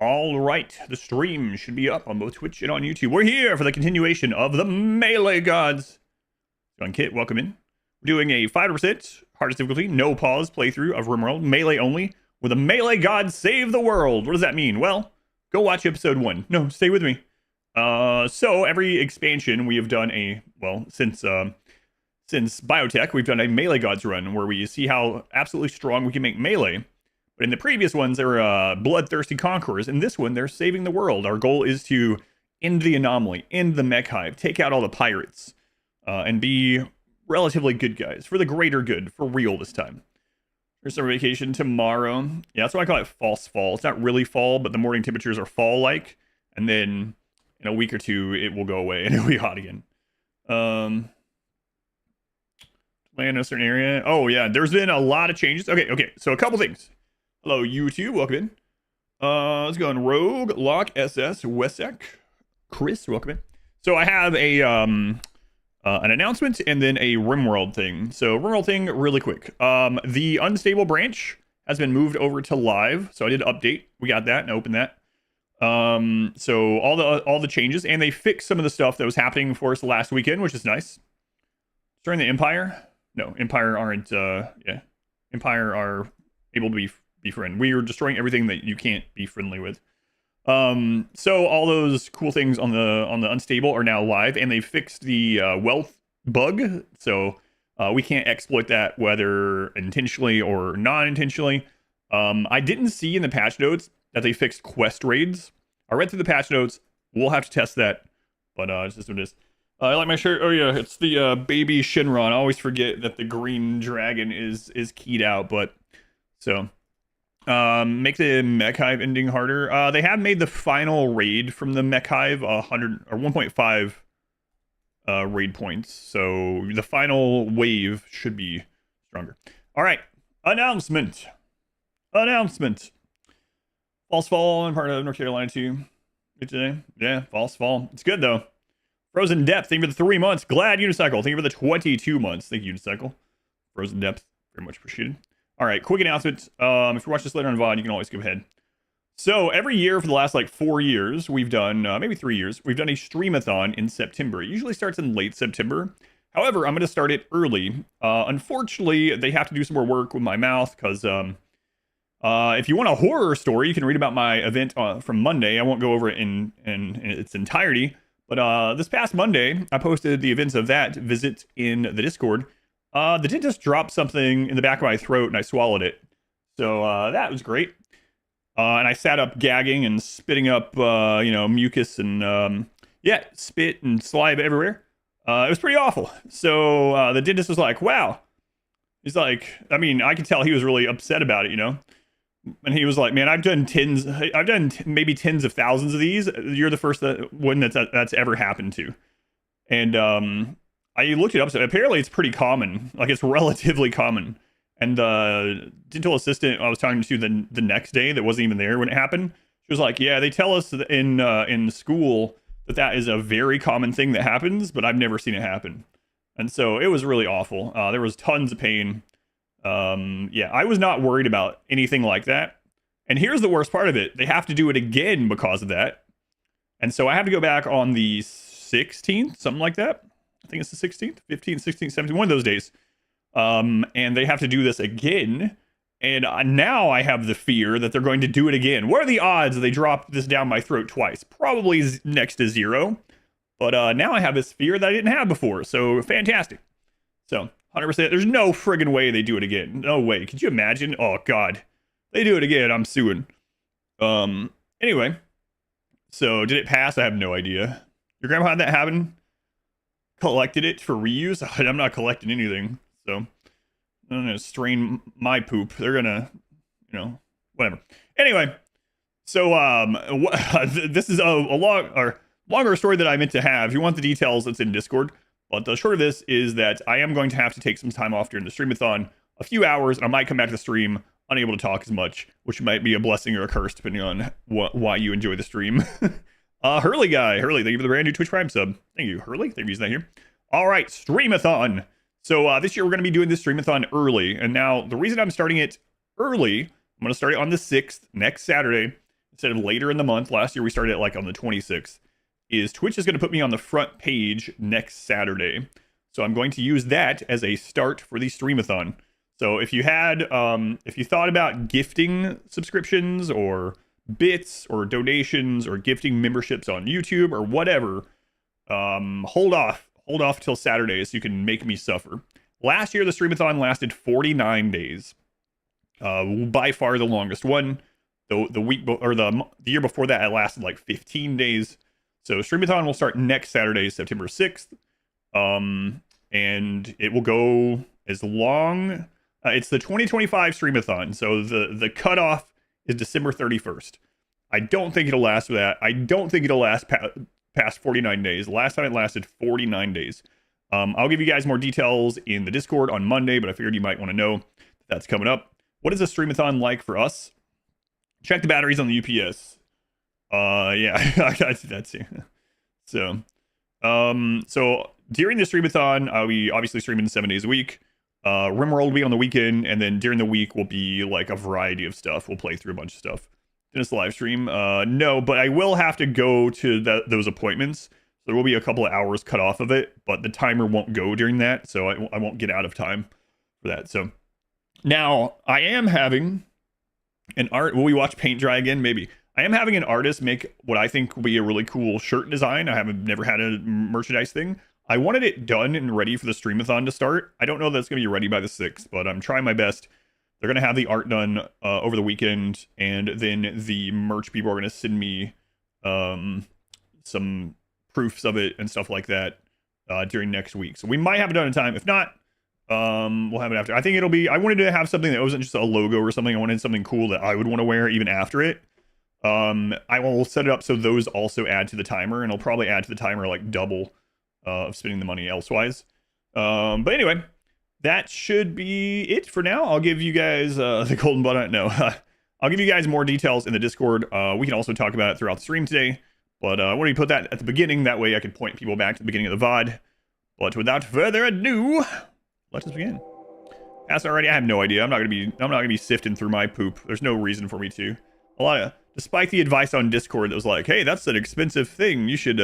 All right, the stream should be up on both Twitch and on YouTube. We're here for the continuation of the Melee Gods. John Kit, welcome in. We're doing a 5% hardest difficulty, no pause playthrough of RimWorld, Melee only, with a Melee God save the world. What does that mean? Well, go watch episode 1. No, stay with me. So every expansion we have done since Biotech, we've done a Melee Gods run where we see how absolutely strong we can make Melee. But in the previous ones, they were bloodthirsty conquerors. In this one, they're saving the world. Our goal is to end the Anomaly, end the Mechhive, take out all the pirates, and be relatively good guys for the greater good, for real this time. There's our vacation tomorrow. Yeah, that's why I call it false fall. It's not really fall, but the morning temperatures are fall-like. And then in a week or two, it will go away and it'll be hot again. Land in a certain area. Oh, yeah, there's been a lot of changes. Okay, so a couple things. Hello, YouTube. Welcome in. Let's go on Rogue, Lock, SS, Wesek, Chris. Welcome in. So I have a an announcement and then a RimWorld thing. So RimWorld thing, really quick. The unstable branch has been moved over to live. So I did an update. We got that and opened that. So all the changes, and they fixed some of the stuff that was happening for us last weekend, which is nice. During the Empire, no, Empire aren't. Empire are able to be friend. We are destroying everything that you can't be friendly with. So all those cool things on the unstable are now live, and they fixed the wealth bug. So we can't exploit that, whether intentionally or non-intentionally. I didn't see in the patch notes that they fixed quest raids. I read through the patch notes. We'll have to test that, but it's just what it is. I like my shirt. Oh yeah, it's the baby Shinron. I always forget that the green dragon is keyed out, but so. Make the Mechhive ending harder. They have made the final raid from the Mechhive 100 or 1.5 raid points. So the final wave should be stronger. All right. Announcement. False Fall. I'm part of North Carolina too. Good today. Yeah, False Fall. It's good though. Frozen Depth. Thank you for the 3 months. Glad Unicycle. Thank you for the 22 months. Thank you, Unicycle. Frozen Depth. Very much appreciated. All right, quick announcement. If you watch this later on VOD, you can always go ahead. So every year for the last 4 years, we've done, maybe 3 years, we've done a streamathon in September. It usually starts in late September. However, I'm going to start it early. Unfortunately, they have to do some more work with my mouth because if you want a horror story, you can read about my event from Monday. I won't go over it in its entirety. But this past Monday, I posted the events of that visit in the Discord. The dentist dropped something in the back of my throat and I swallowed it. So that was great. And I sat up gagging and spitting up, mucus and, spit and saliva everywhere. It was pretty awful. So the dentist was like, wow. He's like, I mean, I could tell he was really upset about it, And he was like, man, I've done maybe tens of thousands of these. You're the first one that's ever happened to. And, I looked it up, so apparently it's pretty common. It's relatively common. And the dental assistant I was talking to the next day that wasn't even there when it happened, she was like, yeah, they tell us in school that is a very common thing that happens, but I've never seen it happen. And so it was really awful. There was tons of pain. I was not worried about anything like that. And here's the worst part of it. They have to do it again because of that. And so I have to go back on the 16th, something like that. I think it's the 16th, 15th, 16th, 17th, one of those days. And they have to do this again. And now I have the fear that they're going to do it again. What are the odds that they drop this down my throat twice? Probably next to 0. But now I have this fear that I didn't have before. So fantastic. So 100%. There's no friggin' way they do it again. No way. Could you imagine? Oh, God. They do it again. I'm suing. Anyway. So did it pass? I have no idea. Your grandma had that happen? Collected it for reuse? I'm not collecting anything, so I'm gonna strain my poop. They're gonna, whatever. Anyway, so this is a longer story that I meant to have. If you want the details, it's in Discord. But the short of this is that I am going to have to take some time off during the streamathon, a few hours, and I might come back to the stream unable to talk as much, which might be a blessing or a curse depending on why you enjoy the stream. Hurley, thank you for the brand new Twitch Prime sub. Thank you, Hurley. Thank you for using that here. All right, streamathon. So this year we're going to be doing this streamathon early. And now the reason I'm starting it early, I'm going to start it on the 6th, next Saturday. instead of later in the month. Last year we started it like on the 26th. Is Twitch is going to put me on the front page next Saturday. So I'm going to use that as a start for the streamathon. So if you had, if you thought about gifting subscriptions or bits or donations or gifting memberships on YouTube or whatever, hold off till Saturday so you can make me suffer. Last year, the streamathon lasted 49 days. By far the longest one. The year before that, it lasted like 15 days. So streamathon will start next Saturday, September 6th. And it will go as long. It's the 2025 streamathon. So the cutoff is December 31st. I don't think it'll last for that. I don't think it'll last past 49 days. Last time it lasted 49 days. I'll give you guys more details in the Discord on Monday, but I figured you might want to know that's coming up. What is a streamathon like for us? Check the batteries on the UPS. Yeah, I got that too. So during the streamathon, I'll be obviously streaming 7 days a week. RimWorld will be on the weekend, and then during the week will be like a variety of stuff. We'll play through a bunch of stuff. Just live stream? No, but I will have to go to those appointments. There will be a couple of hours cut off of it, but the timer won't go during that, so I won't get out of time for that. So now I am having an art. Will we watch paint dry again? Maybe. I am having an artist make what I think will be a really cool shirt design. I haven't never had a merchandise thing. I wanted it done and ready for the streamathon to start. I don't know that it's going to be ready by the 6th, but I'm trying my best. They're going to have the art done over the weekend, and then the merch people are going to send me some proofs of it and stuff like that during next week. So we might have it done in time. If not, we'll have it after. I think it'll be, I wanted to have something that wasn't just a logo or something. I wanted something cool that I would want to wear even after it. I will set it up so those also add to the timer, and I'll probably add to the timer like double of spending the money elsewise. But anyway, that should be it for now. I'll give you guys the golden button. No, I'll give you guys more details in the Discord. We can also talk about it throughout the stream today, but I wanted to put that at the beginning. That way I can point people back to the beginning of the VOD. But without further ado, let us begin. As already, I have no idea. I'm not gonna be sifting through my poop. There's no reason for me to. Despite the advice on Discord that was like, hey, that's an expensive thing. You should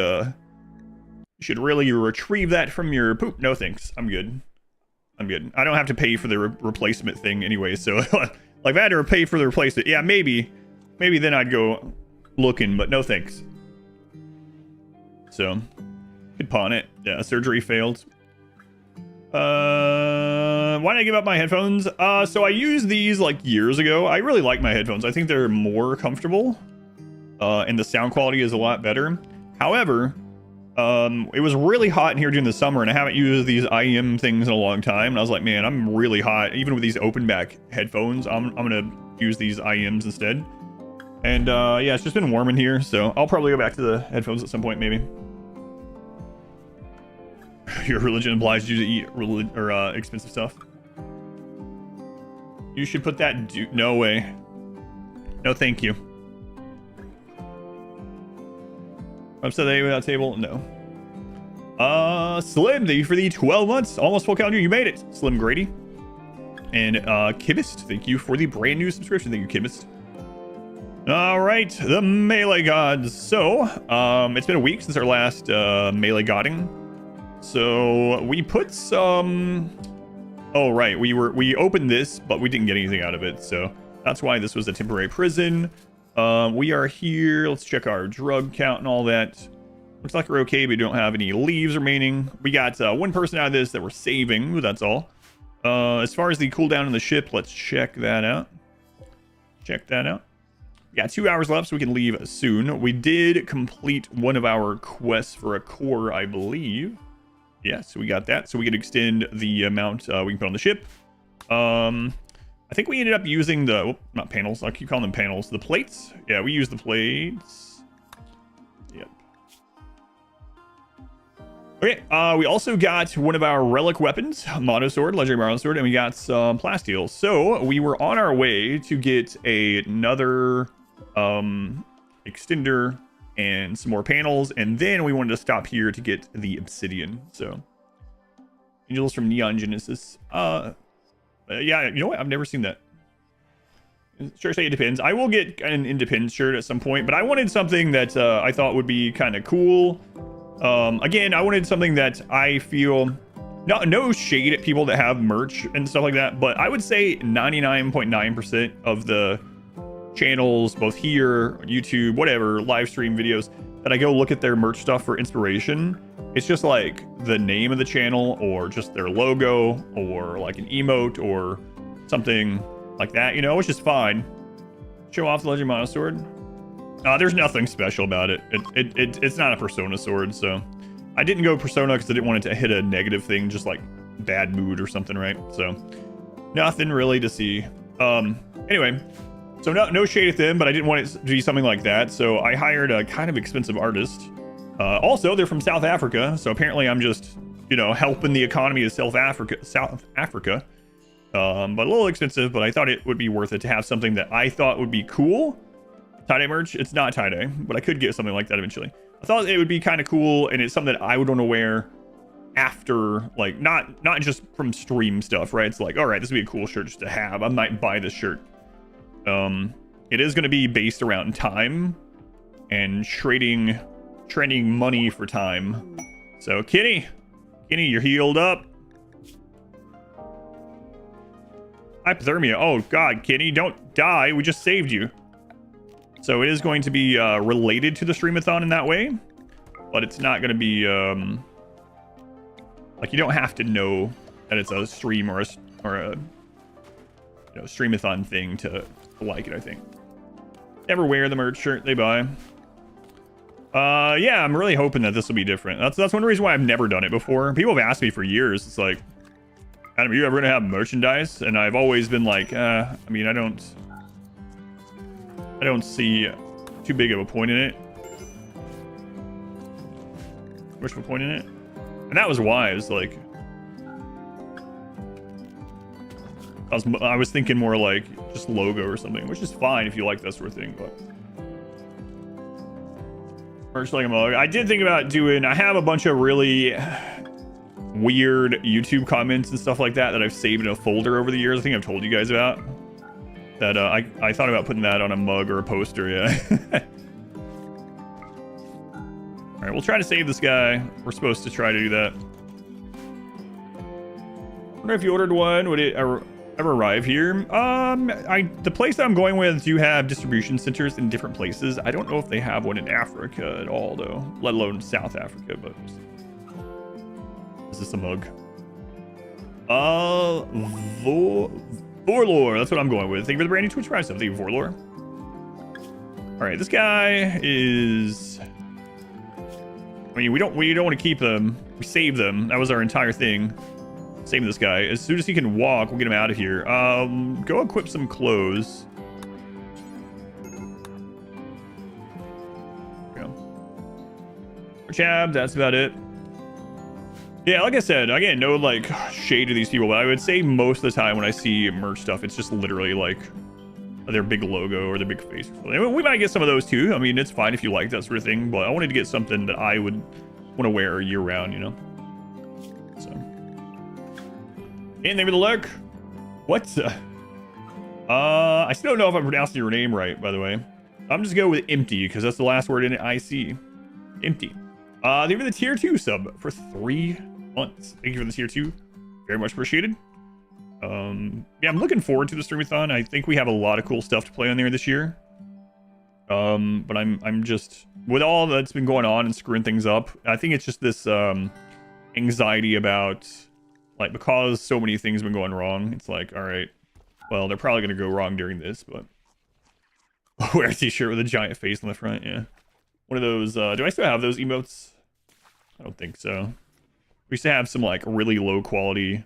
really retrieve that from your poop. No thanks. I'm good. I don't have to pay for the replacement thing anyway. So like if I had to pay for the replacement, yeah, maybe then I'd go looking, but no thanks. So good pawn it. Yeah, surgery failed. Why did I give up my headphones? So I used these like years ago. I really like my headphones. I think they're more comfortable. And the sound quality is a lot better. However, it was really hot in here during the summer, and I haven't used these IM things in a long time. And I was like, man, I'm really hot. Even with these open back headphones, I'm gonna use these IMs instead. And yeah, it's just been warm in here, so I'll probably go back to the headphones at some point, maybe. Your religion obliges you to eat expensive stuff. You should put that. No way. No, thank you. Upset that without table? No. Slim, thank you for the 12 months. Almost full calendar. You made it. Slim Grady. And Kibist, thank you for the brand new subscription. Thank you, Kibist. All right, the Melee Gods. So, it's been a week since our last Melee Godding. So we put some. Oh right, we opened this, but we didn't get anything out of it. So that's why this was a temporary prison. We are here. Let's check our drug count and all that. Looks like we're okay. We don't have any leaves remaining. We got one person out of this that we're saving. That's all. As far as the cooldown on the ship, let's check that out. Check that out. We got 2 hours left, so we can leave soon. We did complete one of our quests for a core, I believe. Yeah, so we got that. So we can extend the amount we can put on the ship. I think we ended up using the... Oh, not panels. I keep calling them panels. The plates. Yeah, we used the plates. Yep. Okay, we also got one of our relic weapons. Mono Sword, Legendary Mono Sword, and we got some plasteel. So we were on our way to get another extender and some more panels, and then we wanted to stop here to get the obsidian. So Angels from Neon Genesis. Yeah, you know what, I've never seen that. Sure, say it depends. I will get an independent shirt at some point, but I wanted something that I thought would be kind of cool. Again, I wanted something that I feel no shade at people that have merch and stuff like that, but I would say 99.9% of the channels, both here, YouTube, whatever, live stream videos, that I go look at their merch stuff for inspiration, it's just like the name of the channel or just their logo or like an emote or something like that, you know, which is fine. Show off the Legend Mono Sword. There's nothing special about it. It's not a Persona sword, so I didn't go Persona because I didn't want it to hit a negative thing, just like bad mood or something, right? So nothing really to see. Anyway, so no shade at them, but I didn't want it to be something like that, so I hired a kind of expensive artist. Also, they're from South Africa, so apparently I'm just, you know, helping the economy of South Africa. But a little expensive, but I thought it would be worth it to have something that I thought would be cool. Tie-dye merch, it's not tie-dye, but I could get something like that eventually. I thought it would be kind of cool, and it's something that I would want to wear after, like, not just from stream stuff, right? It's like, all right, this would be a cool shirt just to have. I might buy this shirt. It is going to be based around time and trading money for time. So, Kenny, you're healed up. Hypothermia. Oh, God, Kenny, don't die. We just saved you. So it is going to be related to the streamathon in that way, but it's not going to be like, you don't have to know that it's a stream or a you know, streamathon thing to like it. I think never wear the merch shirt they buy. Yeah, I'm really hoping that this will be different. That's one reason why I've never done it before. People have asked me for years. It's like, Adam, are you ever gonna have merchandise? And I've always been like, I mean, I don't see too big of a point in it. Much of a point in it. And that was why I was like, I was thinking more like just logo or something, which is fine if you like that sort of thing, but merch like a mug. I did think about doing, I have a bunch of really weird YouTube comments and stuff like that I've saved in a folder over the years. I think I've told you guys about that. I thought about putting that on a mug or a poster. Yeah. All right, we'll try to save this guy. We're supposed to try to do that. I wonder if you ordered one, would it ever arrive here? The place that I'm going with do have distribution centers in different places. I don't know if they have one in Africa at all, though, let alone South Africa. But is this a mug? Vorlore, that's what I'm going with. Thank you for the brand new Twitch Prime sub. Thank you, Vorlore. All right, this guy is, I mean, we don't want to keep them. We save them. That was our entire thing. Saving this guy. As soon as he can walk, we'll get him out of here. Go equip some clothes. There we go. Chab, that's about it. Yeah, like I said, again, no like shade to these people, but I would say most of the time when I see merch stuff, it's just literally like their big logo or their big face or something. We might get some of those too. I mean, it's fine if you like that sort of thing, but I wanted to get something that I would want to wear year round, you know? So. And name of the lurk. What? I still don't know if I'm pronouncing your name right, by the way. I'm just going with empty because that's the last word in it. I see. Empty. Thank you for the tier 2 sub for 3 months. Thank you for the tier 2. Very much appreciated. Yeah, I'm looking forward to the streamathon. I think we have a lot of cool stuff to play on there this year. But I'm just, with all that's been going on and screwing things up, I think it's just this anxiety about, like, because so many things have been going wrong, it's like, all right, well, they're probably going to go wrong during this, but wear a t-shirt with a giant face on the front, yeah. One of those, do I still have those emotes? I don't think so. We used to have some, like, really low quality,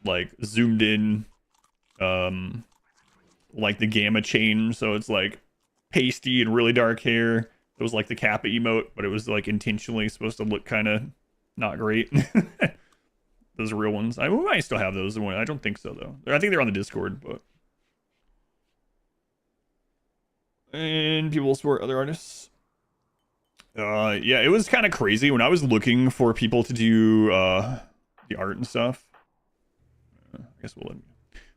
like, zoomed in, like, the gamma change, so it's, like, pasty and really dark hair. It was, like, the Kappa emote, but it was, like, intentionally supposed to look kind of not great. Those are real ones. We might still have those. I don't think so, though. I think they're on the Discord, but... And people will support other artists. Yeah, it was kind of crazy when I was looking for people to do the art and stuff. I guess we'll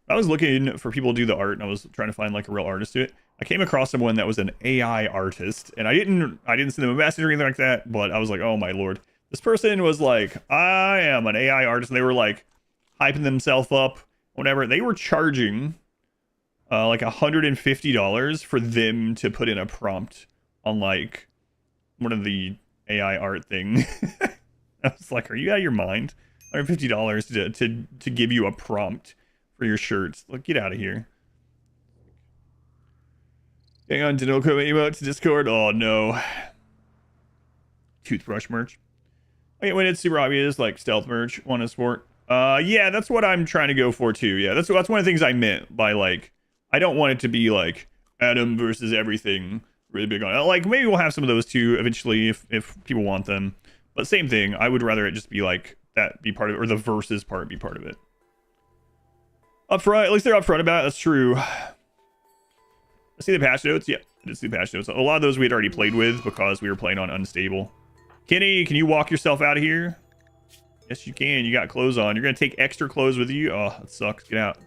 I was looking for people to do the art, and I was trying to find like a real artist to it. I came across someone that was an AI artist, and I didn't send them a message or anything like that, but I was like, oh my lord. This person was like, I am an AI artist, and they were like hyping themselves up, whatever. They were charging like $150 for them to put in a prompt on like one of the AI art thing. I was like, are you out of your mind? $150 to give you a prompt for your shirts. Like, get out of here. Hang on, Denoco emote to Discord. Oh no. Toothbrush merch. Okay, when it's super obvious, like stealth merch, one is sport. Yeah, that's what I'm trying to go for too. Yeah, that's one of the things I meant by like, I don't want it to be like Adam versus everything really big on it. Like, maybe we'll have some of those too eventually if people want them. But same thing, I would rather it just be like that be part of it, or the versus part be part of it. Upfront, at least they're upfront about it. That's true. I see the patch notes. Yeah, I did see the patch notes. A lot of those we had already played with because we were playing on unstable. Kenny, can you walk yourself out of here? Yes, you can. You got clothes on. You're gonna take extra clothes with you. Oh, that sucks. Get out.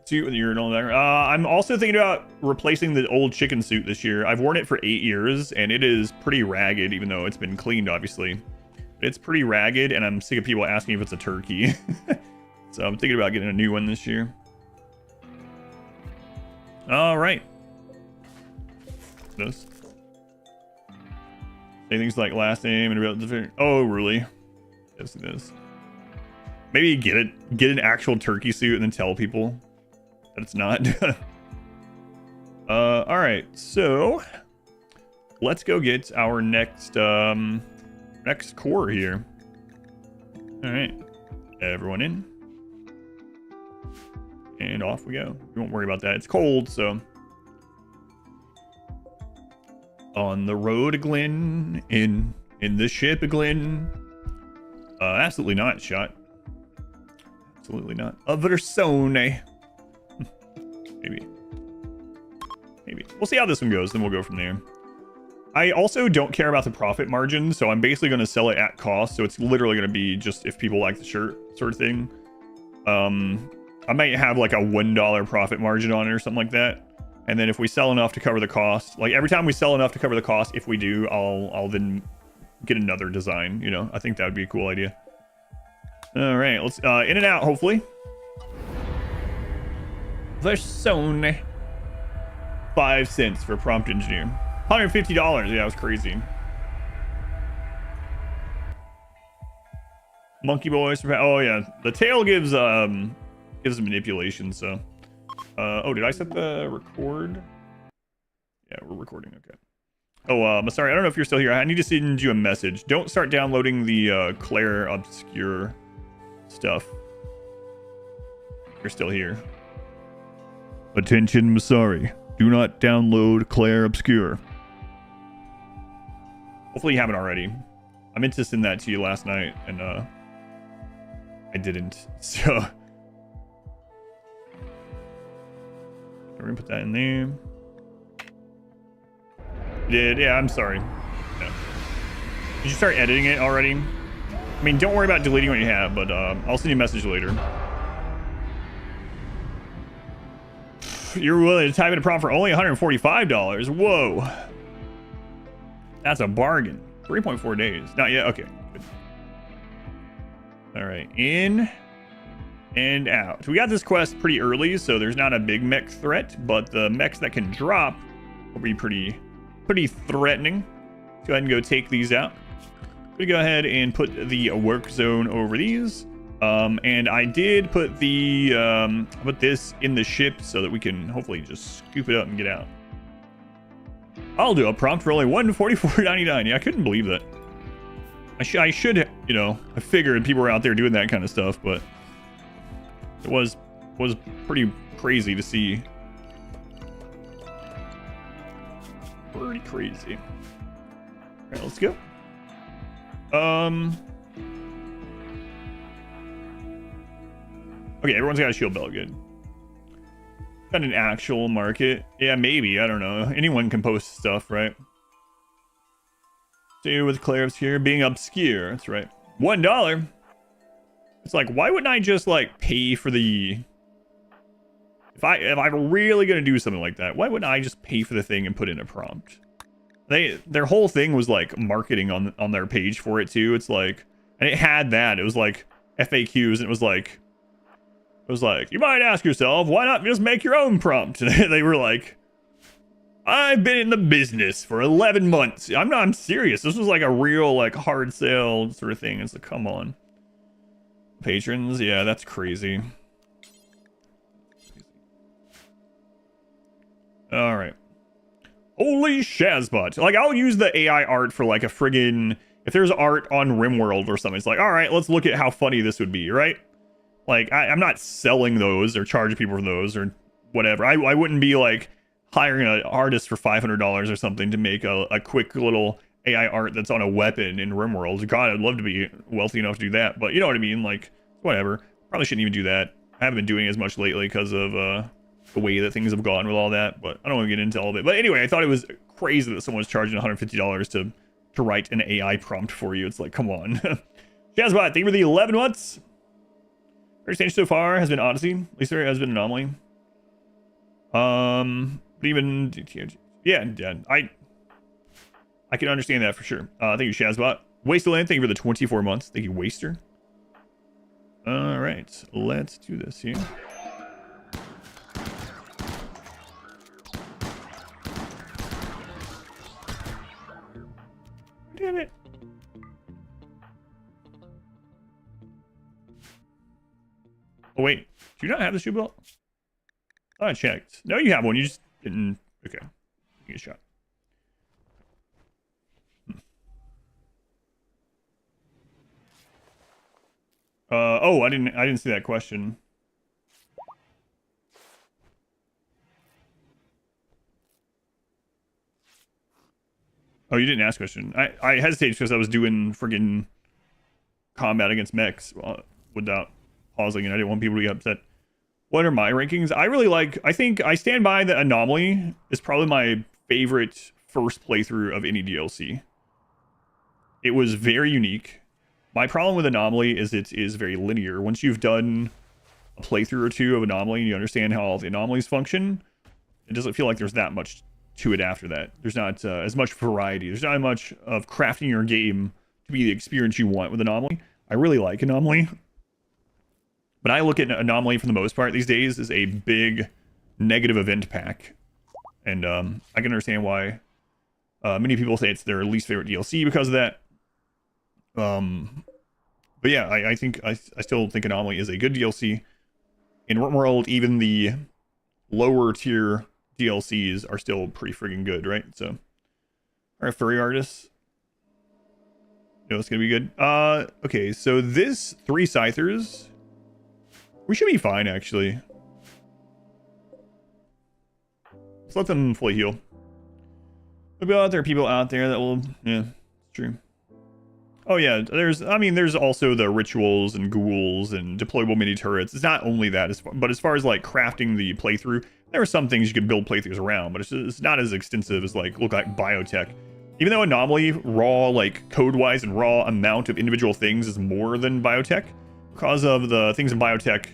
Suit with the urinal there. I'm also thinking about replacing the old chicken suit this year. I've worn it for 8 years, and it is pretty ragged, even though it's been cleaned, obviously. But it's pretty ragged, and I'm sick of people asking if it's a turkey. So I'm thinking about getting a new one this year. All right. Those. Say things like last name and about the. Oh, really? Yes, it is. Maybe get an actual turkey suit and then tell people that it's not. All right. So let's go get our next next core here. All right. Everyone in. And off we go. We won't worry about that. It's cold, so. On the road, Glenn. In the ship, Glenn. Absolutely not, shot. Absolutely not. A Versone. Maybe. We'll see how this one goes, then we'll go from there. I also don't care about the profit margin, so I'm basically going to sell it at cost. So it's literally going to be just if people like the shirt sort of thing. I might have like a $1 profit margin on it or something like that. And then if we sell enough to cover the cost, like every time we sell enough to cover the cost, if we do, I'll then get another design. You know, I think that would be a cool idea. All right, let's in and out, hopefully. Versone. 5 cents for prompt engineer. $150. Yeah, that was crazy. Monkey boys. Oh yeah, the tail gives manipulation. So, oh, did I set the record? Yeah, we're recording. Okay. Oh, I'm sorry. I don't know if you're still here. I need to send you a message. Don't start downloading the Claire Obscure stuff. You're still here. Attention, Masari. Do not download Claire Obscure. Hopefully you haven't already. I meant to send that to you last night, and I didn't. So we're gonna put that in there. You did? Yeah, I'm sorry. Yeah. Did you start editing it already? I mean, don't worry about deleting what you have, but I'll send you a message later. You're willing to type in a prompt for only $145. Whoa. That's a bargain. 3.4 days. Not yet. Okay. Good. All right. In and out. We got this quest pretty early, so there's not a big mech threat, but the mechs that can drop will be pretty threatening. Go ahead and go take these out. We go ahead and put the work zone over these. And I did put the put this in the ship so that we can hopefully just scoop it up and get out. I'll do a prompt for only $144.99. Yeah, I couldn't believe that. I should, you know, I figured people were out there doing that kind of stuff, but it was pretty crazy to see. Pretty crazy. All right, let's go. Okay, everyone's got a shield belt. Good. Got an actual market. Yeah, maybe. I don't know. Anyone can post stuff, right? Stay with Claire's here. Being obscure. That's right. $1. It's like, why wouldn't I just like pay for the... If I'm really gonna do something like that, why wouldn't I just pay for the thing and put in a prompt? Their whole thing was like marketing on their page for it too. It's like, and it had that. It was like FAQs, and it was like, you might ask yourself, why not just make your own prompt? And they were like, I've been in the business for 11 months. I'm serious. This was like a real like hard sale sort of thing. It's like, come on. Patrons, yeah, that's crazy. All right. Holy Shazbot. Like, I'll use the AI art for like a friggin... If there's art on RimWorld or something, it's like, all right, let's look at how funny this would be, right? Like, I'm not selling those or charging people for those or whatever. I wouldn't be like hiring an artist for $500 or something to make a quick little AI art that's on a weapon in RimWorld. God, I'd love to be wealthy enough to do that, but you know what I mean? Like, whatever. Probably shouldn't even do that. I haven't been doing it as much lately because of the way that things have gone with all that, but I don't want to get into all of it. But anyway, I thought it was crazy that someone was charging $150 to write an AI prompt for you. It's like, come on. Shazbot, thank you for the 11 months. First stage so far has been Odyssey. At least there has been Anomaly. But even yeah, I can understand that for sure. Thank you, Shazbot. Wasteland, thank you for the 24 months. Thank you, Waster. All right, let's do this here. Damn it. Oh, wait. Do you not have the shoe belt? I checked. No, you have one. You just didn't. Okay. Get a shot. Oh, I didn't see that question. Oh, you didn't ask a question. I hesitated because I was doing friggin' combat against mechs without pausing, and I didn't want people to get upset. What are my rankings? I think I stand by that Anomaly is probably my favorite first playthrough of any DLC. It was very unique. My problem with Anomaly is it is very linear. Once you've done a playthrough or two of Anomaly and you understand how all the anomalies function, it doesn't feel like there's that much to it after that. There's not as much variety. There's not much of crafting your game to be the experience you want with Anomaly. I really like Anomaly. But I look at Anomaly for the most part these days as a big negative event pack. And I can understand why many people say it's their least favorite DLC because of that. But yeah, I still think Anomaly is a good DLC. In RimWorld, even the lower tier DLCs are still pretty friggin' good, right? So, alright, furry artists. You know, it's gonna be good. Okay, so this 3 Scythers, we should be fine, actually. Let's let them fully heal. There'll be people out there that will, yeah, it's true. Oh yeah, there's also the rituals and ghouls and deployable mini turrets. It's not only that, but as far as like crafting the playthrough, there are some things you can build playthroughs around, but it's not as extensive as like biotech. Even though Anomaly, raw like code-wise and raw amount of individual things is more than biotech, because of the things in biotech,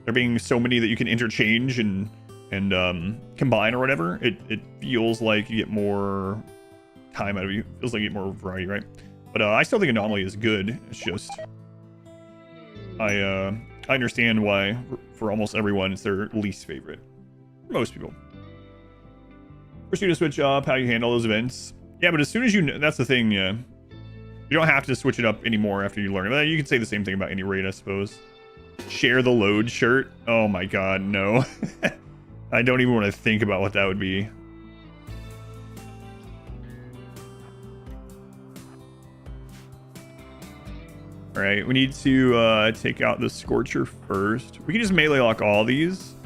there being so many that you can interchange and combine or whatever, it feels like you get more time out of you. It feels like you get more variety, right? But I still think Anomaly is good. It's just I understand why for almost everyone it's their least favorite. For most people. First you to switch up how you handle those events. Yeah, but as soon as that's the thing, yeah. You don't have to switch it up anymore after you learn it. You can say the same thing about any raid, I suppose. Share the load shirt. Oh my god, no. I don't even want to think about what that would be. Alright, we need to take out the Scorcher first. We can just melee lock all these.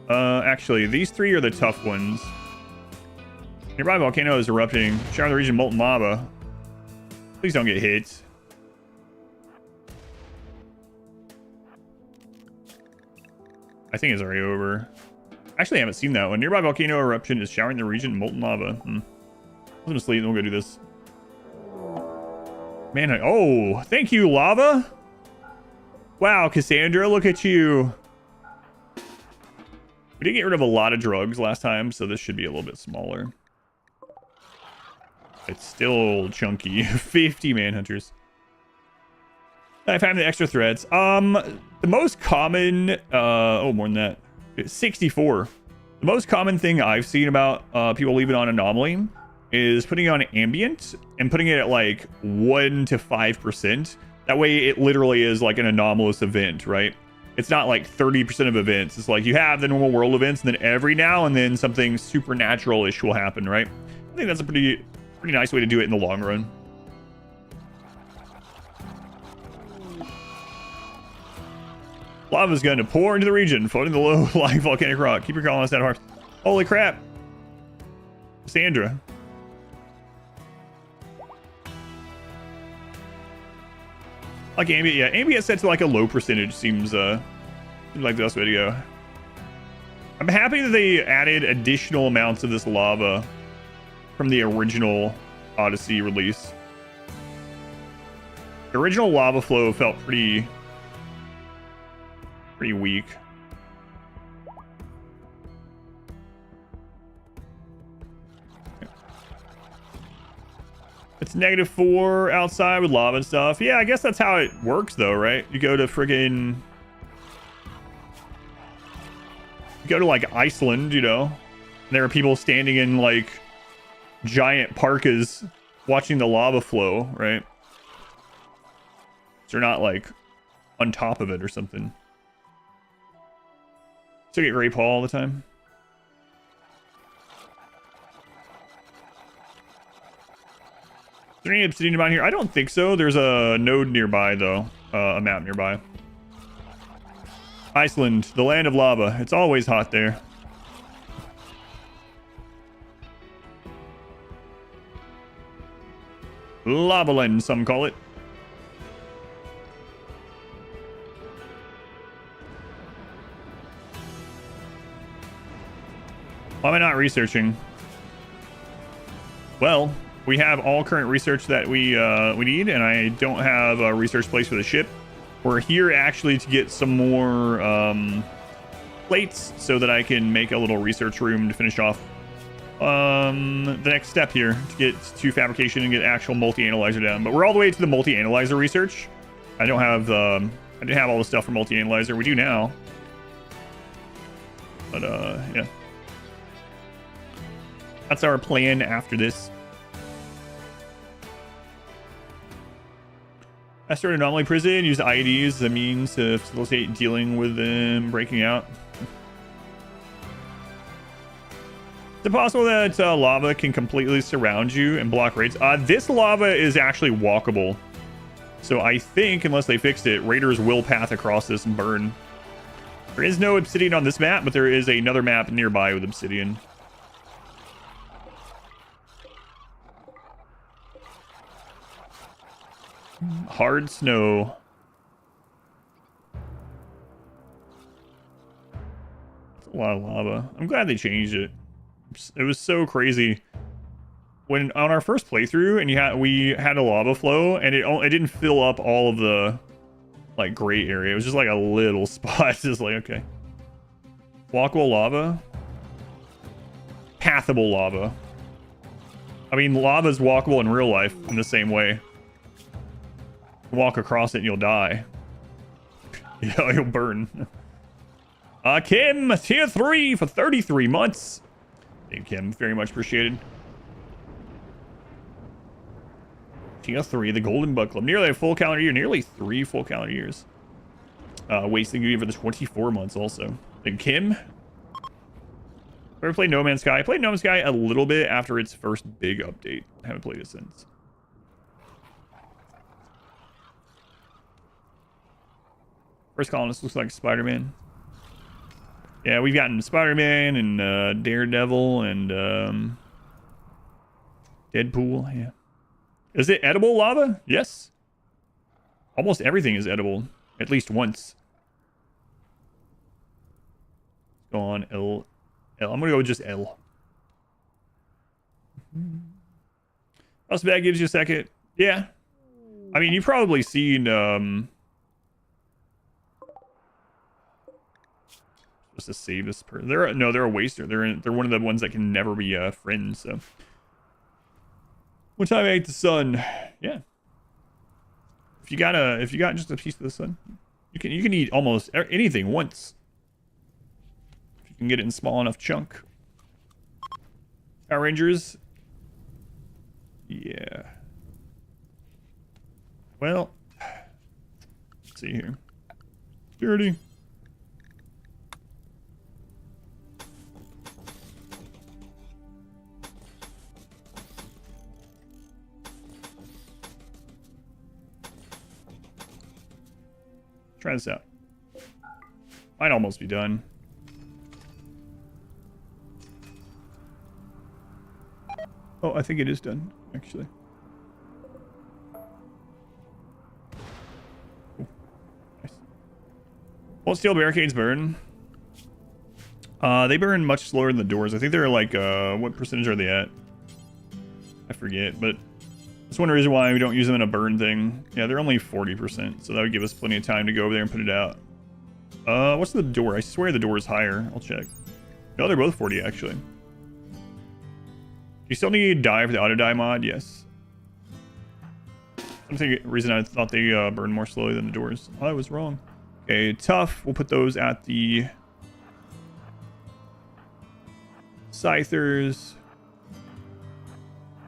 Actually, these 3 are the tough ones. Nearby volcano is erupting. Shower the region molten lava. Please don't get hit. I think it's already over. Actually, I haven't seen that one. Nearby volcano eruption is showering the region molten lava. I'm gonna sleep and we'll go do this. Man, oh, thank you, lava. Wow, Cassandra, look at you. We did get rid of a lot of drugs last time, so this should be a little bit smaller. It's still chunky. 50 manhunters. I found the extra threads. The most common, oh, more than that. 64. The most common thing I've seen about people leaving on Anomaly is putting it on ambient and putting it at like 1 to 5%. That way it literally is like an anomalous event, right? It's not like 30% of events. It's like you have the normal world events, and then every now and then something supernatural-ish will happen, right? I think that's a pretty nice way to do it in the long run. Lava's going to pour into the region, floating the low-lying volcanic rock. Keep your colonists out of harm. Holy crap. Cassandra. Like ambient, yeah. Ambient set to like a low percentage seems like the best way to go. I'm happy that they added additional amounts of this lava from the original Odyssey release. The original lava flow felt pretty weak. It's -4 outside with lava and stuff. Yeah, I guess that's how it works though, right? You go to friggin'... You go to like Iceland, you know? And there are people standing in like giant parkas watching the lava flow, right? So they're not like on top of it or something. Still get Grape Hall all the time. Is there any obsidian down here? I don't think so. There's a node nearby, though. A map nearby. Iceland, the land of lava. It's always hot there. Lavaland, some call it. Why am I not researching? Well, we have all current research that we need, and I don't have a research place for the ship. We're here actually to get some more plates so that I can make a little research room to finish off the next step here to get to fabrication and get actual multi-analyzer down. But we're all the way to the multi-analyzer research. I don't have I didn't have all the stuff for multi-analyzer. We do now. But yeah. That's our plan after this. I started Anomaly Prison, used IEDs as a means to facilitate dealing with them breaking out. Is it possible that lava can completely surround you and block raids? This lava is actually walkable. So I think, unless they fixed it, raiders will path across this and burn. There is no obsidian on this map, but there is another map nearby with obsidian. Hard snow. That's a lot of lava. I'm glad they changed it. It was so crazy when on our first playthrough, and we had a lava flow, and it didn't fill up all of the like gray area. It was just like a little spot. Just like, okay, walkable lava, pathable lava. I mean, lava is walkable in real life in the same way. Walk across it and you'll die. Yeah, you'll burn. Kim, tier 3 for 33 months. Thank you, Kim. Very much appreciated. Tier 3, the Golden Buck Club. Nearly a full calendar year. Nearly 3 full calendar years. Wasting you for the 24 months also. And Kim. Ever played No Man's Sky? I played No Man's Sky a little bit after its first big update. I haven't played it since. First colonist looks like Spider-Man. Yeah, we've gotten Spider-Man and Daredevil and Deadpool. Yeah. Is it edible lava? Yes. Almost everything is edible, at least once. Go on L. I'm gonna go with just L. House bag gives you a second. Yeah. I mean, you've probably seen, supposed to save this person. They're a waster. They're one of the ones that can never be friends. So, what time I ate the sun? Yeah. If you got just a piece of the sun, you can eat almost anything once. If you can get it in small enough chunk. Power Rangers. Yeah. Well, let's see here. Security. Try this out. Might almost be done. Oh, I think it is done, actually. Ooh, nice. Won't steel barricades burn? They burn much slower than the doors. I think they're like, what percentage are they at? I forget, but that's one reason why we don't use them in a burn thing. Yeah, they're only 40%, so that would give us plenty of time to go over there and put it out. What's the door? I swear the door is higher. I'll check. No, they're both 40, actually. You still need dye for the auto dye mod? Yes. That's the reason I thought they burn more slowly than the doors. I was wrong. Okay, tough. We'll put those at the scythers.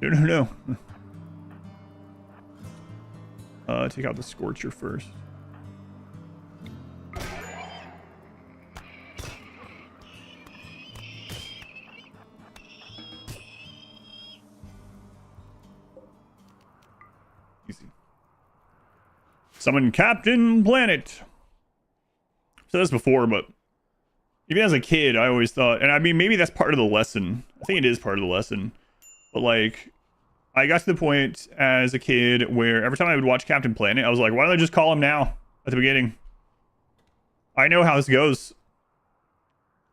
No. Take out the Scorcher first. Easy. Summon Captain Planet. I've said this before, but even as a kid, I always thought, and I mean, maybe that's part of the lesson. I think it is part of the lesson. But like, I got to the point as a kid where every time I would watch Captain Planet, I was like, why don't I just call him now at the beginning? I know how this goes.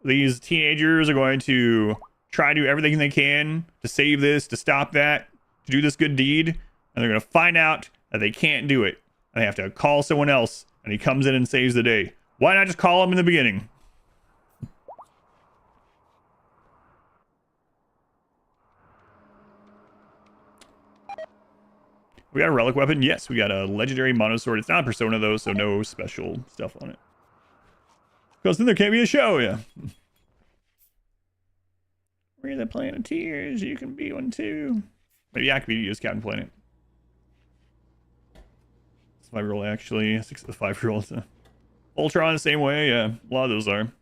These teenagers are going to try to do everything they can to save this, to stop that, to do this good deed. And they're going to find out that they can't do it. And they have to call someone else. And he comes in and saves the day. Why not just call him in the beginning? We got a relic weapon? Yes, we got a legendary mono sword. It's not a persona though, so no special stuff on it. Because then there can't be a show, yeah. We're the Planeteers. You can be one too. Maybe I could be used Captain Planet. It's 5-year-old actually. 6 to 5-year-olds. Ultron the same way. Yeah, a lot of those are.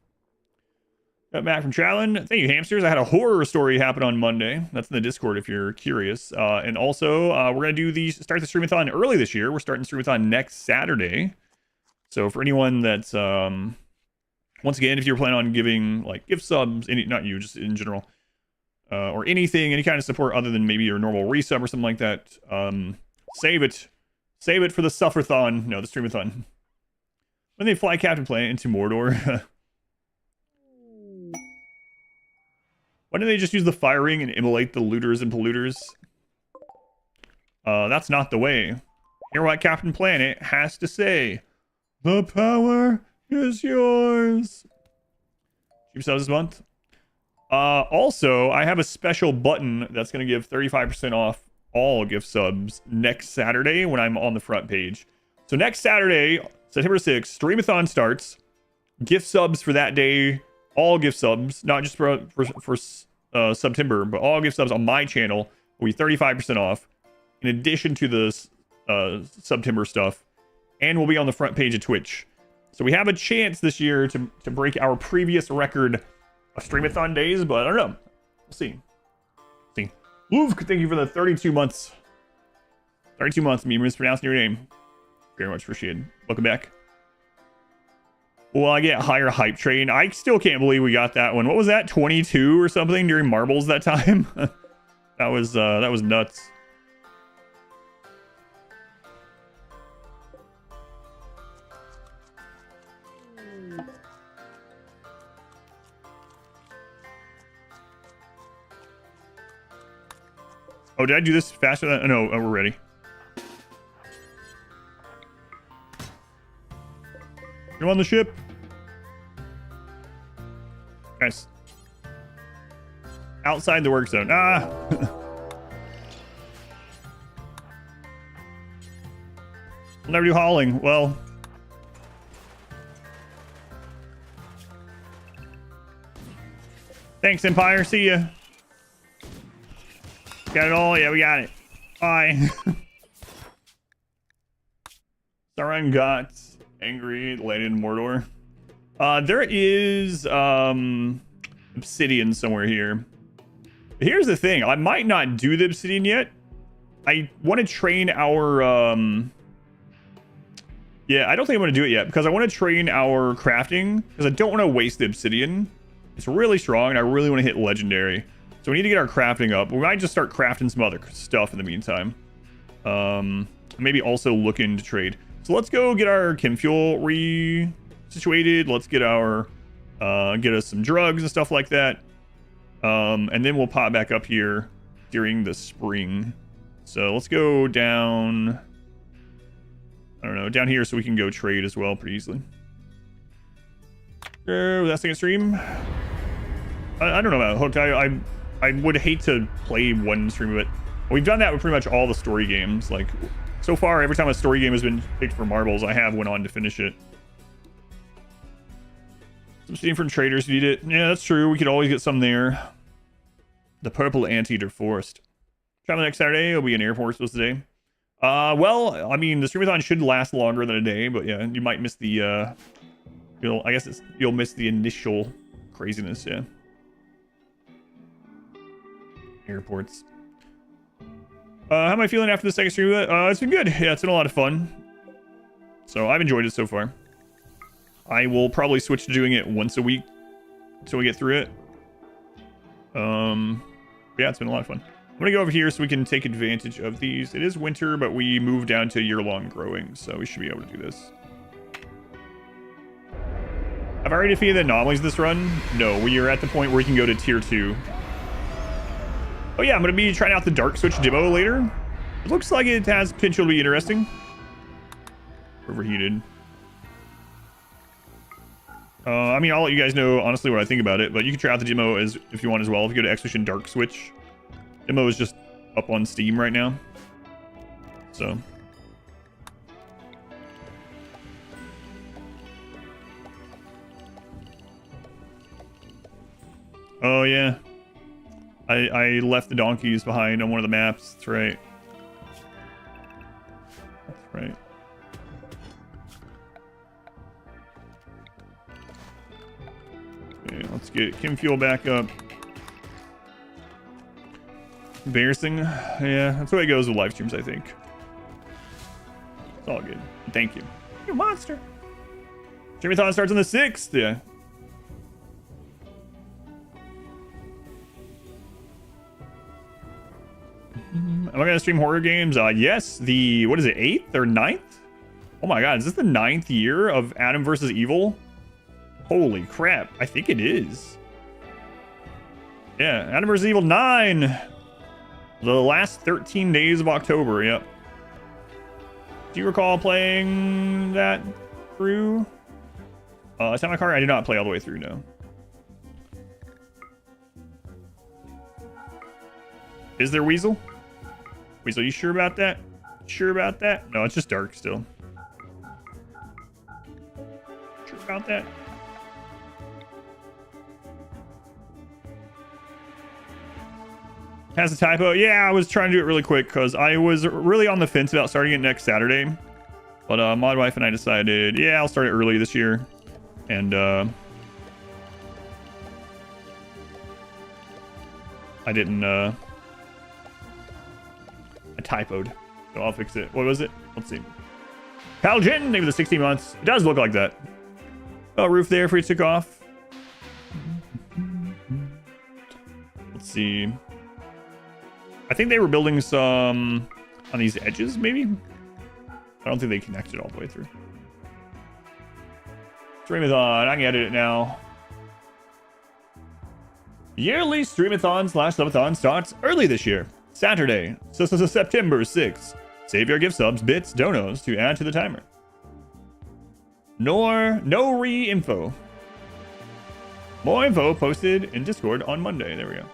Got back from traveling. Thank you, hamsters. I had a horror story happen on Monday. That's in the Discord if you're curious. And also, we're going to start the streamathon early this year. We're starting the streamathon next Saturday. So for anyone that's, once again, if you're planning on giving like gift subs, not you, just in general, or anything, any kind of support other than maybe your normal resub or something like that, save it. Save it for the sufferthon. No, the streamathon. When they fly Captain Planet into Mordor. Why don't they just use the firing and immolate the looters and polluters? That's not the way. Hear what Captain Planet has to say. The power is yours. Cheap subs this month. Also, I have a special button that's going to give 35% off all gift subs next Saturday when I'm on the front page. So next Saturday, September 6th, Streamathon starts. Gift subs for that day. All gift subs, not just for September, but all gift subs on my channel will be 35% off, in addition to the September stuff, and will be on the front page of Twitch. So we have a chance this year to break our previous record of Streamathon days, but I don't know. We'll see. Luv, thank you for the 32 months. 32 months, me mispronouncing your name. Very much appreciated. Welcome back. Well, I get higher hype train. I still can't believe we got that one. What was that? 22 or something during marbles that time? that was nuts. Oh, did I do this faster than... No, we're ready. Get him on the ship. Nice. Outside the work zone. Ah! We'll never do hauling. Well... Thanks, Empire. See ya. Got it all? Yeah, we got it. Bye. Sauron got angry, landed in Mordor. There is obsidian somewhere here. Here's the thing. I might not do the obsidian yet. I want to train our... Yeah, I don't think I'm going to do it yet because I want to train our crafting because I don't want to waste the obsidian. It's really strong and I really want to hit legendary. So we need to get our crafting up. We might just start crafting some other stuff in the meantime. Maybe also look into trade. So let's go get our chem fuel re-situated. Let's get our get us some drugs and stuff like that. And then we'll pop back up here during the spring. So let's go down, I don't know, down here so we can go trade as well pretty easily. Was that second stream? I don't know about Hooked. I would hate to play one stream of it. We've done that with pretty much all the story games. Like, so far, every time a story game has been picked for marbles, I have went on to finish it. Some steam from traders need it. Yeah, that's true. We could always get some there. The Purple Anteater Forest. Traveling next Saturday. It'll be an Air Force was today. Well, I mean, the streamathon should last longer than a day, but yeah, you might miss the, I guess you'll miss the initial craziness, yeah. Airports. How am I feeling after the second stream? It's been good. Yeah, it's been a lot of fun. So I've enjoyed it so far. I will probably switch to doing it once a week until we get through it. Yeah, it's been a lot of fun. I'm gonna go over here so we can take advantage of these. It is winter, but we moved down to year-long growing, so we should be able to do this. Have I already defeated the anomalies this run? No, we are at the point where we can go to tier 2. Oh yeah, I'm going to be trying out the Dark Switch demo later. It looks like it has potential to be interesting. Overheated. I mean, I'll let you guys know honestly what I think about it, but you can try out the demo as if you want as well. If you go to Expedition Dark Switch, demo is just up on Steam right now. So. Oh yeah. I left the donkeys behind on one of the maps. That's right. That's right. Okay, let's get chem fuel back up. Embarrassing. Yeah, that's the way it goes with live streams, I think. It's all good. Thank you. You're a monster. Streamathon starts on the 6th. Yeah. Am I gonna stream horror games? Yes. The, what is it, 8th or 9th? Oh my god, is this the 9th year of Adam vs. Evil? Holy crap, I think it is. Yeah, Adam vs. Evil 9. The last 13 days of October, yep. Do you recall playing that through? Atomic Heart, I did not play all the way through, no. Is there Weasel? Weasel, you sure about that? Sure about that? No, it's just dark still. Sure about that? Has a typo. Yeah, I was trying to do it really quick because I was really on the fence about starting it next Saturday. But my wife and I decided, yeah, I'll start it early this year. And I didn't... I typoed, so I'll fix it. What was it? Let's see. Paljin, name of the 16 months. It does look like that. Oh, roof there for you to take off. Let's see. I think they were building some on these edges, maybe? I don't think they connected all the way through. Streamathon, I can edit it now. Yearly Streamathon/Subathon starts early this year. Saturday, so September 6th. Save your gift subs, bits, donos to add to the timer. No re-info. More info posted in Discord on Monday. There we go.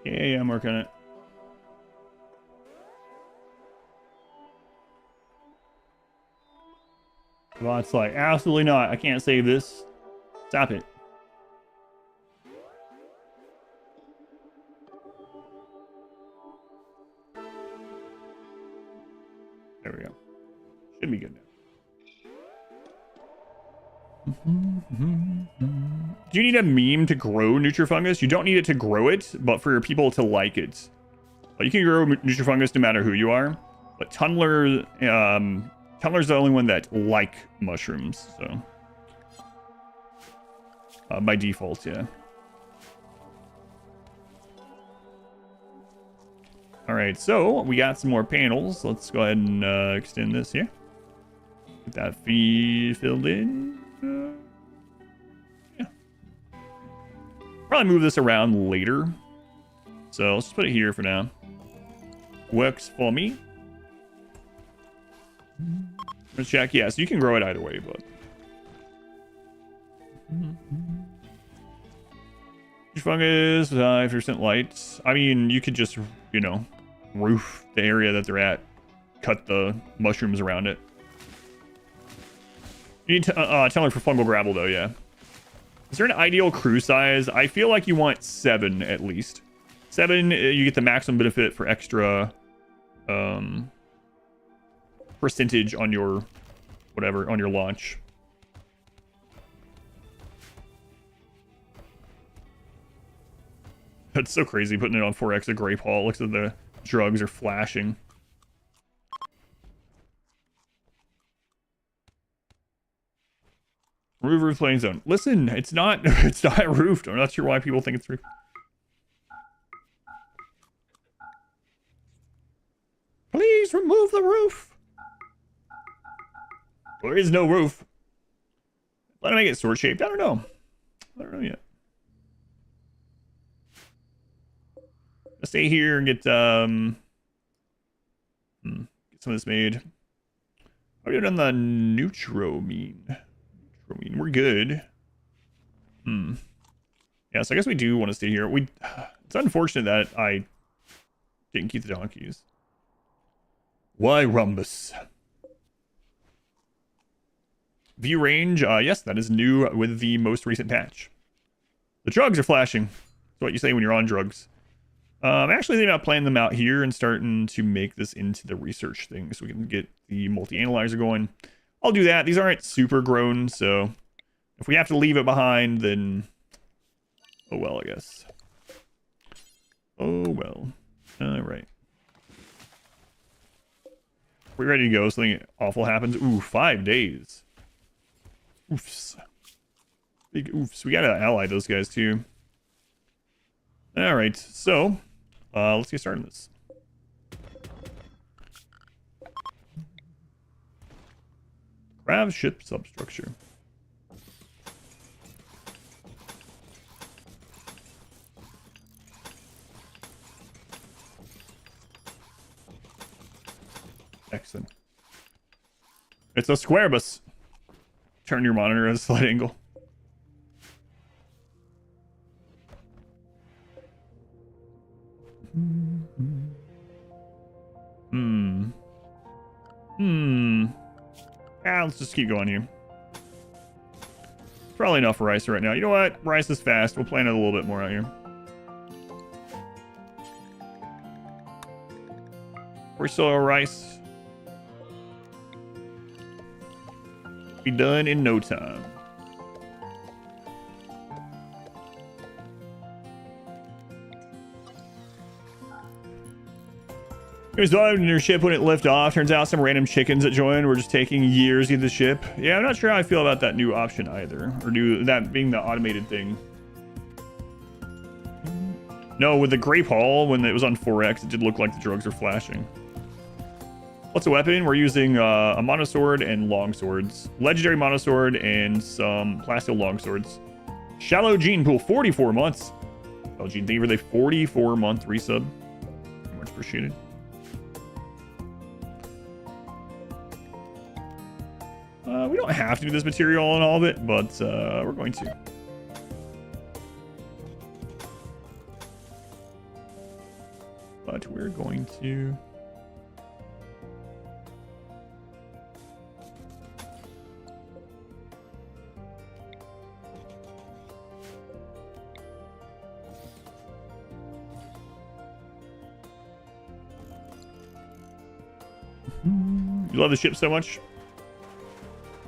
Yeah, I'm working on it. Bot's like, absolutely not. I can't save this. Stop it. There we go. Should be good now. Do you need a meme to grow Nutrifungus? You don't need it to grow it, but for people to like it. But you can grow Nutrifungus no matter who you are. But Tunneler's the only one that like mushrooms, so by default, yeah. All right, so we got some more panels. Let's go ahead and extend this here. Get that fee filled in. Yeah. Probably move this around later. So let's just put it here for now. Works for me. Let's check. Yeah, so you can grow it either way, but fungus, 5% light. I mean, you could just, you know, roof the area that they're at, cut the mushrooms around it. You need to Teller for fungal gravel though, yeah. Is there an ideal crew size? I feel like you want 7 at least. 7, you get the maximum benefit for extra percentage on your whatever, on your launch. That's so crazy putting it on 4x of Grape Hall. Looks like the drugs are flashing. Roof playing zone. Listen, it's not roofed. I'm not sure why people think it's roofed. Please remove the roof. There is no roof. Let me make it sword shaped. I don't know. I don't know yet. Let's stay here and get some of this made. How are we doing on the neutramine? We're good. Yeah, so I guess we do want to stay here. It's unfortunate that I didn't keep the donkeys. Why Rumbus? View range, yes, that is new with the most recent patch. The drugs are flashing. That's what you say when you're on drugs. I'm actually thinking about playing them out here and starting to make this into the research thing so we can get the multi-analyzer going. I'll do that. These aren't super grown, so if we have to leave it behind, then oh well, I guess. Oh well. All right. We're ready to go. Something awful happens. Ooh, 5 days. Oofs. Big oofs. We gotta ally those guys too. All right, so let's get started on this. Crav ship substructure. Excellent. It's a square bus. Turn your monitor at a slight angle. Yeah, let's just keep going here. Probably enough for rice right now. You know what? Rice is fast. We'll plan it a little bit more out here. We're still rice. Be done in no time. It was on your ship when it lifted off. Turns out some random chickens that joined were just taking years to get the ship. Yeah, I'm not sure how I feel about that new option either. Or that being the automated thing. No, with the Grape Hall, when it was on 4X, it did look like the drugs were flashing. What's a weapon? We're using a monosword and longswords. Legendary monosword and some plasteel longswords. Shallow Gene Pool, 44 months. Oh, Gene, thank you for the 44-month resub. Much appreciated. We don't have to do this material on all of it, but we're going to. But we're going to. You love the ship so much.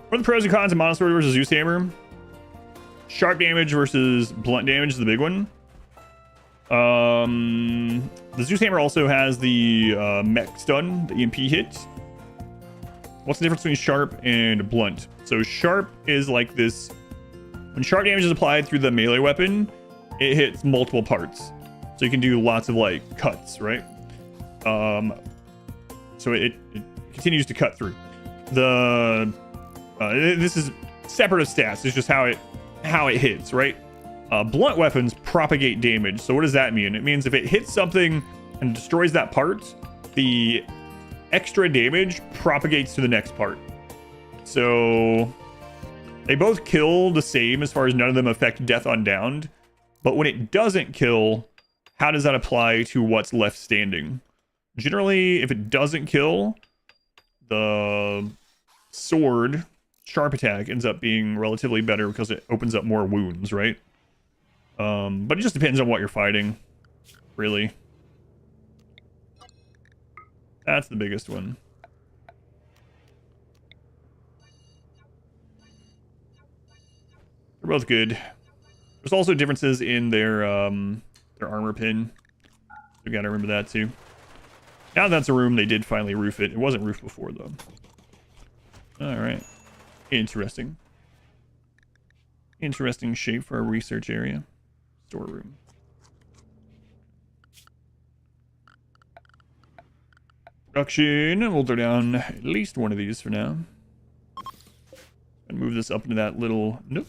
What are the pros and cons of Monosword versus Zeus Hammer? Sharp damage versus blunt damage is the big one. The Zeus Hammer also has the mech stun, the EMP hit. What's the difference between sharp and blunt? So sharp is like this. When sharp damage is applied through the melee weapon, it hits multiple parts. So you can do lots of like cuts, right? So it continues to cut through. This is separate of stats. It's just how it hits, right? Blunt weapons propagate damage. So what does that mean? It means if it hits something and destroys that part, the extra damage propagates to the next part. So they both kill the same as far as none of them affect death on downed. But when it doesn't kill, how does that apply to what's left standing? Generally, if it doesn't kill, the sword sharp attack ends up being relatively better because it opens up more wounds, right? But it just depends on what you're fighting, really. That's the biggest one. They're both good. There's also differences in their armor pin. You gotta remember that too. Now that's a room, they did finally roof it. It wasn't roofed before though. Alright. Interesting. Interesting shape for a research area. Storeroom. Production. We'll throw down at least one of these for now. And move this up into that little nook.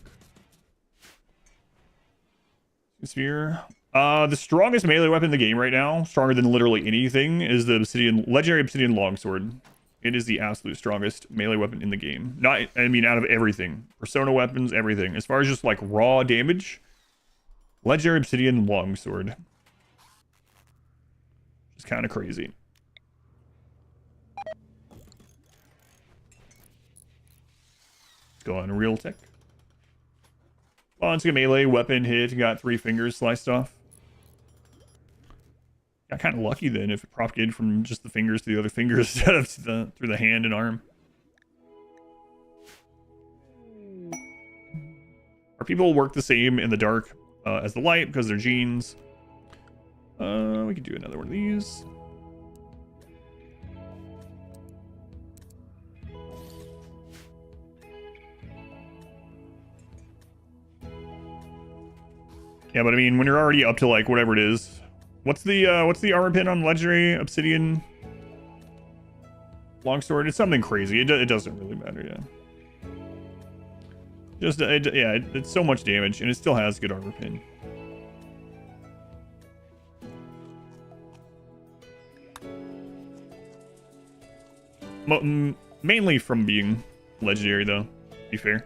Sphere. The strongest melee weapon in the game right now, stronger than literally anything, is the legendary obsidian longsword. It is the absolute strongest melee weapon in the game. Out of everything. Persona weapons, everything. As far as just like raw damage, legendary obsidian longsword. It's kind of crazy. Let's go on real tech. Oh, it's a melee weapon hit. Got 3 fingers sliced off. Got kind of lucky then if it propagated from just the fingers to the other fingers instead of through the hand and arm. Our people work the same in the dark as the light because they're genes. We could do another one of these. Yeah, but I mean, when you're already up to like whatever it is. What's the armor pin on legendary obsidian longsword? It's something crazy. It doesn't really matter, yeah. Just it's so much damage, and it still has good armor pin. Mainly from being legendary, though. To be fair.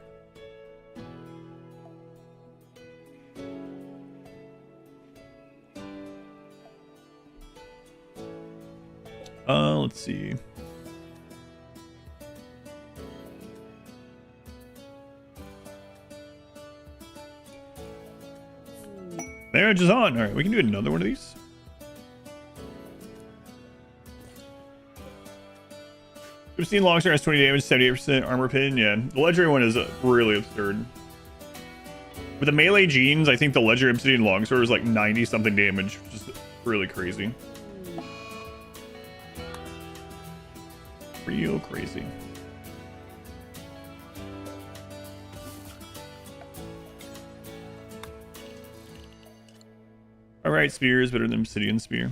Let's see. Marriage is on. All right, we can do another one of these. We've seen Longsword has 20 damage, 78% armor pin. Yeah, the legendary one is really absurd. With the melee genes, I think the legendary obsidian longsword is like 90 something damage, which is really crazy. real crazy. All right, spear is better than obsidian spear.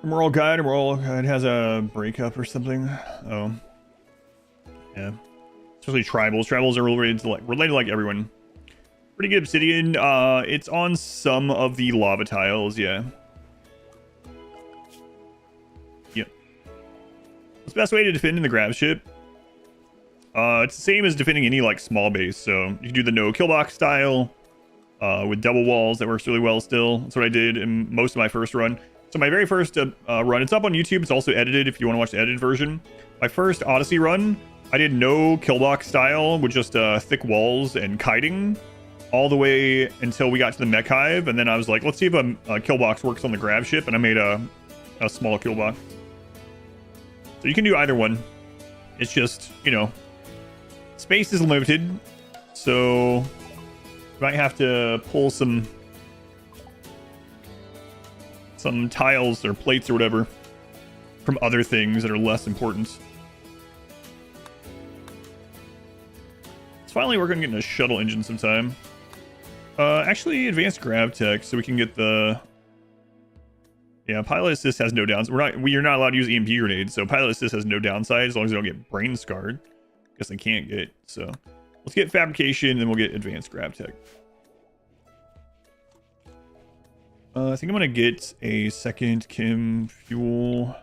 RimWorld Guide has a breakup or something. Oh, yeah. Especially tribals. Tribals are related to like everyone. Pretty good obsidian. It's on some of the lava tiles. Yeah. Yep. What's the best way to defend in the grab ship? It's the same as defending any like small base. So you can do the no kill box style with double walls. That works really well still. That's what I did in most of my first run. So my very first run, it's up on YouTube. It's also edited if you want to watch the edited version. My first Odyssey run, I did no kill box style with just thick walls and kiting all the way until we got to the Mechhive. And then I was like, let's see if a kill box works on the grab ship. And I made a small kill box. So you can do either one. It's just, you know, space is limited. So you might have to pull some tiles or plates or whatever from other things that are less important. Let's finally work on getting a shuttle engine sometime. Actually, advanced grav tech, so we can get the... Yeah, pilot assist has no downside. You're not allowed to use EMP grenades, so pilot assist has no downside as long as they don't get brain scarred. Guess they can't get, so... Let's get fabrication, and then we'll get advanced grav tech. I think I'm going to get a second chem fuel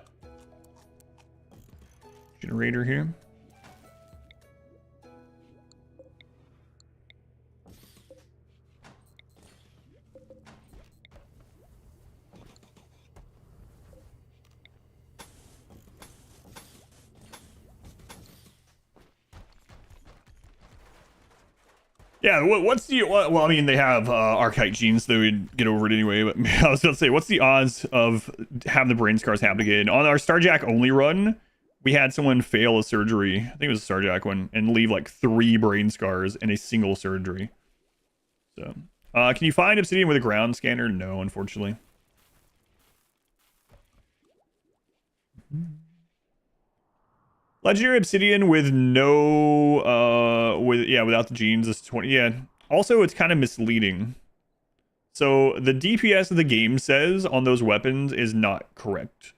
generator here. Yeah, what's the... Well, I mean, they have archite genes, so we'd get over it anyway, but I was going to say, what's the odds of having the brain scars happen again? On our Starjack only run, we had someone fail a surgery, I think it was a Starjack one, and leave like 3 brain scars in a single surgery. So, can you find obsidian with a ground scanner? No, unfortunately. Legendary obsidian with no without the genes is 20. Yeah, also it's kind of misleading. So the DPS of the game says on those weapons is not correct.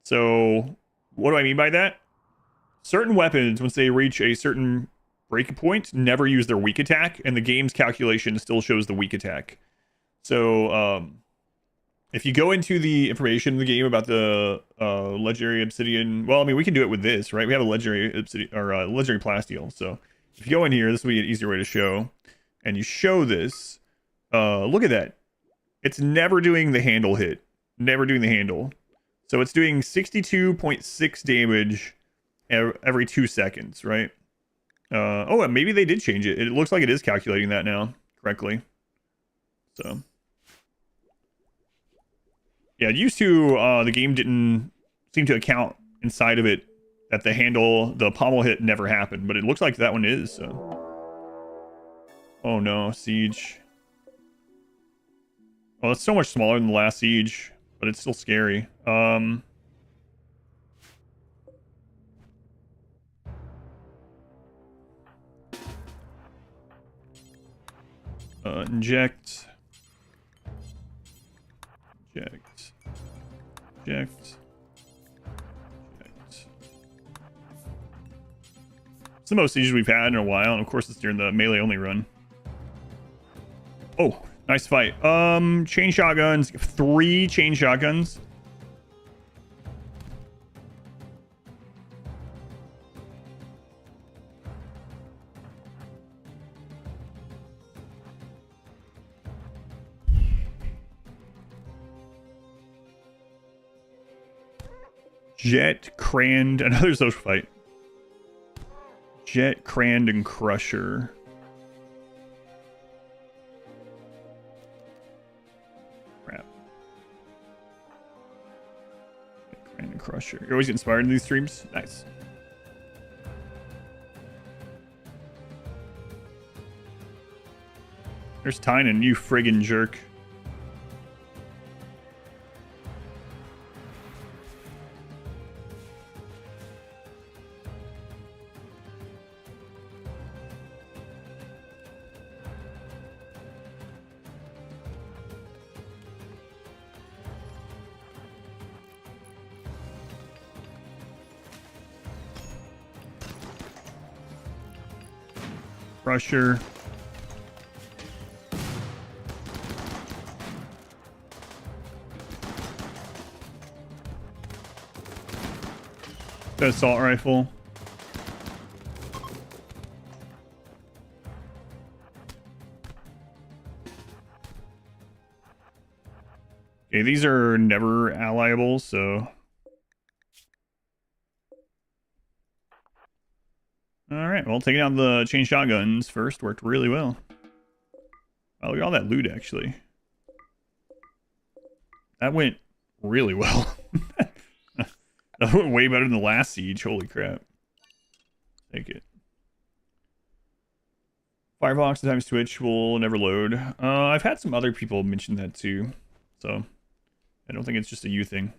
So what do I mean by that? Certain weapons, once they reach a certain break point, never use their weak attack, and the game's calculation still shows the weak attack. So if you go into the information in the game about the legendary obsidian, well, I mean, we can do it with this, right? We have a legendary obsidian or legendary plasteel. So if you go in here, this will be an easier way to show. And you show this. Look at that. It's never doing the handle hit. Never doing the handle. So it's doing 62.6 damage every 2 seconds, right? Oh, and maybe they did change it. It looks like it is calculating that now correctly. So... Yeah, it used to, the game didn't seem to account inside of it that the pommel hit never happened, but it looks like that one is, so. Oh no, siege. Well, it's so much smaller than the last siege, but it's still scary. Inject. Inject. Inject. It's the most sieges we've had in a while, and of course it's during the melee only run. Oh, nice fight. Chain shotguns, 3 chain shotguns. Jet, Crand, another social fight. Jet, Crand, and Crusher. Crap. Jet, Crand, and Crusher. You always get inspired in these streams? Nice. There's Tynan, you friggin' jerk. Crusher. The assault rifle. Okay, these are never allyable, so... Alright, well, taking out the chain shotguns first worked really well. Oh, look at all that loot, actually. That went really well. That went way better than the last siege, holy crap. Take it. Firefox times Twitch will never load. I've had some other people mention that too, so I don't think it's just a you thing.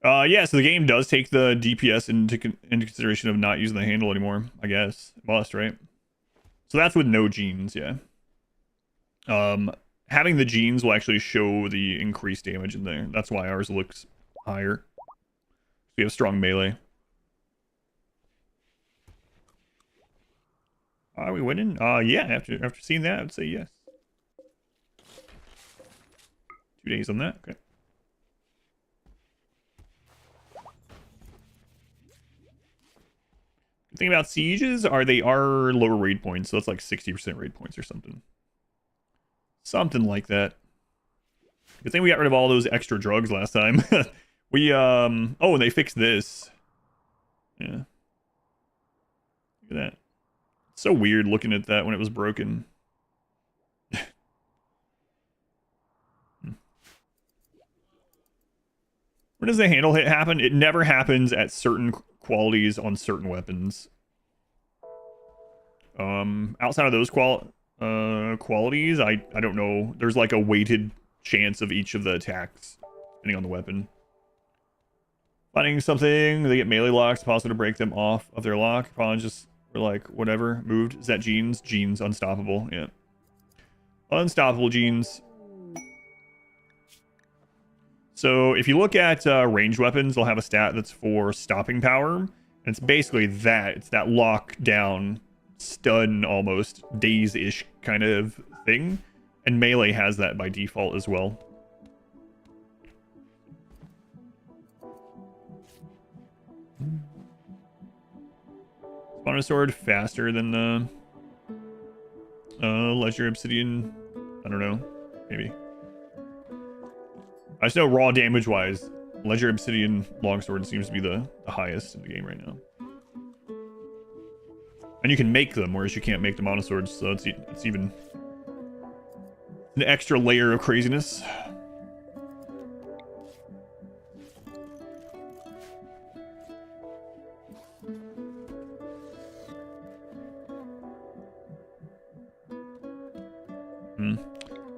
Yeah, so the game does take the DPS into consideration of not using the handle anymore, I guess. It must, right? So that's with no genes, yeah. Having the genes will actually show the increased damage in there. That's why ours looks higher. We have strong melee. Are we winning? Yeah, after seeing that, I would say yes. 2 days on that, okay. The thing about sieges are they are lower raid points, so it's like 60% raid points or something. Something like that. Good thing we got rid of all those extra drugs last time. We, oh, and they fixed this. Yeah. Look at that. It's so weird looking at that when it was broken. When does the handle hit happen? It never happens at certain qualities on certain weapons. Outside of those qualities, I don't know. There's like a weighted chance of each of the attacks, depending on the weapon. Finding something, they get melee locks, possible to break them off of their lock. Probably just, or like, whatever, moved. Is that genes? Genes, unstoppable, yeah. Unstoppable genes. So if you look at ranged weapons, they'll have a stat that's for stopping power. And it's basically that. It's that lockdown, stun almost, daze-ish kind of thing. And melee has that by default as well. Spawn a sword faster than the Leisure Obsidian. I don't know. Maybe. I just know raw damage wise, Ledger Obsidian Longsword seems to be the highest in the game right now. And you can make them, whereas you can't make the monoswords, so it's even an extra layer of craziness.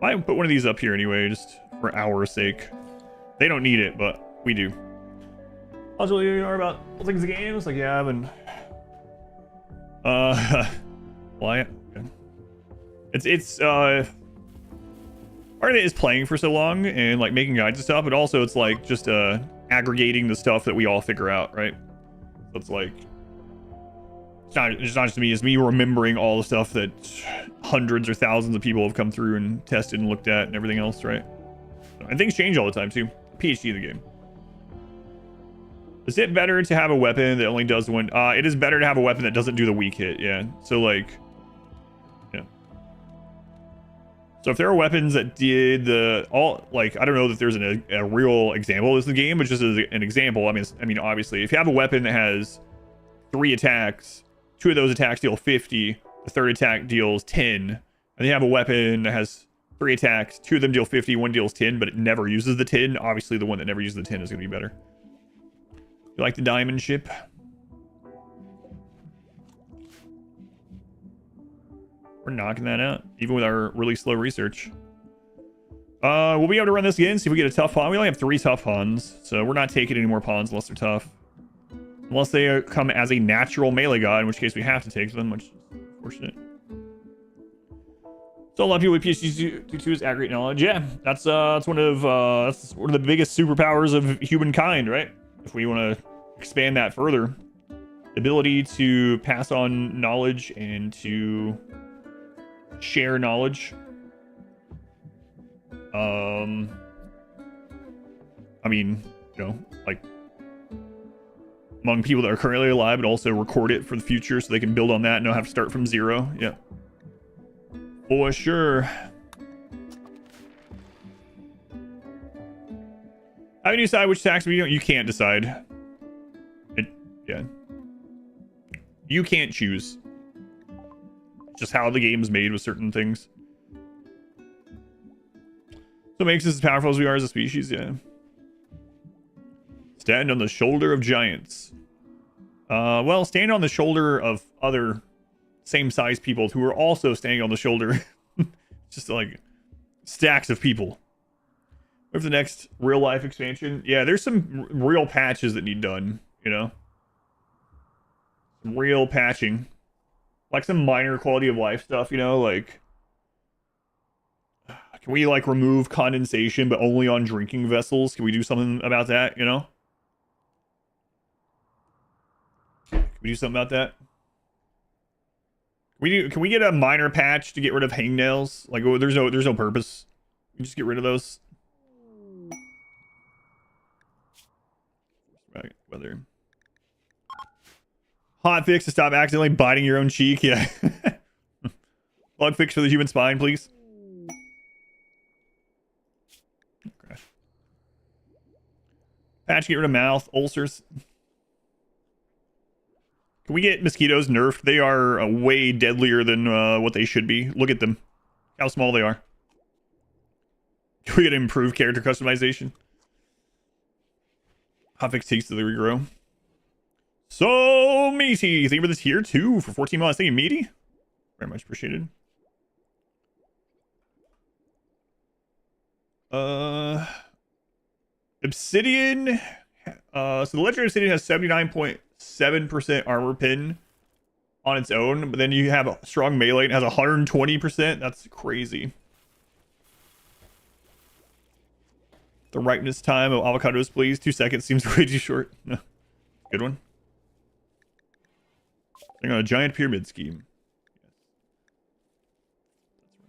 I put one of these up here anyway, just for our sake. They don't need it, but we do. Also, you are about things of games? Like, yeah, I've been... Why? It's part of it is playing for so long and, like, making guides and stuff, but also it's, like, just, aggregating the stuff that we all figure out, right? So it's, like... It's not just me, it's me remembering all the stuff that hundreds or thousands of people have come through and tested and looked at and everything else, right? And things change all the time, too. PhD in the game. Is it better to have a weapon that only does one? It is better to have a weapon that doesn't do the weak hit, yeah. So, like... Yeah. So if there are weapons that did the... Like, I don't know that there's a real example of this in the game, but just as an example, I mean, obviously, if you have a weapon that has 3 attacks, 2 of those attacks deal 50, the 3rd attack deals 10, and you have a weapon that has 3 attacks, 2 of them deal 50, 1 deals 10, but it never uses the 10. Obviously, the one that never uses the 10 is going to be better. You like the diamond ship? We're knocking that out, even with our really slow research. We'll be able to run this again, see if we get a tough pawn. We only have 3 tough pawns, so we're not taking any more pawns unless they're tough. Unless they come as a natural melee god, in which case we have to take them, which is unfortunate. So a lot of people with PhDs do is aggregate knowledge. Yeah, that's one of the biggest superpowers of humankind, right? If we want to expand that further, ability to pass on knowledge and to share knowledge. I mean, you know, like among people that are currently alive, but also record it for the future so they can build on that and not have to start from zero. Yeah, for sure. How can you decide which tax you can't decide? Yeah. You can't choose. Just how the game's made with certain things. So it makes us as powerful as we are as a species, yeah. Stand on the shoulder of giants. Well, stand on the shoulder of other same-sized people who are also standing on the shoulder. Just like stacks of people. What's the next real-life expansion? Yeah, there's some real patches that need done, you know? Some real patching. Like some minor quality of life stuff, you know? Like, can we, like, remove condensation, but only on drinking vessels? Can we do something about that, you know? Can we do something about that? Can we get a minor patch to get rid of hangnails? Like, oh, there's no purpose. We just get rid of those. Right, weather. Hot fix to stop accidentally biting your own cheek. Yeah. Bug fix for the human spine, please. Okay. Patch, get rid of mouth ulcers. Can we get mosquitoes nerfed? They are way deadlier than what they should be. Look at them. How small they are. Can we get improved character customization? Hotfix takes to the regrow. So meaty. Thank you for this tier 2 for 14 months. Thank you, meaty. Very much appreciated. Obsidian. So the legendary obsidian has 79.7% armor pin on its own, but then you have a strong melee. It has 120%. That's crazy. The ripeness time of avocados, please. 2 seconds seems way too short. Good one. Hang on, a giant pyramid scheme.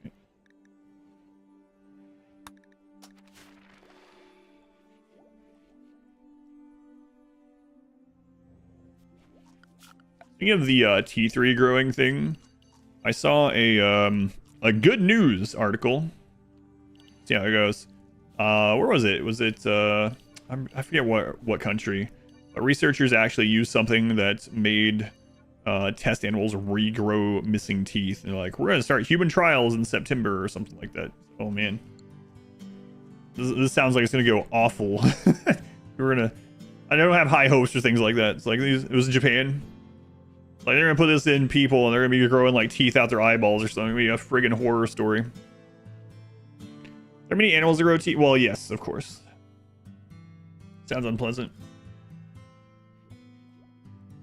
That's right. Speaking of the T3 growing thing, I saw a good news article. See how it goes. Where was it? Was it I forget what country, but researchers actually used something that made test animals regrow missing teeth, and they're like, we're gonna start human trials in September or something like that. Oh man, this sounds like it's gonna go awful. I don't have high hopes for things like that. It's like it was in Japan. Like they're gonna put this in people and they're gonna be growing like teeth out their eyeballs or something. It'll be a friggin' horror story. Are there many animals that grow teeth? Well, yes, of course. Sounds unpleasant.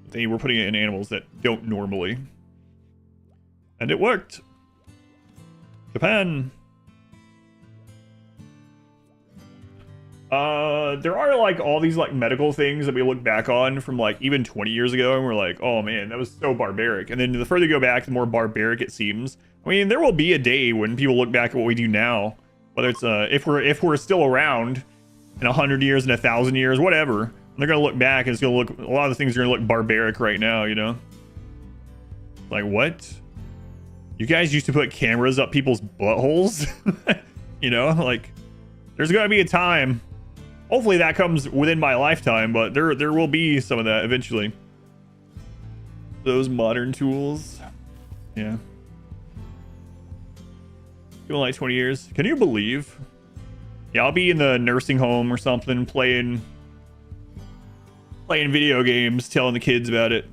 They were putting it in animals that don't normally. And it worked. Japan. There are like all these like medical things that we look back on from like even 20 years ago and we're like, oh man, that was so barbaric. And then the further you go back, the more barbaric it seems. I mean, there will be a day when people look back at what we do now, whether it's if we're still around in 100 years and 1,000 years, whatever. And they're gonna look back and it's gonna look, a lot of the things are gonna look barbaric right now, you know? Like what? You guys used to put cameras up people's buttholes? You know, like there's gonna be a time. Hopefully that comes within my lifetime, but there will be some of that eventually. Those modern tools. Yeah. Feeling like 20 years. Can you believe? Yeah, I'll be in the nursing home or something playing video games, telling the kids about it.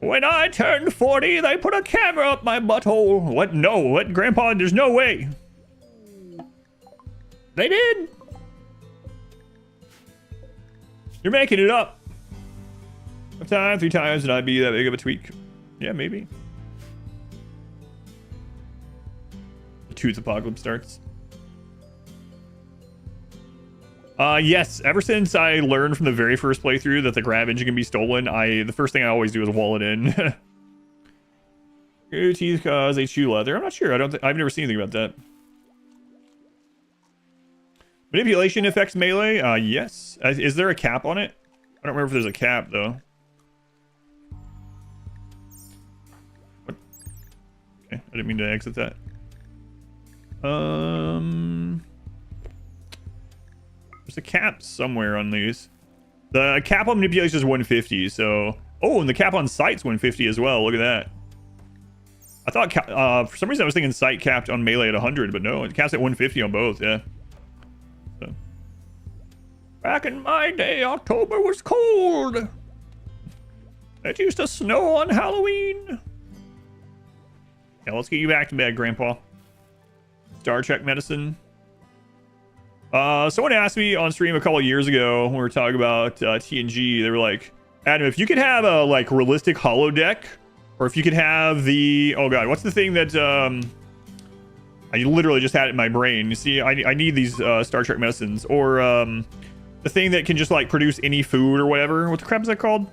When I turned 40, they put a camera up my butthole. What? No. What? Grandpa, there's no way. They did. You're making it up. A time, 3 times, and I'd be that big of a tweak. Yeah, maybe. The tooth apocalypse starts. Yes, ever since I learned from the very first playthrough that the grab engine can be stolen, the first thing I always do is wall it in. Your teeth cause they chew leather. I'm not sure. I've never seen anything about that. Manipulation affects melee? Yes. Is there a cap on it? I don't remember if there's a cap, though. What? Okay, I didn't mean to exit that. There's a cap somewhere on these. The cap on manipulation is 150, so... Oh, and the cap on sight's 150 as well. Look at that. I thought, for some reason I was thinking sight capped on melee at 100, but no, it caps at 150 on both, yeah. So. Back in my day, October was cold. It used to snow on Halloween. Yeah, let's get you back to bed, Grandpa. Star Trek medicine. Someone asked me on stream a couple of years ago when we were talking about TNG. They were like, Adam, if you could have a like realistic holodeck, or if you could have the god, what's the thing that I literally just had it in my brain. You see, I need these Star Trek medicines, or the thing that can just like produce any food or whatever. What the crap is that called?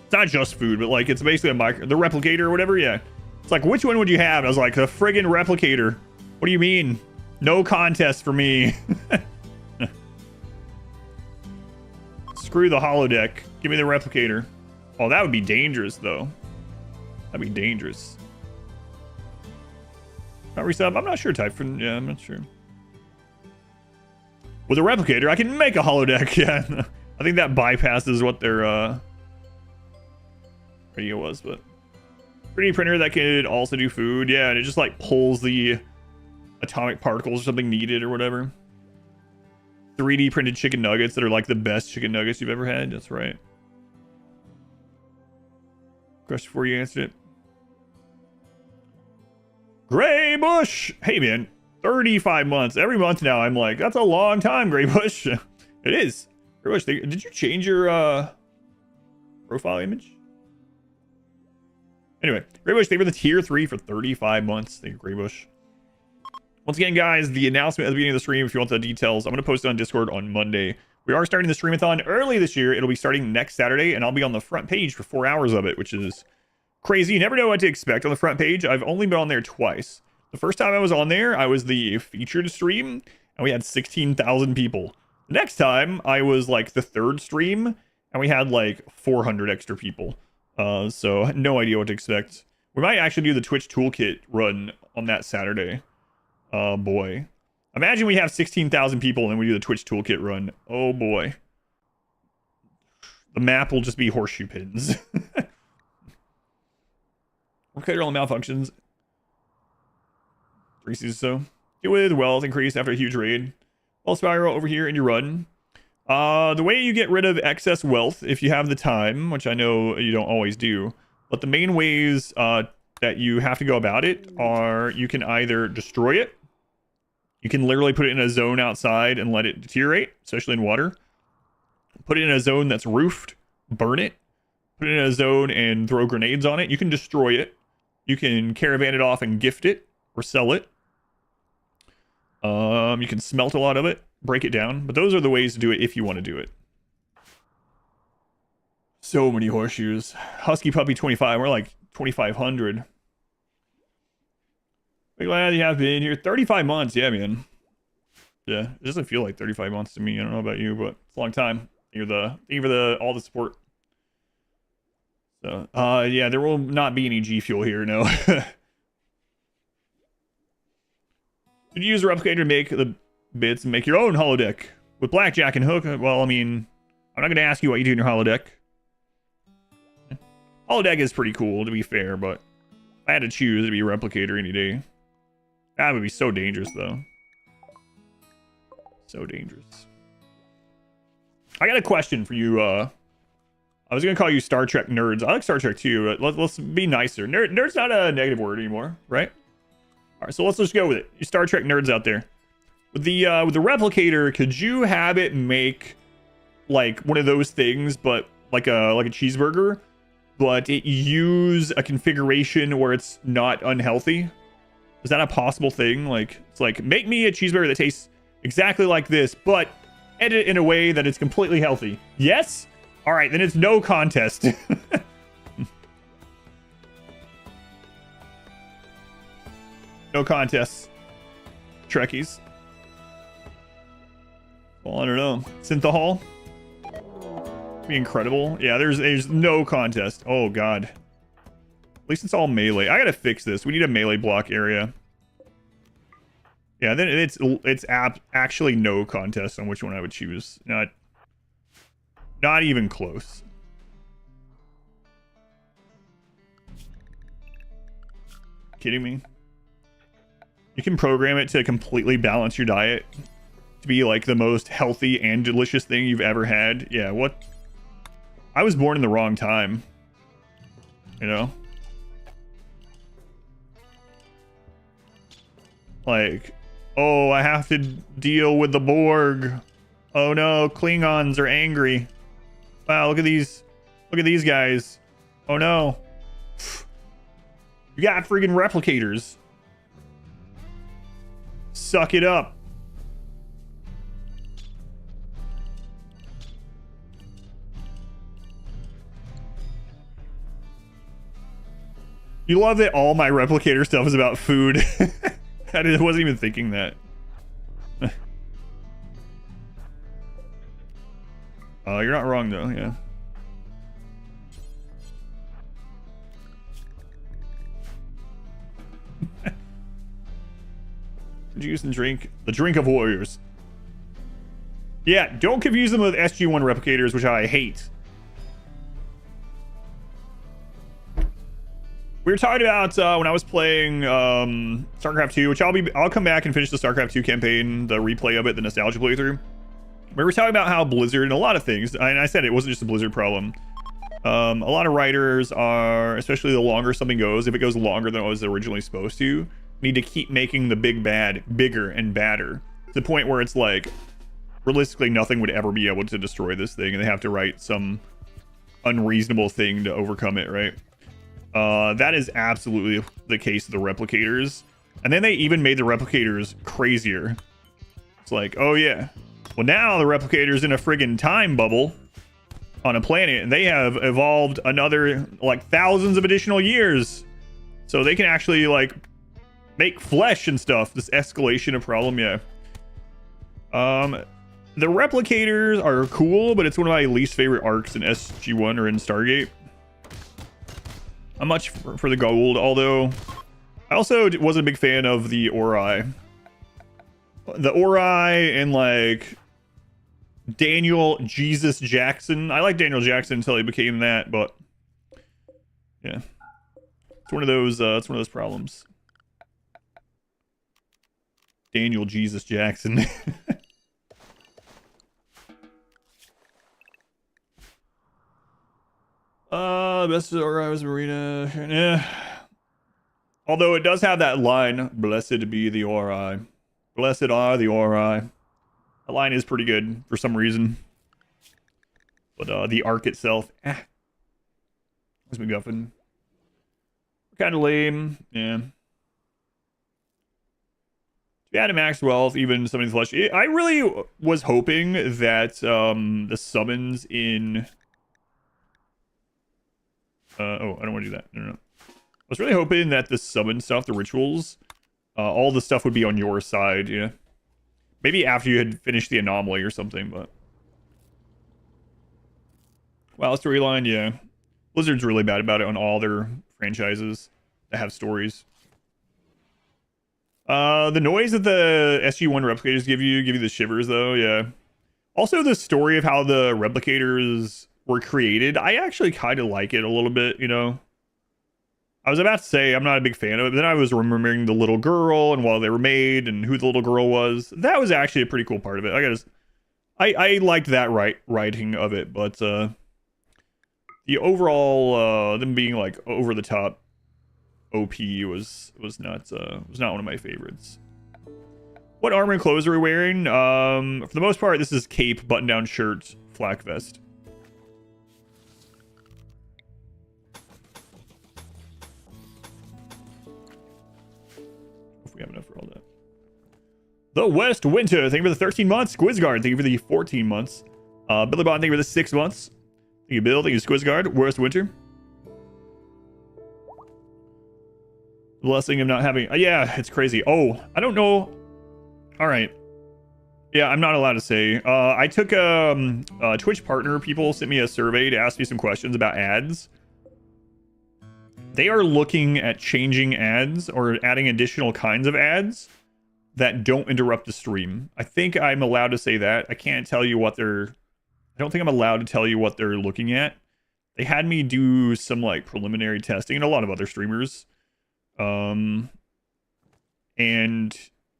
It's not just food, but like it's basically the replicator or whatever. Yeah, it's like, which one would you have? I was like, the friggin' replicator. What do you mean? No contest for me. Screw the holodeck. Give me the replicator. Oh, that would be dangerous, though. That'd be dangerous. Not resub? I'm not sure, Typhon. Yeah, I'm not sure. With a replicator, I can make a holodeck. Yeah. I think that bypasses what their radio was, but 3D printer that could also do food. Yeah, and it just like pulls the atomic particles or something needed or whatever. 3D printed chicken nuggets that are like the best chicken nuggets you've ever had. That's right. Question before you answered it. Gray Bush. Hey man, 35 months. Every month now I'm like, that's a long time, Gray Bush. It is. Gray Bush, did you change your profile image? Anyway, Gray Bush, thank you for the tier 3 for 35 months. Thank you, Gray Bush. Once again, guys, the announcement at the beginning of the stream, if you want the details, I'm going to post it on Discord on Monday. We are starting the streamathon early this year. It'll be starting next Saturday, and I'll be on the front page for 4 hours of it, which is crazy. You never know what to expect on the front page. I've only been on there twice. The first time I was on there, I was the featured stream, and we had 16,000 people. The next time, I was like the third stream, and we had like 400 extra people. So no idea what to expect. We might actually do the Twitch Toolkit run on that Saturday. Oh boy. Imagine we have 16,000 people and then we do the Twitch Toolkit run. Oh boy. The map will just be horseshoe pins. Okay, all malfunctions. 3 seasons so. Deal with wealth increase after a huge raid. Wealth spiral over here in your run. The way you get rid of excess wealth, if you have the time, which I know you don't always do, but the main ways that you have to go about it are you can either destroy it. You can literally put it in a zone outside and let it deteriorate, especially in water. Put it in a zone that's roofed, burn it. Put it in a zone and throw grenades on it. You can destroy it. You can caravan it off and gift it or sell it. You can smelt a lot of it, break it down. But those are the ways to do it if you want to do it. So many horseshoes. Husky Puppy 25. We're like 2,500. We're glad you have been here. 35 months. Yeah, man. Yeah, it doesn't feel like 35 months to me. I don't know about you, but it's a long time. Thank you for all the support. So, yeah, there will not be any G Fuel here, no. Did you use a replicator to make the bits and make your own holodeck with blackjack and hook? Well, I mean, I'm not going to ask you what you do in your holodeck. Holodeck is pretty cool, to be fair, but if I had to choose, it'd be a replicator any day. That would be so dangerous, though. So dangerous. I got a question for you. I was going to call you Star Trek nerds. I like Star Trek, too, but let's be nicer. Nerd's not a negative word anymore, right? All right, so let's just go with it. You Star Trek nerds out there. With the replicator, could you have it make, like, one of those things, but like a cheeseburger, but it use a configuration where it's not unhealthy? Is that a possible thing? Like, it's like, make me a cheeseburger that tastes exactly like this, but edit in a way that it's completely healthy. Yes? All right, then it's no contest. No contests. Trekkies. Well, I don't know. Synthahol? Be incredible. Yeah, there's no contest. Oh, God. At least it's all melee. I gotta fix this. We need a melee block area. Yeah, then it's actually no contest on which one I would choose. Not even close. Kidding me? You can program it to completely balance your diet to be like the most healthy and delicious thing you've ever had. Yeah, what? I was born in the wrong time. You know? Like, oh, I have to deal with the Borg. Oh no, Klingons are angry. Wow, look at these guys. Oh no. You got friggin' replicators. Suck it up. You love that all my replicator stuff is about food. I wasn't even thinking that. You're not wrong though, yeah. Juice and drink. The drink of warriors. Yeah, don't confuse them with SG-1 replicators, which I hate. We were talking about when I was playing StarCraft 2, which I'll come back and finish the StarCraft 2 campaign, the replay of it, the nostalgia playthrough. We were talking about how Blizzard and a lot of things, and I said it wasn't just a Blizzard problem. A lot of writers are, especially the longer something goes, if it goes longer than it was originally supposed to, need to keep making the big bad bigger and badder to the point where it's like realistically nothing would ever be able to destroy this thing, and they have to write some unreasonable thing to overcome it, right? That is absolutely the case of the replicators. And then they even made the replicators crazier. It's like, oh yeah, well now the replicators in a friggin' time bubble on a planet, and they have evolved another like thousands of additional years, so they can actually like make flesh and stuff. This escalation of problem, yeah. The replicators are cool, but it's one of my least favorite arcs in SG-1 or in Stargate. I'm much for the gold, although I also wasn't a big fan of the Ori. The Ori and like Daniel Jesus Jackson. I like Daniel Jackson until he became that, but yeah, it's one of those problems. Daniel Jesus Jackson. Best of Ori was Marina. Yeah. Although it does have that line, "Blessed be the Ori. Blessed are the Ori." That line is pretty good for some reason. But the arc itself, was MacGuffin. Kind of lame, yeah. Yeah, to max wealth, even summoning flesh. I really was hoping that the summons in. Oh, I don't want to do that. No. I was really hoping that the summon stuff, the rituals, all the stuff would be on your side, yeah. Maybe after you had finished the Anomaly or something, but... Wow, storyline, yeah. Blizzard's really bad about it on all their franchises that have stories. The noise that the SG-1 replicators give you the shivers, though, yeah. Also, the story of how the replicators were created, I actually kind of like it a little bit, you know. I was about to say I'm not a big fan of it, but then I was remembering the little girl and while they were made and who the little girl was. That was actually a pretty cool part of it. I liked that writing of it, but the overall them being like over the top OP was not one of my favorites. What armor and clothes are we wearing? For the most part, this is cape, button-down shirt, flak vest. We have enough for all that. The West Winter, thank you for the 13 months. Squizguard, thank you for the 14 months. Billy Bond, thank you for the 6 months. Thank you, Bill. Thank you, Squizguard. Worst Winter. The blessing of not having... yeah, it's crazy. Oh, I don't know. All right. Yeah, I'm not allowed to say. I took Twitch partner people sent me a survey to ask me some questions about ads. They are looking at changing ads or adding additional kinds of ads that don't interrupt the stream. I think I'm allowed to say that. I can't tell you what they're... I don't think I'm allowed to tell you what they're looking at. They had me do some like preliminary testing and a lot of other streamers. And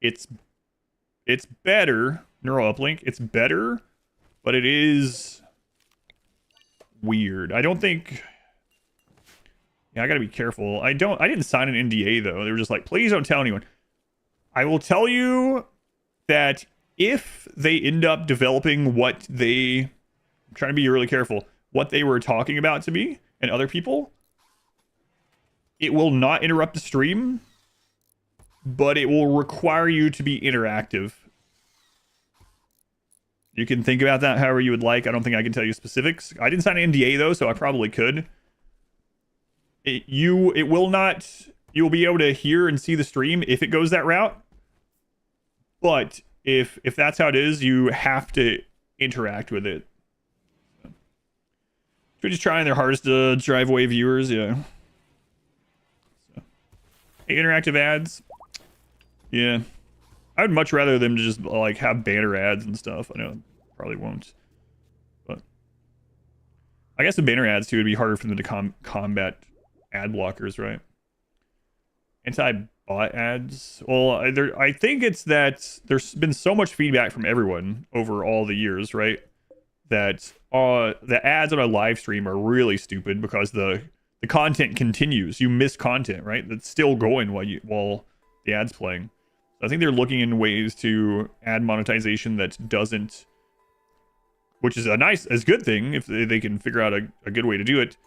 it's better. Neural uplink. It's better, but it is weird. I don't think... Yeah, I gotta be careful. I didn't sign an NDA though. They were just like, please don't tell anyone. I will tell you that if they end up developing what they... I'm trying to be really careful. What they were talking about to me and other people, it will not interrupt the stream, but it will require you to be interactive. You can think about that however you would like. I don't think I can tell you specifics. I didn't sign an NDA though, so I probably could. You will be able to hear and see the stream if it goes that route. But if that's how it is, you have to interact with it. Twitch is trying their hardest to drive away viewers, yeah. So, hey, interactive ads. Yeah. I would much rather them just like have banner ads and stuff. I know probably won't. But I guess the banner ads too would be harder for them to combat ad blockers, right? Anti-bot ads. Well, I think it's that there's been so much feedback from everyone over all the years, right? That the ads on a live stream are really stupid because the content continues. You miss content, right? That's still going while the ad's playing. So I think they're looking in ways to add monetization that doesn't, which is a good thing if they can figure out a good way to do it.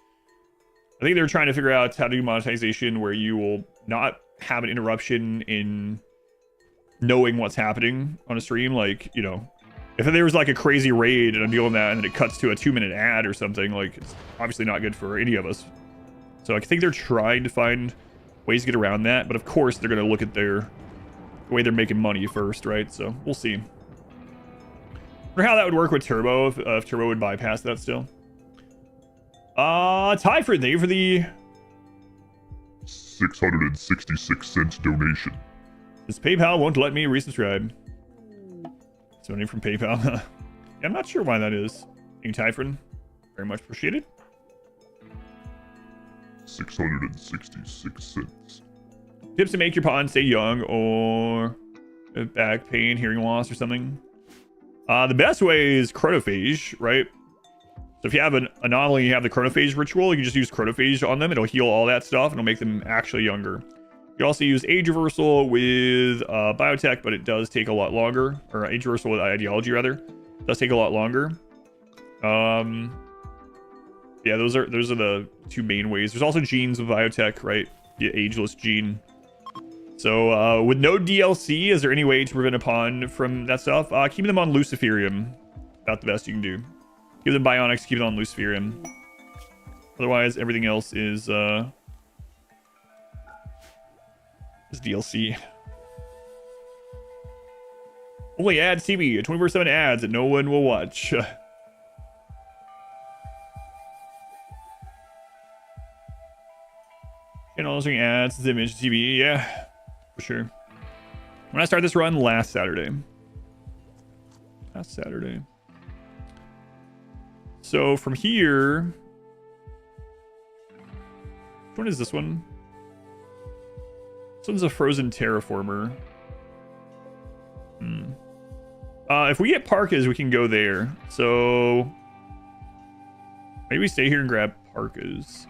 I think they're trying to figure out how to do monetization where you will not have an interruption in knowing what's happening on a stream. Like, you know, if there was like a crazy raid and I'm dealing with that and then it cuts to a 2-minute ad or something, like it's obviously not good for any of us. So I think they're trying to find ways to get around that. But of course, they're going to look at the way they're making money first, right? So we'll see. Or how that would work with Turbo, if Turbo would bypass that still. Tyford, thank you for the 666-cent donation. This PayPal won't let me resubscribe. Somebody from PayPal. Yeah, I'm not sure why that is. Thank you, Tyford. Very much appreciated. 666 cents. Tips to make your pawn stay young or back pain, hearing loss, or something. The best way is chronophage, right? So if you have an anomaly, you have the chronophage ritual, you can just use chronophage on them. It'll heal all that stuff, and it'll make them actually younger. You can also use age reversal with biotech, but it does take a lot longer. Or age reversal with ideology, rather. It does take a lot longer. Yeah, those are the two main ways. There's also genes with biotech, right? The ageless gene. So with no DLC, is there any way to prevent a pawn from that stuff? Keeping them on Luciferium. About the best you can do. Give them bionics, keep them on Luciferium. Otherwise, everything else is DLC. Only ads TV, 24/7 ads that no one will watch. And also ads, image TV, yeah, for sure. When I started this run last Saturday. So from here, which one is this one? This one's a frozen terraformer. If we get parkas, we can go there. So maybe we stay here and grab parkas.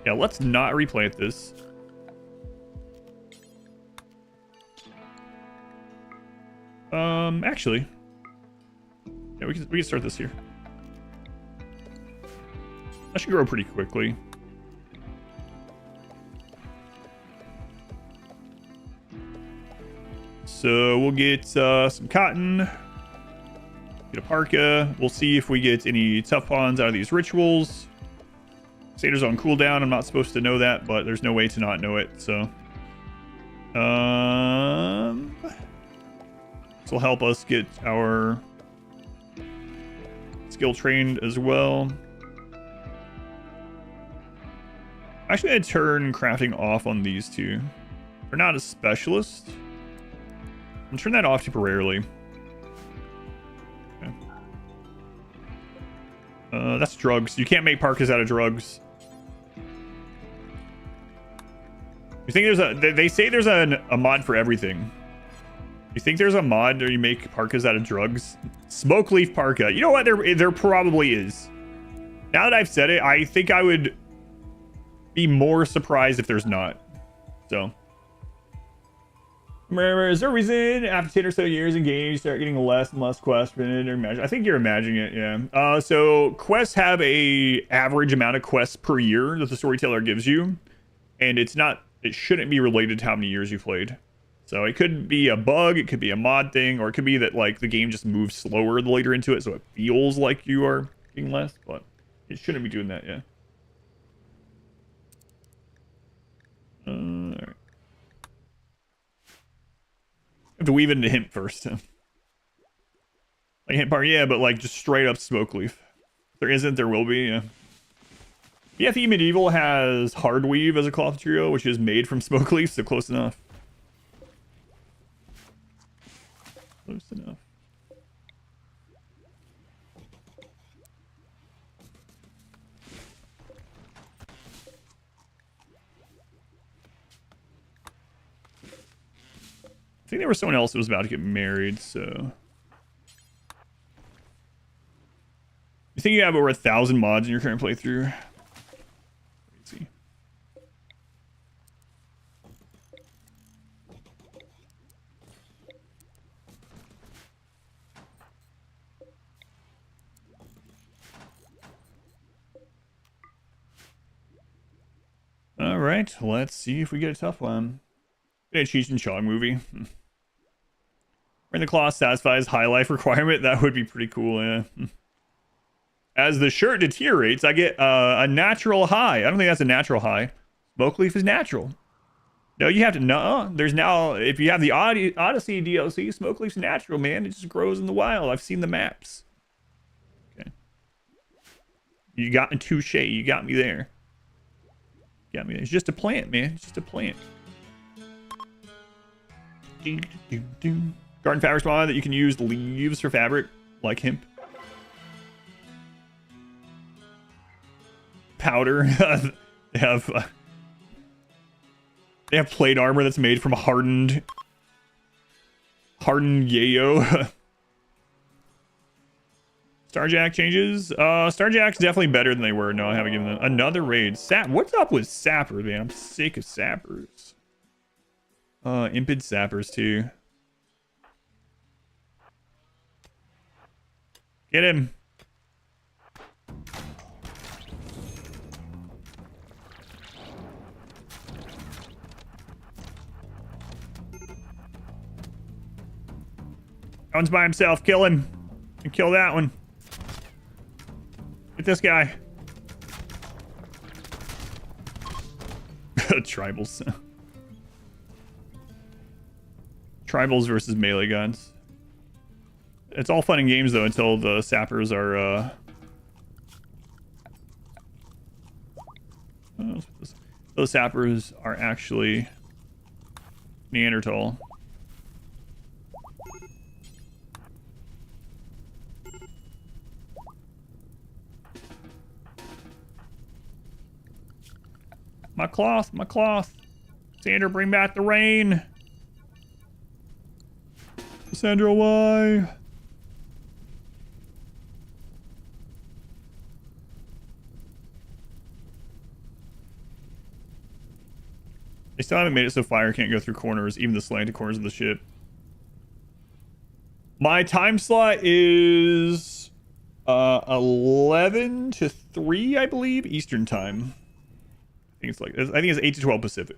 Yeah, let's not replant this. Actually, yeah, we can start this here. That should grow pretty quickly. So we'll get some cotton. Get a parka. We'll see if we get any tough pawns out of these rituals. Cassandra's on cooldown. I'm not supposed to know that, but there's no way to not know it. So, this will help us get our skill trained as well. Actually, I'd turn crafting off on these two. They're not a specialist. I'm turn that off temporarily. Okay. That's drugs. You can't make parkas out of drugs. You think there's a... They say there's a mod for everything. You think there's a mod where you make parkas out of drugs? Smoke leaf parka. You know what? There probably is. Now that I've said it, I think I would be more surprised if there's not. So... Is there a reason after 10 or so years engaged start getting less and less quests? I think you're imagining it, yeah. So quests have a average amount of quests per year that the storyteller gives you, and it shouldn't be related to how many years you played. So it could be a bug, it could be a mod thing, or it could be that like the game just moves slower the later into it, so it feels like you are getting less, but it shouldn't be doing that, yeah. All right. Have to weave it into hemp first. Like hemp part, yeah, but like just straight up smoke leaf. If there isn't, there will be, yeah. BFE Medieval has hard weave as a cloth material, which is made from smoke leaf, so close enough. Close enough. I think there was someone else that was about to get married, so... You think you have over 1,000 mods in your current playthrough? Crazy. Alright, let's see if we get a tough one. A Cheech and Chong movie. When the cloth satisfies high life requirement, that would be pretty cool, yeah. As the shirt deteriorates, I get a natural high. I don't think that's a natural high. Smoke leaf is natural. No, you have to, no, there's now, if you have the Odyssey DLC, smoke leaf's natural, man. It just grows in the wild. I've seen the maps. Okay. You got me, touche. You got me there. Got me there. It's just a plant, man. It's just a plant. Garden fabric spawn that you can use leaves for fabric, like hemp. Powder. They have plate armor that's made from hardened yayo. Starjack changes. Starjack's definitely better than they were. No, I haven't given them another raid. What's up with sappers, man? I'm sick of sappers. Impid sappers too. Get him. That one's by himself. Kill him. And kill that one. Get this guy. Tribals. Tribals versus melee guns. It's all fun and games though until the sappers are those sappers are actually Neanderthal. My cloth, my cloth. Cassandra, bring back the rain. Cassandra, why? They still haven't made it so fire can't go through corners, even the slanted corners of the ship. My time slot is 11 to 3, I believe, Eastern time. I think it's 8 to 12 Pacific.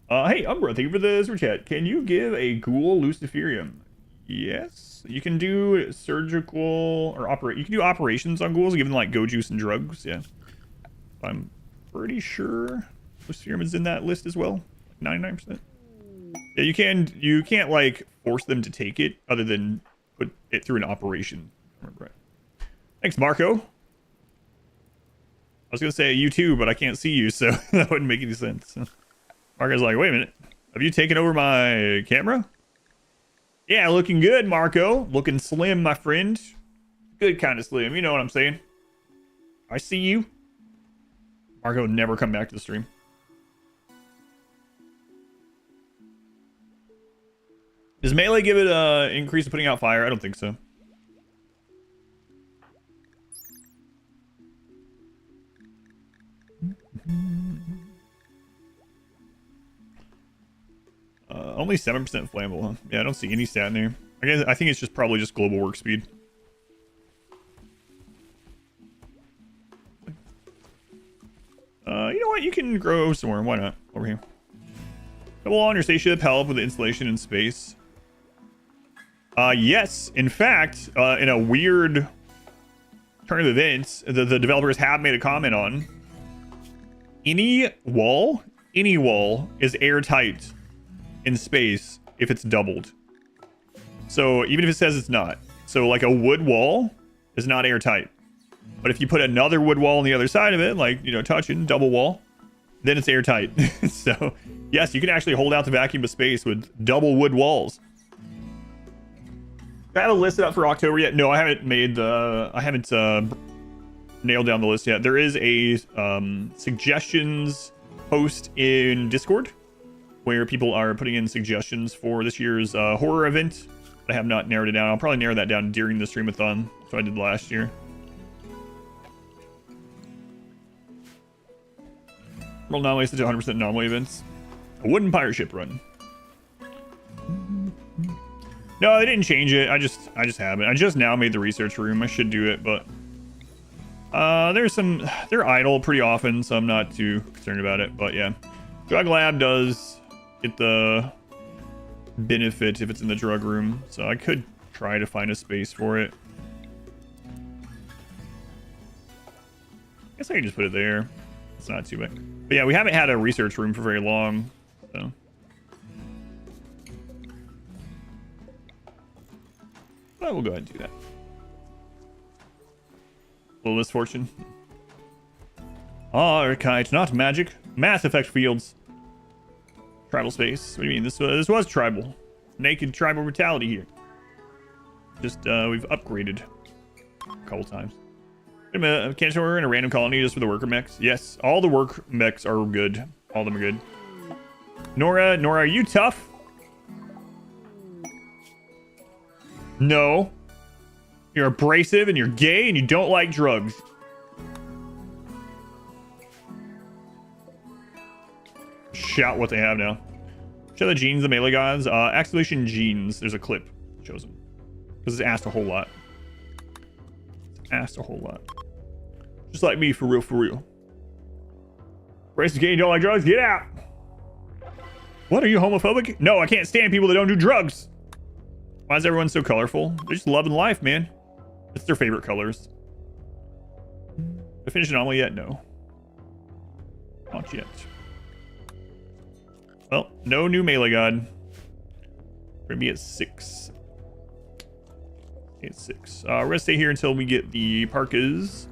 Hey, Umbra, thank you for the super chat. Can you give a ghoul luciferium? Yes. You can do surgical or operate. You can do operations on ghouls, give them like go juice and drugs. Yeah. I'm pretty sure luciferium is in that list as well. 99%. Yeah, you can't like force them to take it other than put it through an operation. Right. Thanks, Marco. I was gonna say you too, but I can't see you, so that wouldn't make any sense. Marco's like, wait a minute, have you taken over my camera? Yeah, looking good, Marco. Looking slim, my friend. Good kind of slim, you know what I'm saying. I see you. Marco would never come back to the stream. Does melee give it a increase of putting out fire? I don't think so. Only 7% flammable, huh? Yeah, I don't see any stat in there. I think it's just probably just global work speed. You know what? You can grow somewhere. Why not? Over here. Double on your spaceship, help with the installation in space. Yes. In fact, in a weird turn of events, the developers have made a comment on any wall is airtight in space if it's doubled. So even if it says it's not. So like a wood wall is not airtight. But if you put another wood wall on the other side of it, like, you know, touching double wall, then it's airtight. So yes, you can actually hold out the vacuum of space with double wood walls. Do I have a list up for October yet? No, I haven't made the, I haven't nailed down the list yet. There is a suggestions post in Discord where people are putting in suggestions for this year's horror event. I have not narrowed it down. I'll probably narrow that down during the streamathon. That's what I did last year. World Anomaly to 100% anomaly events. A wooden pirate ship run. No, they didn't change it. I just haven't. I just now made the research room. I should do it, but they're idle pretty often, so I'm not too concerned about it. But yeah, Drug Lab does get the benefit if it's in the drug room, so I could try to find a space for it. I guess I can just put it there. It's not too bad. But yeah, we haven't had a research room for very long, so. But we'll go ahead and do that. Little misfortune. Archite, not magic. Mass effect fields. Tribal space. What do you mean? This was tribal. Naked tribal brutality here. Just, we've upgraded a couple times. Can't we're in a random colony just for the worker mechs? Yes, all the work mechs are good. All of them are good. Nora, are you tough? No. You're abrasive and you're gay and you don't like drugs. Shout what they have now. Show the genes, the melee gods. Activation genes. There's a clip. Shows them. Because it's asked a whole lot. It's asked a whole lot. Just like me, for real, for real. Racist gay, you don't like drugs? Get out! What, are you homophobic? No, I can't stand people that don't do drugs. Why is everyone so colorful? They're just loving life, man. It's their favorite colors. Have I finished Anomaly yet? No. Not yet. Well, no new melee god. We're gonna be at 6. At 6. We're gonna stay here until we get the parkas.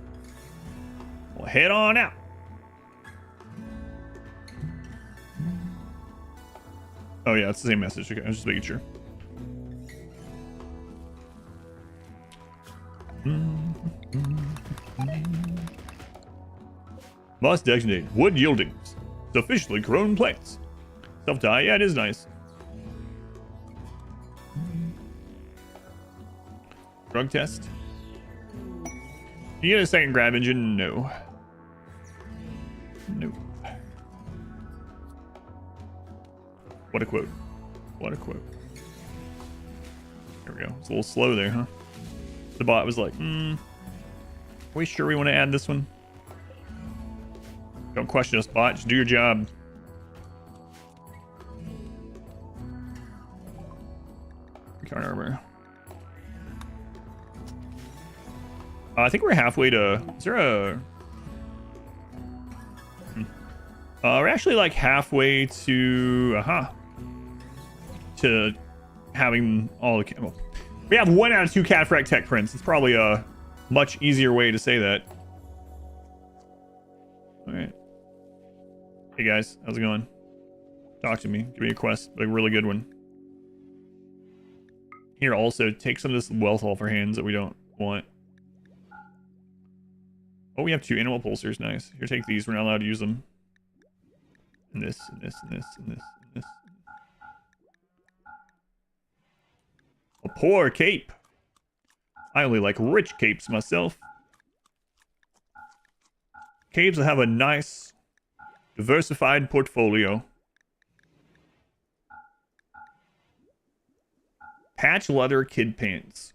We'll head on out. Oh yeah, it's the same message. Okay, I was just making sure. Must designate wood yielding sufficiently grown plants. Self-dye, yeah, it is nice. Drug test. You get a second grab engine? No. Nope. What a quote. What a quote. There we go. It's a little slow there, huh? The bot was like, are we sure we want to add this one? Don't question us, bot. Just do your job. armor. I think we're halfway to... Is there a... we're actually like halfway to... to having all the... Well, we have 1 out of 2 Cataphracts tech prints. It's probably a much easier way to say that. Alright. Hey guys, how's it going? Talk to me. Give me a quest. A really good one. Here, also, take some of this wealth off our hands that we don't want. Oh, we have 2 animal pulsers. Nice. Here, take these. We're not allowed to use them. And this, and this, and this, and this, and this. A poor cape. I only like rich capes myself. Capes that have a nice, diversified portfolio. Patch leather kid pants.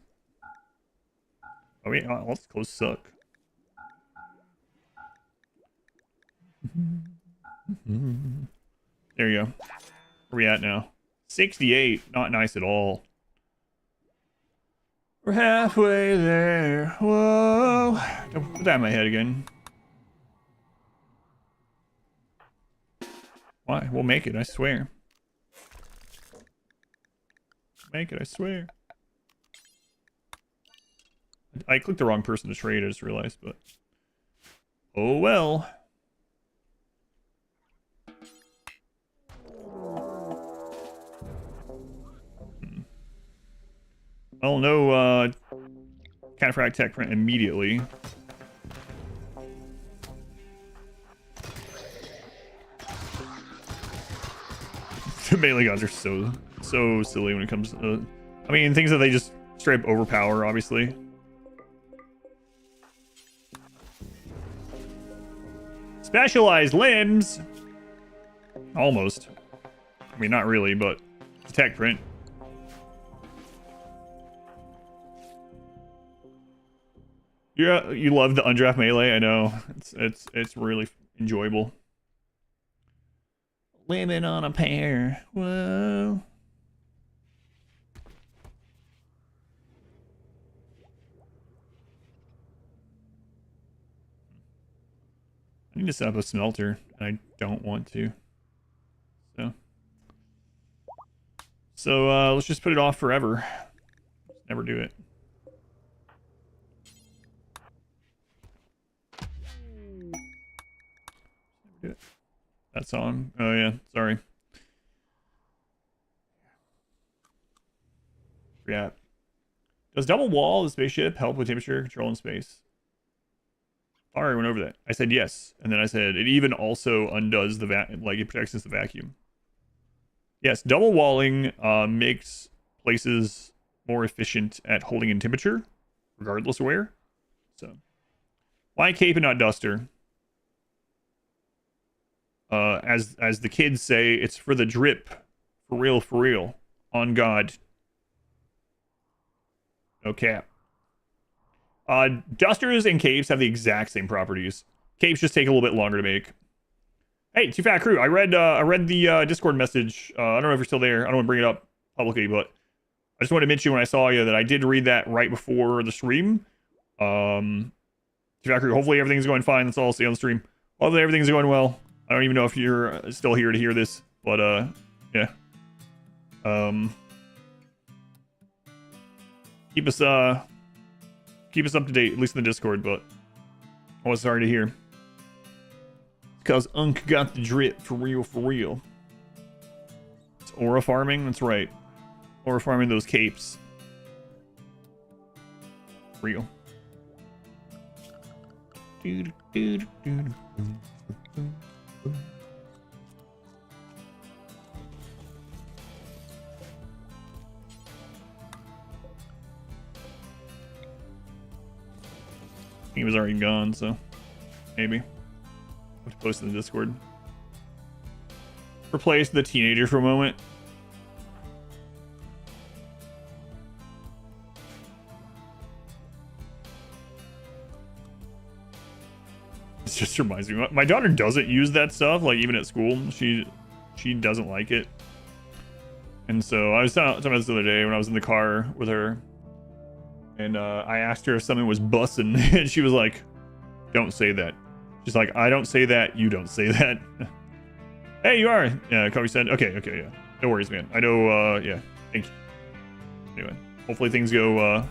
Oh yeah, all those clothes suck. There you go. Where we at now? 68. Not nice at all. We're halfway there. Whoa. Don't put that in my head again. Why? We'll make it, I swear. Make it, I swear. I clicked the wrong person to trade, I just realized, but... Oh well. Well, no, Cataphract tech print immediately. The melee gods are so silly when it comes to... I mean, things that they just straight up overpower, obviously. Specialized limbs! Almost. I mean, not really, but it's tech print. Yeah, you love the undraft melee. I know it's really enjoyable. Women on a pair. Whoa. I need to set up a smelter, and I don't want to. So let's just put it off forever. Never do it. That song. Oh yeah, sorry. Yeah. Does double wall the spaceship help with temperature control in space? I already went over that. I said yes, and then I said it even also undoes the like it protects against the vacuum. Yes, double walling makes places more efficient at holding in temperature, regardless of where. So, why cape and not duster? As the kids say, it's for the drip. For real. On God. No cap. Dusters and capes have the exact same properties. Capes just take a little bit longer to make. Hey, Too Fat Crew, I read the Discord message. I don't know if you're still there. I don't want to bring it up publicly, but I just wanted to mention when I saw you that I did read that right before the stream. Too Fat Crew, hopefully everything's going fine. That's all I'll see on the stream. Hopefully everything's going well. I don't even know if you're still here to hear this, but yeah. Keep us up to date, at least in the Discord, but I was sorry to hear. Because Unk got the drip for real. It's aura farming, that's right. Aura farming those capes. Real. He was already gone, so maybe. I'll have to post in the Discord. Replace the teenager for a moment. It just reminds me. My daughter doesn't use that stuff, like even at school. She doesn't like it. And so I was talking about this the other day when I was in the car with her. And I asked her if something was bussin'. And she was like, don't say that. She's like, I don't say that. You don't say that. Hey, you are. Yeah, Kobe said. Okay, yeah. No worries, man. I know, yeah. Thank you. Anyway, hopefully things go,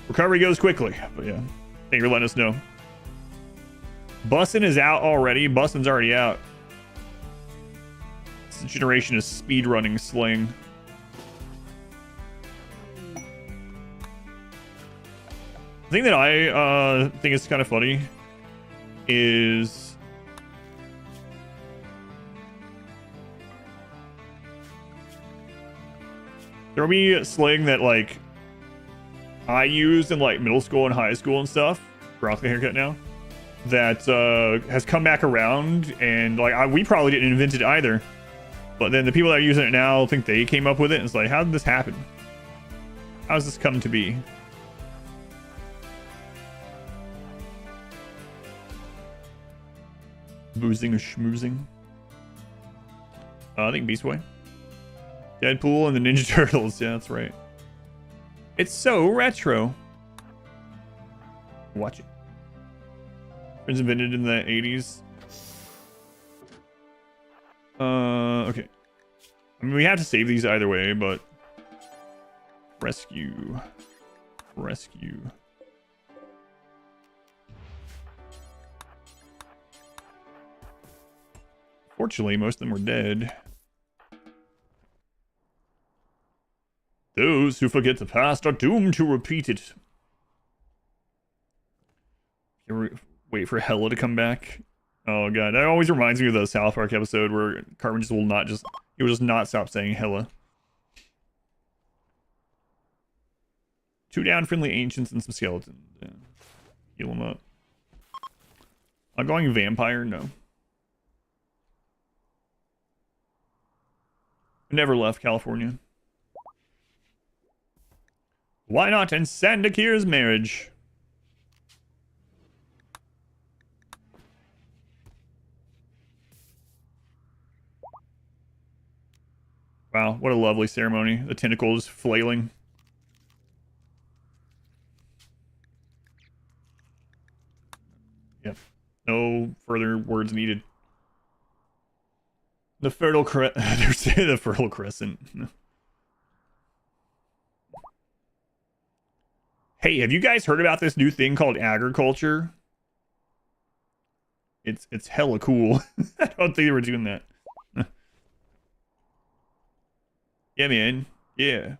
recovery goes quickly. But yeah, thank you for letting us know. Bussin' is out already. Bussin's already out. This generation is speedrunning sling. The thing that I think is kind of funny is there'll be slang that like I used in like middle school and high school and stuff. Rock the haircut now. That has come back around, and like we probably didn't invent it either. But then the people that are using it now think they came up with it. And it's like, how did this happen? How does this come to be? Boozing or schmoozing. I think Beast Boy. Deadpool and the Ninja Turtles. Yeah, that's right. It's so retro. Watch it. It was invented in the 80s. Okay. I mean, we have to save these either way, but rescue. Fortunately, most of them were dead. Those who forget the past are doomed to repeat it. Wait for Hella to come back. Oh god, that always reminds me of the South Park episode where Cartman just will just not stop saying Hella. 2 down, friendly ancients and some skeletons. Yeah. Heal them up. I'm going vampire? No. Never left California. Why not end Sandakir's marriage? Wow, what a lovely ceremony. The tentacles flailing. Yep. No further words needed. The fertile the fertile crescent. Hey, have you guys heard about this new thing called agriculture? It's hella cool. I don't think they were doing that. Yeah, man. Yeah.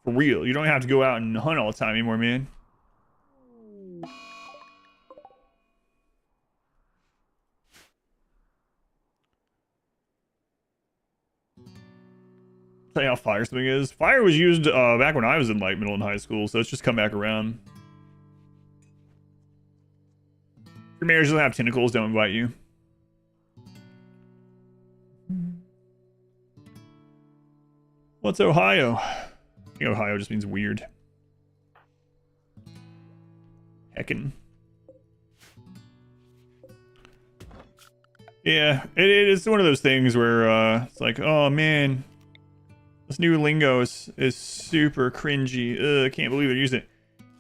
For real. You don't have to go out and hunt all the time anymore, man. Tell you how fire something is. Fire was used back when I was in like middle and high school, so it's just come back around. Your marriage doesn't have tentacles, don't invite you. What's Ohio? I think Ohio just means weird. Heckin'. Yeah, it is one of those things where it's like, oh man, this new lingo is super cringy. Ugh, I can't believe they're using it.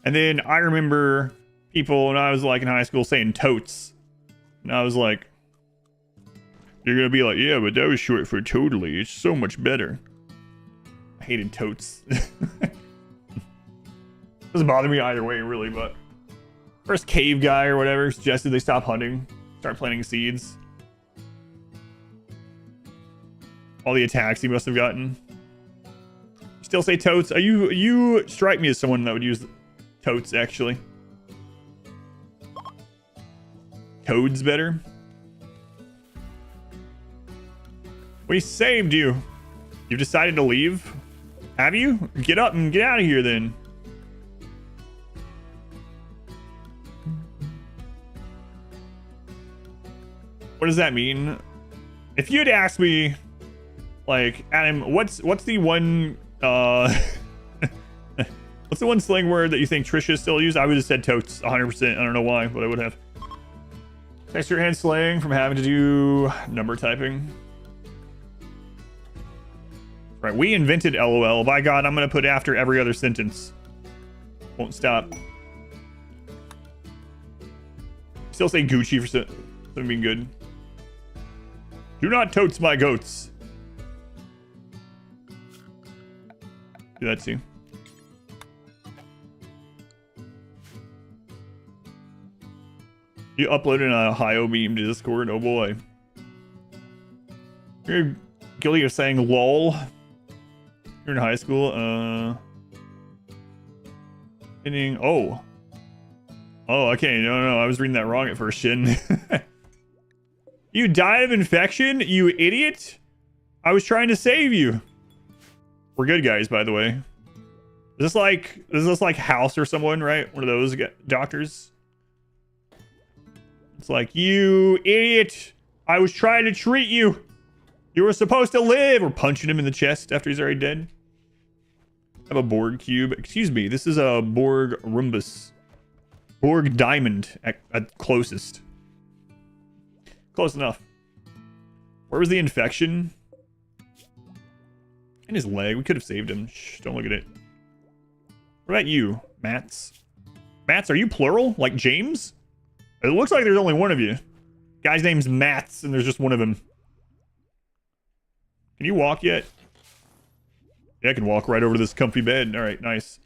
And then I remember people when I was like in high school saying totes. And I was like, you're gonna be like, yeah, but that was short for totally. It's so much better. I hated totes. Doesn't bother me either way, really, but first cave guy or whatever suggested they stop hunting, start planting seeds. All the attacks he must have gotten. Still say totes? Are you strike me as someone that would use totes, actually. Toads better. We saved you. You've decided to leave? Have you? Get up and get out of here then. What does that mean? If you'd asked me, like, Adam, what's the one what's the one slang word that you think Trisha still used? I would have said totes 100%. I don't know why, but I would have. Text your hand slang from having to do number typing. Right, we invented LOL. By God, I'm gonna put after every other sentence. Won't stop. Still say Gucci for something being good. Do not totes my goats. Do that too. You uploaded a Ohio meme to Discord. Oh boy. You're guilty of saying lol. You're in high school. Meaning, oh. Oh, okay. No. I was reading that wrong at first, Shin. You died of infection? You idiot? I was trying to save you. We're good guys, by the way. Is this like House or someone, right? One of those doctors? It's like, you idiot. I was trying to treat you. You were supposed to live. We're punching him in the chest after he's already dead. I have a Borg cube. Excuse me. This is a Borg rhombus. Borg diamond at closest. Close enough. Where was the infection? In his leg. We could have saved him. Shh, don't look at it. What about you, Mats? Mats, are you plural? Like James? It looks like there's only one of you. Guy's name's Mats, and there's just one of him. Can you walk yet? Yeah, I can walk right over to this comfy bed. All right, nice.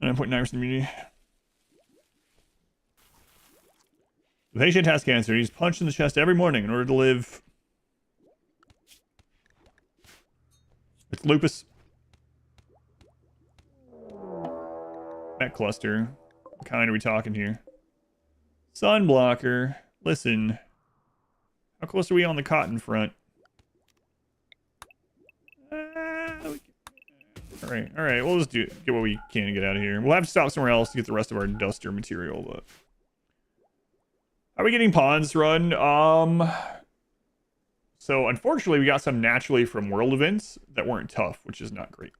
9.9% immunity. The patient has cancer. He's punched in the chest every morning in order to live. It's lupus. That cluster. What kind are we talking here? Sun blocker. Listen. How close are we on the cotton front? Alright. We'll just get what we can and get out of here. We'll have to stop somewhere else to get the rest of our duster material, but... Are we getting pawns run? So unfortunately we got some naturally from world events that weren't tough, which is not great.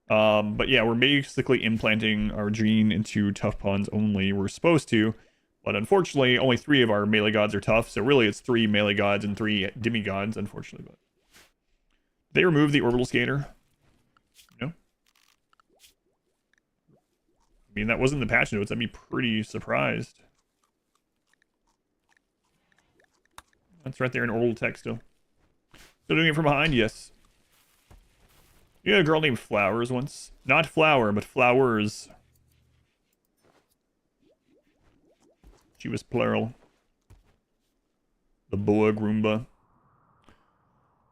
But yeah, we're basically implanting our gene into tough pawns only. We're supposed to, but unfortunately only 3 of our melee gods are tough, so really it's 3 melee gods and 3 demigods, unfortunately. But they removed the orbital scanner. No? I mean, that wasn't the patch notes. I'd be pretty surprised. That's right there in oral text still. Still doing it from behind? Yes. You had a girl named Flowers once. Not Flower, but Flowers. She was plural. The Boa Groomba.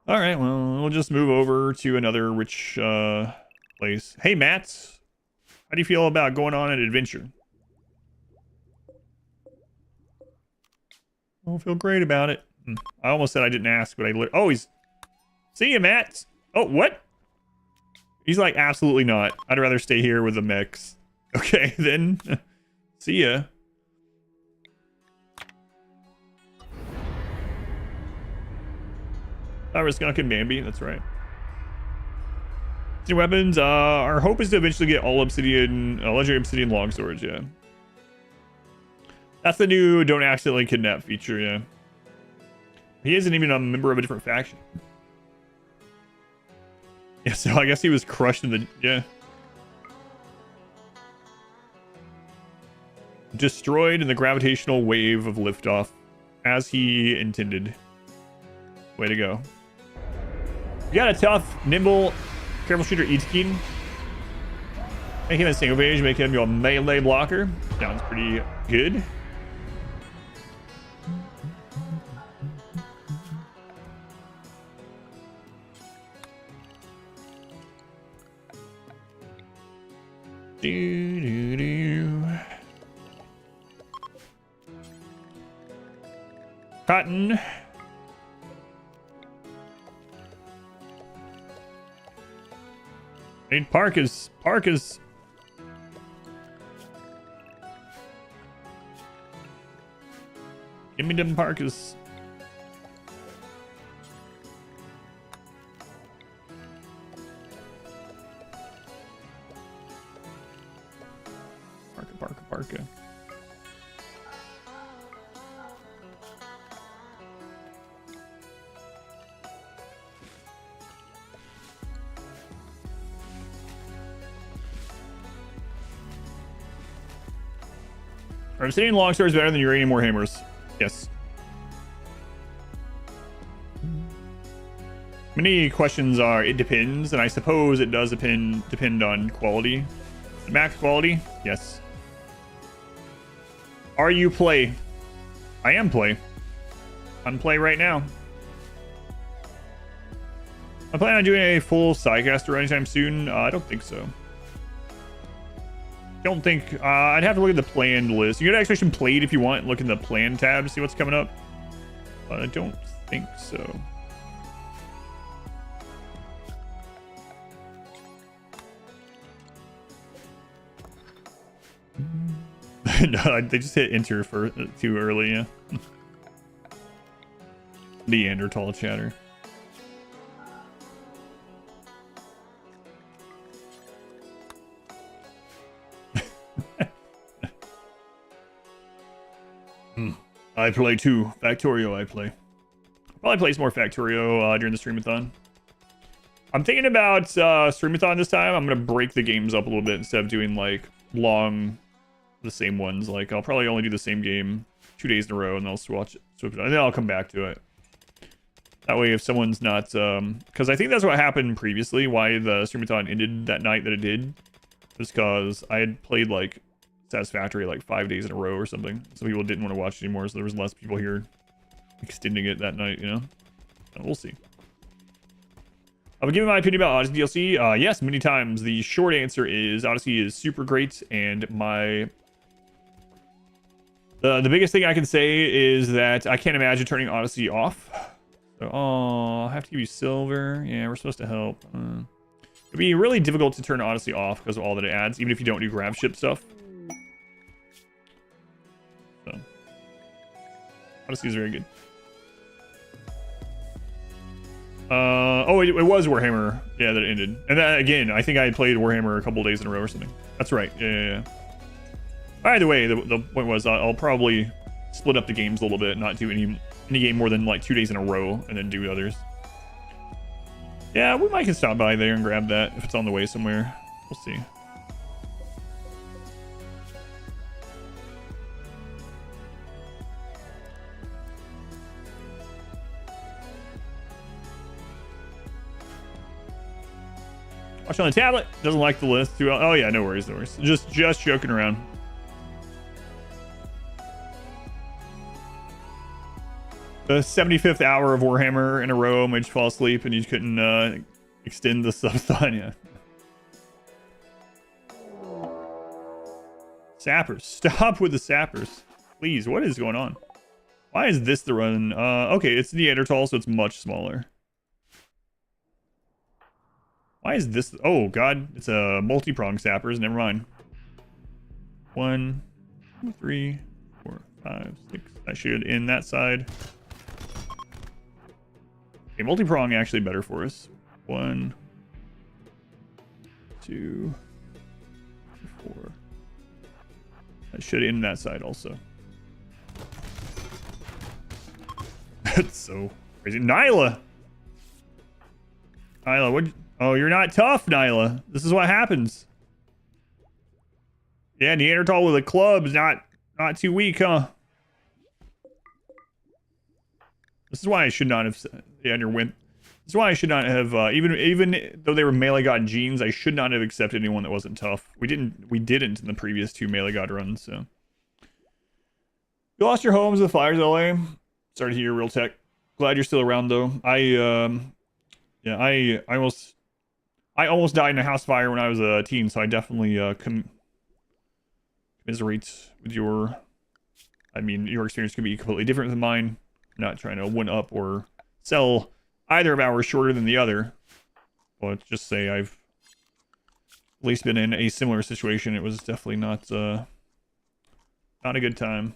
Alright, well, we'll just move over to another rich place. Hey, Mats. How do you feel about going on an adventure? I don't feel great about it. I almost said I didn't ask, but oh, he's... See you, Matt. Oh, what? He's like, absolutely not. I'd rather stay here with the mechs. Okay, then. See ya. Skunk and Bambi, that's right. New weapons. Our hope is to eventually get all obsidian, legendary obsidian long swords, yeah. That's the new don't accidentally kidnap feature, yeah. He isn't even a member of a different faction. Yeah, so I guess he was crushed in the... Yeah. Destroyed in the gravitational wave of liftoff. As he intended. Way to go. You got a tough, nimble, careful shooter Eatkin. Make him a single page, make him your melee blocker. Sounds pretty good. Cotton. I need parkas. Parkas. Give me them parkas. Parka. Obsidian Longsword is better than Uranium Warhammers. Yes. Many questions are, it depends, and I suppose it does depend on quality. Max quality? Yes. Are you play? I am play. I'm play right now. I'm planning on doing a full Psycaster anytime soon. I don't think so. Don't think. I'd have to look at the planned list. You can actually play it if you want. Look in the plan tab to see what's coming up. But I don't think so. No, they just hit enter for too early. Yeah. Neanderthal chatter. I play too. Factorio I play. Probably play some more Factorio during the Streamathon. I'm thinking about Streamathon this time. I'm going to break the games up a little bit instead of doing like long, the same ones. Like I'll probably only do the same game 2 days in a row and I'll switch it. And then I'll come back to it. That way if someone's not... because I think that's what happened previously. Why the Streamathon ended that night that it did. Was because I had played like Satisfactory like 5 days in a row or something. So people didn't want to watch it anymore. So there was less people here extending it that night, you know? So we'll see. I'll be giving my opinion about Odyssey DLC. Yes, many times. The short answer is Odyssey is super great, and the biggest thing I can say is that I can't imagine turning Odyssey off. So, I'll have to give you silver. Yeah, we're supposed to help. It'd be really difficult to turn Odyssey off because of all that it adds, even if you don't do grab ship stuff. So, Odyssey is very good. It was Warhammer. Yeah, that ended. And then again, I think I played Warhammer a couple days in a row or something. That's right. Yeah. Either way, the point was I'll probably split up the games a little bit, not do any game more than like 2 days in a row, and then do others. Yeah, we might can stop by there and grab that if it's on the way somewhere. We'll see. Watch on the tablet. Doesn't like the list too well. Oh yeah, no worries, no worries. Just joking around. The 75th hour of Warhammer in a row made you fall asleep and you couldn't extend the subathon. Yeah. Sappers. Stop with the sappers. Please, what is going on? Why is this the run? Okay, it's Neanderthal, so it's much smaller. Why is this? Oh, God. It's a multi-prong sappers. Never mind. 1, 2, 3, 4, 5, 6. I should end that side. Okay, multi-prong actually better for us. 1, 2, 4. I should end that side also. That's so crazy. Nyla! Nyla, what? Oh, you're not tough, Nyla. This is what happens. Yeah, Neanderthal with a club is not too weak, huh? This is why I should not have... Yeah, your wimp. This is why I should not have... even though they were Melee God genes, I should not have accepted anyone that wasn't tough. We didn't in the previous 2 Melee God runs, so... You lost your homes with fires, LA. Sorry to hear, Real Tech. Glad you're still around, though. Yeah, I almost died in a house fire when I was a teen, so I definitely commiserate with your... I mean, your experience could be completely different than mine. I'm not trying to one up or sell either of ours shorter than the other. But just say I've at least been in a similar situation. It was definitely not a good time.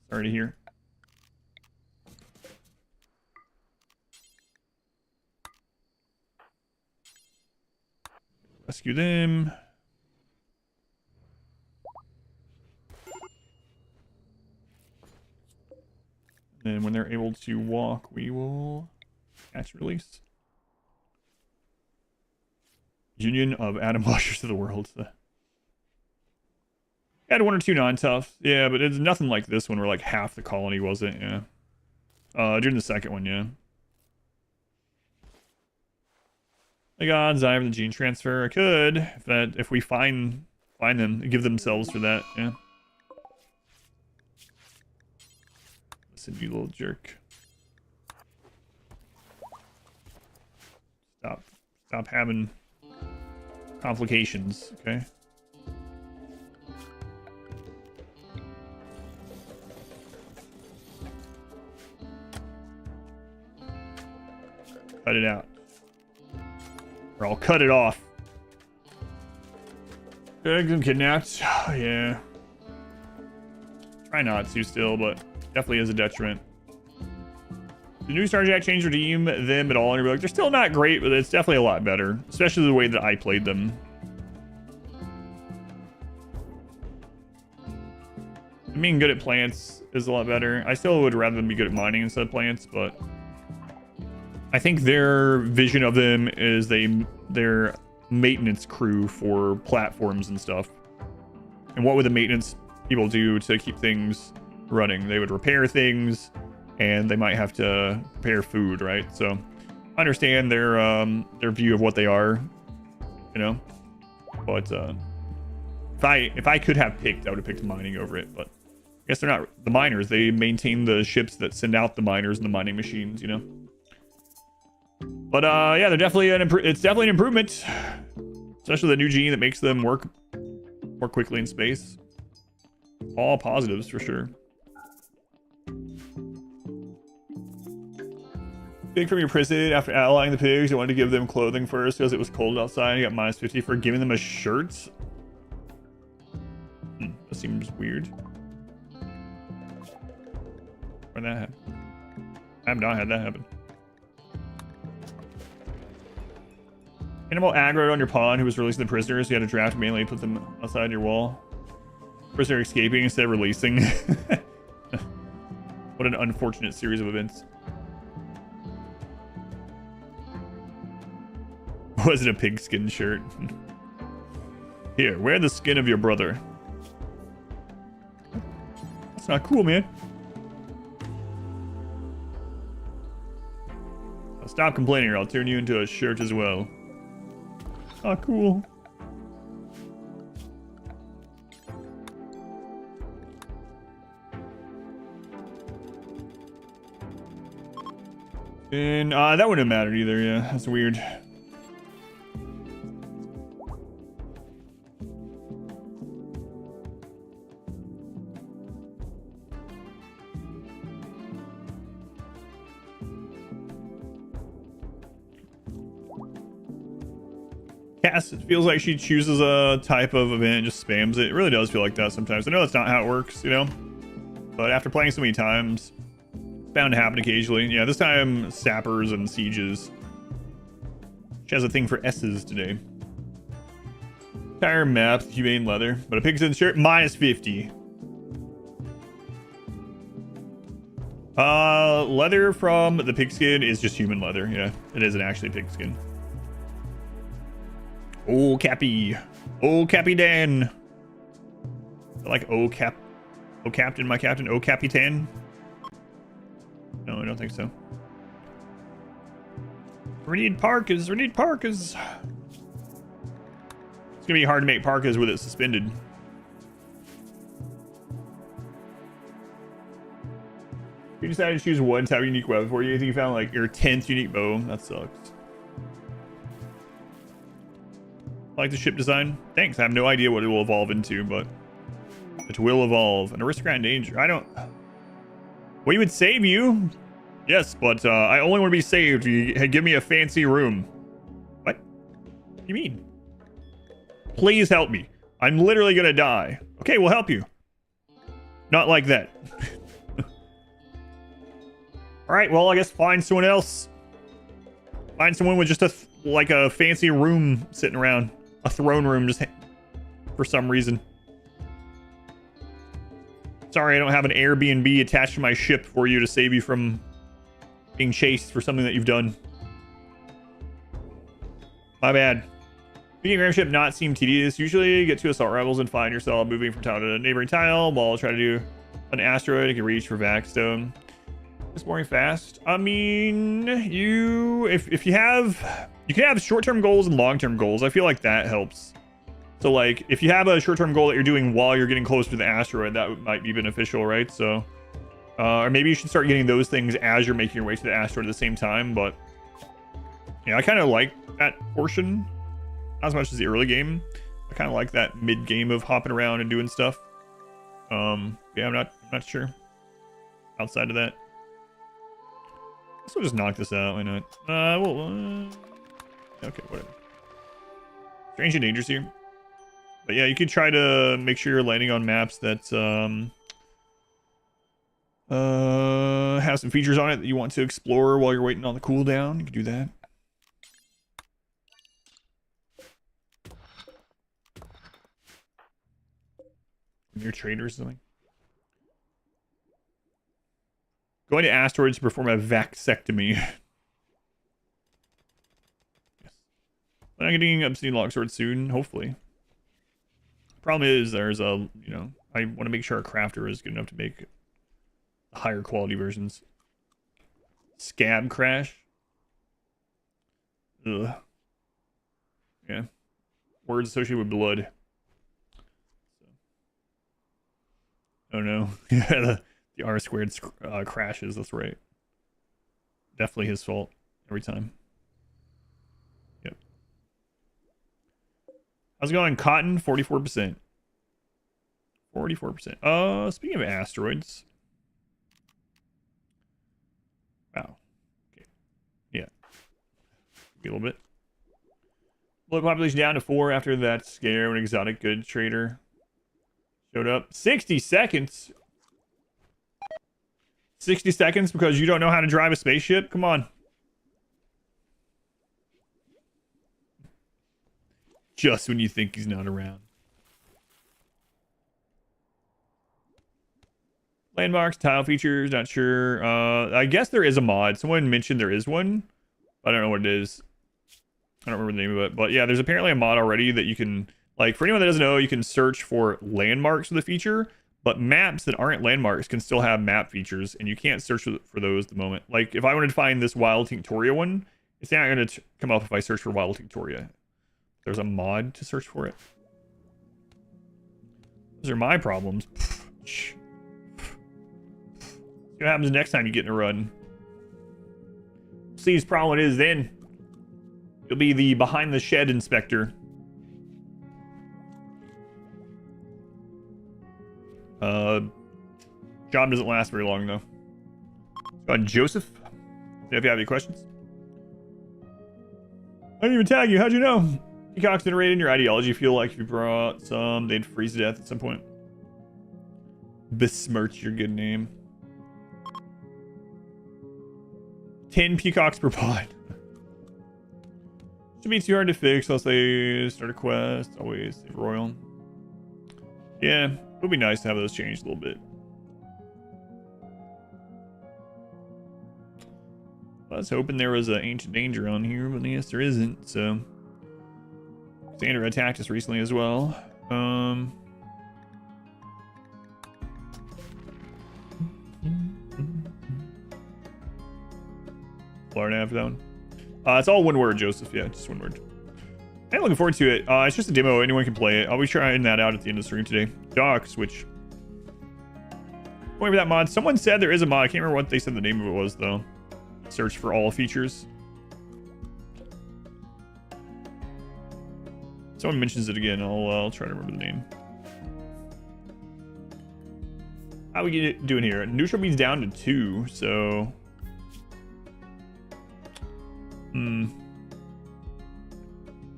Sorry to hear. Rescue them. And when they're able to walk, we will catch release. Union of Atom Washers of the World. Had one or two non-tough. Yeah, but it's nothing like this one where like half the colony wasn't, yeah. During the second one, yeah. The gods, I have the gene transfer. I could, if we find them, give themselves for that, yeah. Listen, you little jerk. Stop having complications, okay? Cut it out. Or I'll cut it off. I'm kidnapped. Yeah. Try not to still, but definitely is a detriment. The new Star Jack change redeem them at all, and you're like, they're still not great, but it's definitely a lot better. Especially the way that I played them. Being good at plants is a lot better. I still would rather them be good at mining instead of plants, but I think their vision of them is their maintenance crew for platforms and stuff. And what would the maintenance people do to keep things running? They would repair things, and they might have to prepare food, right? So I understand their view of what they are, you know. But if I could have picked, I would have picked mining over it. But I guess they're not the miners. They maintain the ships that send out the miners and the mining machines, you know. But yeah, they're definitely it's definitely an improvement, especially the new gene that makes them work more quickly in space. All positives for sure. Big from your prison after allying the pigs. You wanted to give them clothing first because it was cold outside. You got -50 for giving them a shirt. That seems weird. Where'd that happen? I have not had that happen. Animal aggroed on your pawn who was releasing the prisoners. You had to draft mainly put them outside your wall. Prisoner escaping instead of releasing. What an unfortunate series of events. Was it a pigskin shirt? Here, wear the skin of your brother. That's not cool, man. Stop complaining or I'll turn you into a shirt as well. Oh, cool. And that wouldn't have mattered either, yeah. That's weird. Cass, it feels like she chooses a type of event and just spams it. It really does feel like that sometimes. I know that's not how it works, you know? But after playing so many times, it's bound to happen occasionally. Yeah, this time, sappers and sieges. She has a thing for S's today. Tire map, humane leather. But a pigskin shirt, -50. Leather from the pigskin is just human leather. Yeah, it isn't actually pigskin. Oh, Cappy. Oh, Cappy Dan. I like oh, Captain, my captain. Oh, Capitan. No, I don't think so. We need parkas. We need parkas. It's gonna be hard to make parkas with it suspended. You decided to choose one type of unique weapon for you. I think you found like your 10th unique bow. That sucks. I like the ship design. Thanks. I have no idea what it will evolve into, but it will evolve. An aristocrat in danger. I don't... We would save you. Yes, but I only want to be saved. You give me a fancy room. What? What do you mean? Please help me. I'm literally gonna die. Okay, we'll help you. Not like that. Alright, well, I guess find someone else. Find someone with just like a fancy room sitting around. A throne room just for some reason. Sorry, I don't have an Airbnb attached to my ship for you to save you from being chased for something that you've done. My bad. Making your airship not seem tedious. Usually get two assault rivals and find yourself moving from tile to a neighboring tile while trying to do an asteroid you can reach for Vaxstone. It's boring fast. I mean, if you can have short-term goals and long-term goals. I feel like that helps. So like if you have a short-term goal that you're doing while you're getting closer to the asteroid, that might be beneficial, right? So or maybe you should start getting those things as you're making your way to the asteroid at the same time. But yeah, I kind of like that portion. Not as much as the early game. I kind of like that mid game of hopping around and doing stuff. Yeah, I'm not sure. Outside of that, so we'll just knock this out. Why not? Okay, whatever. Strange and dangerous here. But yeah, you could try to make sure you're landing on maps that have some features on it that you want to explore while you're waiting on the cooldown. You can do that. Your trader or something. Going to asteroids to perform a vaxectomy. Yes. I'm getting obsidian longsword soon, hopefully. Problem is, there's a, I want to make sure our crafter is good enough to make higher quality versions. Scab crash. Ugh. Yeah. Words associated with blood. Oh no. Yeah, the R squared crashes, that's right. Definitely his fault every time. Yep. How's it going? Cotton, 44%. 44%. Speaking of asteroids. Wow. Okay. Yeah. A little bit. Blood population down to 4 after that scare when exotic goods trader showed up. 60 seconds. 60 seconds because you don't know how to drive a spaceship? Come on. Just when you think he's not around. Landmarks, tile features, not sure. I guess there is a mod. Someone mentioned there is one. I don't know what it is. I don't remember the name of it. But yeah, there's apparently a mod already that you can... Like, for anyone that doesn't know, you can search for landmarks with the feature, but maps that aren't landmarks can still have map features, and you can't search for those at the moment. Like, if I wanted to find this Wild Tinctoria one, it's not going to come up if I search for Wild Tinctoria. There's a mod to search for it. Those are my problems. See what happens next time you get in a run. See whose problem it is then. You'll be the behind the shed inspector. Job doesn't last very long though. Go on, Joseph. If you have any questions. I didn't even tag you. How'd you know? Peacock's generated your ideology. Feel like if you brought some, they'd freeze to death at some point. Besmirch your good name. 10 peacocks per pod. Should be too hard to fix unless they start a quest. Always royal. Yeah, it would be nice to have those changed a little bit. I was hoping there was an ancient danger on here, but yes, there isn't. So, Cassandra attacked us recently as well. Florida after that one. It's all one word, Joseph. Yeah, just one word. I'm looking forward to it. It's just a demo. Anyone can play it. I'll be trying that out at the end of the stream today. Dock switch. Going for that mod. Someone said there is a mod. I can't remember what they said the name of it was, though. Search for all features. Someone mentions it again. I'll try to remember the name. How we doing here? Neutral beats down to 2, so...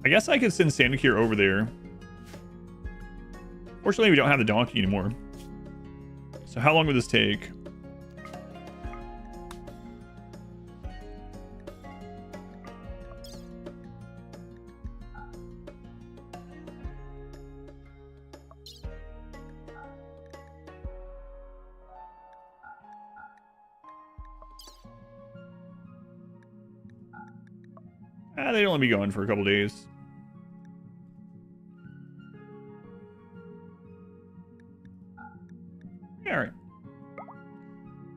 I guess I could send Sandakir over there. Fortunately, we don't have the donkey anymore. So how long would this take? They'd only be going for a couple days.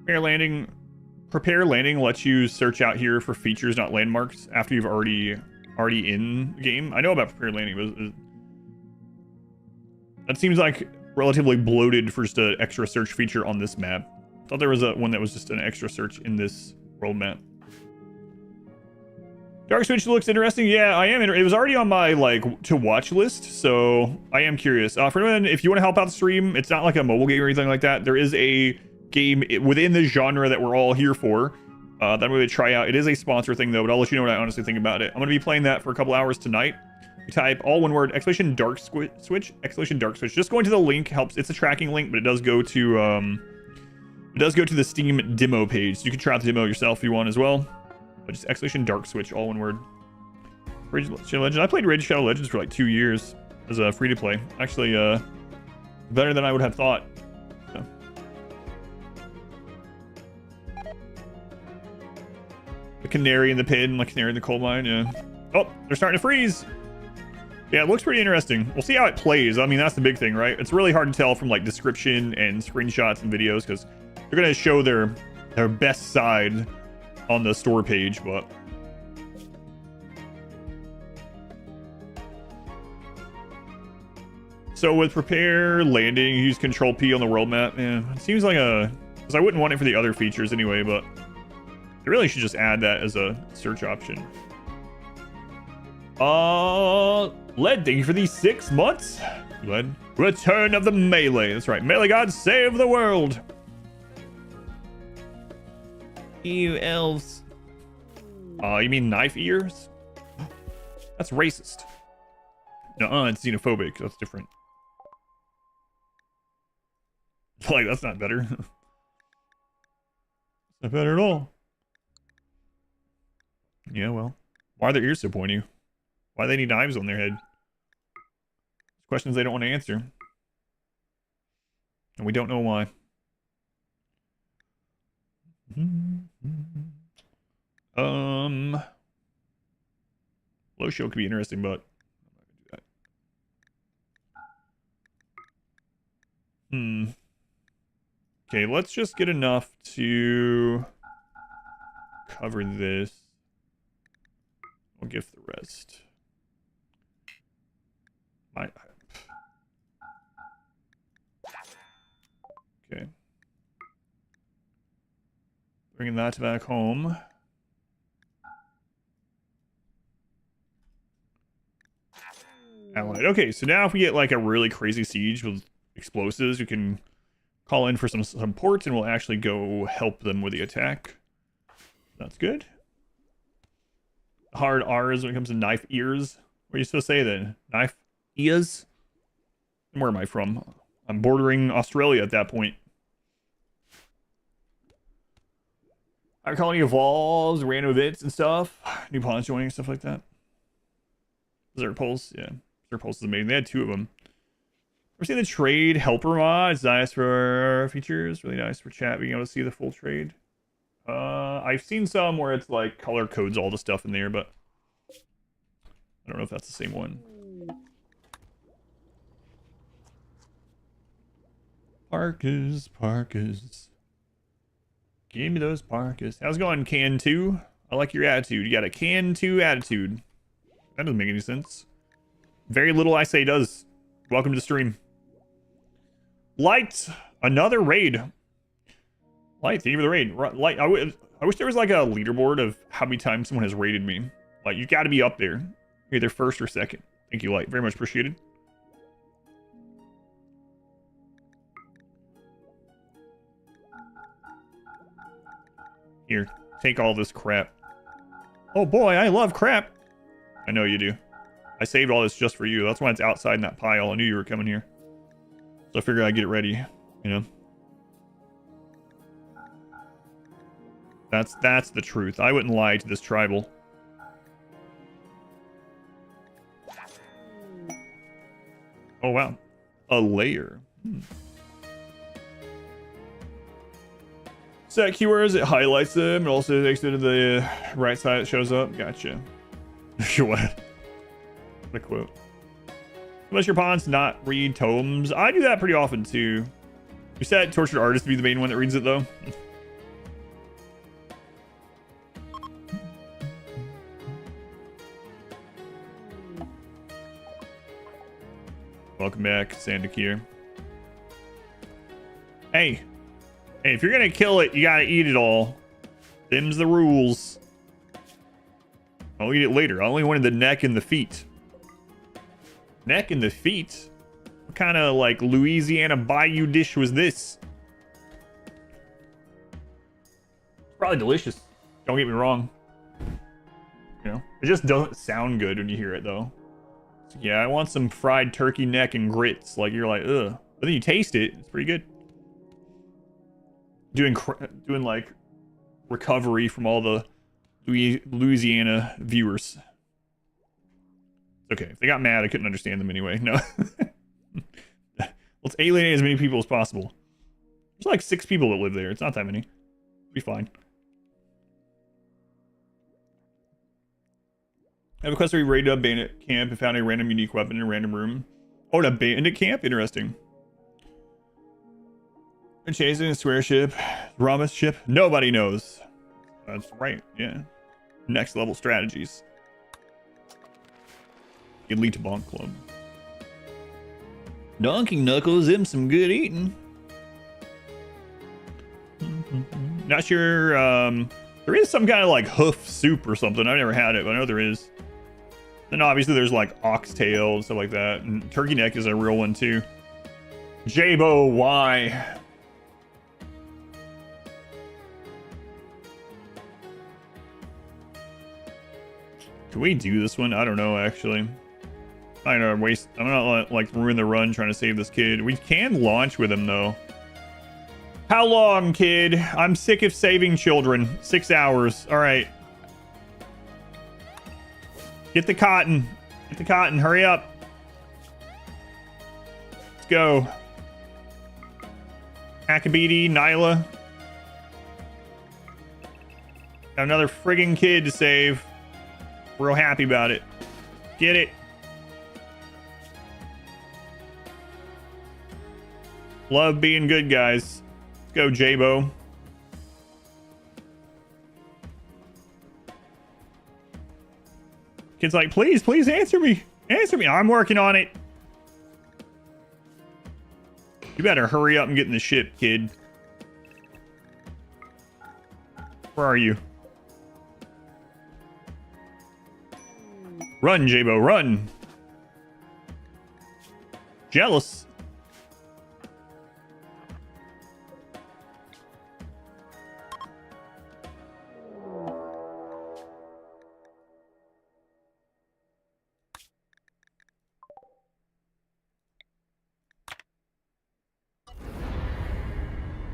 Prepare landing lets you search out here for features, not landmarks, after you've already in the game. I know about prepare landing, but that seems like relatively bloated for just an extra search feature on this map. I thought there was one that was just an extra search in this world map. Dark Switch looks interesting. Yeah, I am. It was already on my to watch list, so I am curious. For anyone, if you want to help out the stream, it's not like a mobile game or anything like that. There is a game within the genre that we're all here for that I'm going to try out. It is a sponsor thing though, but I'll let you know what I honestly think about it. I'm going to be playing that for a couple hours tonight. You type all one word !dark switch !dark switch. Just going to the link helps. It's a tracking link, but it does go to the Steam demo page. So you can try out the demo yourself if you want as well. But just !dark switch, all one word. Raid Shadow Legends. I played Raid Shadow Legends for like 2 years as a free to play. Actually, better than I would have thought. So. The canary in the pin, like canary in the coal mine. Yeah. Oh, they're starting to freeze. Yeah, it looks pretty interesting. We'll see how it plays. I mean, that's the big thing, right? It's really hard to tell from like description and screenshots and videos because they're gonna show their best side on the store page, but so with prepare landing, use Control P on the world map. Yeah, it seems like because I wouldn't want it for the other features anyway, but they really should just add that as a search option. Led, thank you for these 6 months. Led, Return of the Melee. That's right, Melee Gods save the world. You elves. You mean knife ears? That's racist. No, it's xenophobic. That's different. Like, that's not better. Not better at all. Yeah, well. Why are their ears so pointy? Why do they need knives on their head? Questions they don't want to answer. And we don't know why. Low show could be interesting, but I'm not gonna do that. Okay, let's just get enough to cover this. We'll gift the rest. Okay. Bringing that back home. Allied. Okay, so now if we get like a really crazy siege with explosives, we can call in for some support and we'll actually go help them with the attack. That's good. Hard R's when it comes to knife ears. What are you supposed to say then? Knife ears? Where am I from? I'm bordering Australia at that point. Our colony evolves, random events and stuff. New pawns joining, stuff like that. Desert Pulse, yeah. Desert Pulse is amazing. They had 2 of them. We're seeing the trade helper mod. It's nice for features. Really nice for chat, being able to see the full trade. I've seen some where it's like color codes all the stuff in there, but I don't know if that's the same one. Parkas. Give me those parkas. How's it going, Can 2? I like your attitude. You got a Can 2 attitude. That doesn't make any sense. Very little I say does. Welcome to the stream. Light, another raid. Light, thank you for the raid. Light, I wish there was like a leaderboard of how many times someone has raided me. Like, you got to be up there, either first or second. Thank you, Light. Very much appreciated. Here, take all this crap. Oh boy, I love crap. I know you do. I saved all this just for you. That's why it's outside in that pile. I knew you were coming here. So I figured I'd get it ready, you know? That's the truth. I wouldn't lie to this tribal. Oh, wow. A layer. Set keywords, it highlights them. It also takes it to the right side. It shows up. Gotcha. What? The quote. Unless your pawns not read tomes. I do that pretty often too. You set tortured artist to be the main one that reads it though. Welcome back, Cassandra here. Hey, if you're gonna kill it, you gotta eat it all. Them's the rules. I'll eat it later. I only wanted the neck and the feet. Neck and the feet? What kind of like Louisiana bayou dish was this? Probably delicious. Don't get me wrong. You know, it just doesn't sound good when you hear it though. So, yeah, I want some fried turkey neck and grits. Like you're like, ugh. But then you taste it. It's pretty good. Doing like recovery from all the Louisiana viewers. Okay, if they got mad, I couldn't understand them anyway. No. Let's alienate as many people as possible. There's like 6 people that live there. It's not that many. Be fine. I have a quest where we raided a bandit camp and found a random unique weapon in a random room. Oh, an bandit camp? Interesting. And chasing a swear ship. Ramos ship? Nobody knows. That's right, yeah. Next level strategies. Elite Bonk Club. Donkey Knuckles, him some good eating. Not sure, there is some kind of like hoof soup or something. I've never had it, but I know there is. Then obviously there's like oxtail and stuff like that. And turkey neck is a real one too. Jabo, why? Can we do this one? I don't know, actually. I'm not gonna waste. I'm not like ruin the run trying to save this kid. We can launch with him though. How long, kid? I'm sick of saving children. 6 hours. All right. Get the cotton. Get the cotton. Hurry up. Let's go. Akabidi, Nyla. Got another friggin' kid to save. Real happy about it. Get it. Love being good, guys. Let's go, Jabo. Kid's like, please, please answer me. Answer me. I'm working on it. You better hurry up and get in the ship, kid. Where are you? Run, Jabo, run. Jealous.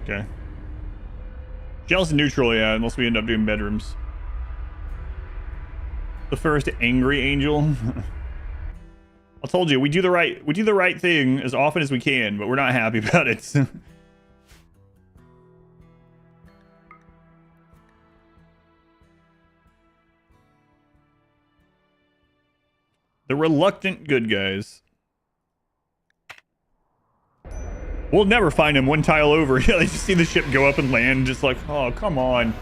Okay. Jealous and neutral, yeah, unless we end up doing bedrooms. The first angry angel. I told you, we do the right thing as often as we can, but we're not happy about it. The reluctant good guys. We'll never find him one tile over. Yeah, they just see the ship go up and land, just like, oh, come on.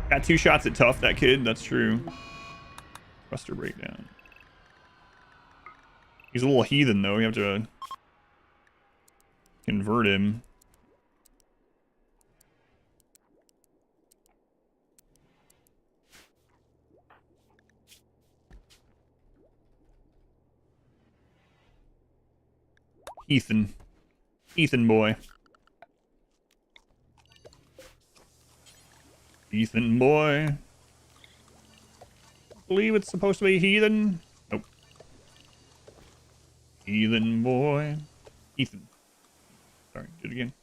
Got 2 shots at tough, that kid. That's true. Thruster breakdown. He's a little heathen, though. You have to convert him. Ethan boy. Ethan boy. I believe it's supposed to be heathen. Nope. Heathen boy. Ethan. Sorry, do it again.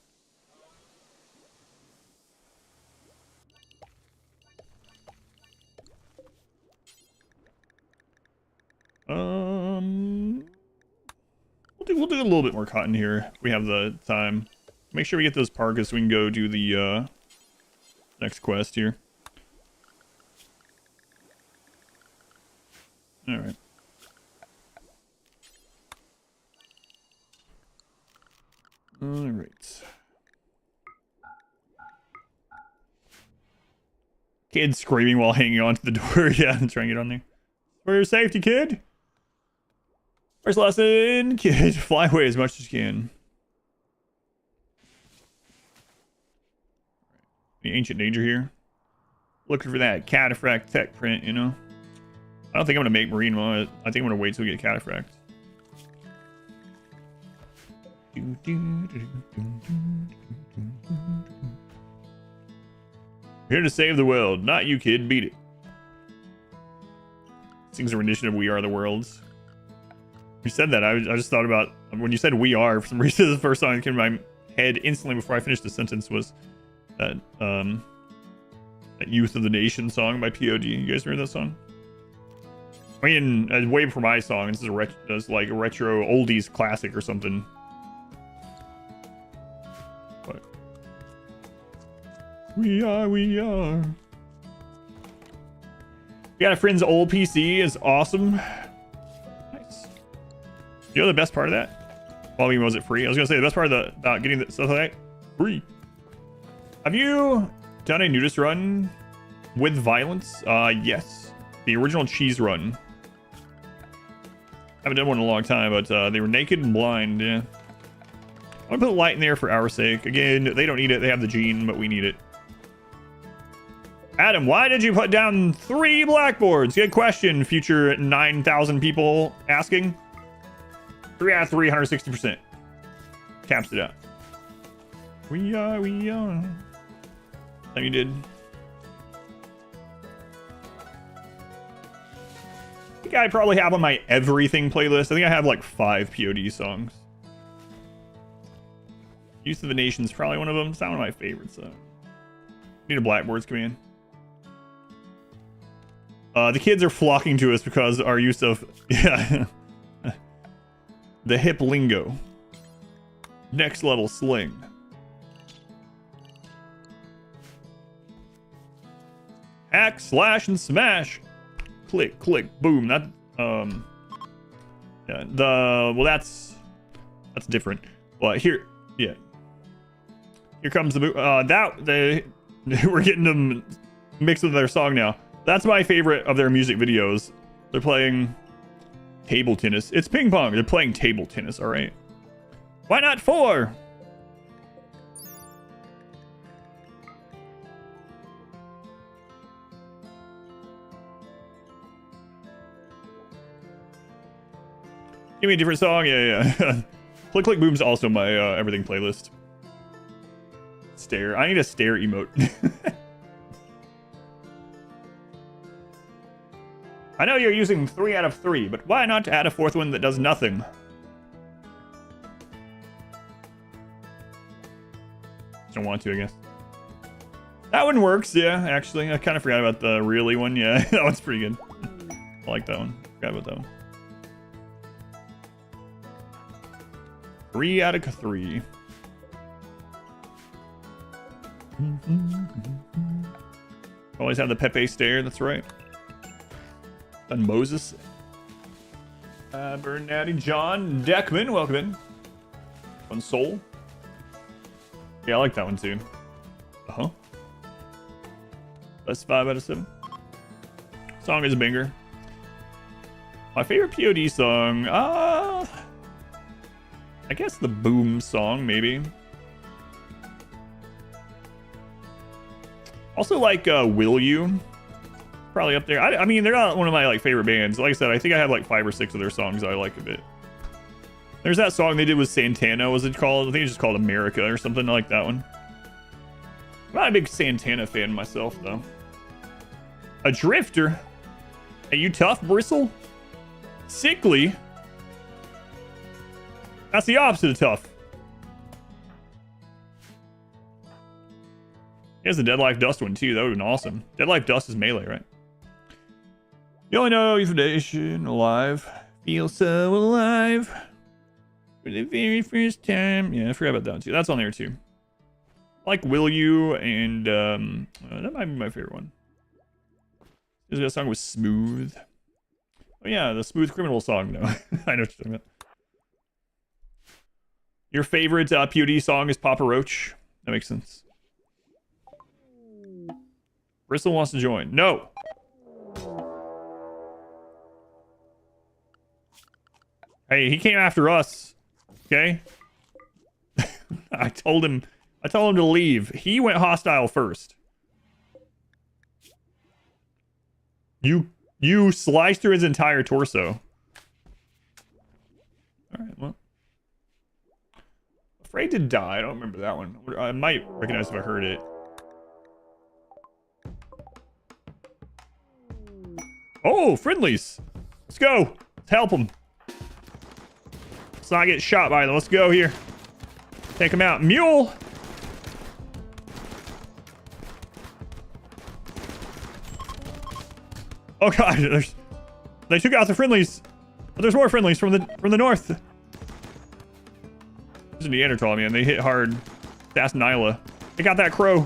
We'll do a little bit more cotton here. We have the time. Make sure we get those parkas so we can go do the next quest here. All right. All right. Kid screaming while hanging onto the door. Yeah, trying to get on there. For your safety, kid. First lesson, kid, fly away as much as you can. The ancient danger here. Looking for that cataphract tech print, you know. I don't think I'm gonna make marine mod. I think I'm gonna wait till we get cataphract. Here to save the world, not you, kid. Beat it. Sings a rendition of "We Are the Worlds." You said that. I just thought about when you said "We Are." For some reason, the first song that came to my head instantly before I finished the sentence was that that "Youth of the Nation" song by POD. You guys remember that song? I mean, way before my song. This is like a retro oldies classic or something. But we are. We got a friend's old PC is awesome. Nice. You know the best part of that? Well, I mean, was it free? I was gonna say the best part about getting the stuff like that free. Have you done a nudist run with violence? Yes. The original cheese run. Haven't done one in a long time, but they were naked and blind, yeah. I'm gonna put light in there for our sake. Again, they don't need it. They have the gene, but we need it. Adam, why did you put down 3 blackboards? Good question, future 9,000 people asking. 3 out of 3, 160%. Caps it out. We are. That you did. I think I probably have on my everything playlist. I think I have like 5 POD songs. Youth of the Nation is probably one of them. It's not one of my favorites though. Need a blackboards command. The kids are flocking to us because our use of the hip lingo. Next level sling. Hack, slash, and smash. Click, click, boom. That yeah, well that's different. But here, yeah. Here comes the we're getting them mixed with their song now. That's my favorite of their music videos. They're playing table tennis. It's ping pong. They're playing table tennis, all right? Why not 4? Give me a different song. Yeah. Click Click Boom's also my everything playlist. Stare. I need a stare emote. I know you're using 3 out of 3, but why not add a 4th one that does nothing? Don't want to, I guess. That one works, yeah, actually. I kind of forgot about the really one. Yeah, that one's pretty good. I like that one. Forgot about that one. 3 out of 3. Always have the Pepe stare, that's right. And Moses. Bernadette John Deckman, welcome in. Fun Soul. Yeah, I like that one too. Uh-huh. That's 5 out of 7. Song is a banger. My favorite POD song, I guess the Boom song, maybe. Also like Will You. Probably up there. I mean, they're not one of my like favorite bands. Like I said, I think I have like 5 or 6 of their songs I like a bit. There's that song they did with Santana. Was it called? I think it's just called America or something. I like that one. I'm not a big Santana fan myself, though. A drifter? Are you tough, Bristle? Sickly? That's the opposite of tough. He has the Dead Life Dust one, too. That would have been awesome. Dead Life Dust is melee, right? You only know Euthanasia alive. Feel so alive. For the very first time. Yeah, I forgot about that one, too. That's on there, too. I like Will You, and that might be my favorite one. There's a song with Smooth. Oh, yeah, the Smooth Criminal song, though. I know what you're talking about. Your favorite POD song is Papa Roach. That makes sense. Bristol wants to join. No. Hey, he came after us. Okay. I told him to leave. He went hostile first. You sliced through his entire torso. All right, well. Afraid to Die. I don't remember that one. I might recognize if I heard it. Oh, friendlies. Let's go. Let's help them. Let's not get shot by them. Let's go here. Take them out. Mule. Oh god, they took out the friendlies. But there's more friendlies from the north. There's a Neanderthal, man. They hit hard. That's Nyla. Take out that crow.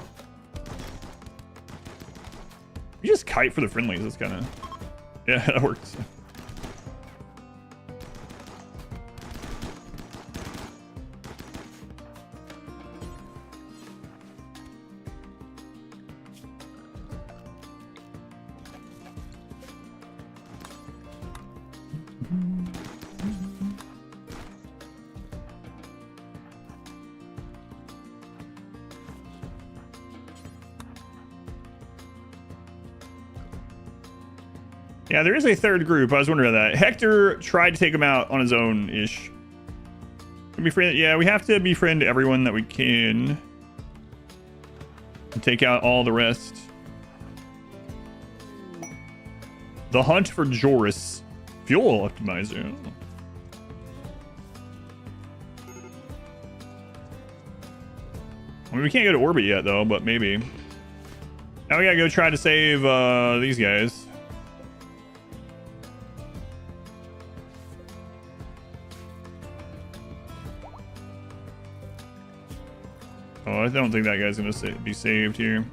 You just kite for the friendlies. That's kind of... Yeah, that works. Yeah, there is a third group. I was wondering about that. Hector tried to take him out on his own-ish. Yeah, we have to befriend everyone that we can. And take out all the rest. The hunt for Joris. Fuel optimizer. I mean, we can't go to orbit yet, though, but maybe. Now we gotta go try to save these guys. Oh, I don't think that guy's gonna be saved here.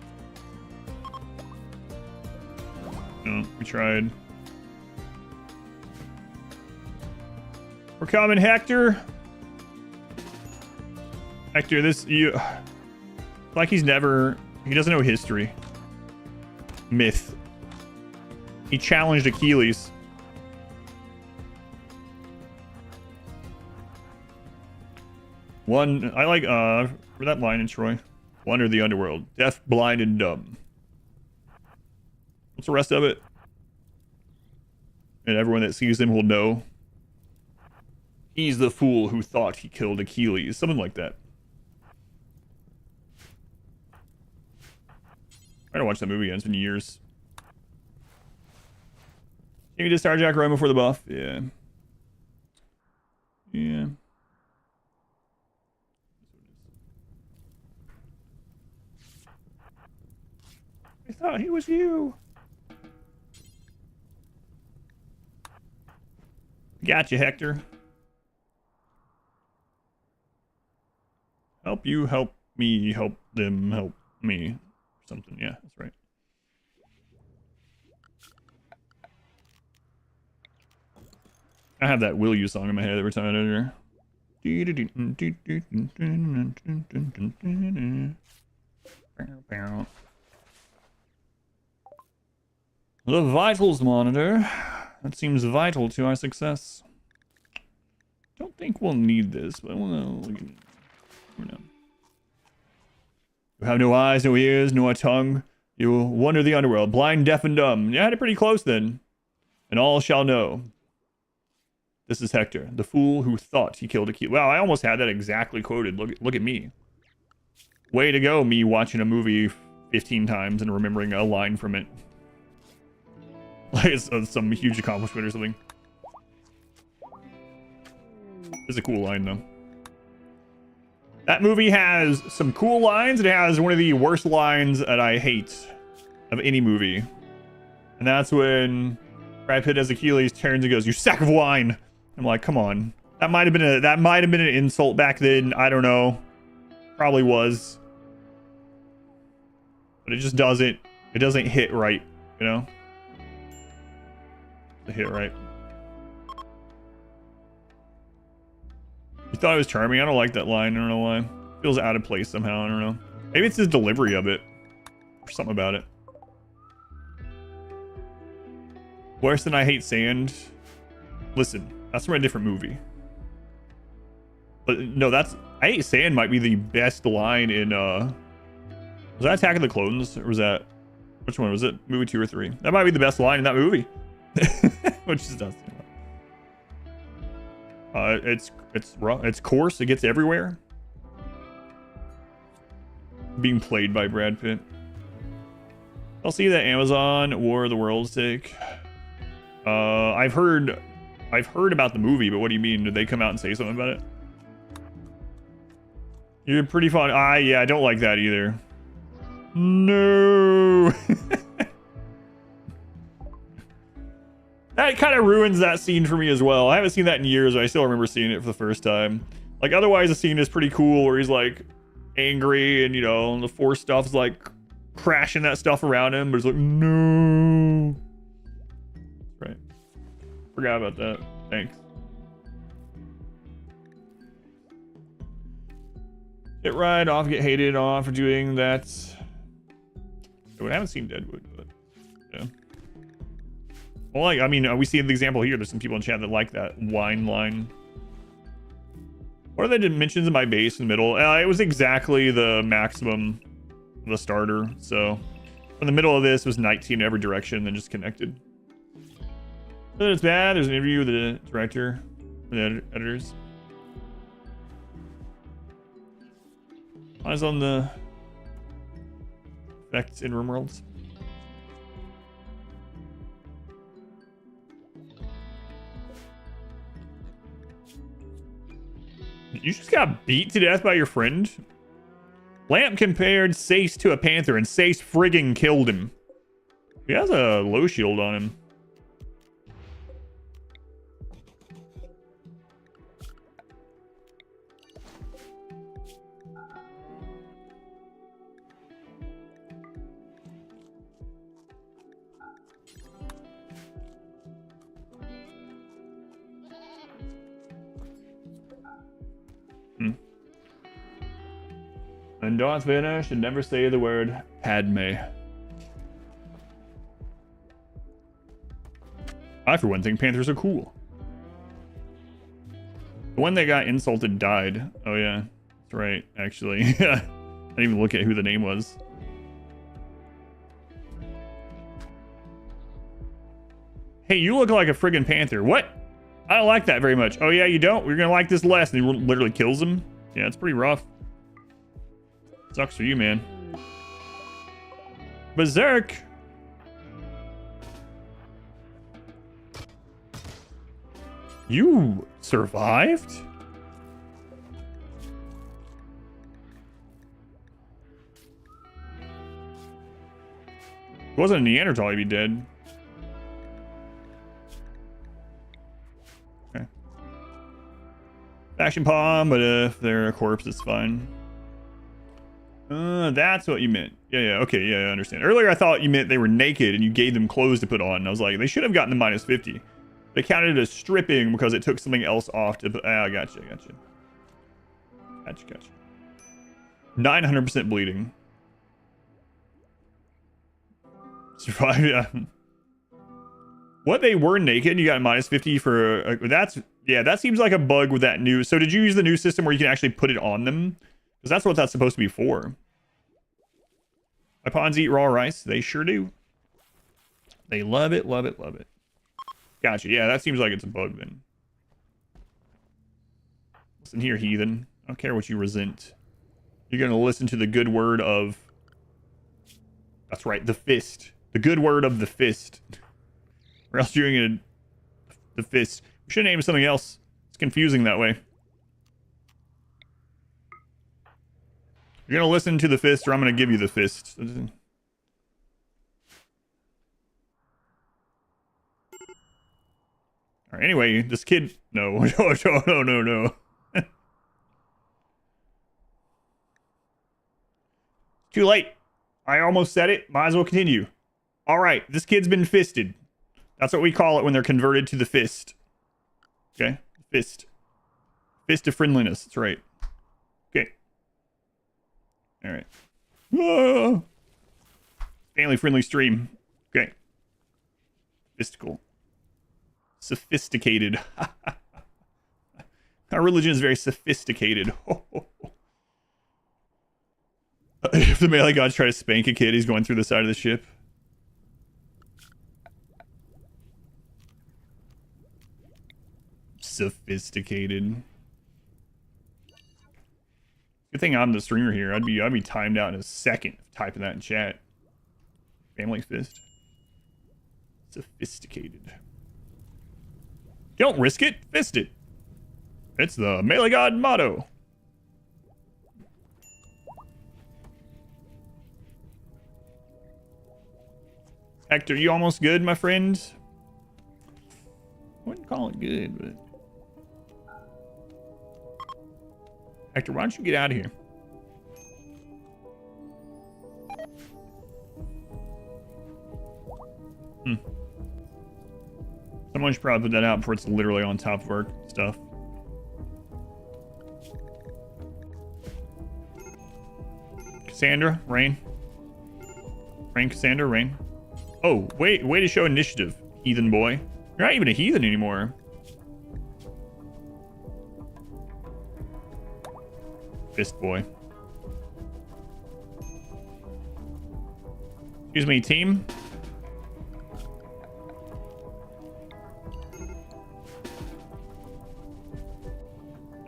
No, we tried. We're coming, Hector. Hector, like he doesn't know history. Myth. He challenged Achilles. I like for that line in Troy. Wander the underworld. Deaf, blind, and dumb. What's the rest of it? And everyone that sees him will know. He's the fool who thought he killed Achilles. Something like that. I gotta watch that movie again. It's been years. Can you just start Jack Rome before the buff? Yeah. Yeah. I thought he was you. Gotcha, Hector. Help you, help me, help them, help me. Something, yeah, that's right. I have that Will You song in my head every time I enter. The vitals monitor. That seems vital to our success. Don't think we'll need this, but we'll you know. You have no eyes, no ears, no tongue. You wander the underworld, blind, deaf, and dumb. You had it pretty close then. And all shall know. This is Hector, the fool who thought he killed Achilles. Wow, I almost had that exactly quoted. Look at me. Way to go, me watching a movie 15 times and remembering a line from it. Like it's some huge accomplishment or something. It's a cool line, though. That movie has some cool lines. It has one of the worst lines that I hate of any movie. And that's when Brad Pitt as Achilles turns and goes, "You sack of wine." I'm like, come on. That might have been an insult back then. I don't know. Probably was. But it just doesn't hit right, you know? It hit right. You thought it was charming? I don't like that line. I don't know why. It feels out of place somehow. I don't know. Maybe it's his delivery of it. Or something about it. Worse than I hate sand. Listen, That's from a different movie. But no, that's I Hate Sand might be the best line in was that Attack of the Clones, or was that which one was it? Movie 2 or 3? That might be the best line in that movie. Which is does it's raw, it's coarse, it gets everywhere. Being played by Brad Pitt. I'll see that Amazon War of the Worlds take. I've heard about the movie, but what do you mean? Did they come out and say something about it? You're pretty fun. Yeah, I don't like that either. No. That kind of ruins that scene for me as well. I haven't seen that in years, but I still remember seeing it for the first time. Like, otherwise the scene is pretty cool where he's like angry and, you know, the Force stuff's like crashing that stuff around him, but it's like, no. Right. Forgot about that. Thanks. Get right off, get hated on for doing that. I haven't seen Deadwood, but yeah. Well, like, I mean, we see the example here. There's some people in chat that like that wine line. What are the dimensions of my base in the middle? It was exactly the maximum of the starter. So from the middle of this was 19 in every direction, and then just connected. So it's bad. There's an interview with the director, the editors. Eyes on the effects in RimWorlds. You just got beat to death by your friend? Lamp compared Sace to a panther, and Sace friggin' killed him. He has a low shield on him. When Darth Vader should never say the word Padme. I, for one, think Panthers are cool. The one that got insulted died. Oh, yeah. That's right, actually. I didn't even look at who the name was. Hey, you look like a friggin' panther. What? I don't like that very much. Oh, yeah, you don't? We're gonna like this less. And he literally kills him. Yeah, it's pretty rough. Sucks for you, man. Berserk. You survived? If it wasn't a Neanderthal, he'd be dead. Okay. Action palm, but if they're a corpse, it's fine. That's what you meant. Yeah, okay, yeah, I understand. Earlier I thought you meant they were naked and you gave them clothes to put on. And I was like, they should have gotten the minus 50. They counted it as stripping because it took something else off to put. Ah, gotcha. 900% bleeding. Survive, yeah. What, they were naked? You got minus 50 for... that's... Yeah, that seems like a bug with that new... So did you use the new system where you can actually put it on them? Because that's what that's supposed to be for. My pawns eat raw rice. They sure do. They love it, love it, love it. Gotcha. Yeah, that seems like it's a bug then. Listen here, heathen. I don't care what you resent. You're going to listen to the good word of... That's right, the fist. The good word of the fist. Or else you're going to... The fist. We should name it something else. It's confusing that way. You're going to listen to the fist, or I'm going to give you the fist. All right, anyway, this kid... No. No. Too late. I almost said it. Might as well continue. All right, this kid's been fisted. That's what we call it when they're converted to the fist. Okay? Fist. Fist of friendliness. That's right. Okay. All right. Ah! Family-friendly stream. Okay. Fistical. Sophisticated. Our religion is very sophisticated. If the melee gods try to spank a kid, he's going through the side of the ship. Sophisticated. Good thing I'm the streamer here. I'd be timed out in a second typing that in chat. Family fist. Sophisticated. Don't risk it, fist it. It's the melee god motto. Hector, you almost good, my friend? I wouldn't call it good, but... Hector, why don't you get out of here? Someone should probably put that out before it's literally on top of our stuff. Cassandra, Rain. Rain, Cassandra, Rain. Oh, wait, way to show initiative, heathen boy. You're not even a heathen anymore. Fist boy. Excuse me, team.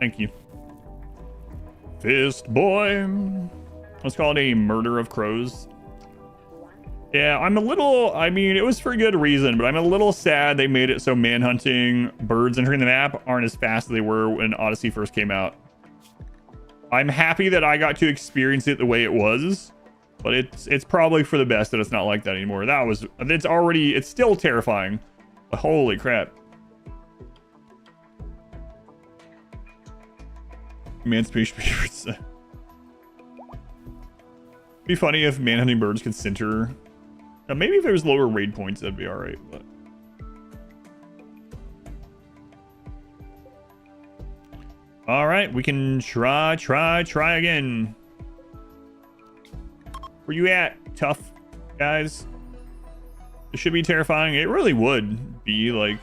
Thank you. Fist boy. Let's call it a murder of crows. Yeah, I'm a little, I mean, it was for good reason, but I'm a little sad they made it so manhunting birds entering the map aren't as fast as they were when Odyssey first came out. I'm happy that I got to experience it the way it was, but it's probably for the best that it's not like that anymore. It's still terrifying, but holy crap. Emancipation Papers. It'd be funny if manhunting birds could center. Now, maybe if there was lower raid points, that'd be alright, but... Alright, we can try again. Where you at, tough guys? It should be terrifying. It really would be, like...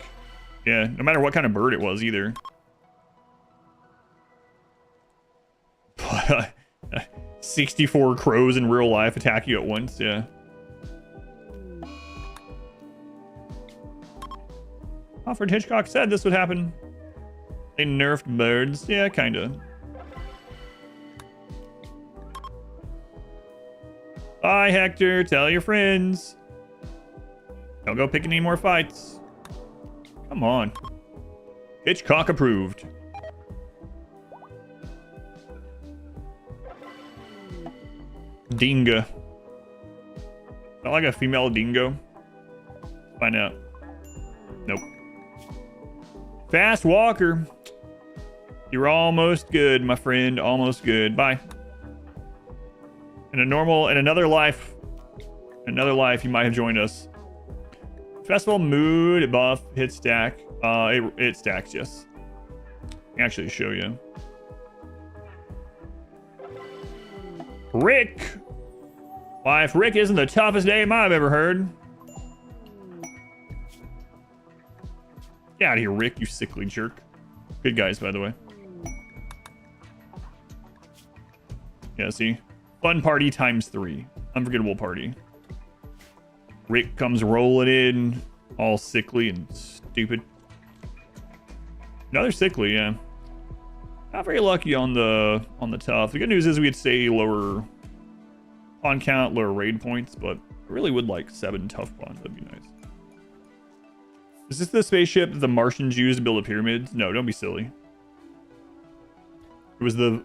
Yeah, no matter what kind of bird it was, either. 64 crows in real life attack you at once, yeah. Alfred Hitchcock said this would happen. They nerfed birds. Yeah, kinda. Bye, Hector. Tell your friends. Don't go picking any more fights. Come on. Hitchcock approved. Dingo. Not like a female dingo. Find out. Nope. Fast walker. You're almost good, my friend. Almost good. Bye. In another life, you might have joined us. Festival mood buff hit stack. It stacks, yes. I can actually show you. Rick. Why, if Rick isn't the toughest name I've ever heard. Get out of here, Rick, you sickly jerk. Good guys, by the way. Yeah, see? Fun party times 3. Unforgettable party. Rick comes rolling in, all sickly and stupid. Another sickly, yeah. Not very lucky on the tough. The good news is we'd say lower pawn count, lower raid points, but I really would like 7 tough pawns. That'd be nice. Is this the spaceship that the Martians used to build a pyramid? No, don't be silly. It was the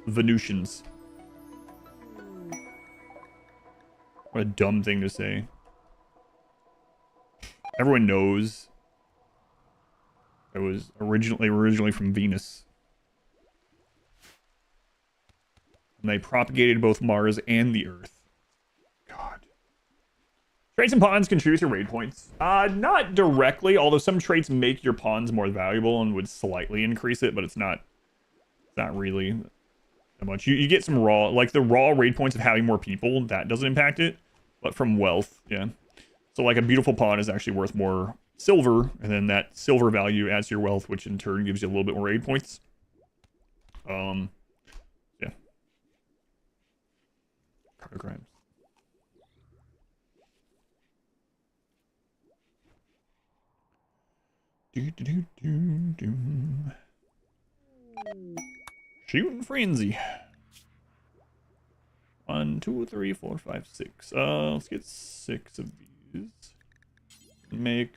Venusians. What a dumb thing to say. Everyone knows it was originally from Venus. And they propagated both Mars and the Earth. God. Traits and pawns contribute to raid points. Not directly, although some traits make your pawns more valuable and would slightly increase it, but it's not really that much. You get some raw, like the raw raid points of having more people, that doesn't impact it. But from wealth, yeah. So like a beautiful pawn is actually worth more silver, and then that silver value adds to your wealth, which in turn gives you a little bit more aid points. Yeah. Cartograms. Shooting frenzy. 1, 2, 3, 4, 5, 6. Let's get 6 of these. Make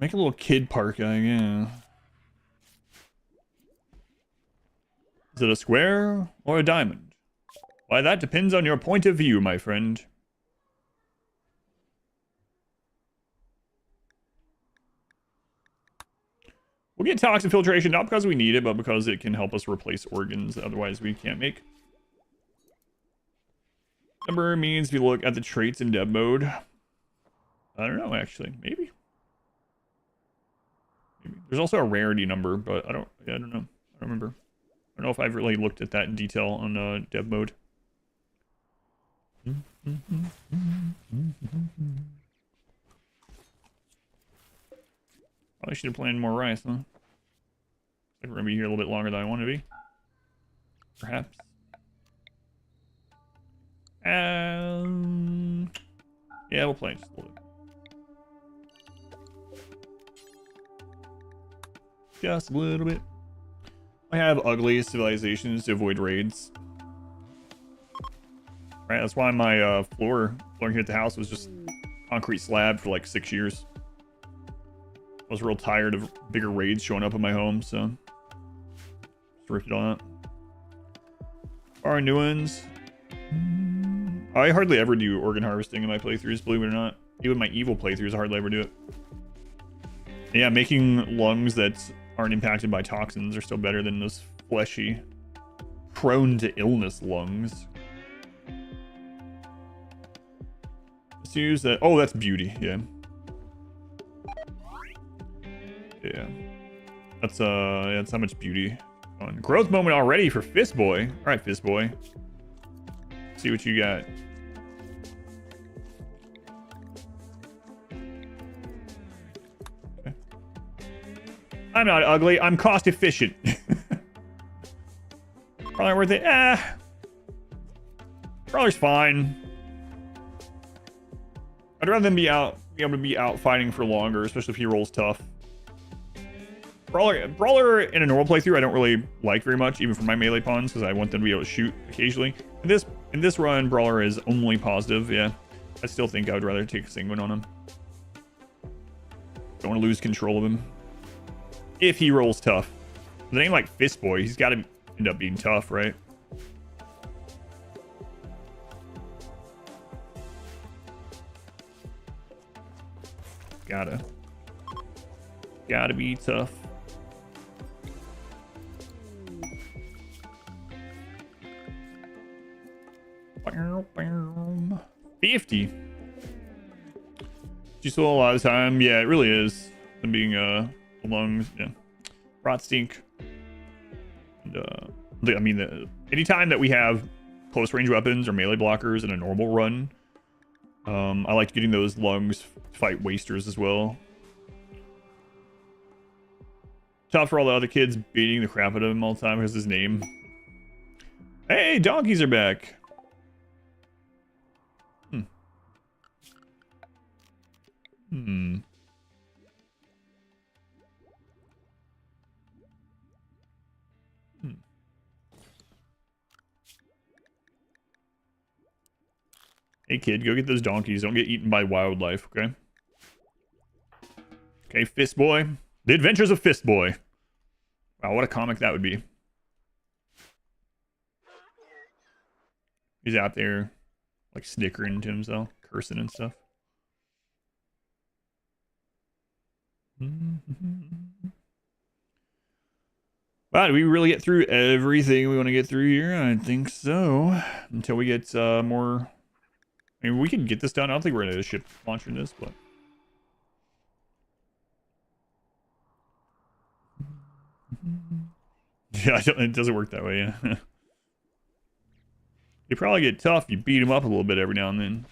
a little kid park, I guess. Is it a square or a diamond? Why, that depends on your point of view, my friend. We'll get toxin filtration, not because we need it, but because it can help us replace organs otherwise we can't make. Number means we look at the traits in dev mode. I don't know, actually. Maybe. There's also a rarity number, but I don't know. I don't remember. I don't know if I've really looked at that in detail on dev mode. Probably should have planned more rice, huh? We're gonna be here a little bit longer than I want to be. Perhaps. Yeah, we'll play just a little bit. Just a little bit. I have ugly civilizations to avoid raids. Right, that's why my flooring here at the house was just concrete slab for like 6 years. I was real tired of bigger raids showing up in my home, so just ripped it on up. Our new ones. I hardly ever do organ harvesting in my playthroughs, believe it or not. Even my evil playthroughs, I hardly ever do it. Yeah, making lungs that aren't impacted by toxins are still better than those fleshy, prone to illness lungs. Let's use that. Oh, that's beauty. Yeah. Yeah. That's how much beauty. On growth moment already for Fist Boy. All right, Fist Boy. See what you got. Okay. I'm not ugly. I'm cost efficient. Probably worth it. Brawler's fine. I'd rather than be able to be out fighting for longer, especially if he rolls tough. Brawler in a normal playthrough I don't really like very much, even for my melee pawns, because I want them to be able to shoot occasionally. In this run, Brawler is only positive. Yeah, I still think I would rather take a Sanguine on him. Don't want to lose control of him if he rolls tough. With a name like Fist Boy, he's got to end up being tough, right? Gotta be tough. 50. She's still a lot of time. Yeah, it really is. Them being the lungs, yeah. Rot stink. And I mean, anytime that we have close range weapons or melee blockers in a normal run, I like getting those lungs to fight wasters as well. Tough for all the other kids beating the crap out of him all the time because his name. Hey, donkeys are back. Hey kid, go get those donkeys. Don't get eaten by wildlife, okay? Okay, Fist Boy. The Adventures of Fist Boy. Wow, what a comic that would be. He's out there, like, snickering to himself, cursing and stuff. Wow, do we really get through everything we want to get through here? I think so. Until we get more... I mean, we can get this done. I don't think we're going to ship launcher in this, but... Yeah, it doesn't work that way, yeah. You probably get tough. You beat him up a little bit every now and then.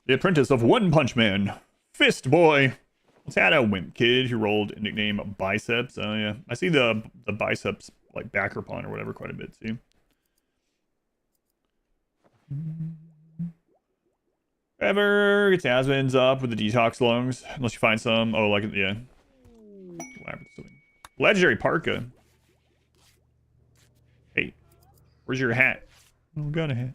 The apprentice of One Punch Man. Fist Boy. Let's add a Wimp Kid who rolled nickname Biceps. Oh, yeah. I see the Biceps, like, backer pawn or whatever quite a bit, too. Ever gets Asmon's up with the detox lungs. Unless you find some. Oh, like, yeah. Legendary Parka. Hey, where's your hat? Oh, got a hat.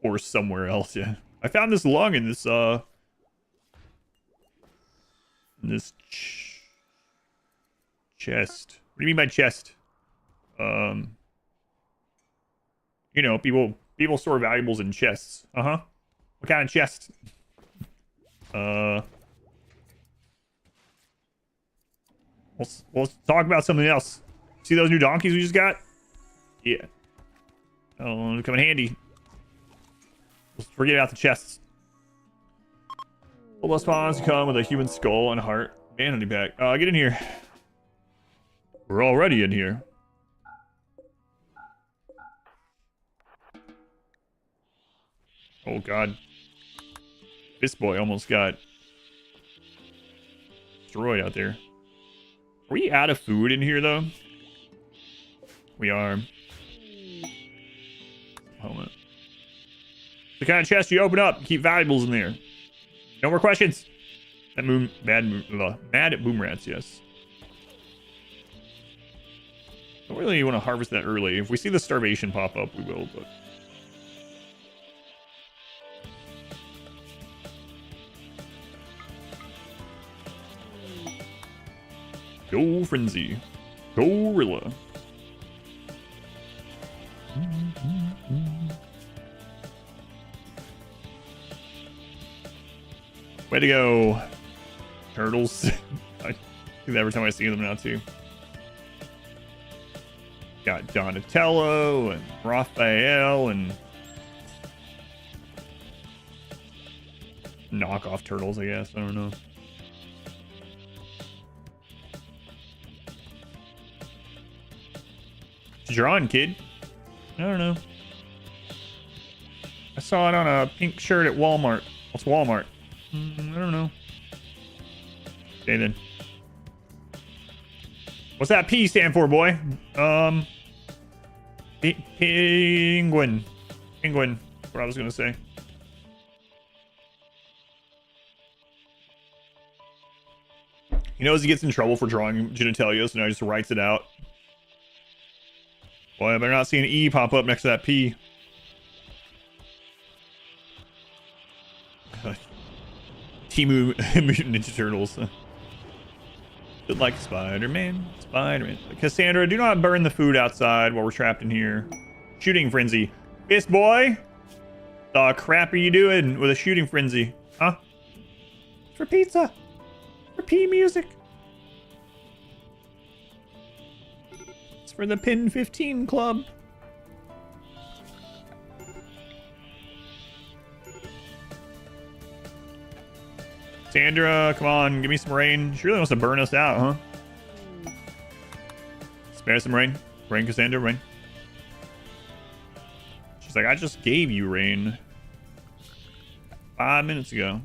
Or somewhere else, yeah. I found this lung in this, chest. What do you mean by chest? You know, people store valuables in chests. Uh-huh. What kind of chest? Let's talk about something else. See those new donkeys we just got? Yeah. Oh, it'll come in handy. Let's forget about the chests. All spawns come with a human skull and heart. Vanity pack. Get in here. We're already in here. Oh god. This boy almost got destroyed out there. Are we out of food in here though? We are. Helmet. The kind of chest you open up, keep valuables in there. No more questions. That mad at boom rats, yes. Don't really want to harvest that early. If we see the starvation pop up, we will, but. Go Frenzy. Gorilla. Way to go, turtles. I think every time I see them now, too. Got Donatello and Raphael and knockoff turtles, I guess. I don't know. Drawing, kid. I don't know. I saw it on a pink shirt at Walmart. What's Walmart? I don't know. Okay then. What's that P stand for, boy? Penguin. Penguin. What I was gonna say. He knows he gets in trouble for drawing genitalia, so now he just writes it out. Boy, I better not see an E pop up next to that P. Timu Mutant Ninja Turtles. Good like Spider-Man. Spider-Man. Cassandra, do not burn the food outside while we're trapped in here. Shooting frenzy. Fist boy? The crap are you doing with a shooting frenzy? Huh? For pizza. For P music. It's for the Pin 15 Club. Cassandra, come on, give me some rain. She really wants to burn us out, huh? Spare some rain. Rain, Cassandra, rain. She's like, I just gave you rain 5 minutes ago.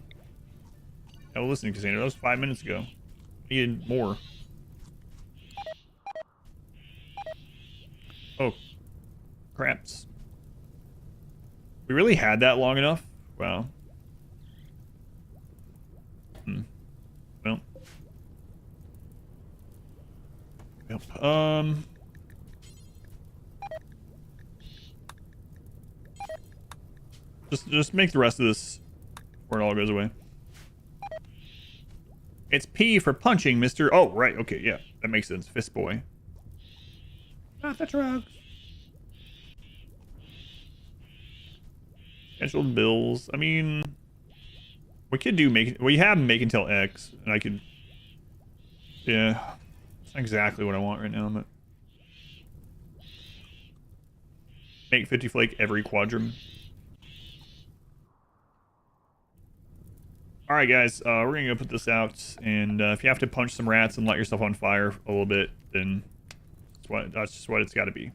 Oh, listen, Cassandra, that was 5 minutes ago. I needed more. Oh, craps. We really had that long enough? Wow. Well. Yep. Just make the rest of this before it all goes away. It's P for punching, Mr. Oh, right. Okay, yeah. That makes sense. Fist boy. Not the drugs. Scheduled bills. I mean, we could do we have make until X, and I could. Yeah, it's not exactly what I want right now, but make 50 flake every quadrum. All right, guys, we're gonna go put this out, and if you have to punch some rats and light yourself on fire a little bit, then that's just what it's got to be.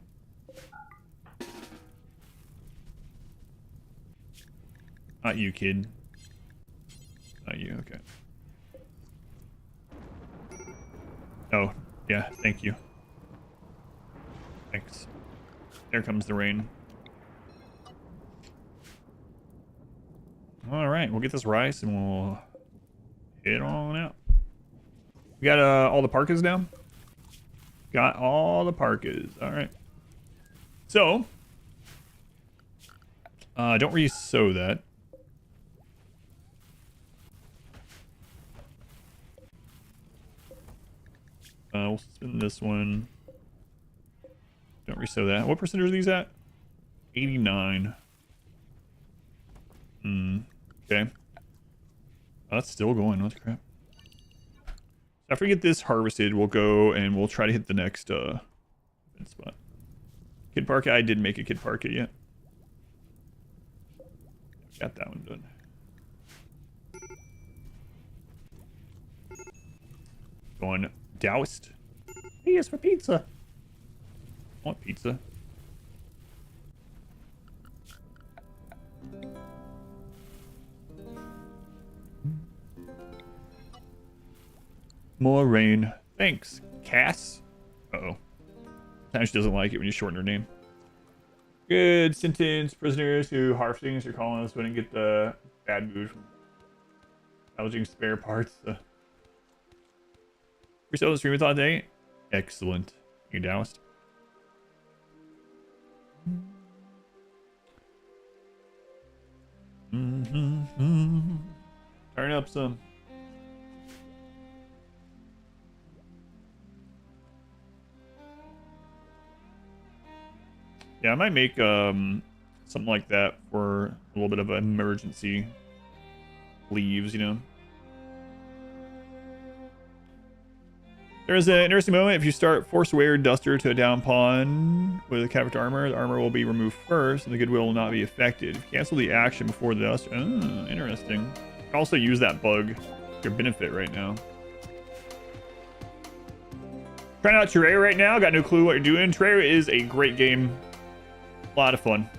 Not you, kid. Not you, okay. Oh, yeah, thank you. Thanks. There comes the rain. Alright, we'll get this rice and we'll head on out. We got all the parkas now? Got all the parkas. Alright. So, don't re-sew that. We'll spin this one. Don't re-sew that. What percentage are these at? 89. Okay. Oh, that's still going. What the crap? After we get this harvested, we'll go and we'll try to hit the next spot. Kid Parka. I didn't make a Kid Parka yet. Got that one done. Going doused. He is for pizza. I want pizza. More rain. Thanks, Cass. Uh-oh. Sometimes she doesn't like it when you shorten her name. Good sentence. Prisoners who harvesting your colonists wouldn't get the bad mood from salvaging spare parts. We still on the stream with all day? Excellent. You doused. Turn up some. Yeah, I might make something like that for a little bit of an emergency leaves, you know. There's an interesting moment. If you start Forswear Duster to a down pawn with a Capital Armor, the armor will be removed first, and the goodwill will not be affected. If you cancel the action before the Duster... Oh, interesting. You can also use that bug to your benefit right now. Trying out Terraria right now. Got no clue what you're doing. Terraria is a great game. A lot of fun.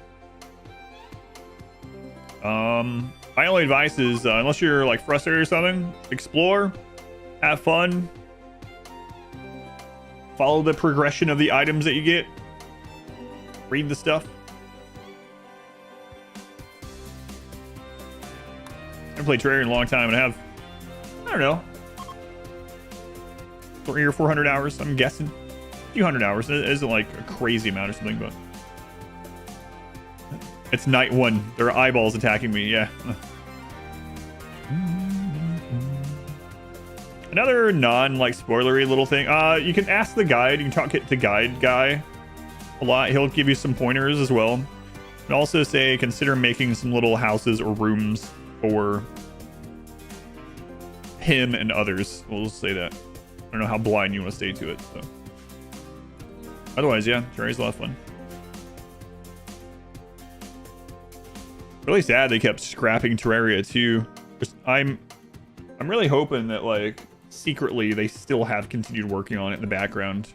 My only advice is, unless you're like frustrated or something, explore, have fun. Follow the progression of the items that you get. Read the stuff. I haven't played Terraria in a long time, and I have, I don't know, 300 or 400 hours, I'm guessing. A few hundred hours. It isn't like a crazy amount or something, but it's night one. There are eyeballs attacking me, yeah. Another spoilery little thing. You can ask the guide. You can talk to guide guy a lot. He'll give you some pointers as well. And also say consider making some little houses or rooms for him and others. We'll just say that. I don't know how blind you want to stay to it. So, otherwise, yeah, Terraria's a lot of fun. Really sad they kept scrapping Terraria too. I'm really hoping that like secretly they still have continued working on it in the background.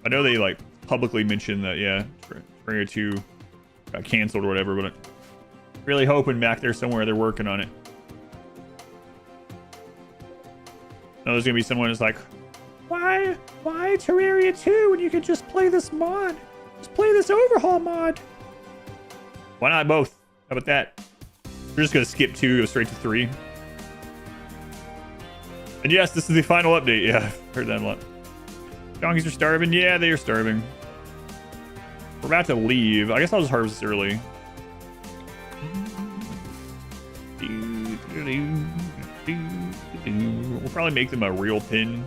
I know they like publicly mentioned that, yeah, Terraria 2 got canceled or whatever, but I'm really hoping back there somewhere they're working on it. I know there's gonna be someone who's like, why Terraria 2 when you could just play this mod? Just play this overhaul mod. Why not both? How about that? We're just gonna skip 2, go straight to 3. And yes, this is the final update. Yeah, I've heard that a lot. Donkeys are starving. Yeah, they are starving. We're about to leave. I guess I'll just harvest this early. We'll probably make them a real pin.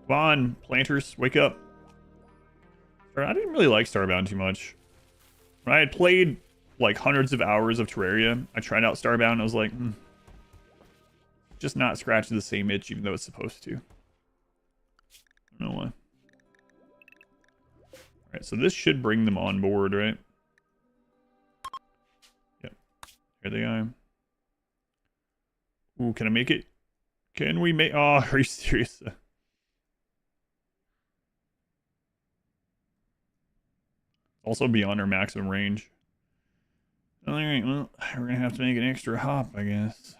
Come on, planters, wake up. I didn't really like Starbound too much. When I had played like hundreds of hours of Terraria, I tried out Starbound and I was like, just not scratching the same itch even though it's supposed to. I don't know why. Alright, so this should bring them on board, right? Here they are. Ooh, can I make it? Can we make... Oh, are you serious? Also beyond our maximum range. Alright, well, we're gonna have to make an extra hop, I guess.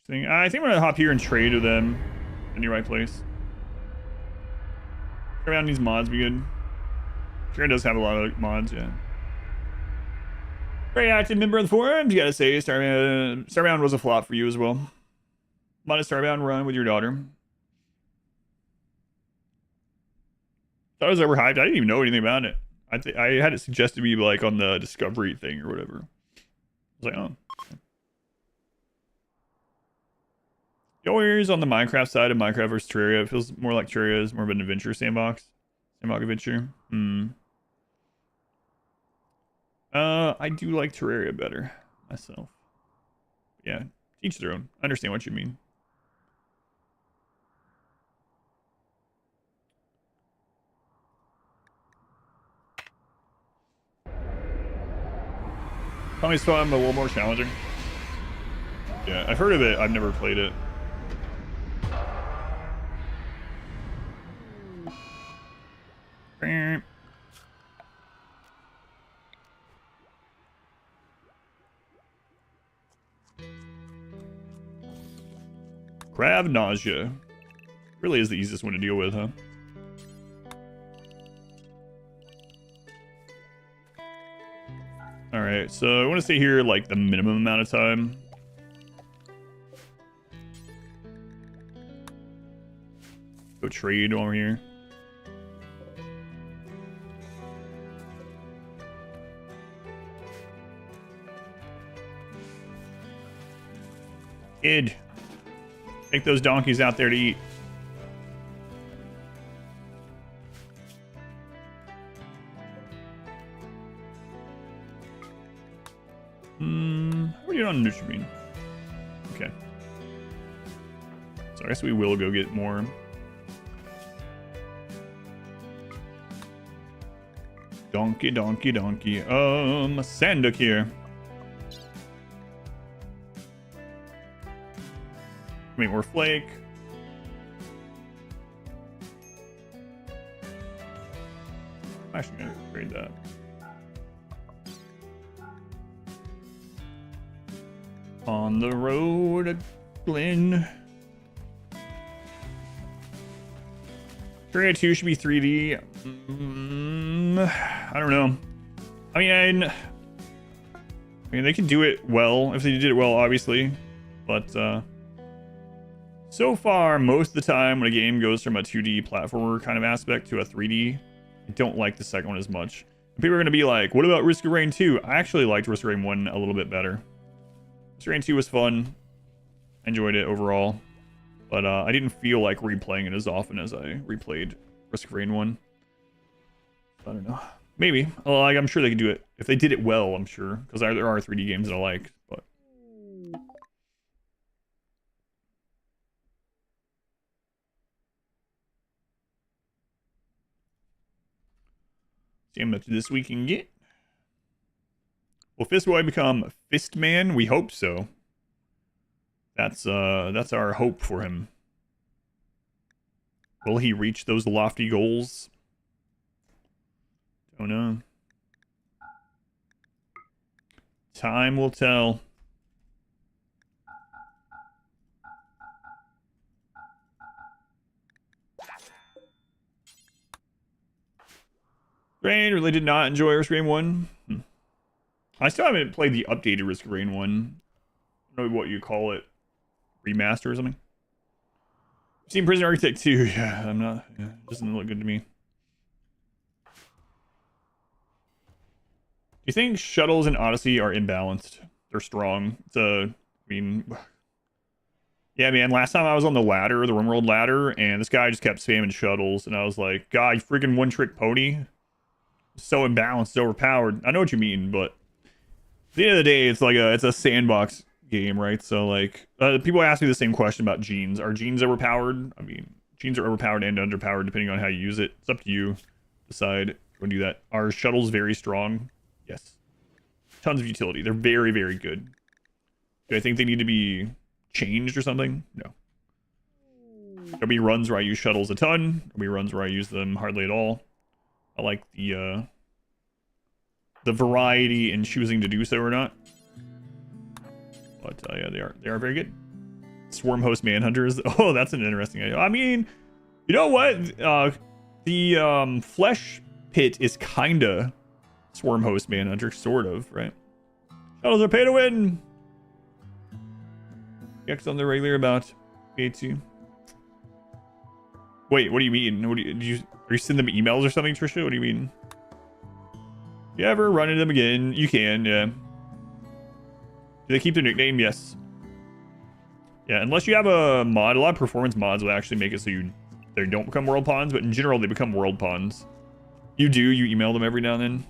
I think I'm gonna hop here and trade with them in the right place. Around these mods be good. Sure, it does have a lot of mods, yeah. Very active member of the forums. You gotta say, Starbound was a flop for you as well. Modest Starbound run with your daughter. Thought it was overhyped. I didn't even know anything about it. I had it suggested to be like on the Discovery thing or whatever. I was like, oh. Always on the Minecraft side of Minecraft versus Terraria. It feels more like Terraria is more of an adventure sandbox. Sandbox adventure. I do like Terraria better myself. Yeah, each their own. I understand what you mean. Tommy's fun, but a little more challenging. Yeah, I've heard of it. I've never played it. Crab nausea. Really is the easiest one to deal with, huh? Alright, so I want to stay here like the minimum amount of time. Go trade while we're here. Kid. Take those donkeys out there to eat. What are you doing on Nutribine? Okay. So I guess we will go get more. Donkey, donkey, donkey. Sanduk here. Wait, more flake. I'm actually gonna trade that. On the road, Glen. Terraria 2 should be 3D. I don't know. I mean, they can do it well if they did it well, obviously, but so far, most of the time when a game goes from a 2D platformer kind of aspect to a 3D, I don't like the second one as much. People are going to be like, what about Risk of Rain 2? I actually liked Risk of Rain 1 a little bit better. Risk of Rain 2 was fun. I enjoyed it overall. But I didn't feel like replaying it as often as I replayed Risk of Rain 1. I don't know. Maybe. Like, I'm sure they could do it. If they did it well, I'm sure. Because there are 3D games that I like. But see how much this we can get. Will Fistboy become Fistman? We hope so. That's our hope for him. Will he reach those lofty goals? Don't know. Time will tell. Rain really did not enjoy Risk of Rain 1. I still haven't played the updated Risk of Rain 1. I don't know what you call it. Remaster or something. I've seen Prison Architect 2. Yeah, I'm not. Yeah, it doesn't look good to me. Do you think shuttles in Odyssey are imbalanced? They're strong. I mean, yeah, man. Last time I was on the ladder, the RimWorld ladder, and this guy just kept spamming shuttles, and I was like, God, you freaking one-trick pony. So imbalanced, overpowered. I know what you mean, but at the end of the day, it's like it's a sandbox game, right? So like, people ask me the same question about genes. Are genes overpowered? I mean, Genes are overpowered and underpowered depending on how you use it. It's up to you. Decide if you want to do that. Are shuttles very strong? Yes. Tons of utility. They're very, very good. Do I think they need to be changed or something? No. There'll be runs where I use shuttles a ton. There'll be runs where I use them hardly at all. I like the variety in choosing to do so or not. But yeah, they are very good. Swarm host manhunters. Oh, that's an interesting idea. I mean, you know what? The flesh pit is kinda swarm host manhunter, sort of, right? Shuttles are pay to win. X on the regular about A2. Wait, what do you mean? Are you sending them emails or something, Trisha? What do you mean? You ever run into them again? You can, yeah. Do they keep their nickname? Yes. Yeah, unless you have a mod. A lot of performance mods will actually make it so they don't become world pawns, but in general, they become world pawns. You email them every now and then.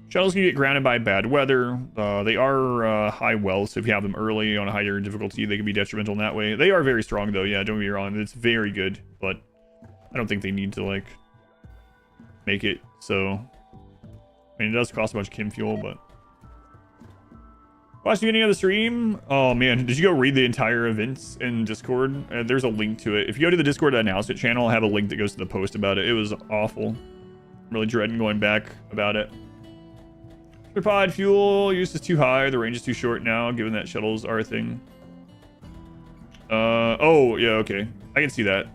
Shuttles can get grounded by bad weather. They are high wells, so if you have them early on a higher difficulty, they can be detrimental in that way. They are very strong, though. Yeah, don't get me wrong. It's very good, but I don't think they need to, like, make it so. I mean, it does cost a bunch of chem fuel, but. Watch the beginning of the stream. Oh, man. Did you go read the entire events in Discord? There's a link to it. If you go to the Discord announcement channel, I'll have a link that goes to the post about it. It was awful. I'm really dreading going back about it. Pod fuel use is too high. The range is too short now, given that shuttles are a thing. Oh, yeah, okay. I can see that.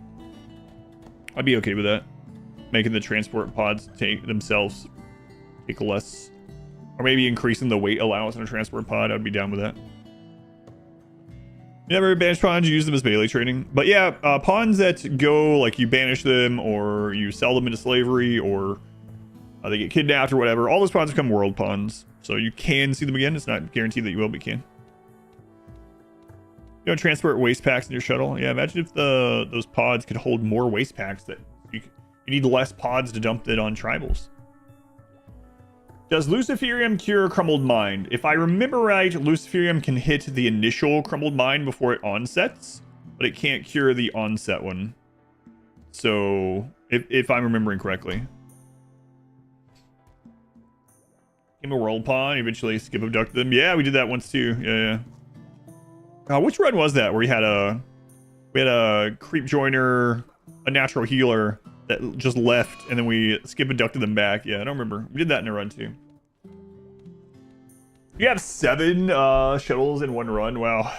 I'd be okay with that. Making the transport pods take less. Or maybe increasing the weight allowance on a transport pod. I'd be down with that. You never banish pawns, you use them as melee trading. But yeah, pawns that go, like, you banish them, or you sell them into slavery, or they get kidnapped or whatever. All those pawns become world pawns. So you can see them again. It's not guaranteed that you will, but you can. You don't transport waste packs in your shuttle. Yeah, imagine if those pods could hold more waste packs. That you need less pods to dump it on tribals. Does Luciferium cure Crumbled Mind? If I remember right, Luciferium can hit the initial Crumbled Mind before it onsets, but it can't cure the onset one. So, if I'm remembering correctly. Became a world pawn, eventually skip abducted them. Yeah, we did that once too. Yeah. Which run was that where we had a creep joiner, a natural healer that just left, and then we skip abducted them back? Yeah, I don't remember. We did that in a run too. You have 7 shuttles in one run. Wow,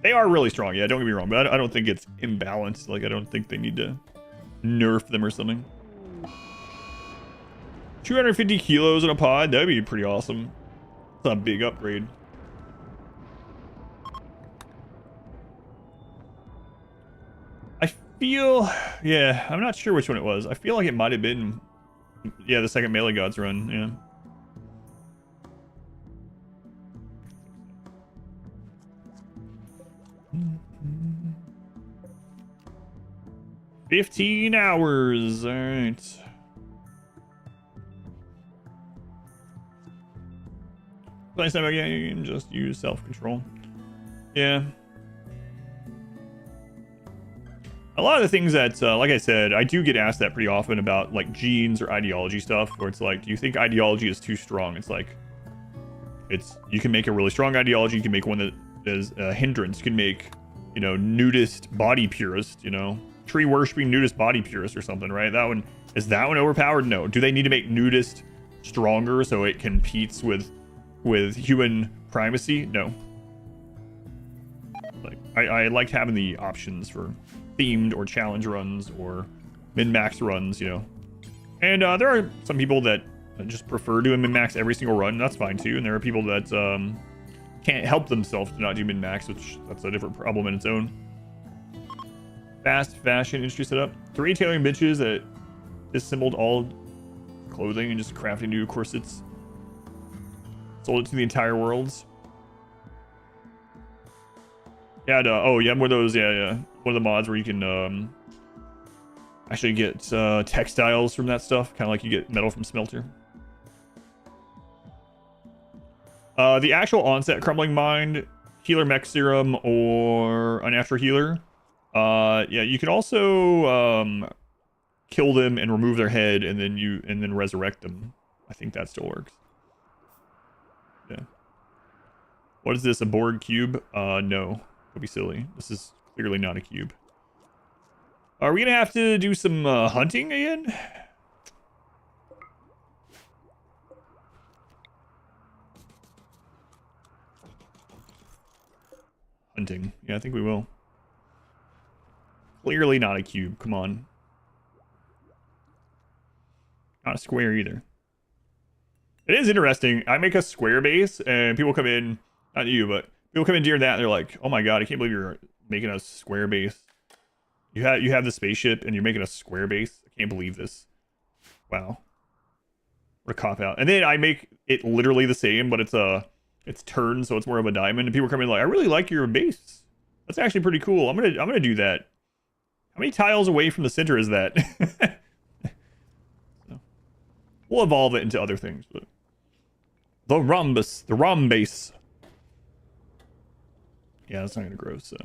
they are really strong. Yeah, don't get me wrong, but I don't think it's imbalanced. Like, I don't think they need to nerf them or something. 250 kilos in a pod, that'd be pretty awesome. It's a big upgrade. I feel, yeah, I'm not sure which one it was. I feel like it might have been, yeah, the second Melee Gods run, yeah. $15 hours, all right. Play some game, just use self-control. Yeah. A lot of the things that, like I said, I do get asked that pretty often about, like, genes or ideology stuff, where it's like, do you think ideology is too strong? It's like, you can make a really strong ideology, you can make one that is a hindrance, you can make, you know, nudist body purist, you know, tree worshipping nudist body purist or something, right? Is that one overpowered? No. Do they need to make nudist stronger so it competes with human primacy? No. Like, I liked having the options for themed or challenge runs or min-max runs, you know. And there are some people that just prefer doing min-max every single run. That's fine too. And there are people that can't help themselves to not do min-max, which that's a different problem in its own. Fast fashion industry setup. 3 tailoring benches that disassembled all clothing and just crafted new corsets. Sold it to the entire worlds. Yeah, oh yeah, one of those, yeah. One of the mods where you can actually get textiles from that stuff, kind of like you get metal from smelter. The actual onset crumbling mind healer mech serum or a natural healer. Yeah, you can also kill them and remove their head, and then resurrect them. I think that still works. Yeah. What is this? A Borg cube? No. Don't be silly. This is clearly not a cube. Are we gonna have to do some hunting again? Hunting. Yeah, I think we will. Clearly not a cube. Come on. Not a square either. It is interesting. I make a square base, and people come in, not you, but people come in near that, and they're like, "Oh my god, I can't believe you're making a square base. You have the spaceship, and you're making a square base. I can't believe this. Wow, what a cop out." And then I make it literally the same, but it's turned, so it's more of a diamond. And people come in like, "I really like your base. That's actually pretty cool. I'm gonna do that." How many tiles away from the center is that? So, we'll evolve it into other things, but. The rhombus, the rhombase. Yeah, that's not gonna grow, so.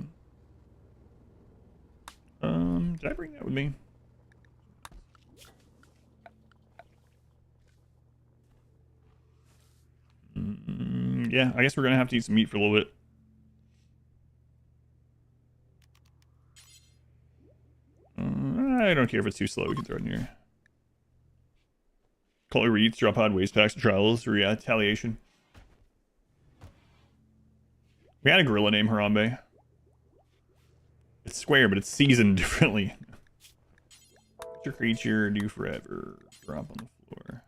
Did I bring that with me? Yeah, I guess we're gonna have to eat some meat for a little bit. I don't care if it's too slow, we can throw it in here. Color reeds, drop pod, waste packs, trials, retaliation. We had a gorilla named Harambe. It's square, but it's seasoned differently. Your creature, do forever. Drop on the floor.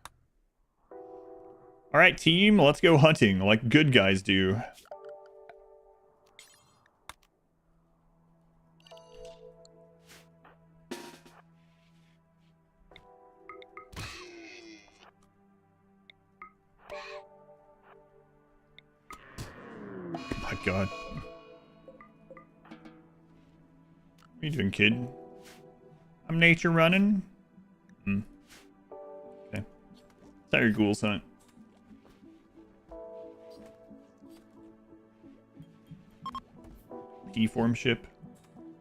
Alright, team, let's go hunting like good guys do. My god. What are you doing, kid? I'm nature running. Okay. It's not your ghouls hunt. Deform ship.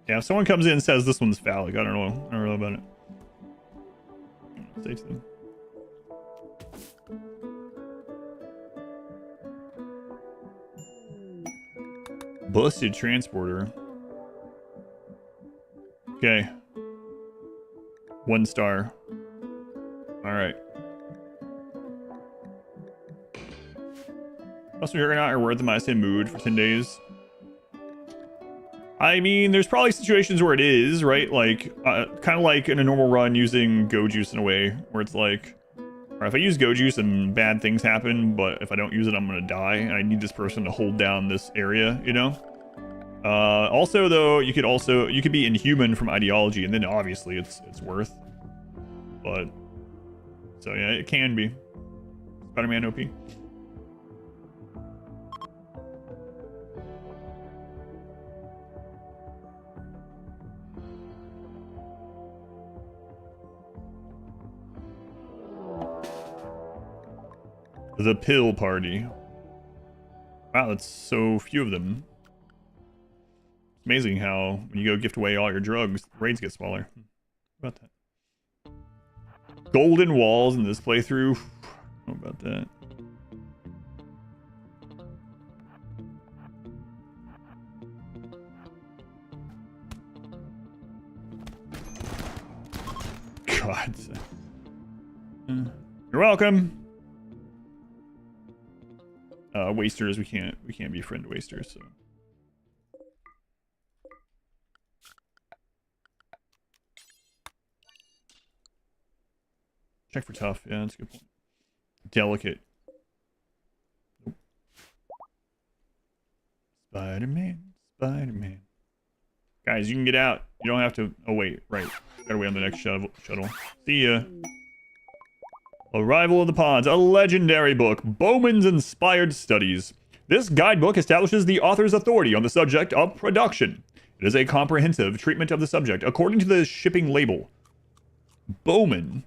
Yeah, if someone comes in and says this one's phallic, I don't know about it. Say to them. Busted transporter. Okay. 1 star. Alright. Also, you're not worth the minus 10 mood for 10 days. I mean, there's probably situations where it is, right? Like, kind of like in a normal run using go juice in a way, where it's like, or if I use go juice and bad things happen, but if I don't use it, I'm gonna die, and I need this person to hold down this area, you know? Also, though, you could be inhuman from ideology, and then obviously it's worth. But, so yeah, it can be. Spider-Man OP. The pill party. Wow, that's so few of them. It's amazing how when you go gift away all your drugs, raids get smaller. How about that? Golden walls in this playthrough. How about that? God. You're welcome. Wasters, we can't befriend wasters, so. Check for tough, yeah, that's a good point. Delicate. Nope. Spider-Man, Spider-Man. Guys, you can get out. You don't have to, oh wait, right. Gotta wait on the next shuttle. See ya. Arrival of the Pods, a legendary book, Bowman's Inspired Studies. This guidebook establishes the author's authority on the subject of production. It is a comprehensive treatment of the subject according to the shipping label. Bowman.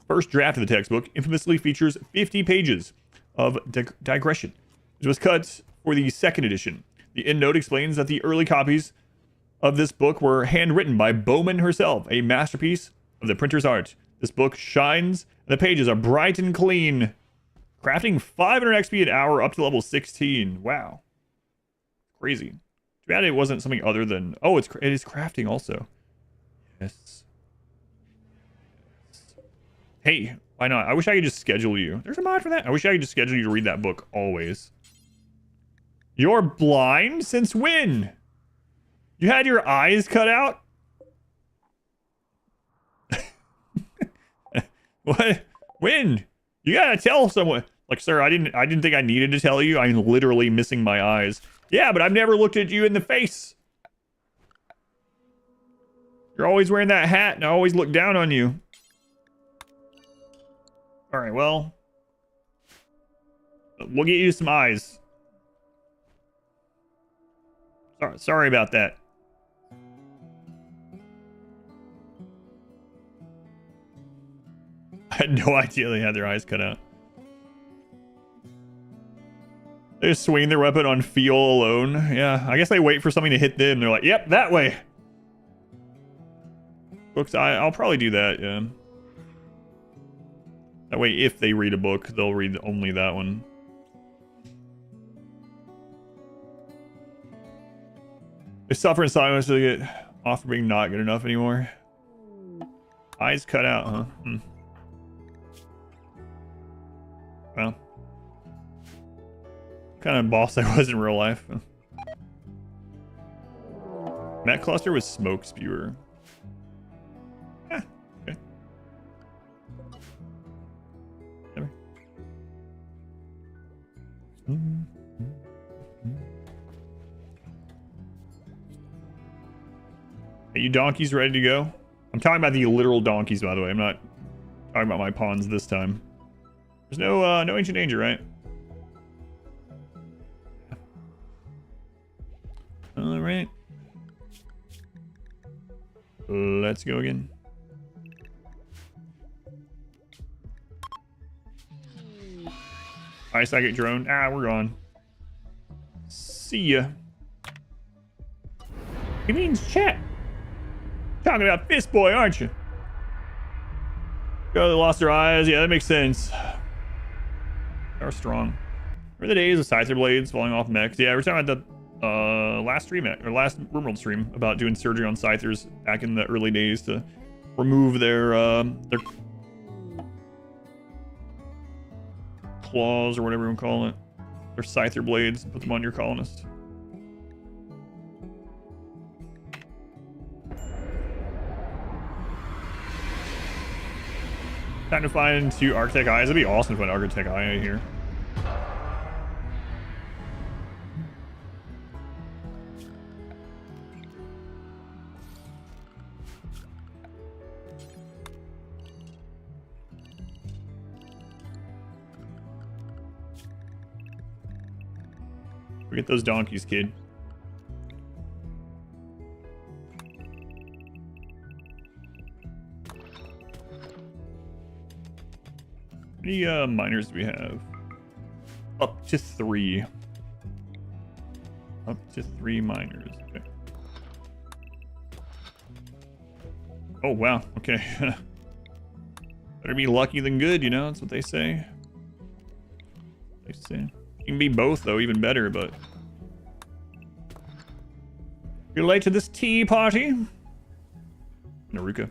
First draft of the textbook infamously features 50 pages of digression. It was cut for the second edition. The end note explains that the early copies of this book were handwritten by Bowman herself, a masterpiece of the printer's art. This book shines, and the pages are bright and clean. Crafting 500 XP an hour up to level 16. Wow. Crazy. Too bad it wasn't something other than... Oh, it is crafting also. Yes. Hey, why not? I wish I could just schedule you. There's a mod for that. I wish I could just schedule you to read that book always. You're blind? Since when? You had your eyes cut out? What? When? You gotta tell someone. Like, sir, I didn't think I needed to tell you. I'm literally missing my eyes. Yeah, but I've never looked at you in the face. You're always wearing that hat, and I always look down on you. All right, well, we'll get you some eyes. Sorry about that. I had no idea they had their eyes cut out. They just swing their weapon on feel alone. Yeah, I guess they wait for something to hit them. They're like, yep, that way. Books, I'll probably do that, yeah. That way, if they read a book, they'll read only that one. They suffer in silence to get off for being not good enough anymore. Eyes cut out, huh? Hmm. Well. What kind of boss I was in real life. Mech cluster with smoke spewer. Yeah, okay. Never. Are you donkeys ready to go? I'm talking about the literal donkeys, by the way. I'm not talking about my pawns this time. There's no ancient danger, right? All right. Let's go again. Alright, psychic drone. Ah, we're gone. See ya. He means chat. Talking about Fist Boy, aren't you? Oh, they lost their eyes. Yeah, that makes sense. They're strong. Remember the days of Scyther blades falling off mechs? Yeah, we're talking about the last stream or last RimWorld stream about doing surgery on Scythers back in the early days to remove their claws or whatever you want to call it. Their Scyther blades. Put them on your colonist. Time to find 2 Architect Eyes. It'd be awesome to find Architect Eye here. Get those donkeys, kid. How many miners do we have? Up to 3. Up to 3 miners. Okay. Oh, wow. Okay. Better be lucky than good, you know? That's what they say. They say. You can be both, though, even better, but... You're late to this tea party? Naruka.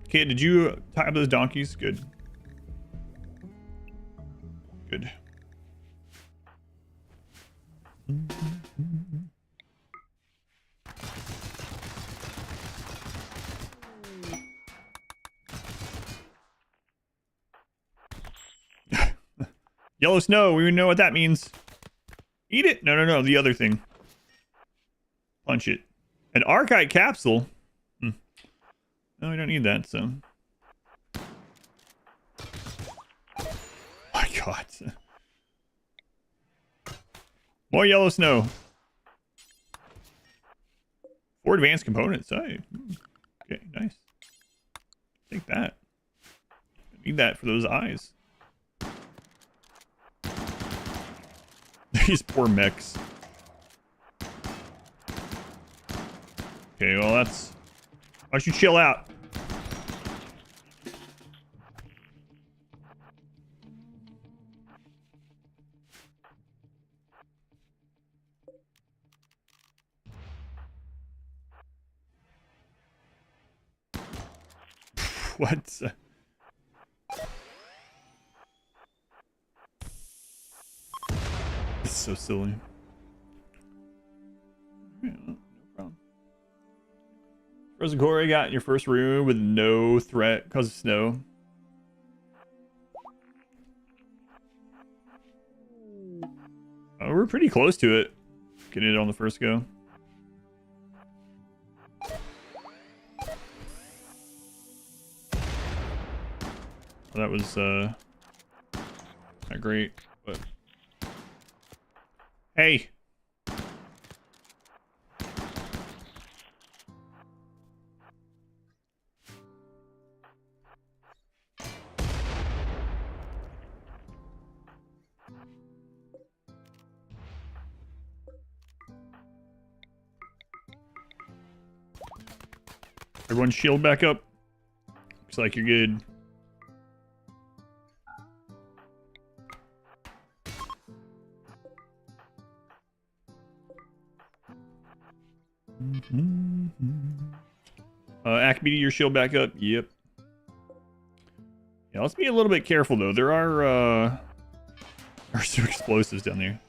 Okay, did you tie up those donkeys? Good. Good. Yellow snow, we know what that means. Eat it? No, no, no, the other thing. Punch it. An Archite capsule? No, we don't need that, so. My god. More yellow snow. 4 advanced components. Oh, okay, nice. Take that. I need that for those eyes. These poor mechs. Okay, well that's... Why don't you chill out? What? It's so silly. Yeah, no problem. Frozen Core got in your first room with no threat because of snow. Oh, we're pretty close to it. Getting it on the first go. That was not great, but hey. Everyone shield back up. Looks like you're good. Acme, your shield back up. Yep. Yeah, let's be a little bit careful though. There are some explosives down there.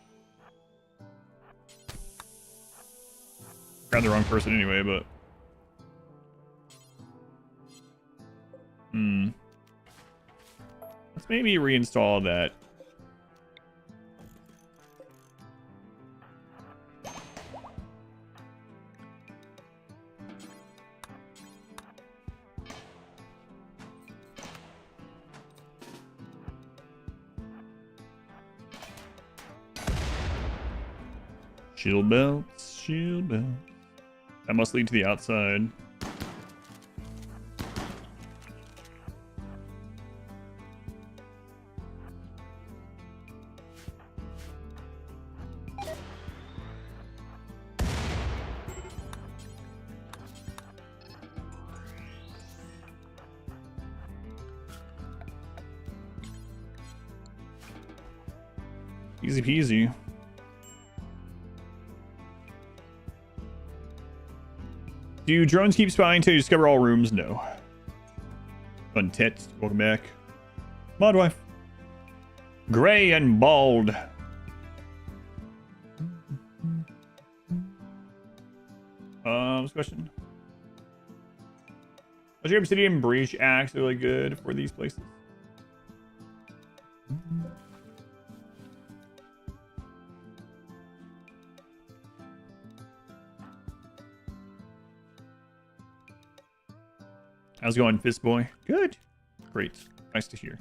Grabbed the wrong person anyway, but let's maybe reinstall that. Shield belts, shield belts. That must lead to the outside. Easy peasy. Do drones keep spying until you discover all rooms? No. Untet, welcome back. Modwife. Gray and bald. What's the question? Legendary Obsidian Breach Axe are really good for these places. How's it going, Fist Boy? Good. Great. Nice to hear.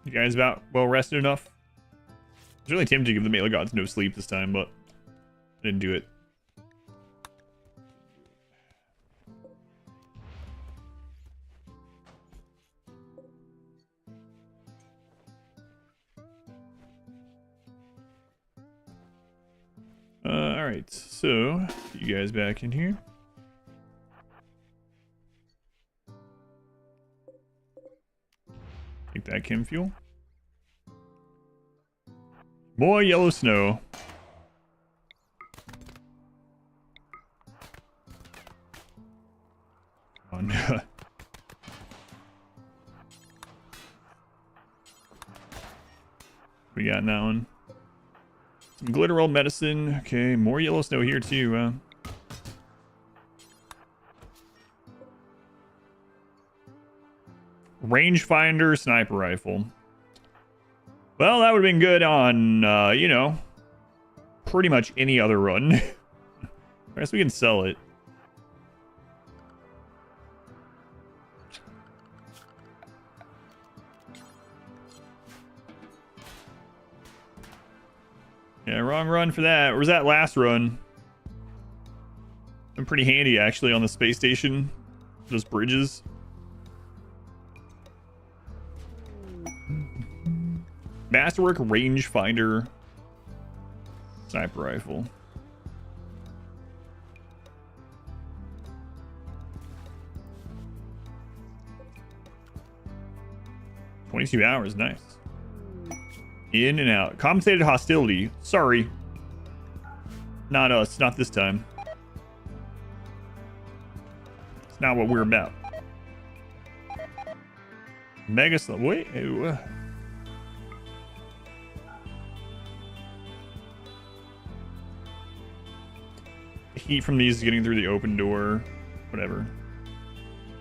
You guys about well rested enough? I was really tempted to give the Melee Gods no sleep this time, but I didn't do it. Alright, so get you guys back in here. Take that chem fuel. More yellow snow. Come on. We got in that one. Some glitter roll medicine. Okay, more yellow snow here too. Rangefinder sniper rifle. Well, that would have been good on, you know, pretty much any other run. I guess we can sell it. Yeah, wrong run for that. Where's that last run? Been pretty handy, actually, on the space station. Those bridges. Masterwork rangefinder sniper rifle. $22 hours, nice. In and out. Compensated hostility. Sorry. Not us, not this time. It's not what we're about. Mega slow. Wait. The heat from these is getting through the open door. Whatever.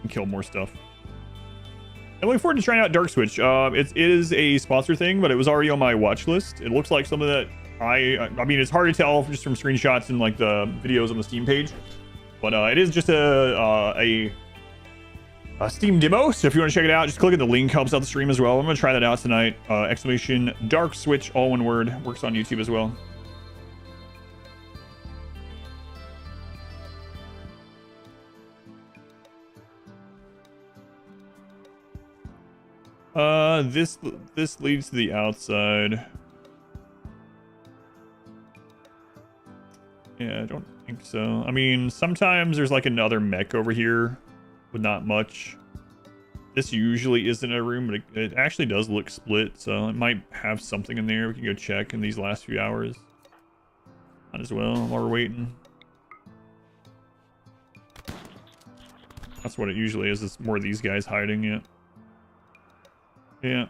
And kill more stuff. I'm looking forward to trying out Dark Switch. It is a sponsor thing, but it was already on my watch list. It looks like something that I mean, it's hard to tell just from screenshots and like the videos on the Steam page, but it is just a Steam demo. So if you want to check it out, just click at the link. Helps out the stream as well. I'm gonna try that out tonight. Exclamation Dark Switch, all one word. Works on YouTube as well. This leads to the outside. Yeah, I don't think so. I mean, sometimes there's like another mech over here, but not much. This usually isn't a room, but it actually does look split, so it might have something in there. We can go check in these last few hours. Might as well while we're waiting. That's what it usually is. It's more of these guys hiding it. Yeah.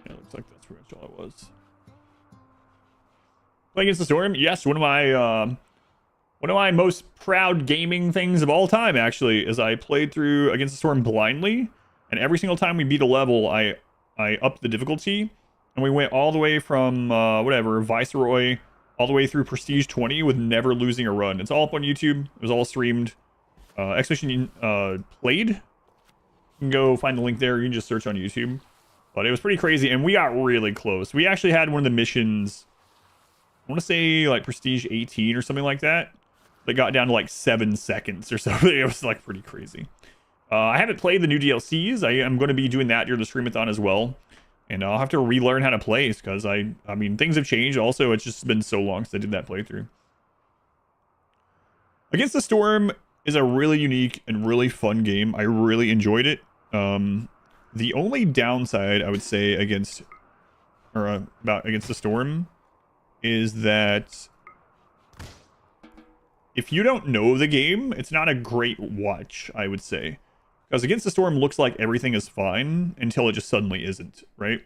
Yeah, looks like that's pretty much all it was. Playing Against the Storm? Yes, one of my most proud gaming things of all time, actually, is I played through Against the Storm blindly, and every single time we beat a level, I upped the difficulty, and we went all the way from, whatever, Viceroy, all the way through Prestige 20 with never losing a run. It's all up on YouTube. It was all streamed. Expedition played. You can go find the link there. You can just search on YouTube. But it was pretty crazy, and we got really close. We actually had one of the missions, I want to say, like, Prestige 18 or something like that. They got down to like 7 seconds or something. It was like pretty crazy. I haven't played the new DLCs. I am going to be doing that during the streamathon as well. And I'll have to relearn how to play because I mean, things have changed. Also, it's just been so long since I did that playthrough. Against the Storm is a really unique and really fun game. I really enjoyed it. The only downside I would say against the Storm is that if you don't know the game, it's not a great watch, I would say. Because Against the Storm looks like everything is fine until it just suddenly isn't, right?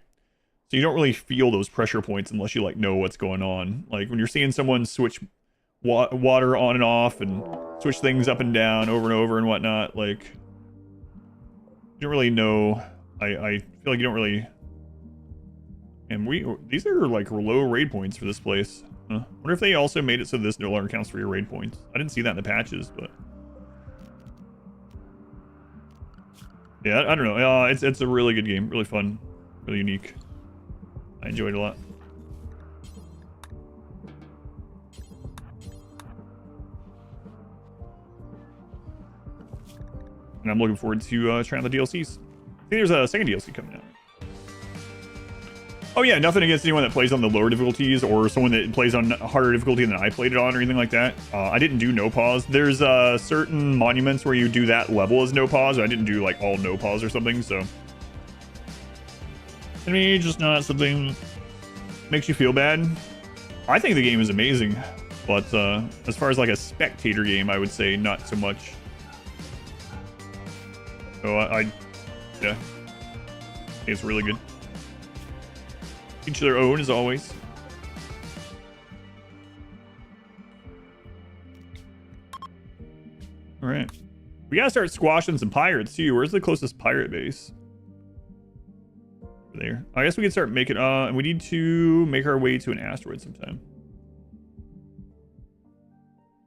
So you don't really feel those pressure points unless you like know what's going on. Like when you're seeing someone switch water on and off and switch things up and down over and over and whatnot, like you don't really know. I feel like you don't really. And these are like low raid points for this place. I wonder if they also made it so this no longer counts for your raid points. I didn't see that in the patches, but yeah, I don't know. It's a really good game, really fun, really unique. I enjoyed it a lot. And I'm looking forward to trying the DLCs. I think there's a second DLC coming out. Oh yeah, nothing against anyone that plays on the lower difficulties or someone that plays on harder difficulty than I played it on or anything like that. I didn't do no pause. There's certain monuments where you do that level as no pause. I didn't do like all no pause or something, so to me, just not something that makes you feel bad. I think the game is amazing, but as far as like a spectator game, I would say not so much. So yeah, it's really good. Each their own, as always. All right, we gotta start squashing some pirates too. Where's the closest pirate base? Over there. I guess we can start making, and we need to make our way to an asteroid sometime.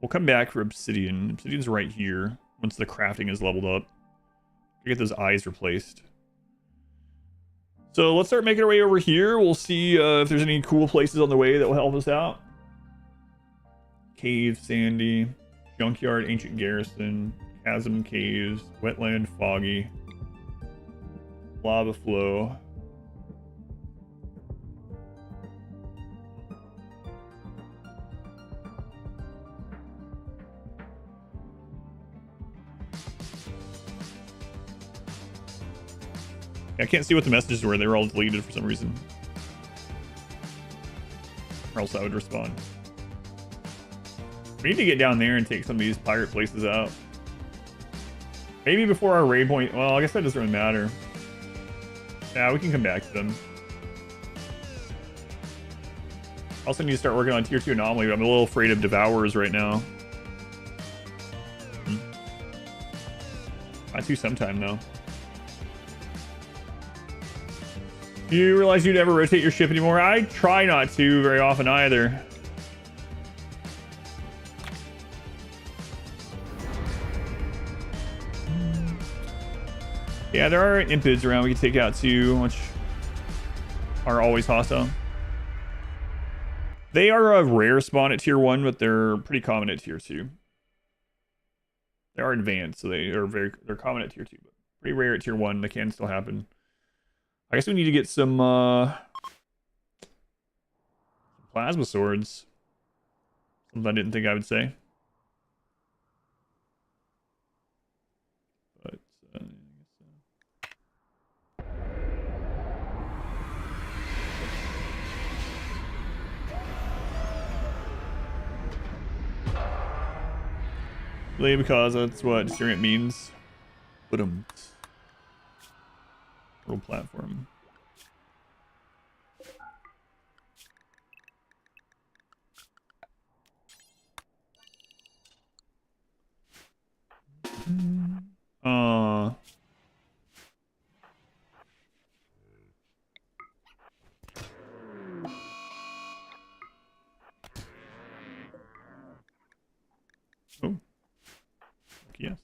We'll come back for obsidian. Obsidian's right here once the crafting is leveled up. Get those eyes replaced. So let's start making our way over here. We'll see if there's any cool places on the way that will help us out. Cave, sandy, junkyard, ancient garrison, chasm caves, wetland, foggy, lava flow. I can't see what the messages were. They were all deleted for some reason. Or else I would respond. We need to get down there and take some of these pirate places out. Maybe before our raid point. Well, I guess that doesn't really matter. Yeah, we can come back to them. Also need to start working on tier 2 Anomaly, but I'm a little afraid of Devourers right now. Might do sometime though. You realize you never rotate your ship anymore? I try not to very often either. Yeah, there are impids around we can take out too, which are always hostile. They are a rare spawn at tier 1, but they're pretty common at tier 2. They are advanced, so they're common at tier 2, but pretty rare at tier 1. They can still happen. I guess we need to get some plasma swords. Something I didn't think I would say. But because that's what discernment means. World platform. Oh. Yes.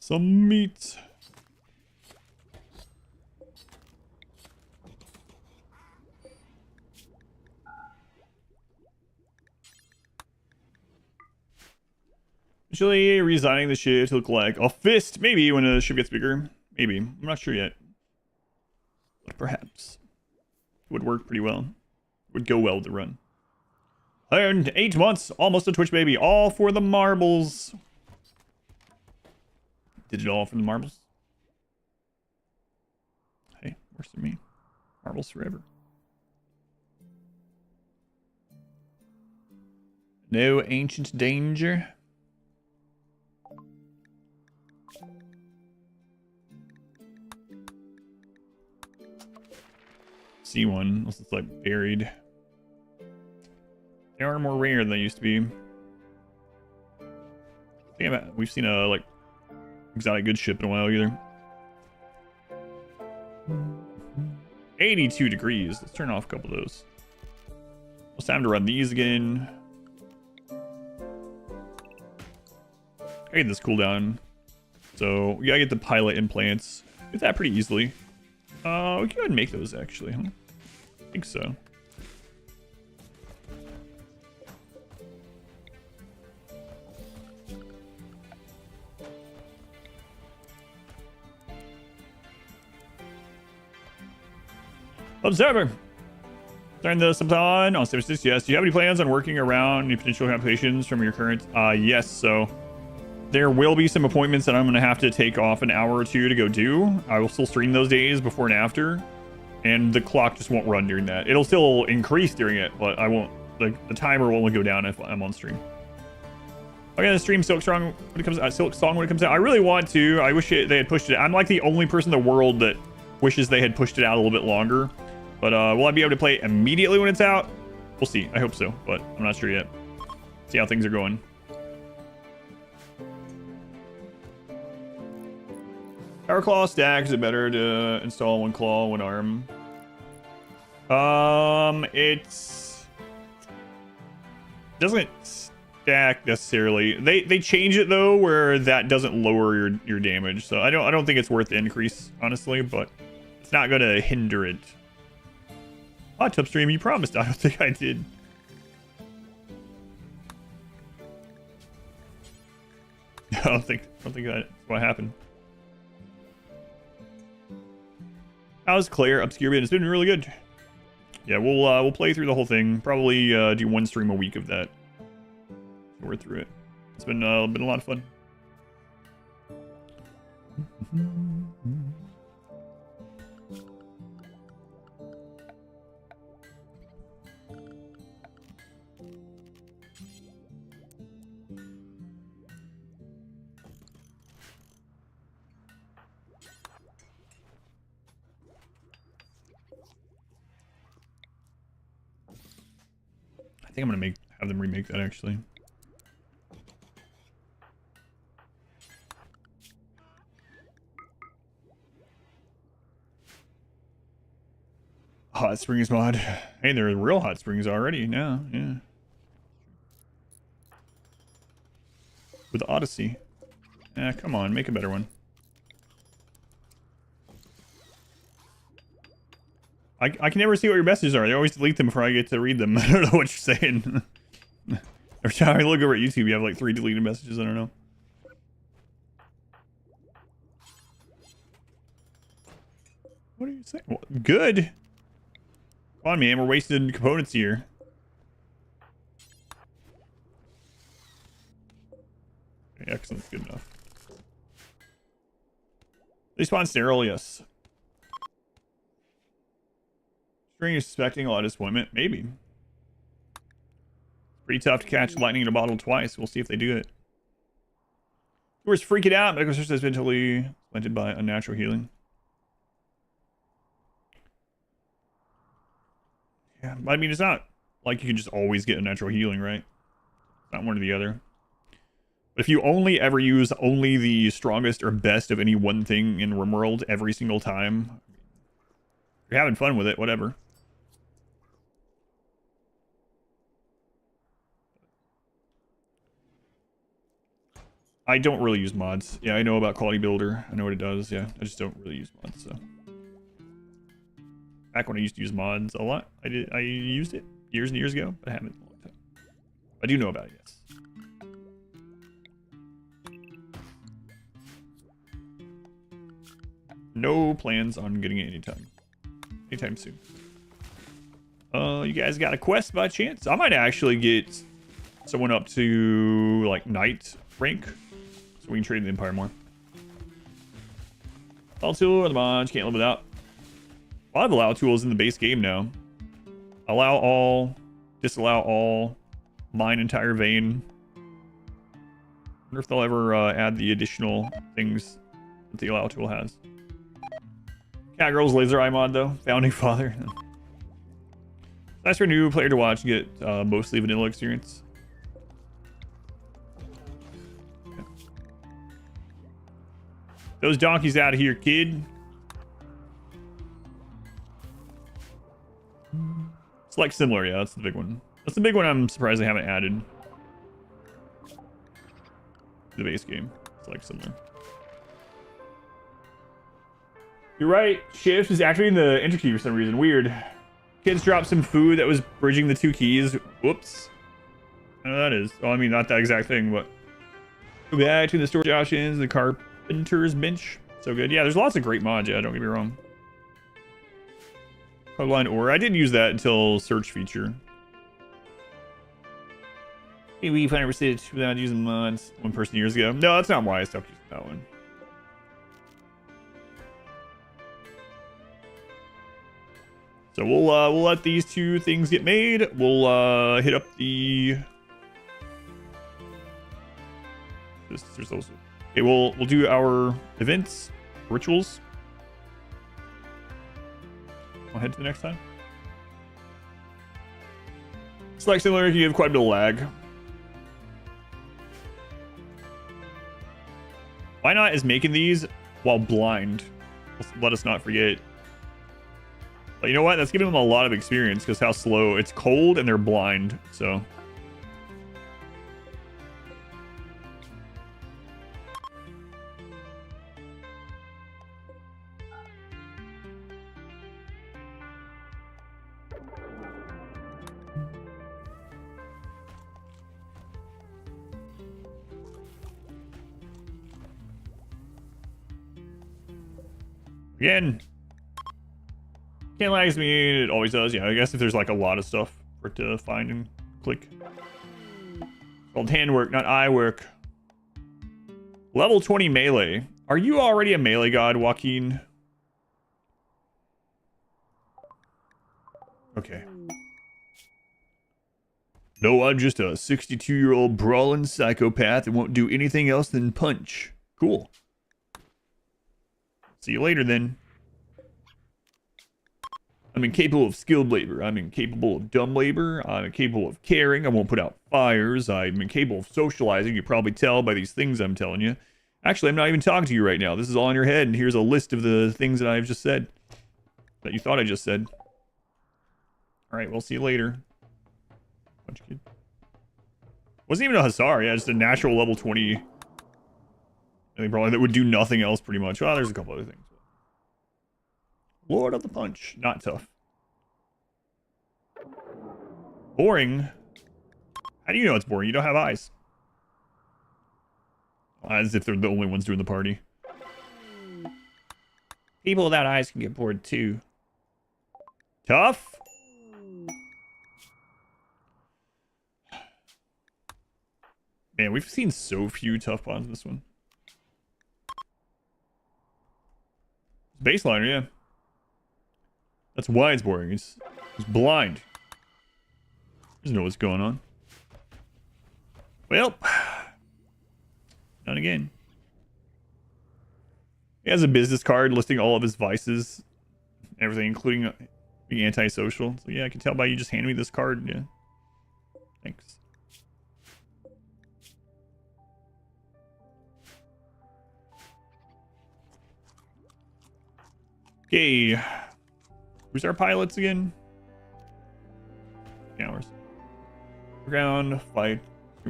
Some meat. Usually redesigning the ship to look like a fist, maybe when the ship gets bigger. Maybe. I'm not sure yet. But perhaps. It would work pretty well. It would go well to run. Earned 8 months, almost a Twitch baby, all for the marbles. Did it all for the marbles? Hey, worse than me. Marbles forever. No ancient danger. See one, unless it's like buried. They are more rare than they used to be. Damn it, we've seen a like exotic good ship in a while either. 82 degrees. Let's turn off a couple of those. It's time to run these again. I get this cooldown. So we gotta get the pilot implants. Get that pretty easily. We can go ahead and make those actually, huh? I think so. Observer! Turn the subs on services. Yes. Do you have any plans on working around any potential complications from your current? Yes. So there will be some appointments that I'm going to have to take off an hour or two to go do. I will still stream those days before and after. And the clock just won't run during that. It'll still increase during it, but I won't, like, the timer will only go down if I'm on stream. I'm gonna stream Silk Strong when it comes out. Silk Song when it comes out. I really want to. I wish they had pushed it. I'm like the only person in the world that wishes they had pushed it out a little bit longer. But will I be able to play it immediately when it's out? We'll see. I hope so, but I'm not sure yet. See how things are going. Power claw stack. Is it better to install one claw, one arm? It's doesn't stack necessarily. They change it though, where that doesn't lower your damage. So I don't think it's worth the increase, honestly, but it's not gonna hinder it. Hot tub stream, you promised. I don't think I did. I don't think that's what happened. How's Claire Obscurian? It's been really good. Yeah, we'll play through the whole thing. Probably do one stream a week of that. We're through it. It's been a lot of fun. I think I'm gonna have them remake that actually. Hot Springs mod. Hey, there are real hot springs already now. Yeah. With Odyssey. Yeah, come on, make a better one. I can never see what your messages are. They always delete them before I get to read them. I don't know what you're saying. Every time I look over at YouTube, you have like 3 deleted messages. I don't know. What are you saying? Well, good. Come on, man. We're wasting components here. Okay, excellent. Good enough. They spawn sterile, yes. String is suspecting a lot of disappointment. Maybe. Pretty tough to catch lightning in a bottle twice. We'll see if they do it. Viewers freaking out. Medical system has been totally supplanted by unnatural healing. Yeah, I mean, it's not like you can just always get a natural healing, right? Not one or the other. But if you only ever use only the strongest or best of any one thing in RimWorld every single time, you're having fun with it, whatever. I don't really use mods. Yeah, I know about Quality Builder. I know what it does. Yeah, I just don't really use mods, so. Back when I used to use mods a lot, I used it years and years ago, but I haven't in a long time. I do know about it, yes. No plans on getting it anytime soon. You guys got a quest by chance? I might actually get someone up to like knight rank, so we can trade the Empire more. All tool or the mods can't live without. A lot of allow tools in the base game now. Allow all, disallow all, mine entire vein. Wonder if they'll ever add the additional things that the allow tool has. Catgirl's laser eye mod though. Founding father. Nice for a new player to watch and get mostly vanilla experience. Okay. Those donkeys out of here, kid. It's like similar, yeah, that's the big one. That's the big one I'm surprised they haven't added to the base game. It's like similar. You're right, shift is actually in the enter key for some reason. Weird. Kids dropped some food that was bridging the 2 keys. Whoops. I know that is. Oh, I mean, not that exact thing, but. Back to the storage options, the carpenter's bench. So good. Yeah, there's lots of great mods, yeah, don't get me wrong. Hardline ore. I didn't use that until search feature. Maybe 500% without using mods 1 person years ago. No, that's not why I stopped using that one. So we'll let these 2 things get made. We'll hit up the. There's also. Okay, we'll do our events, rituals. I'll head to the next time. Select similar, you have quite a bit of lag. Why not is making these while blind. Let us not forget. But you know what? That's giving them a lot of experience because how slow. It's cold and they're blind, so. Again, can't lag me. It always does. Yeah, I guess if there's like a lot of stuff for it to find and click. It's called handwork, not eye work. Level 20 melee. Are you already a melee god, Joaquin? Okay. No, I'm just a 62-year-old brawling psychopath and won't do anything else than punch. Cool. See you later, then. I'm incapable of skilled labor. I'm incapable of dumb labor. I'm incapable of caring. I won't put out fires. I'm incapable of socializing. You probably tell by these things I'm telling you. Actually, I'm not even talking to you right now. This is all in your head, and here's a list of the things that I've just said. That you thought I just said. Alright, we'll see you later. Punch kid. Wasn't even a Hussar, yeah, just a natural level 20. I think probably that would do nothing else pretty much. Well, there's a couple other things. Lord of the Punch. Not tough. Boring. How do you know it's boring? You don't have eyes. As if they're the only ones doing the party. People without eyes can get bored too. Tough? Man, we've seen so few tough pawns in this one. Baseliner, yeah. That's why it's boring. It's blind. Doesn't know what's going on. Well, not again. He has a business card listing all of his vices, everything, including being antisocial. So yeah, I can tell by you just handing me this card. Yeah, thanks. Okay. Who's our pilots again? Hours. Ground fight.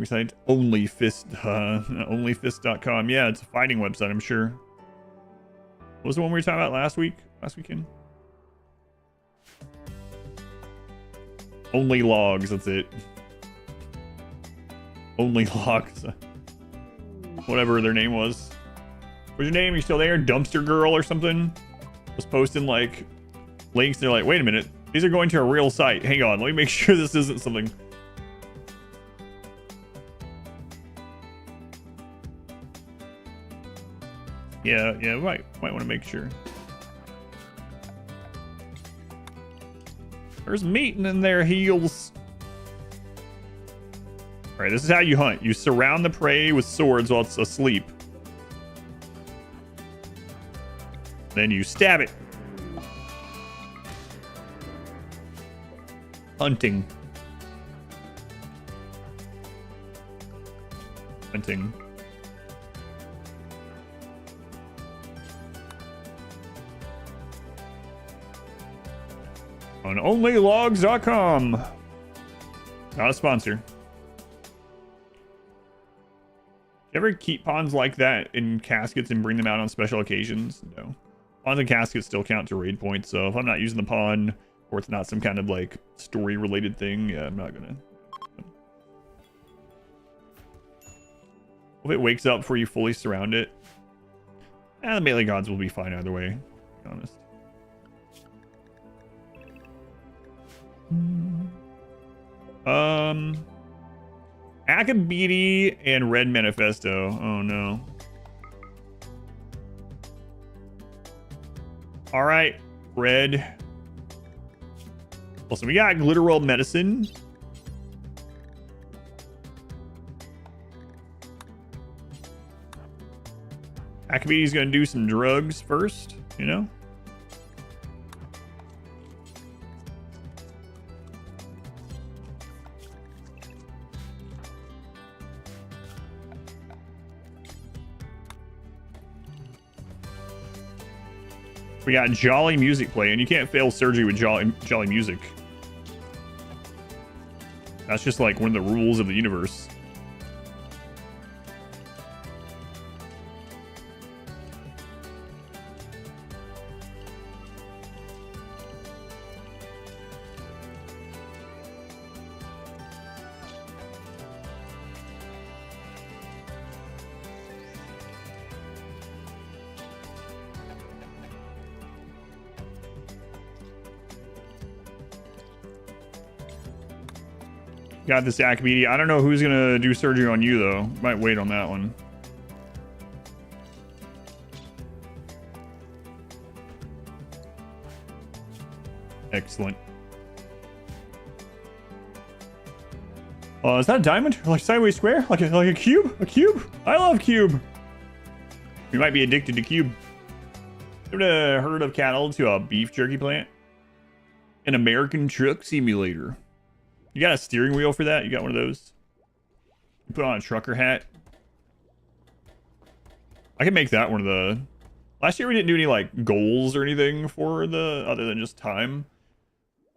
Site onlyfist.com. Yeah, it's a fighting website, I'm sure. What was the one we were talking about last weekend? Only logs, that's it. Only logs. Whatever their name was. What's your name? You still there? Dumpster Girl or something? Was posting like links. They're like, wait a minute, these are going to a real site. Hang on, let me make sure this isn't something. Yeah, might want to make sure. There's meat in their heels. All right, this is how you hunt. You surround the prey with swords while it's asleep. Then you stab it. Hunting. Hunting. On onlylogs.com. Not a sponsor. Do you ever keep pawns like that in caskets and bring them out on special occasions? No. Pawns and caskets still count to raid points, so if I'm not using the pawn, or it's not some kind of like story related thing, yeah, I'm not gonna. If it wakes up before you fully surround it, the melee gods will be fine either way, to be honest. Akabidi and Red Manifesto. Oh no. All right, Red. Also, we got Glitter World Medicine. Akabidi's gonna do some drugs first, you know? We got jolly music playing. You can't fail surgery with jolly music. That's just like one of the rules of the universe. Got this Acmedia. I don't know who's gonna do surgery on you though. Might wait on that one. Excellent. Is that a diamond? Like sideways square? Like a cube? A cube? I love cube. We might be addicted to cube. Ever heard of cattle to a beef jerky plant? An American truck simulator. You got a steering wheel for that? You got one of those? You put on a trucker hat. I can make that one of the... Last year we didn't do any like goals or anything for the... other than just time.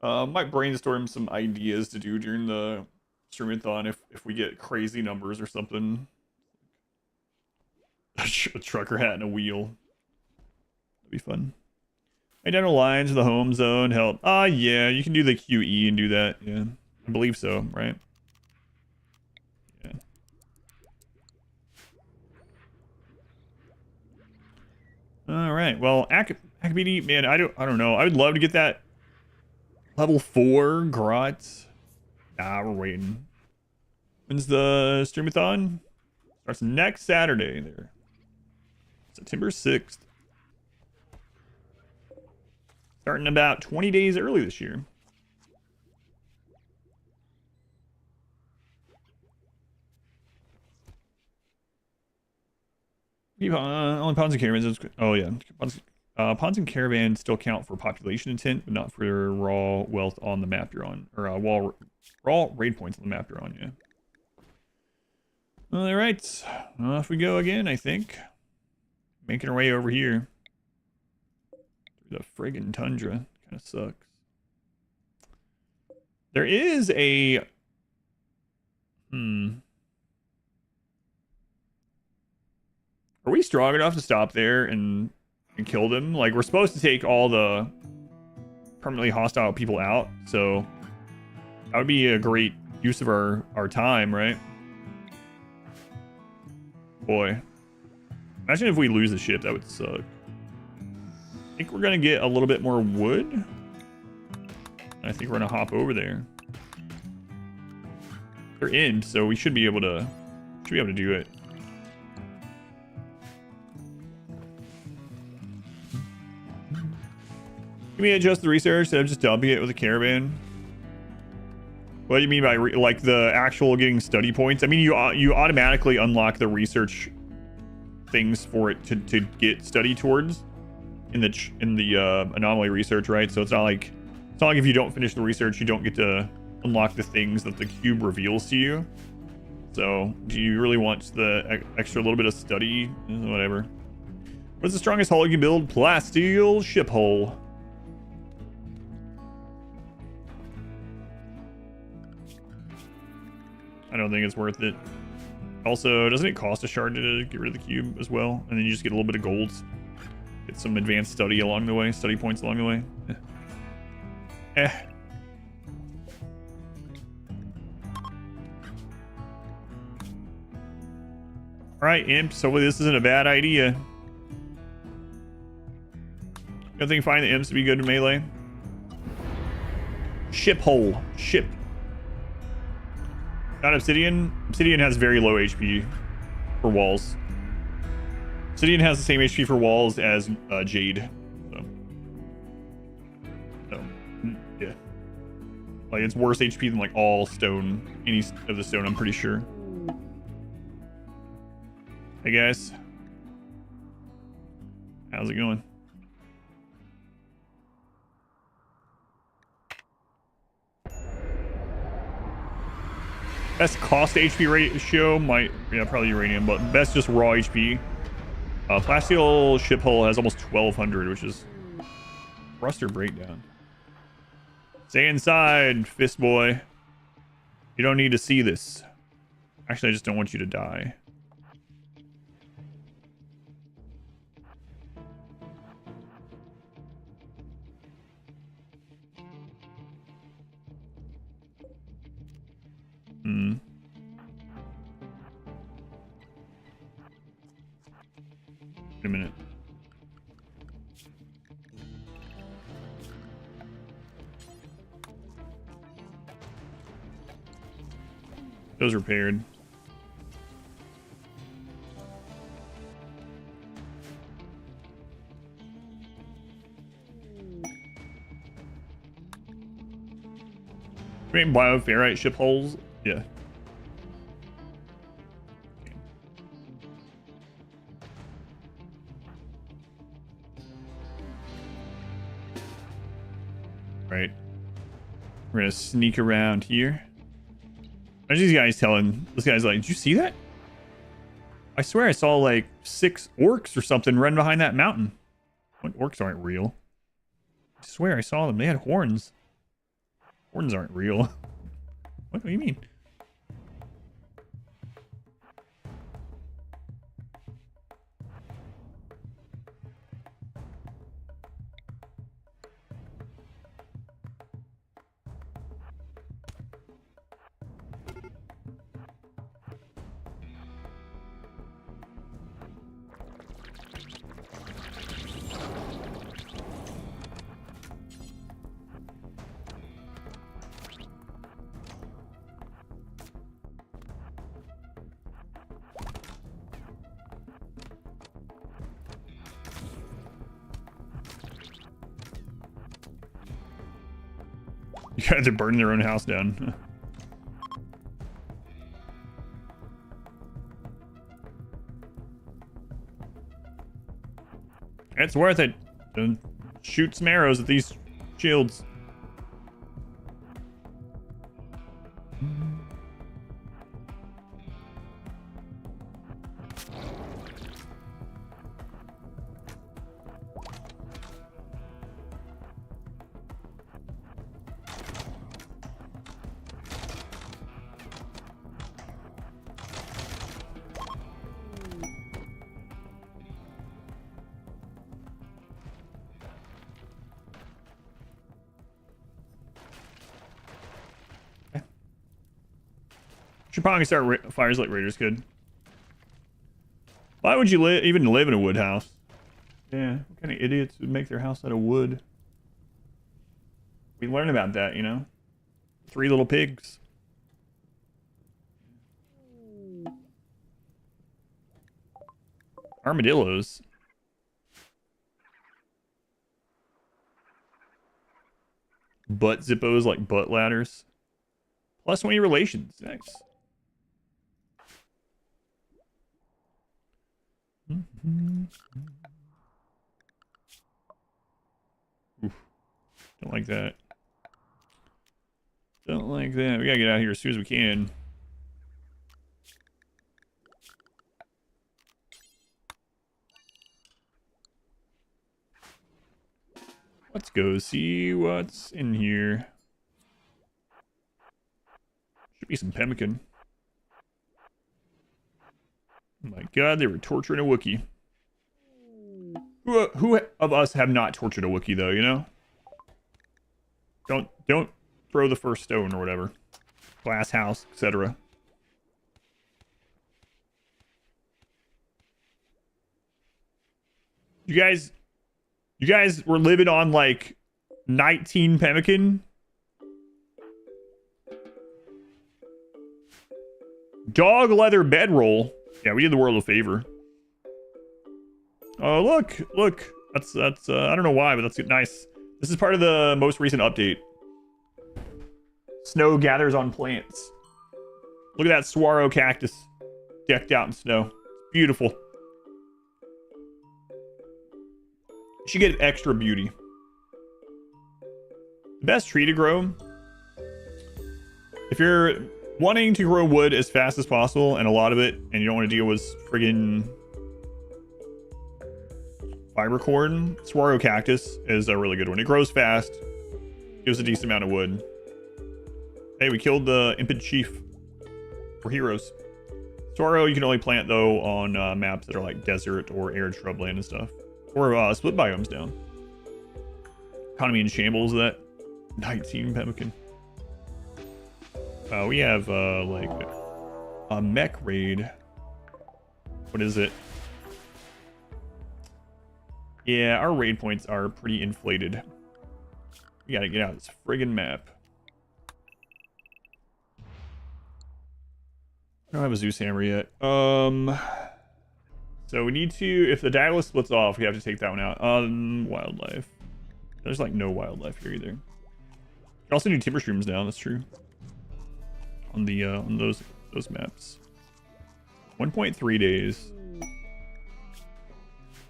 Might brainstorm some ideas to do during the streamathon if we get crazy numbers or something. A trucker hat and a wheel. That'd be fun. Identical lines of the home zone help. Yeah, you can do the QE and do that. Yeah. I believe so, right? Yeah. All right. Well, Academy, man, I don't know. I would love to get that level 4 Grot. We're waiting. When's the streamathon? Starts next Saturday there. September 6th. Starting about 20 days early this year. Only pawns and caravans. Oh yeah, pawns and caravans still count for population intent, but not for raw wealth on the map you're on, or raw raid points on the map you're on. Yeah. All right, off we go again. I think making our way over here. The friggin' tundra kind of sucks. There is a Are we strong enough to stop there and kill them? Like, we're supposed to take all the permanently hostile people out, so that would be a great use of our time, right? Boy. Imagine if we lose the ship, that would suck. I think we're gonna get a little bit more wood. I think we're gonna hop over there. They're in, so we should be able to do it. Can we adjust the research instead of just dumping it with a caravan? What do you mean by like the actual getting study points? I mean, you automatically unlock the research things for it to get study towards in the anomaly research, right? So it's not like if you don't finish the research, you don't get to unlock the things that the cube reveals to you. So do you really want the extra little bit of study? Whatever. What's the strongest hull you can build? Plasteel ship hull. I don't think it's worth it. Also, doesn't it cost a shard to get rid of the cube as well? And then you just get a little bit of golds. Get some advanced study along the way, study points along the way. Alright, imps. Hopefully this isn't a bad idea. Good thing find the imps to be good in melee. Ship hole. Ship. Not obsidian. Obsidian has very low HP for walls. Obsidian has the same HP for walls as jade. So yeah. Like, it's worse HP than like all stone. Any of the stone, I'm pretty sure. Hey guys. How's it going? Best cost HP ratio might, yeah, probably uranium, but best just raw HP. Plasteel ship hull has almost 1200, which is Thruster breakdown. Stay inside, fist boy. You don't need to see this. Actually, I just don't want you to die. Hmm. Wait a minute. Those repaired. Create bioferrite ship holes. Yeah. Right. We're gonna sneak around here. What are these guys telling? This guy's like, did you see that? I swear I saw like 6 orcs or something run behind that mountain. What, orcs aren't real? I swear I saw them. They had horns. Horns aren't real. What do you mean? You guys are burning their own house down. It's worth it. Don't shoot some arrows at these shields. Should probably start fires like raiders could. Why would you even live in a wood house? Yeah, what kind of idiots would make their house out of wood? We learned about that, you know? 3 little pigs. Armadillos. Butt zippos like butt ladders. Plus 20 relations. Nice. Oof. Don't like that. Don't like that. We gotta get out of here as soon as we can. Let's go see what's in here. Should be some pemmican. Oh my god, they were torturing a Wookiee. Who of us have not tortured a Wookiee, though, you know? Don't throw the first stone or whatever. Glass house, etc. You guys were living on like 19 pemmican? Dog leather bedroll. Yeah, we did the world a favor. Oh, look. That's I don't know why, but that's nice. This is part of the most recent update. Snow gathers on plants. Look at that saguaro cactus decked out in snow. It's beautiful. You should get extra beauty. The best tree to grow, if you're wanting to grow wood as fast as possible and a lot of it, and you don't want to deal with friggin' fiber cord. Saguaro cactus is a really good one. It grows fast. Gives a decent amount of wood. Hey, we killed the Impid Chief. We're heroes. Saguaro you can only plant though on maps that are like desert or arid shrubland and stuff. Or split biomes down. Economy in shambles, that 19 pemmican. We have like a mech raid. What is it? Yeah, our raid points are pretty inflated. We gotta get out of this friggin' map. I don't have a Zeus hammer yet. So we need to, if the Daedalus splits off, we have to take that one out. Wildlife. There's like no wildlife here either. You also need timber streams down, that's true. On the on those maps. 1.3 days.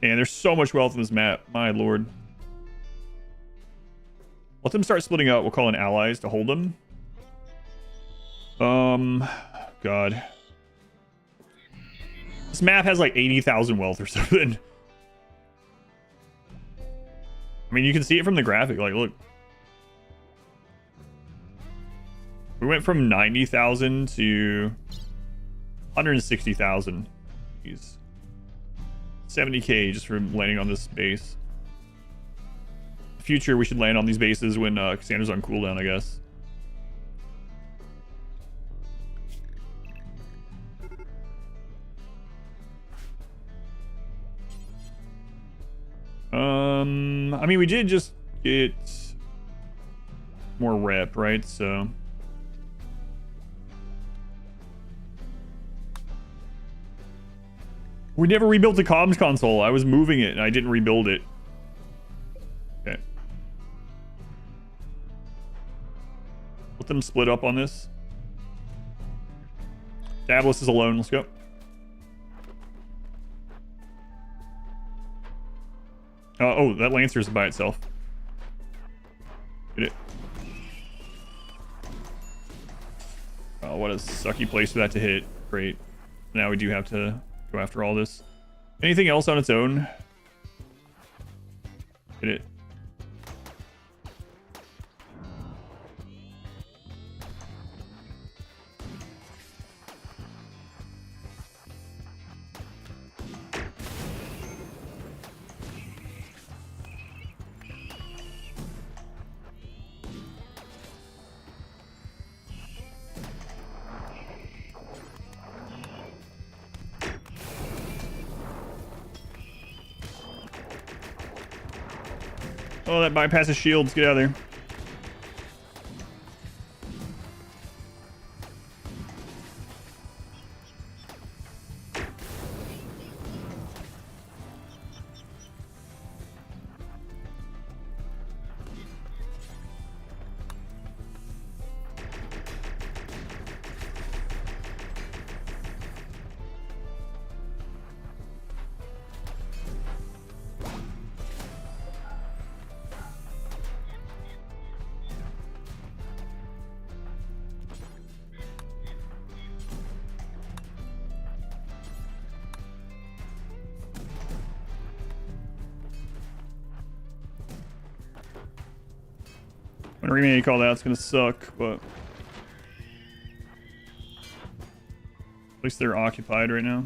Man, there's so much wealth in this map. My lord. Let them start splitting up. We'll call in allies to hold them. God. This map has like 80,000 wealth or something. I mean, you can see it from the graphic. Like, look. We went from 90,000 to 160,000. Jeez. 70k just from landing on this base. Future, we should land on these bases when Cassandra's on cooldown, I guess. I mean, we did just get more rep, right? So we never rebuilt the comms console. I was moving it and I didn't rebuild it. Okay. Let them split up on this. Daedalus is alone. Let's go. Oh, that Lancer's by itself. Get it. Oh, what a sucky place for that to hit. Great. Now we do have to go after all this. Anything else on its own? Get it. Oh, that bypasses shields. Get out of there. When remake all that's gonna suck, but at least they're occupied right now.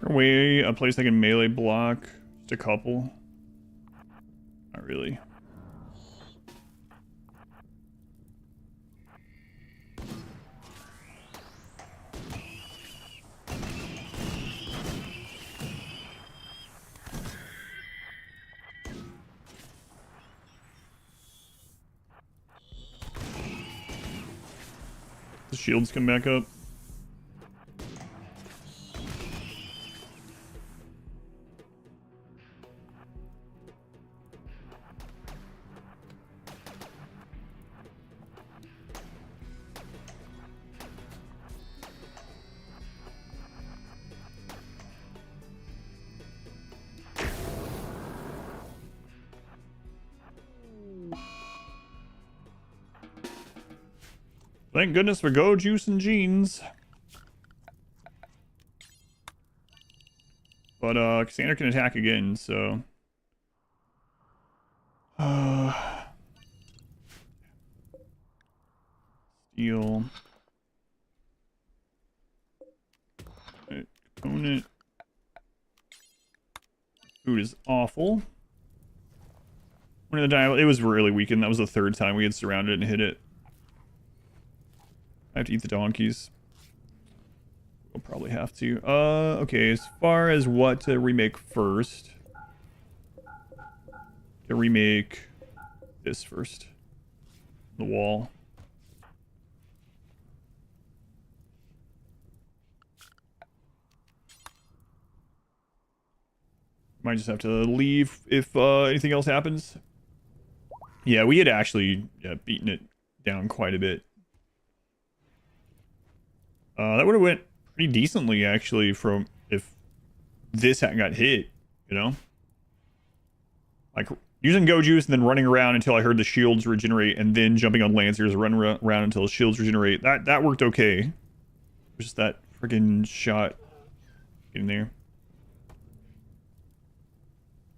Way a place I can melee block. Just a couple. Not really. The shields come back up. Thank goodness for Go Juice and Jeans. But Cassandra can attack again, so Steel. Right, component. Food is awful. One of the dial, it was really weakened. That was the third time we had surrounded it and hit it. I have to eat the donkeys. We'll probably have to. Okay, as far as what to remake first. To remake this first. The wall. Might just have to leave if anything else happens. Yeah, we had actually beaten it down quite a bit. That would have went pretty decently, actually, from if this hadn't got hit, you know? Like, using Go Juice and then running around until I heard the shields regenerate, and then jumping on Lancers, running around until the shields regenerate. That worked okay. It was just that friggin' shot getting there.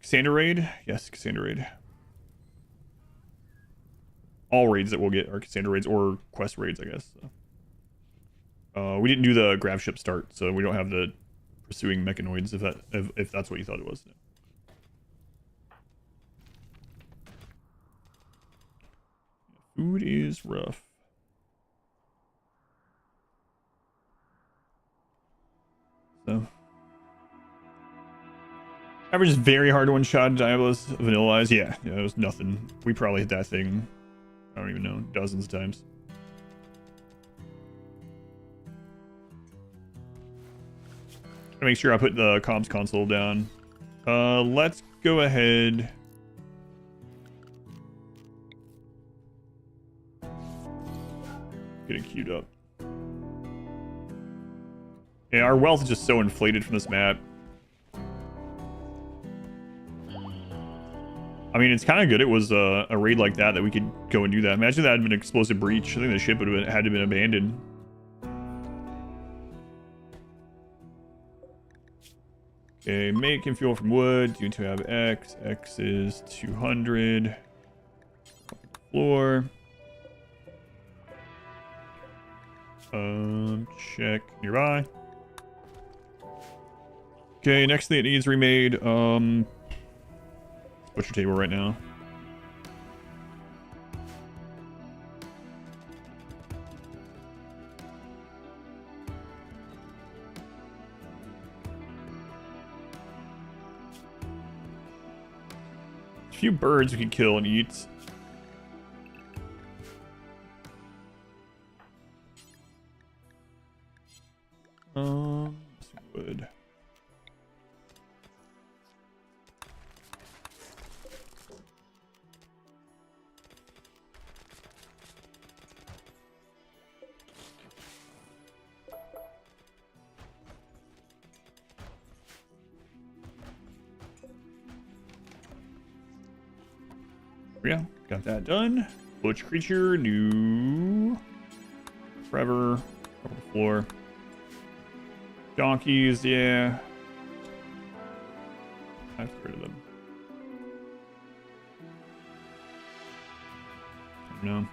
Cassandra raid? Yes, Cassandra raid. All raids that we'll get are Cassandra raids, or quest raids, I guess. So. We didn't do the grab ship start, so we don't have the pursuing mechanoids, if that's what you thought it was. Food is rough. So average is very hard to one-shot Diabolus vanilla-wise. Yeah, it was nothing. We probably hit that thing, I don't even know, dozens of times. Make sure I put the comms console down. Let's go ahead. Get it queued up. Yeah, our wealth is just so inflated from this map. I mean, it's kind of good it was a raid like that we could go and do that. Imagine that had been an explosive breach. I think the ship would have had to been abandoned. Okay, making fuel from wood. You to have X. X is 200. Floor. Check nearby. Okay, next thing it needs remade. Butcher table right now. A few birds we can kill and eat. Some wood. Yeah, got that done. Butch creature, new. Forever. Over the floor. Donkeys, yeah. I have to get rid of them. I don't know.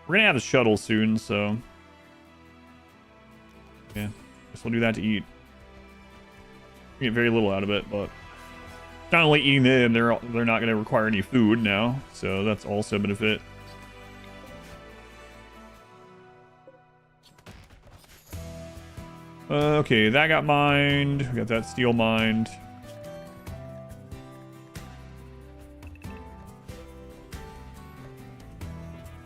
We're gonna have a shuttle soon, so. Yeah. Guess we'll do that to eat. We get very little out of it, but not only eating them, they're not going to require any food now, so that's also a benefit. Okay, that got mined. We got that steel mined.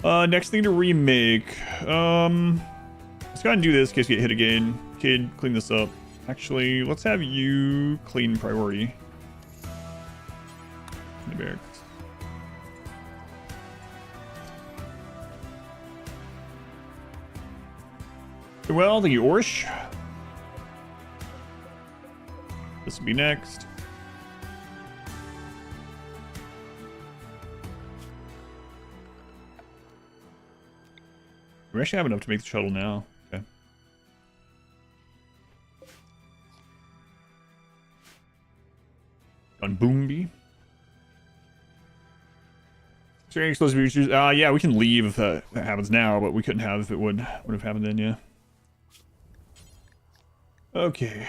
Next thing to remake. Let's go ahead and do this in case we get hit again. Kid, clean this up. Actually, let's have you clean priority. The barracks. Well, thank you, Orsh. This will be next. We actually have enough to make the shuttle now. Okay. On Boombi. Is there any explosive issues? Yeah, we can leave if that happens now, but we couldn't have if it would have happened then, yeah. Okay,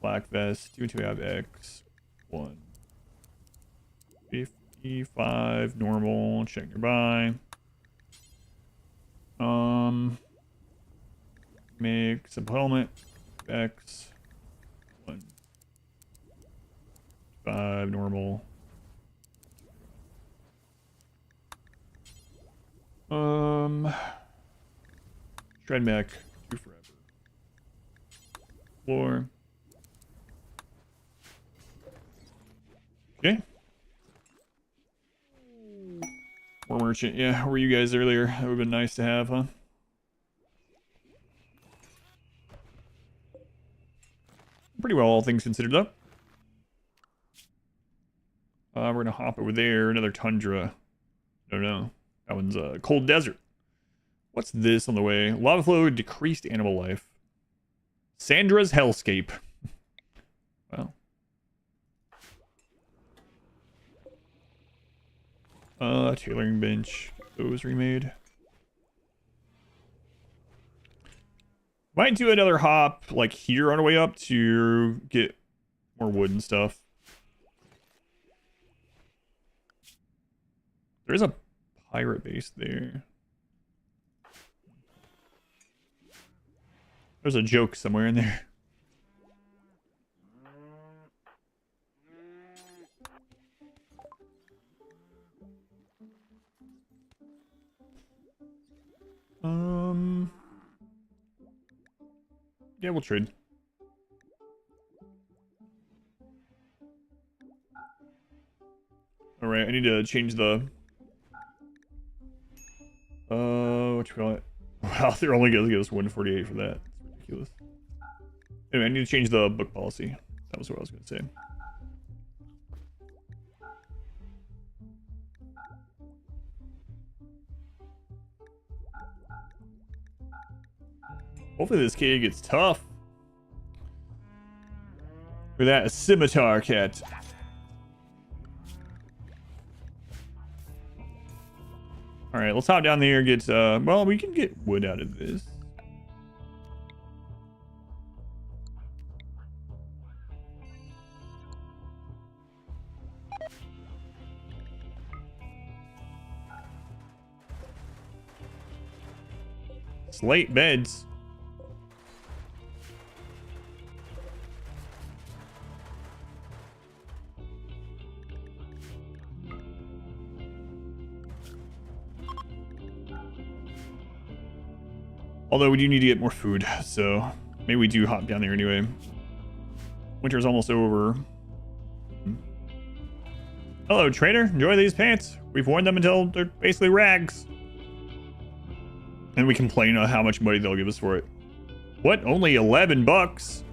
Black vest, 2 have X, 1. 55, normal, check nearby. Make simple helmet, X, 1. 5, normal. Shred mech, 2 forever. Floor. Okay. War merchant, yeah, where were you guys earlier? That would have been nice to have, huh? Pretty well, all things considered, though. We're gonna hop over there, another tundra. I don't know. That one's a cold desert. What's this on the way? Lava flow, decreased animal life. Sandra's hellscape. Wow. Tailoring bench. Those remade. Might do another hop, like here on our way up to get more wood and stuff. There is a pirate base there. There's a joke somewhere in there. Yeah, we'll trade. All right, I need to change the what you call it? Wow, they're only gonna give us 148 for that. It's ridiculous. Anyway, I need to change the book policy. That was what I was gonna say. Hopefully this cave gets tough. Look at that, a scimitar cat. Alright, let's hop down there and get, well, we can get wood out of this. Slate beds. Although we do need to get more food, so maybe we do hop down there anyway. Winter's almost over. Hello, trader. Enjoy these pants. We've worn them until they're basically rags. And we complain on how much money they'll give us for it. What? Only 11 bucks?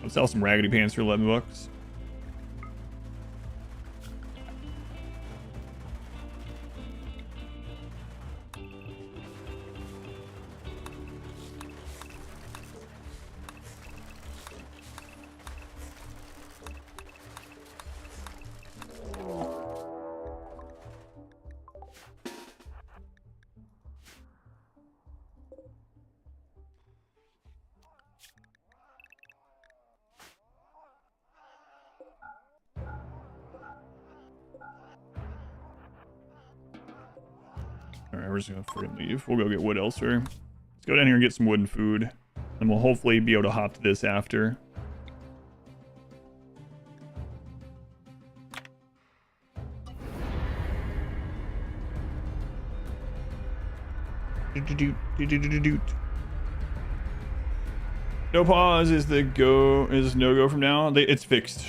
I'll sell some raggedy pants for 11 bucks. All right, we're just gonna freaking leave. We'll go get wood elsewhere. Let's go down here and get some wood and food. And we'll hopefully be able to hop to this after. No pause is the go is no go from now. It's fixed.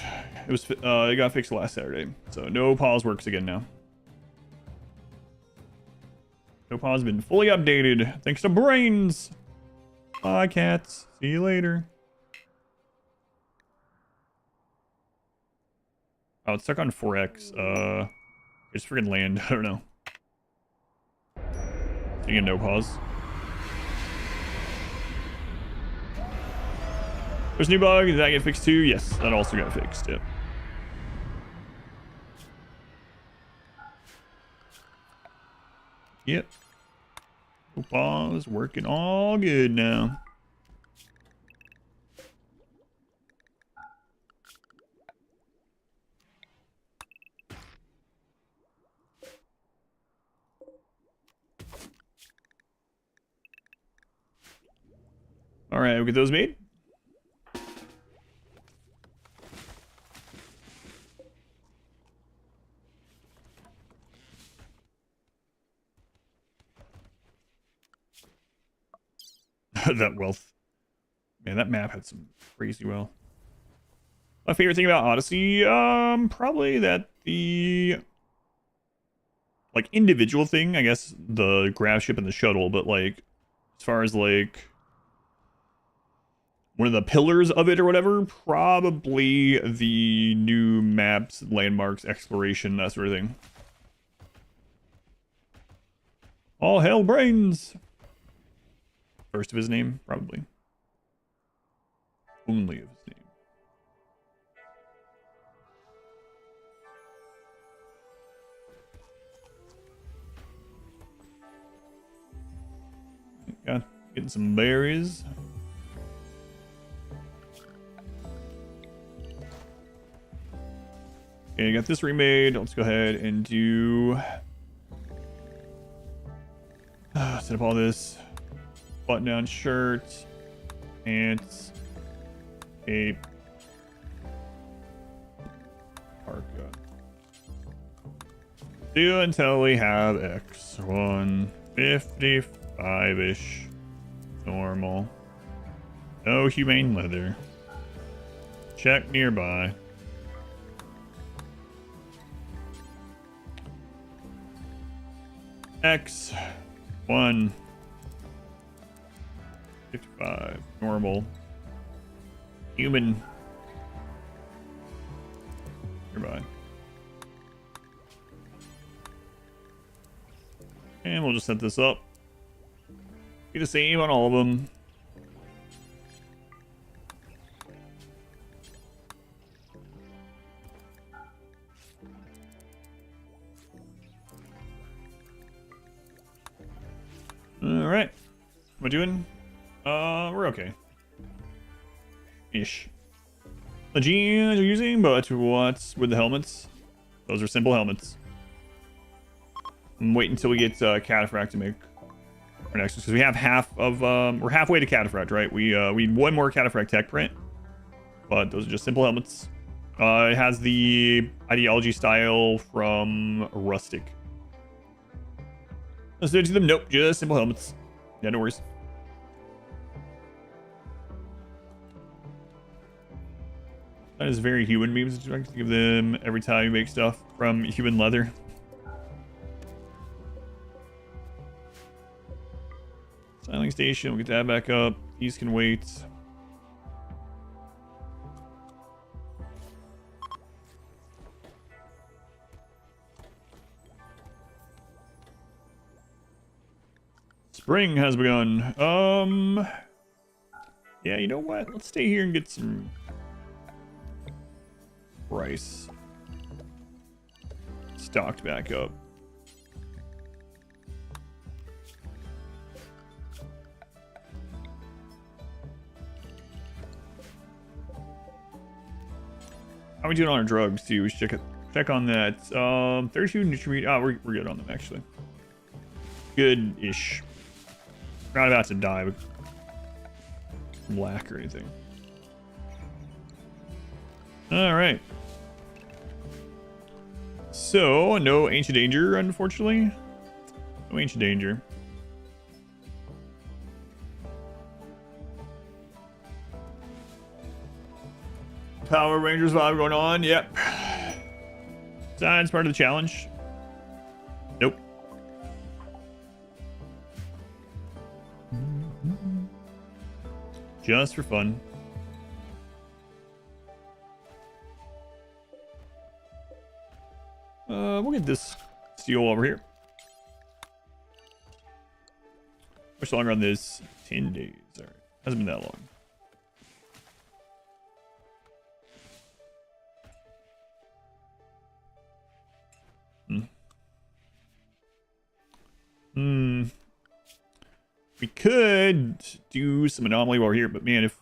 It was it got fixed last Saturday, so no pause works again now. No pause has been fully updated thanks to brains. Bye cats. See you later. Oh, it's stuck on 4x. It's freaking land. I don't know. Again, no pause. There's a new bug. Did that get fixed too? Yes, that also got fixed. Yep. Yep. No pause. Working all good now. All right, we'll get those made. That wealth. Man, that map had some crazy wealth. My favorite thing about Odyssey, probably that the like individual thing, I guess the grav ship and the shuttle, but like as far as like one of the pillars of it or whatever, probably the new maps, landmarks, exploration, that sort of thing. All hail brains! First of his name, probably. Only of his name. Got getting some berries. Okay, got this remade. Let's go ahead and do set up all this. Button down shirt, pants, cape, parka. Do until we have X1 55-ish. Normal. No humane leather. Check nearby. X1 55 normal human nearby, and we'll just set this up. Be the same on all of them. All right, what am I doing? We're okay. Ish. The jeans are using, but what's with the helmets? Those are simple helmets. I'm waiting until we get Cataphract to make our next one, because we have half of we're halfway to Cataphract, right? We need one more Cataphract tech print, but those are just simple helmets. It has the ideology style from Rustic. Let's do it to them. Nope, just simple helmets. Yeah, no worries. That is very human memes. I like to give them every time you make stuff from human leather. Styling station, we'll get that back up. These can wait. Spring has begun. Yeah, you know what? Let's stay here and get some rice stocked back up. How are we doing on our drugs too? We should check on that. 32 nutrient. Oh, we're good on them actually. Good-ish. Not about to die with lack or anything. Alright. So, no ancient danger, unfortunately. No ancient danger. Power Rangers vibe going on. Yep. That's part of the challenge. Nope. Just for fun. We'll get this steel over here. Much longer on this? 10 days. Alright. Hasn't been that long. We could do some anomaly while we're here, but man, if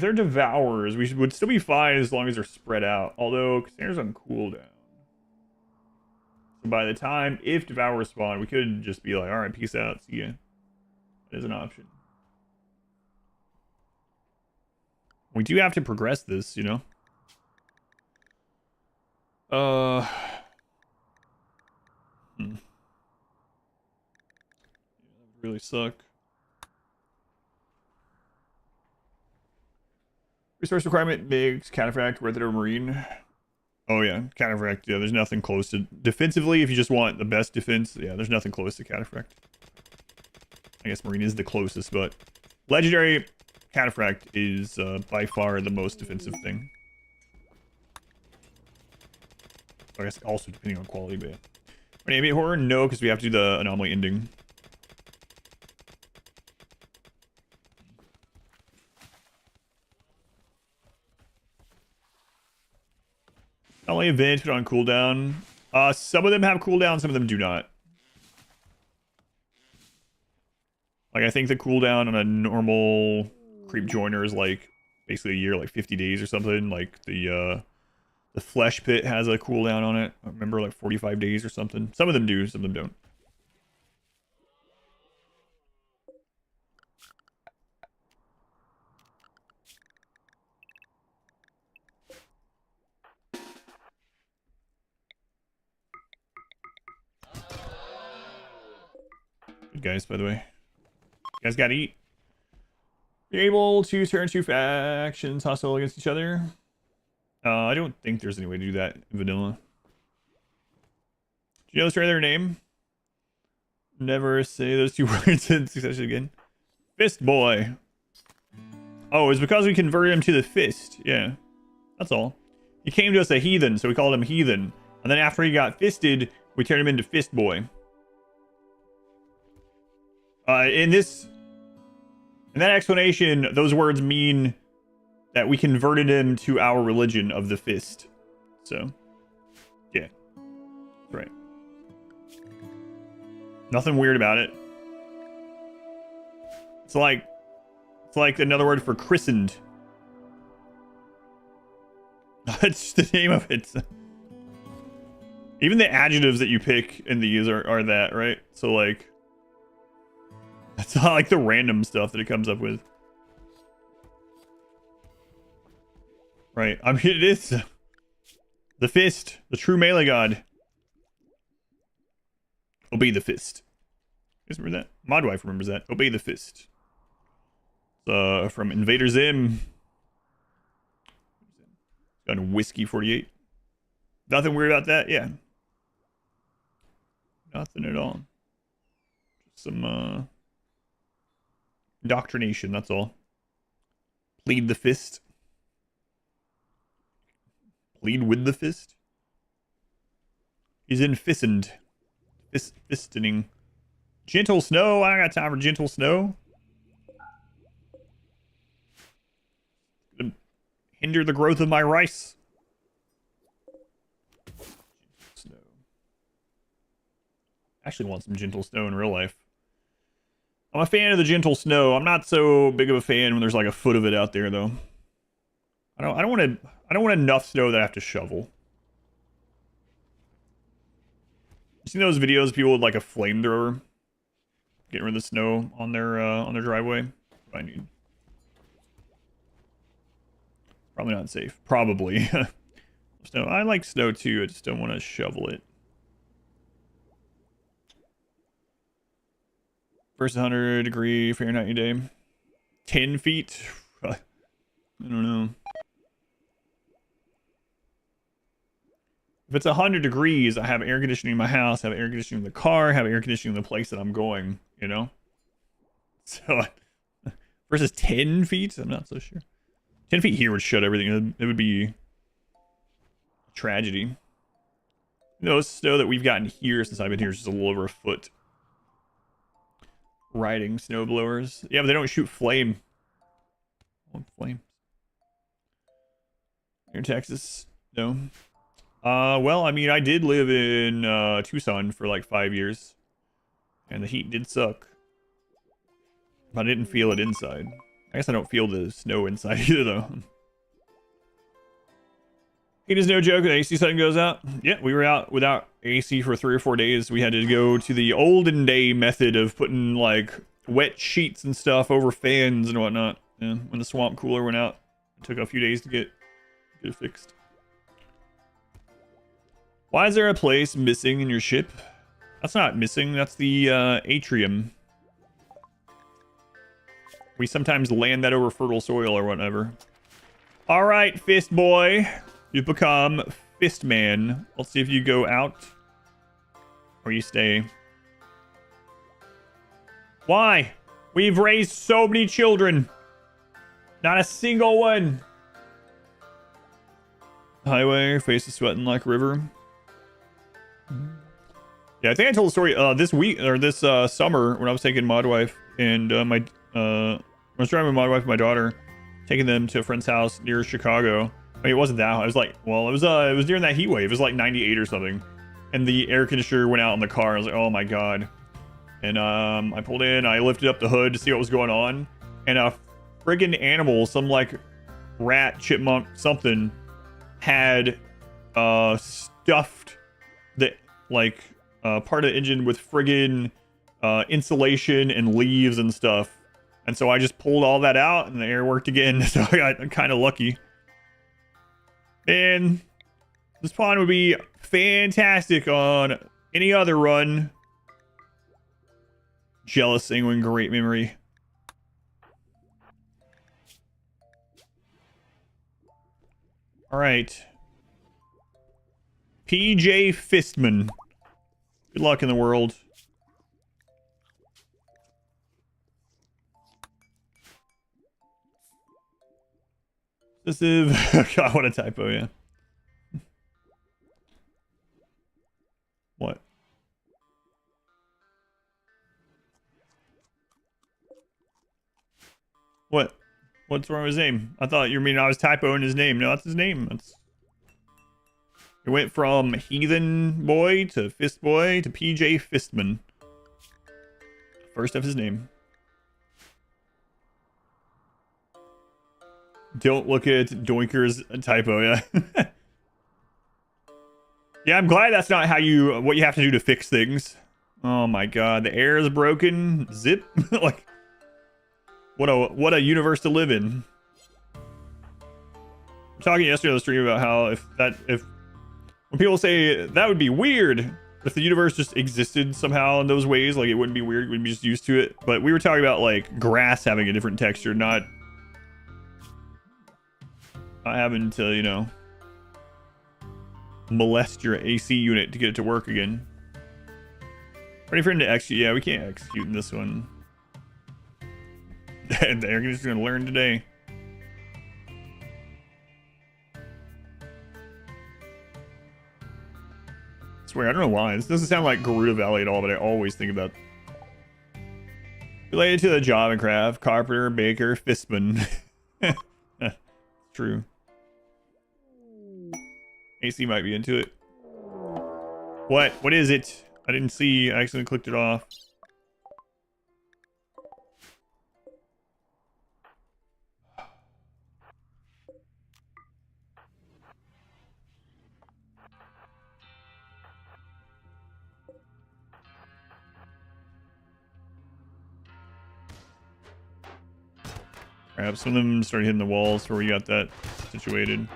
they're devourers, we would still be fine as long as they're spread out. Although Cassandra's on cooldown. So by the time, if devourers spawn, we could just be like, alright, peace out, see ya. That is an option. We do have to progress this, you know? Really suck. Resource requirement makes Cataphract worth it over Marine. Oh yeah, Cataphract. Yeah, there's nothing close to defensively. If you just want the best defense, yeah, there's nothing close to Cataphract. I guess Marine is the closest, but legendary Cataphract is by far the most defensive thing. I guess also depending on quality, but yeah. Animate horror? No, because we have to do the anomaly ending. Only event put on cooldown. Some of them have cooldown, some of them do not. Like I think the cooldown on a normal creep joiner is like basically a year, like 50 days or something. Like the flesh pit has a cooldown on it. I remember like 45 days or something. Some of them do, some of them don't. Good guys, by the way. You guys gotta eat. You're able to turn two factions hostile against each other. I don't think there's any way to do that in vanilla. Do you illustrate their name? Never say those two words in succession again. Fist boy. Oh, it's because we converted him to the fist. Yeah, that's all. He came to us a heathen, so we called him heathen. And then after he got fisted, we turned him into fist boy. In that explanation, those words mean that we converted him to our religion of the fist. So, yeah. That's right. Nothing weird about it. It's like another word for christened. That's the name of it. Even the adjectives that you pick in these are that, right? So like, that's not like the random stuff that it comes up with. Right, I mean, it is the fist, the true melee god. Obey the fist. You guys remember that? Modwife remembers that. Obey the fist. From Invader Zim. Got a whiskey 48. Nothing weird about that, yeah. Nothing at all. Just some indoctrination, that's all. Plead the fist. Plead with the fist. He's in fistened. Fistening. Gentle snow. I got time for gentle snow. Hinder the growth of my rice. Snow. Actually want some gentle snow in real life. I'm a fan of the gentle snow. I'm not so big of a fan when there's like a foot of it out there though. I don't want enough snow that I have to shovel. seen those videos of people with like a flamethrower getting rid of the snow on their driveway? I need. Probably not safe. Probably. Snow. I like snow too. I just don't want to shovel it. First 100-degree Fahrenheit day. 10 feet. I don't know. If it's 100 degrees, I have air conditioning in my house, I have air conditioning in the car, I have air conditioning in the place that I'm going, you know? So, versus 10 feet? I'm not so sure. 10 feet here would shut everything. It would be a tragedy. You know, snow that we've gotten here since I've been here is just a little over a foot. Riding snow blowers. Yeah, but they don't shoot flame. Flame. Here in Texas, no. Well, I mean, I did live in Tucson for like 5 years, and the heat did suck. But I didn't feel it inside. I guess I don't feel the snow inside either, though. Heat is no joke. The AC setting goes out. Yeah, we were out without AC for 3 or 4 days. We had to go to the olden day method of putting like wet sheets and stuff over fans and whatnot. Yeah, when the swamp cooler went out, it took a few days to get it fixed. Why is there a place missing in your ship? That's not missing. That's the atrium. We sometimes land that over fertile soil or whatever. All right, Fist Boy. You've become Fist Man. Let's see if you go out or you stay. Why? We've raised so many children. Not a single one. Highway, your face is sweating like a river. Yeah, I think I told the story this week or this summer when I was taking my wife and I was driving with my wife and my daughter, taking them to a friend's house near Chicago. I mean, it wasn't that hot. It was like, well, it was during that heat wave. It was like 98 or something, and the air conditioner went out in the car. I was like, oh my god. And I pulled in. I lifted up the hood to see what was going on, and a friggin' animal, some like rat, chipmunk, something, had stuffed the like part of the engine with friggin' insulation and leaves and stuff. And so I just pulled all that out and the air worked again. So I got kind of lucky. And this pond would be fantastic on any other run. Jealous Sanguine, great memory. All right. PJ Fistman. Good luck in the world. This is... God, what a typo, yeah. What? What? What's wrong with his name? I thought you mean I was typoing his name. No, that's his name. That's... It went from Heathen Boy to Fist Boy to PJ Fistman. First of his name. Don't look at Doinker's typo, yeah. Yeah, I'm glad that's not what you have to do to fix things. Oh my god, the air is broken. Zip. Like, what a universe to live in. I'm talking yesterday on the stream about how when people say that would be weird if the universe just existed somehow in those ways, like it wouldn't be weird, we'd be just used to it. But we were talking about like grass having a different texture, not having to, you know, molest your AC unit to get it to work again. Ready for him to execute? Yeah, we can't execute in this one. They're just gonna learn today. I swear, I don't know why. This doesn't sound like Garuda Valley at all, but I always think about. Related to the job and craft, carpenter, baker, fistman. True. AC might be into it. What? What is it? I didn't see. I accidentally clicked it off. Crap, some of them started hitting the walls where we got that situated.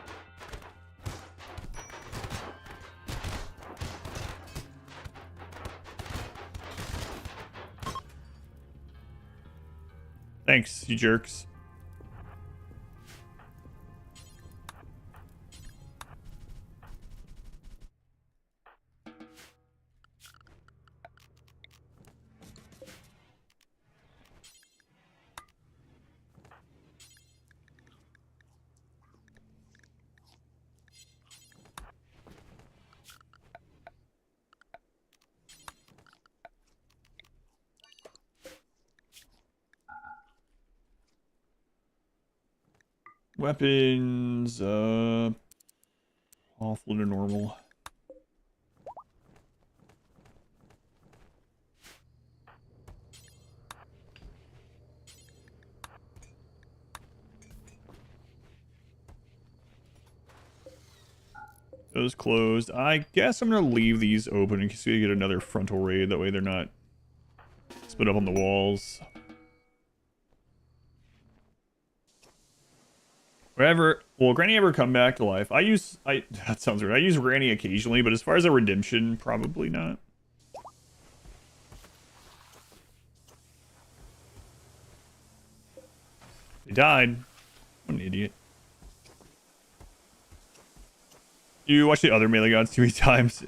Thanks, you jerks. Weapons, awful to normal. Those closed. I guess I'm gonna leave these open in case we get another frontal raid. That way they're not split up on the walls. Wherever, will Granny ever come back to life? That sounds weird. I use Granny occasionally, but as far as a redemption, probably not. He died. What an idiot. You watch the other Melee Gods too many times.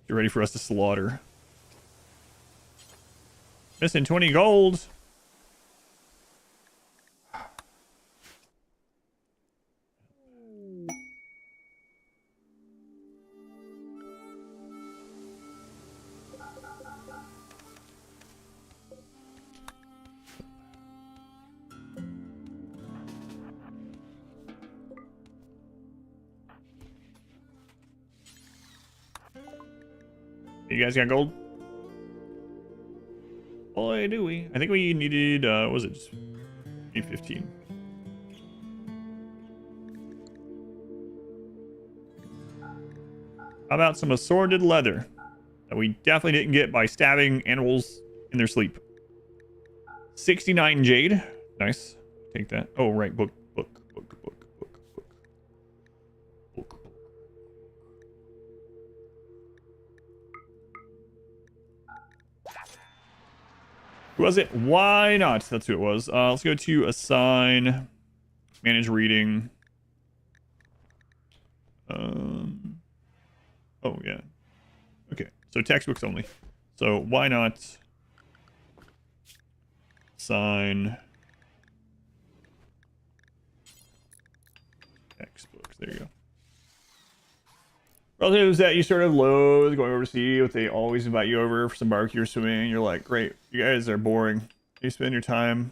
You're ready for us to slaughter. Missing 20 gold. You guys got gold? Boy, do we. I think we needed, what was it? Just 15. How about some assorted leather that we definitely didn't get by stabbing animals in their sleep? 69 jade. Nice. Take that. Oh, right. Book. Who was it? Why not? That's who it was. Let's go to assign, manage reading. Oh yeah. Okay, so textbooks only. So why not assign textbooks? There you go. Relatives that you sort of loathe going over to see, but they always invite you over for some barbecue or swimming. You're like, great, you guys are boring. You spend your time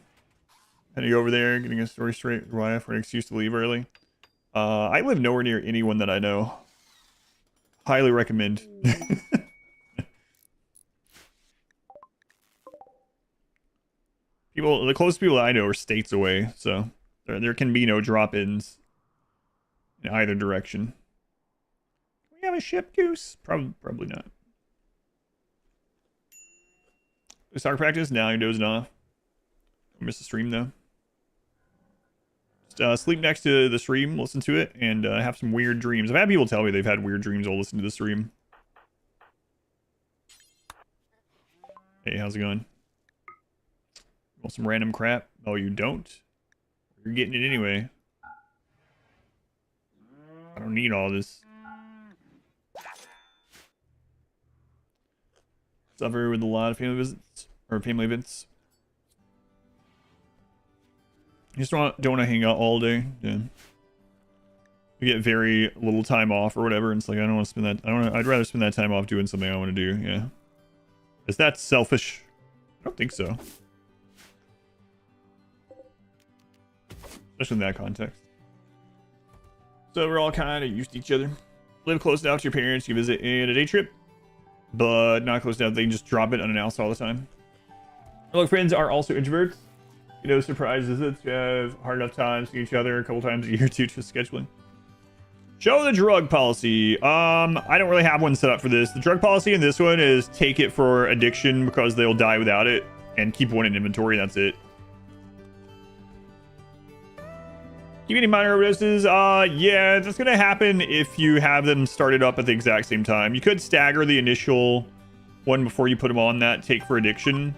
heading over there, getting a story straight with your wife for an excuse to leave early. I live nowhere near anyone that I know. Highly recommend. The closest people that I know are states away, so there can be no drop-ins in either direction. We have a ship, Goose? Probably not. Soccer practice? Now you're dozing off. I missed the stream though. Just sleep next to the stream, listen to it, and have some weird dreams. I've had people tell me they've had weird dreams while listening to the stream. Hey, how's it going? Want some random crap? Oh, you don't? You're getting it anyway. I don't need all this. Suffer with a lot of family visits or family events. You just don't want to hang out all day. Yeah. We get very little time off or whatever, and it's like I don't want to spend that. I'd rather spend that time off doing something I want to do. Yeah. Is that selfish? I don't think so. Especially in that context. So we're all kind of used to each other. Live close enough to your parents. You visit in a day trip, but not close enough they can just drop it unannounced all the time. Look, friends are also introverts. You know, surprise visits. You have hard enough times to see each other a couple times a year too, just scheduling. Show the drug policy. I don't really have one set up for this. The drug policy in this one is take it for addiction because they'll die without it, and keep one in inventory. That's it. Keep any minor overdoses? Yeah, that's gonna happen if you have them started up at the exact same time. You could stagger the initial one before you put them on that take for addiction.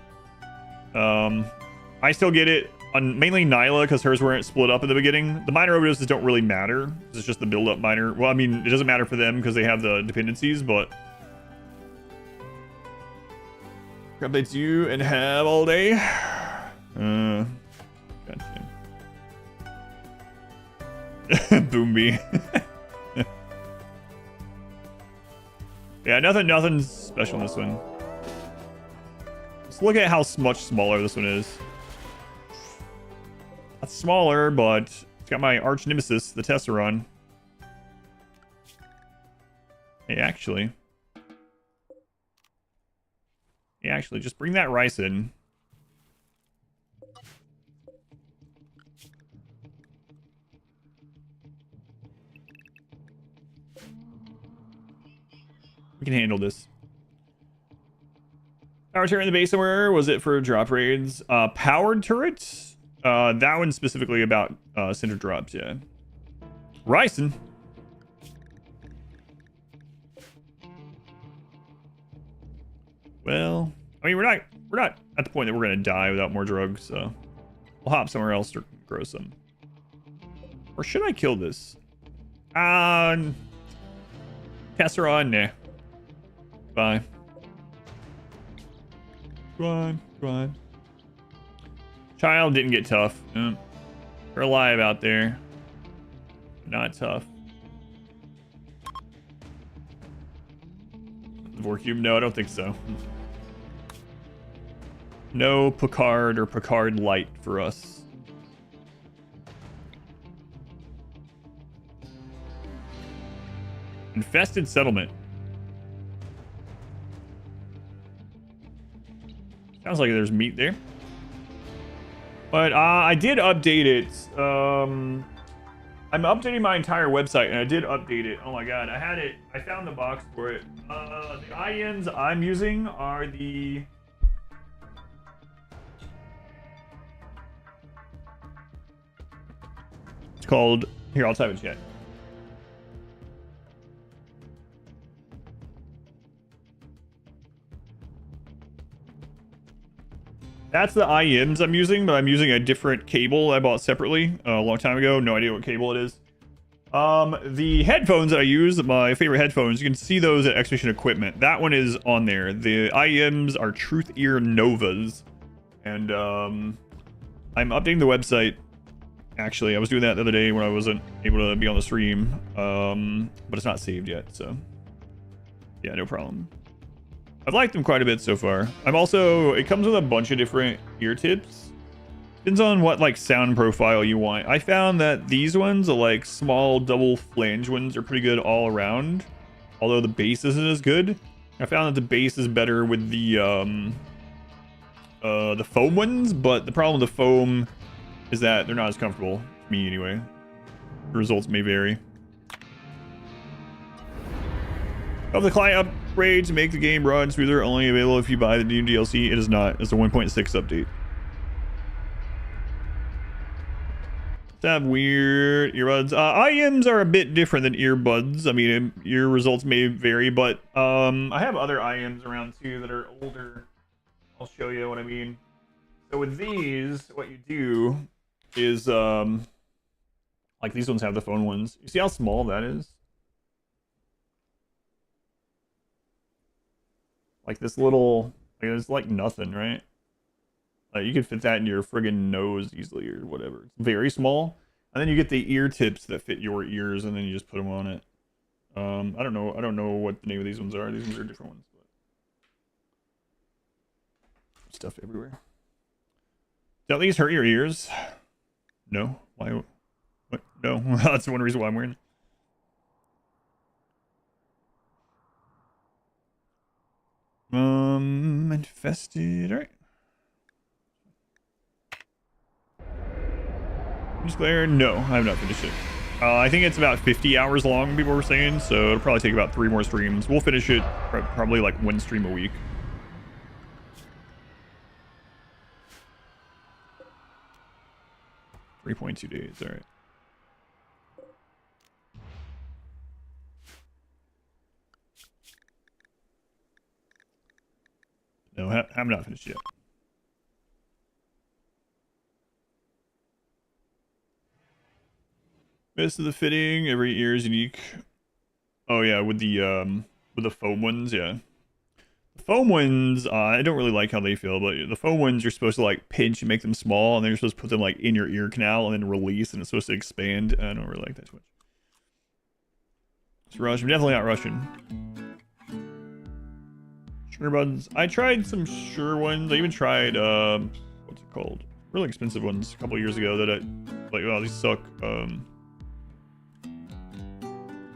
I still get it on mainly Nyla because hers weren't split up in the beginning. The minor overdoses don't really matter. It's just the build-up minor. Well, I mean, it doesn't matter for them because they have the dependencies, but updates you and have all day. Gotcha. Boomby. Yeah, nothing special in this one. Let's look at how much smaller this one is. That's smaller, but it's got my arch nemesis, the Tesseron. Hey, actually, just bring that rice in. We can handle this. Power turret in the base somewhere. Was it for drop raids? Powered turrets? That one's specifically about center drops, yeah. Ryson. Well, I mean, we're not at the point that we're gonna die without more drugs, so we'll hop somewhere else to grow some. Or should I kill this? Casseron, nah. Bye. Come on. Child didn't get tough. They're alive out there. Not tough. Vorcube? No, I don't think so. No Picard or Picard Light for us. Infested settlement. Sounds like there's meat there. But I did update it. I'm updating my entire website, and I did update it. Oh my god, I found the box for it. The INs I'm using are the... It's called... Here, I'll type it in chat. That's the IMs I'm using, but I'm using a different cable I bought separately a long time ago. No idea what cable it is. The headphones that I use, my favorite headphones, you can see those at Exhibition Equipment. That one is on there. The IMs are Truth Ear Novas. And I'm updating the website. Actually, I was doing that the other day when I wasn't able to be on the stream. But it's not saved yet, so yeah, no problem. I've liked them quite a bit so far. It comes with a bunch of different ear tips. Depends on what like sound profile you want. I found that these ones, the like small double flange ones, are pretty good all around. Although the bass isn't as good. I found that the bass is better with the foam ones, but the problem with the foam is that they're not as comfortable. To me anyway. The results may vary. Of the client upgrade to make the game run smoother, only available if you buy the new DLC. It is not. It's a 1.6 update. Have weird earbuds. IMs are a bit different than earbuds. I mean, your results may vary, but I have other IMs around too that are older. I'll show you what I mean. So with these, what you do is like these ones have the phone ones. You see how small that is? Like this little, like it's like nothing, right? Like you could fit that in your friggin' nose easily or whatever. It's very small. And then you get the ear tips that fit your ears, and then you just put them on it. I don't know what the name of these ones are. These ones are different ones. But stuff everywhere. Don't these hurt your ears? No. Why? What? No. That's one reason why I'm wearing it. Infested. All right. Just Glare? No, I have not finished it. I think it's about 50 hours long, people were saying, so it'll probably take about 3 more streams. We'll finish it probably like 1 stream a week. $3.2 days, all right. No, have not finished yet. Best of the fitting. Every ear is unique. Oh yeah, with the foam ones, yeah. The foam ones, I don't really like how they feel, but the foam ones you're supposed to like pinch and make them small, and then you're supposed to put them like in your ear canal and then release, and it's supposed to expand. I don't really like that too much. It's rush. I'm definitely not rushing. Sure buttons. I tried some sure ones. I even tried what's it called? Really expensive ones a couple years ago that I like. Oh, these suck.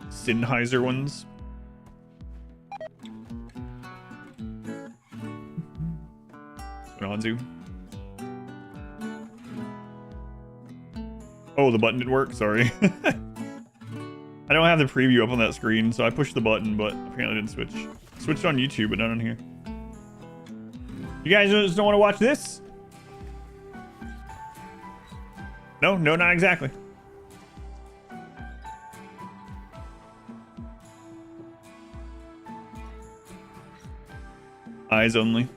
Sennheiser ones. Onto. Oh, the button didn't work. Sorry. I don't have the preview up on that screen, so I pushed the button, but apparently didn't switch. Switched on YouTube, but not on here. You guys just don't want to watch this? No, not exactly. Eyes only.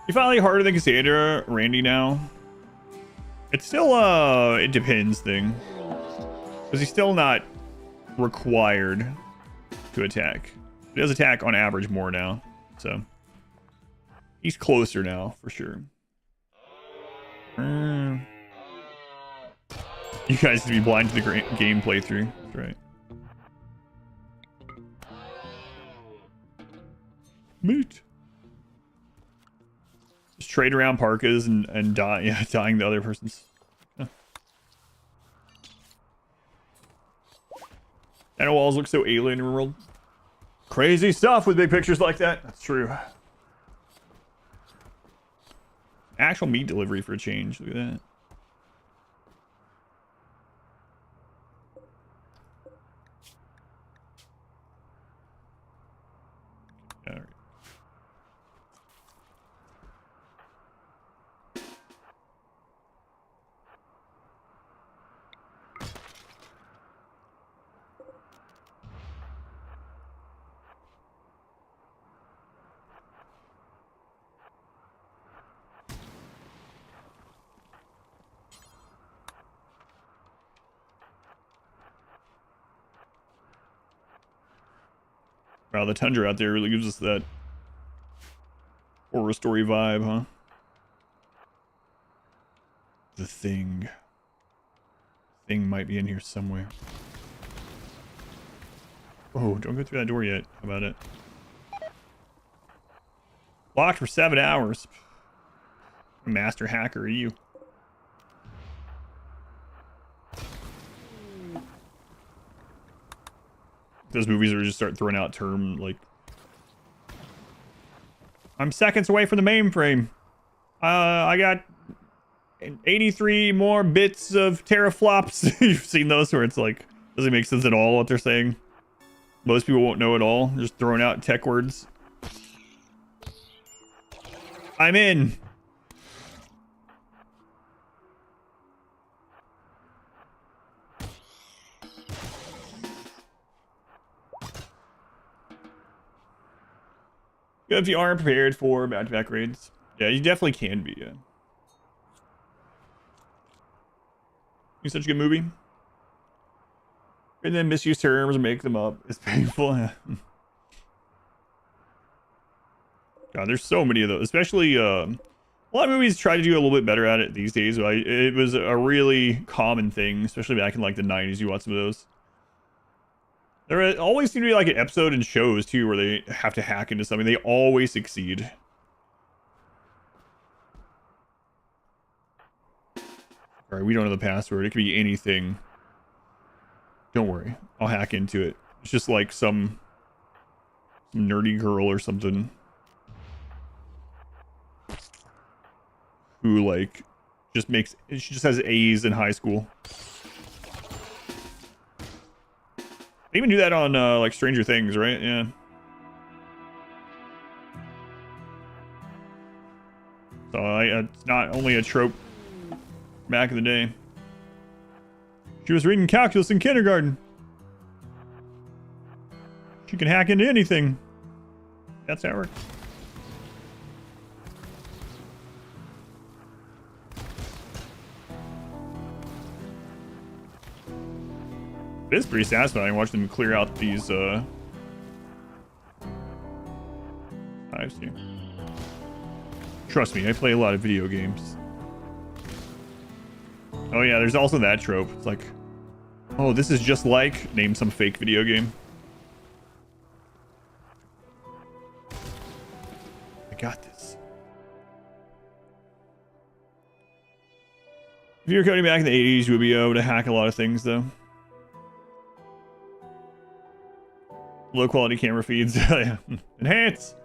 You finally harder than Cassandra, Randy now. It's still it depends thing. Because he's still not required to attack. He does attack on average more now. So he's closer now for sure. You guys need to be blind to the game playthrough. That's right. Meat. Just trade around parkas and die, yeah, dying the other person's. Huh. And walls look so alien in RimWorld. Crazy stuff with big pictures like that. That's true. Actual meat delivery for a change. Look at that. All right. Wow, the tundra out there really gives us that horror story vibe, huh? The thing. Thing might be in here somewhere. Oh, don't go through that door yet. How about it? Locked for 7 hours. Master hacker, are you? Those movies are just start throwing out term like I'm seconds away from the mainframe. I got 83 more bits of teraflops. You've seen those where it's like doesn't make sense at all what they're saying. Most people won't know at all. They're just throwing out tech words. I'm in. If you aren't prepared for back-to-back raids. Yeah, you definitely can be, yeah. It's such a good movie. And then misuse terms and make them up. It's painful. God, there's so many of those. Especially, a lot of movies try to do a little bit better at it these days. But it was a really common thing, especially back in like the 90s. You watch some of those. There always seem to be like an episode in shows too where they have to hack into something. They always succeed. Alright, we don't know the password. It could be anything. Don't worry. I'll hack into it. It's just like some nerdy girl or something. Who like just makes she just has A's in high school. They even do that on like Stranger Things, right? Yeah. So it's not only a trope back in the day. She was reading calculus in kindergarten. She can hack into anything. That's how it works. It's pretty satisfying watching them clear out these hives here. Trust me, I play a lot of video games. Oh yeah, there's also that trope. It's like, oh, this is just like name some fake video game. I got this. If you were coding back in the 80s, you would be able to hack a lot of things, though. Low quality camera feeds. Enhance!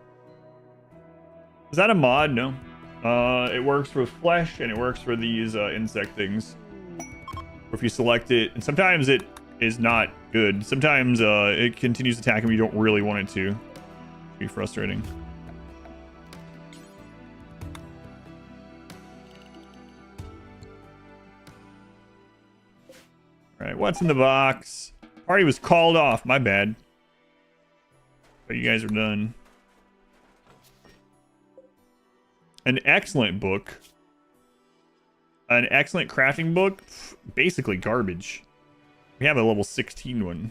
Is that a mod? No. It works for flesh and it works for these insect things. Or if you select it, and sometimes it is not good. Sometimes it continues attacking when you don't really want it to. It'd be frustrating. Alright, what's in the box? Party was called off, my bad. But you guys are done. An excellent book. An excellent crafting book. Basically garbage. We have a level 16 one.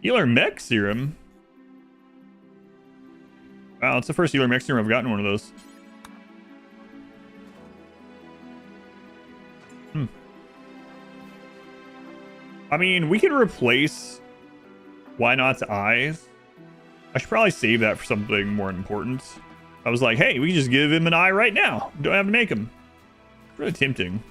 Healer Mech Serum. Wow, it's the first Healer Mech Serum I've gotten one of those. I mean, we can replace Why Not's eyes. I should probably save that for something more important. I was like, hey, we can just give him an eye right now. Don't have to make him. It's really tempting.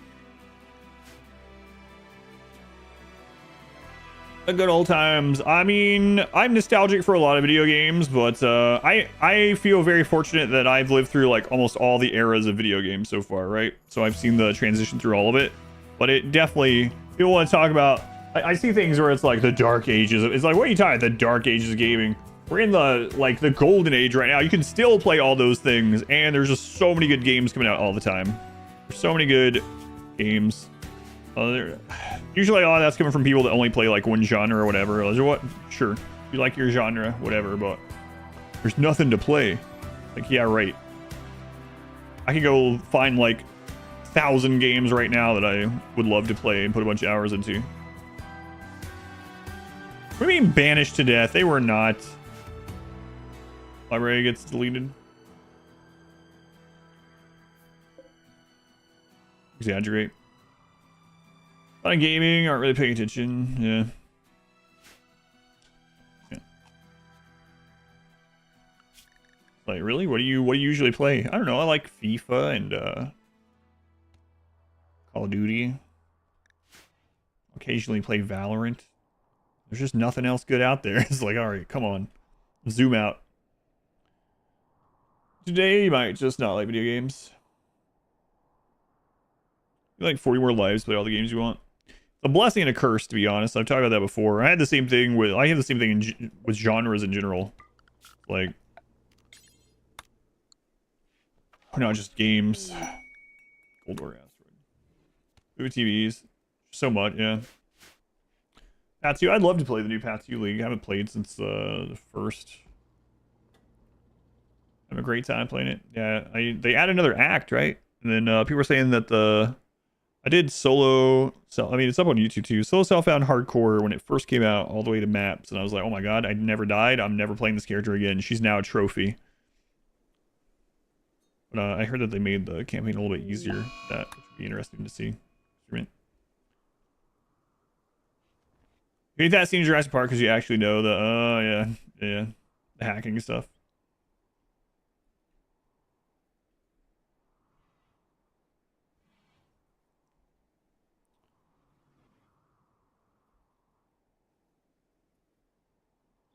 The good old times. I mean, I'm nostalgic for a lot of video games, but I feel very fortunate that I've lived through like almost all the eras of video games so far, right? So I've seen the transition through all of it. But it definitely, people want to talk about, I see things where it's like the dark ages. It's like, what are you talking about? The dark ages of gaming. We're in the golden age right now. You can still play all those things, and there's just so many good games coming out all the time. There's so many good games. Usually a lot of that's coming from people that only play like one genre or whatever. What? Sure, you like your genre, whatever, but there's nothing to play. Like, yeah, right. I could go find like 1,000 games right now that I would love to play and put a bunch of hours into. We're being banished to death. They were not. Library gets deleted. Exaggerate. On gaming, aren't really paying attention. Yeah. Like, really? What do you usually play? I don't know. I like FIFA and Call of Duty. Occasionally play Valorant. There's just nothing else good out there. It's like, all right, come on. Zoom out. Today, you might just not like video games. You like 40 more lives, play all the games you want. It's a blessing and a curse, to be honest. I've talked about that before. I have the same thing with with genres in general. Like, not just games. Cold War Asteroid. Movie TVs. So much, yeah. Path 2, I'd love to play the new Path 2 League. I haven't played since the first. I have a great time playing it. Yeah, they add another act, right? And then people were saying that I did solo. I mean, it's up on YouTube too. Solo Self found hardcore when it first came out, all the way to maps, and I was like, oh my god, I never died. I'm never playing this character again. She's now a trophy. But I heard that they made the campaign a little bit easier. That would be interesting to see. You hate that scene in Jurassic Park because you actually know the the hacking stuff.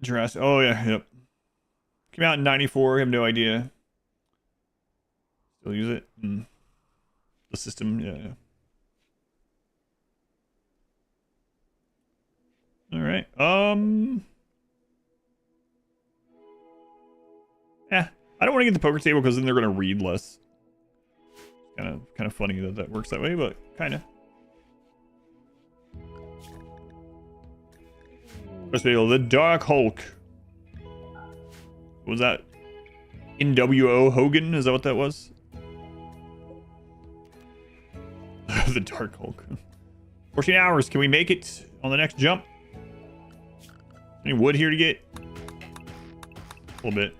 Jurassic. Oh yeah, yep. Came out in '94. I have no idea. Still use it. The system, yeah. All right. Yeah, I don't want to get the poker table because then they're gonna read less. Kind of funny that works that way, but kind of. First video, the Dark Hulk. What was that? NWO Hogan? Is that what that was? The Dark Hulk. 14 hours. Can we make it on the next jump? Any wood here to get? A little bit.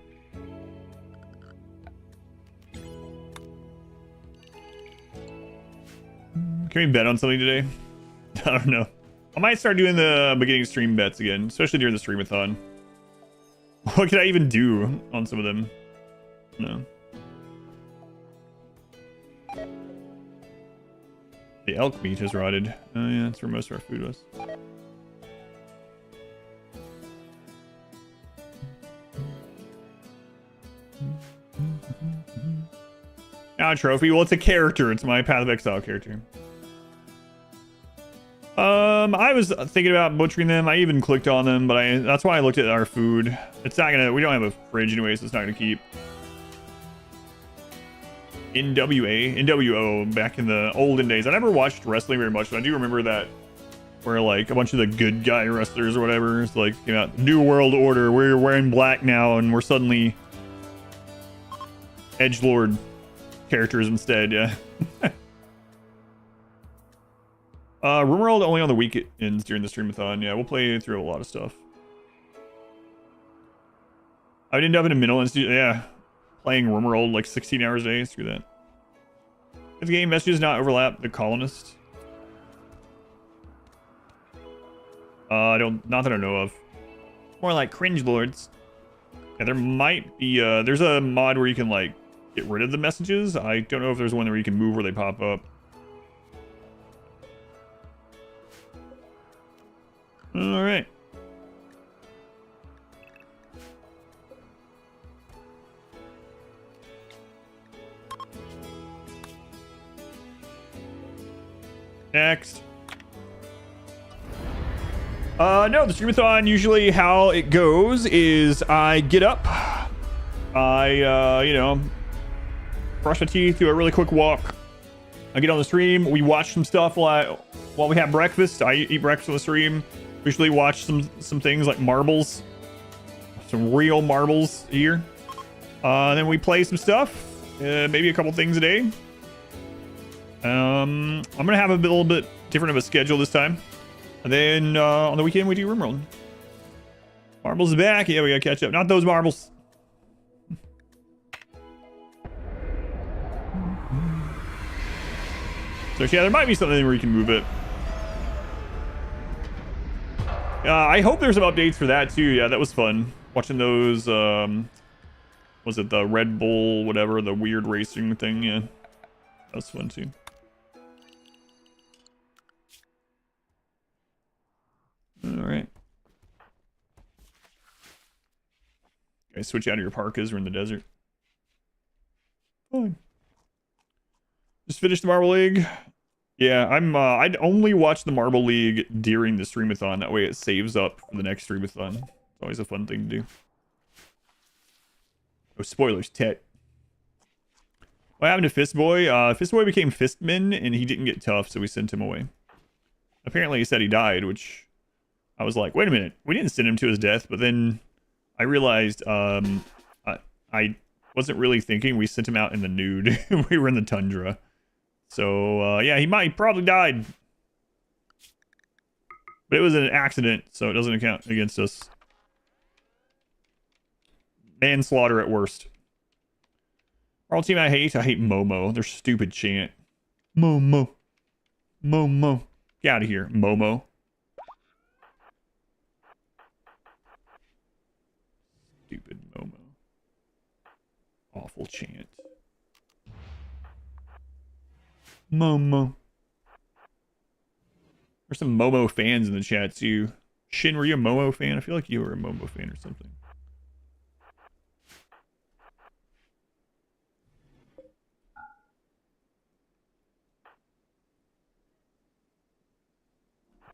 Can we bet on something today? I don't know. I might start doing the beginning stream bets again, especially during the streamathon. What could I even do on some of them? No. The elk meat has rotted. Oh yeah, that's where most of our food was. Now a trophy. Well, it's a character. It's my Path of Exile character. I was thinking about butchering them. I even clicked on them, but that's why I looked at our food. It's not gonna. We don't have a fridge anyway, so it's not gonna keep. NWO back in the olden days. I never watched wrestling very much, but I do remember that where like a bunch of the good guy wrestlers or whatever is like came out. New World Order. We're wearing black now, and we're suddenly edgelord characters instead. Yeah. RimWorld only on the weekends during the streamathon. Yeah, we'll play through a lot of stuff. I would end up in a mental institute. Yeah. Playing RimWorld like 16 hours a day. Screw that. If the game messages not overlap the colonist. Not that I know of. More like cringe lords. Yeah, there might be there's a mod where you can like get rid of the messages. I don't know if there's one where you can move where they pop up. All right. Next. No, the streamathon, usually how it goes is I get up, I, you know, brush my teeth, do a really quick walk. I get on the stream, we watch some stuff while we have breakfast. I eat breakfast on the stream. Usually watch some things like marbles. Some real marbles here. Then we play some stuff, maybe a couple things a day. I'm gonna have a little bit different of a schedule this time. And then on the weekend we do RimWorld. Marbles is back. Yeah, we gotta catch up. Not those marbles. So yeah, there might be something where you can move it. I hope there's some updates for that too. Yeah, that was fun. Watching those, was it the Red Bull, whatever, the weird racing thing? Yeah, that was fun too. All right. Guys, switch out of your parkas. We're in the desert. Fine. Just finished the Marble League. Yeah, I'd only watch the Marble League during the streamathon. That way it saves up for the next streamathon. It's always a fun thing to do. Oh, spoilers, Tet. What happened to Fistboy? Fistboy became Fistman, and he didn't get tough, so we sent him away. Apparently he said he died, which I was like, wait a minute. We didn't send him to his death, but then I realized I wasn't really thinking. We sent him out in the nude. We were in the tundra. So, yeah, he probably died. But it was an accident, so it doesn't count against us. Manslaughter at worst. Our team I hate Momo. They're stupid chant. Momo. Momo. Get out of here, Momo. Stupid Momo. Awful chant. Momo. There's some Momo fans in the chat too. Shin, were you a Momo fan? I feel like you were a Momo fan or something.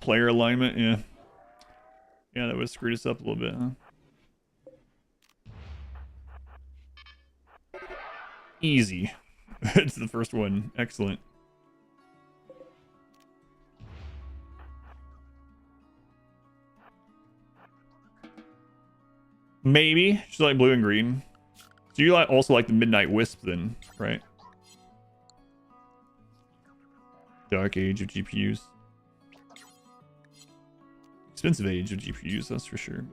Player alignment, yeah. Yeah, that would have screwed us up a little bit, huh? Easy. It's the first one. Excellent. Maybe. She's like blue and green. So you also like the Midnight Wisp then, right? Dark age of GPUs. Expensive age of GPUs, that's for sure.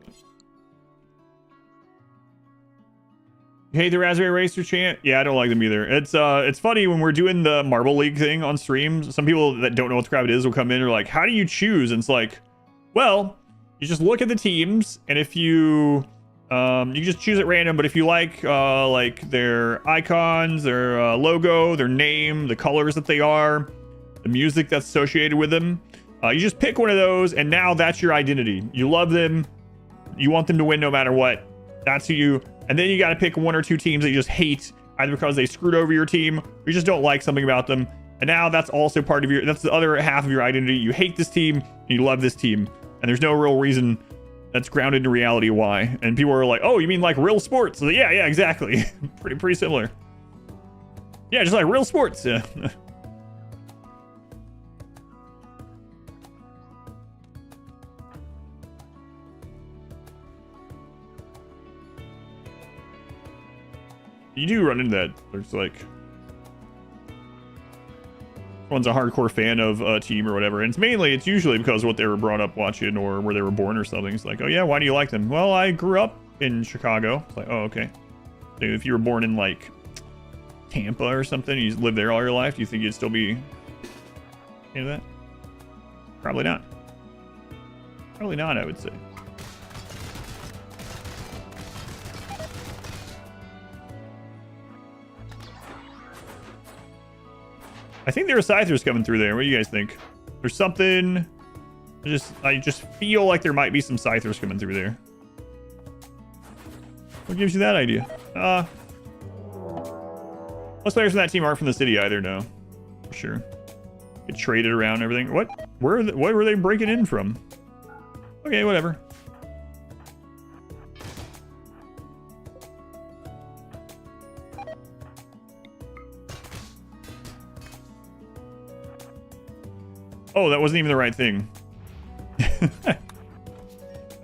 You hate the Raspberry Racer chant? Yeah, I don't like them either. It's funny when we're doing the Marble League thing on stream. Some people that don't know what the crap it is will come in and are like, how do you choose? And it's like, well, you just look at the teams, and if you you just choose at random, but if you like their icons, their logo, their name, the colors that they are, the music that's associated with them, you just pick one of those, and now that's your identity. You love them, you want them to win no matter what. That's who you. And then you got to pick one or two teams that you just hate, either because they screwed over your team or you just don't like something about them. And now that's also part of your, that's the other half of your identity. You hate this team and you love this team. And there's no real reason that's grounded in reality why. And people are like, oh, you mean like real sports? So yeah, exactly. pretty similar. Yeah, just like real sports. Yeah. You do run into that. There's like, one's a hardcore fan of a team or whatever, and it's usually because of what they were brought up watching or where they were born or something. It's like, oh yeah, why do you like them? Well, I grew up in Chicago. It's like, oh okay. So if you were born in like Tampa or something, you lived there all your life, do you think you'd still be into that? Probably not. Probably not, I would say. I think there are Scythers coming through there. What do you guys think? There's something. I just feel like there might be some Scythers coming through there. What gives you that idea? Most players from that team aren't from the city either, no. For sure. Get traded around and everything. What? What were they breaking in from? Okay, whatever. Oh, that wasn't even the right thing.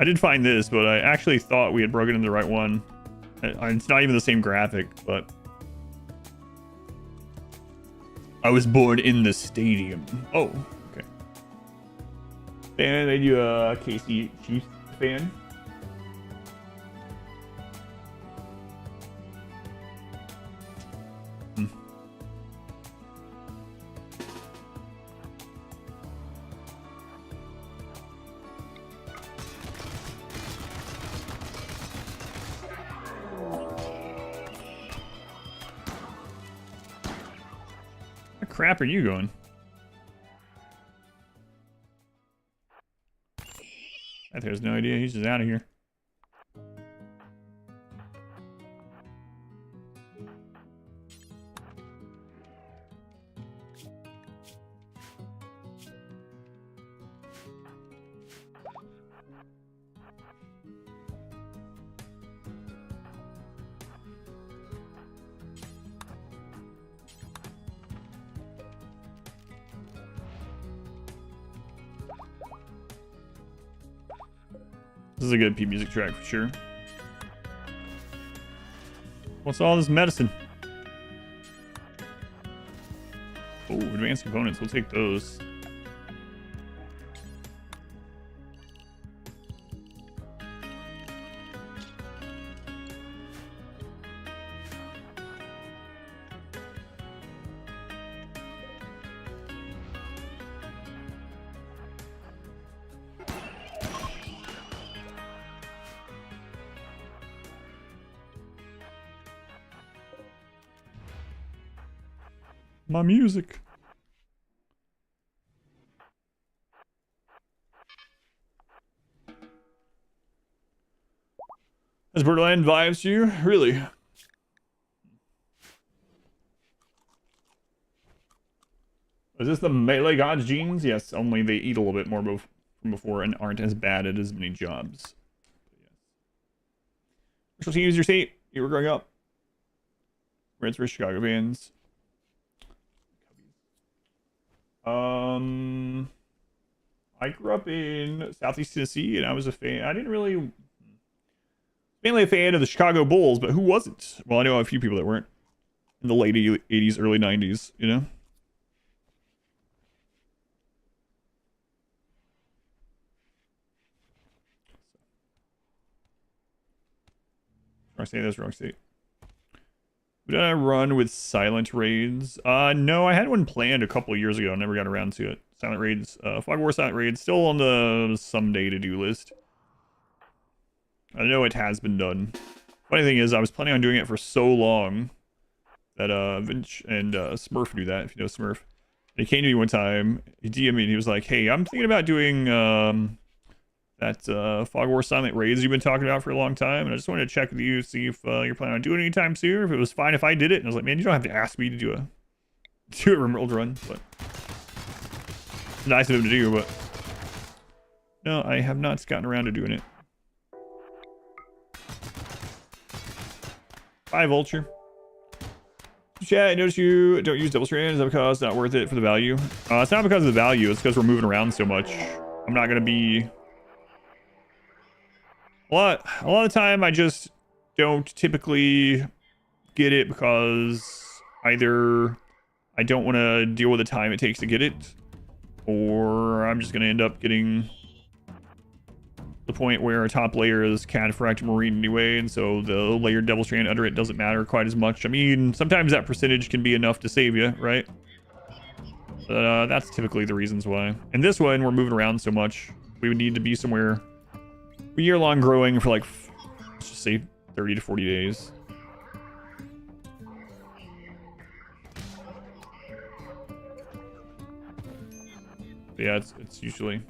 I did find this, but I actually thought we had broken into the right one. It's not even the same graphic, but... I was born in the stadium. Oh, okay. And are you a KC Chiefs fan? Crap are you going? That has no idea. He's just out of here. This is a good P music track for sure. What's all this medicine? Oh, advanced components. We'll take those. My music. Has Borderland vibes to you? Really? Is this the Melee Gods genes? Yes, only they eat a little bit more from before and aren't as bad at as many jobs. Special teams your state. You were growing up. Reds for Chicago fans. I grew up in Southeast Tennessee, and I was a fan. I didn't really... Mainly a fan of the Chicago Bulls, but who wasn't? Well, I know a few people that weren't. In the late 80s, early 90s, you know? Wrong state, that's wrong state. Did I run with silent raids? No, I had one planned a couple of years ago. I never got around to it. Silent raids, Fog War silent raids, still on the someday to-do list. I know it has been done. Funny thing is, I was planning on doing it for so long that Vinch and Smurf knew that, if you know Smurf. And he came to me one time, he DM'd me, and he was like, hey, I'm thinking about doing that Fog War silent raids you've been talking about for a long time, and I just wanted to check with you, see if you're planning on doing it anytime soon, or if it was fine if I did it. And I was like, man, you don't have to ask me to do a RimWorld run, but it's nice of him to do, but no, I have not gotten around to doing it. Bye, Vulture. Chat, I noticed you don't use double strand. Is that because it's not worth it for the value? It's not because of the value. It's because we're moving around so much. I'm not going to be... A lot of the time, I just don't typically get it because either I don't want to deal with the time it takes to get it, or I'm just going to end up getting the point where a top layer is Cataphract Marine anyway, and so the layered Devil Strand under it doesn't matter quite as much. I mean, sometimes that percentage can be enough to save you, right? But that's typically the reasons why. And this one, we're moving around so much, we would need to be somewhere a year-long growing for like, let's just say 30 to 40 days. But yeah, it's usually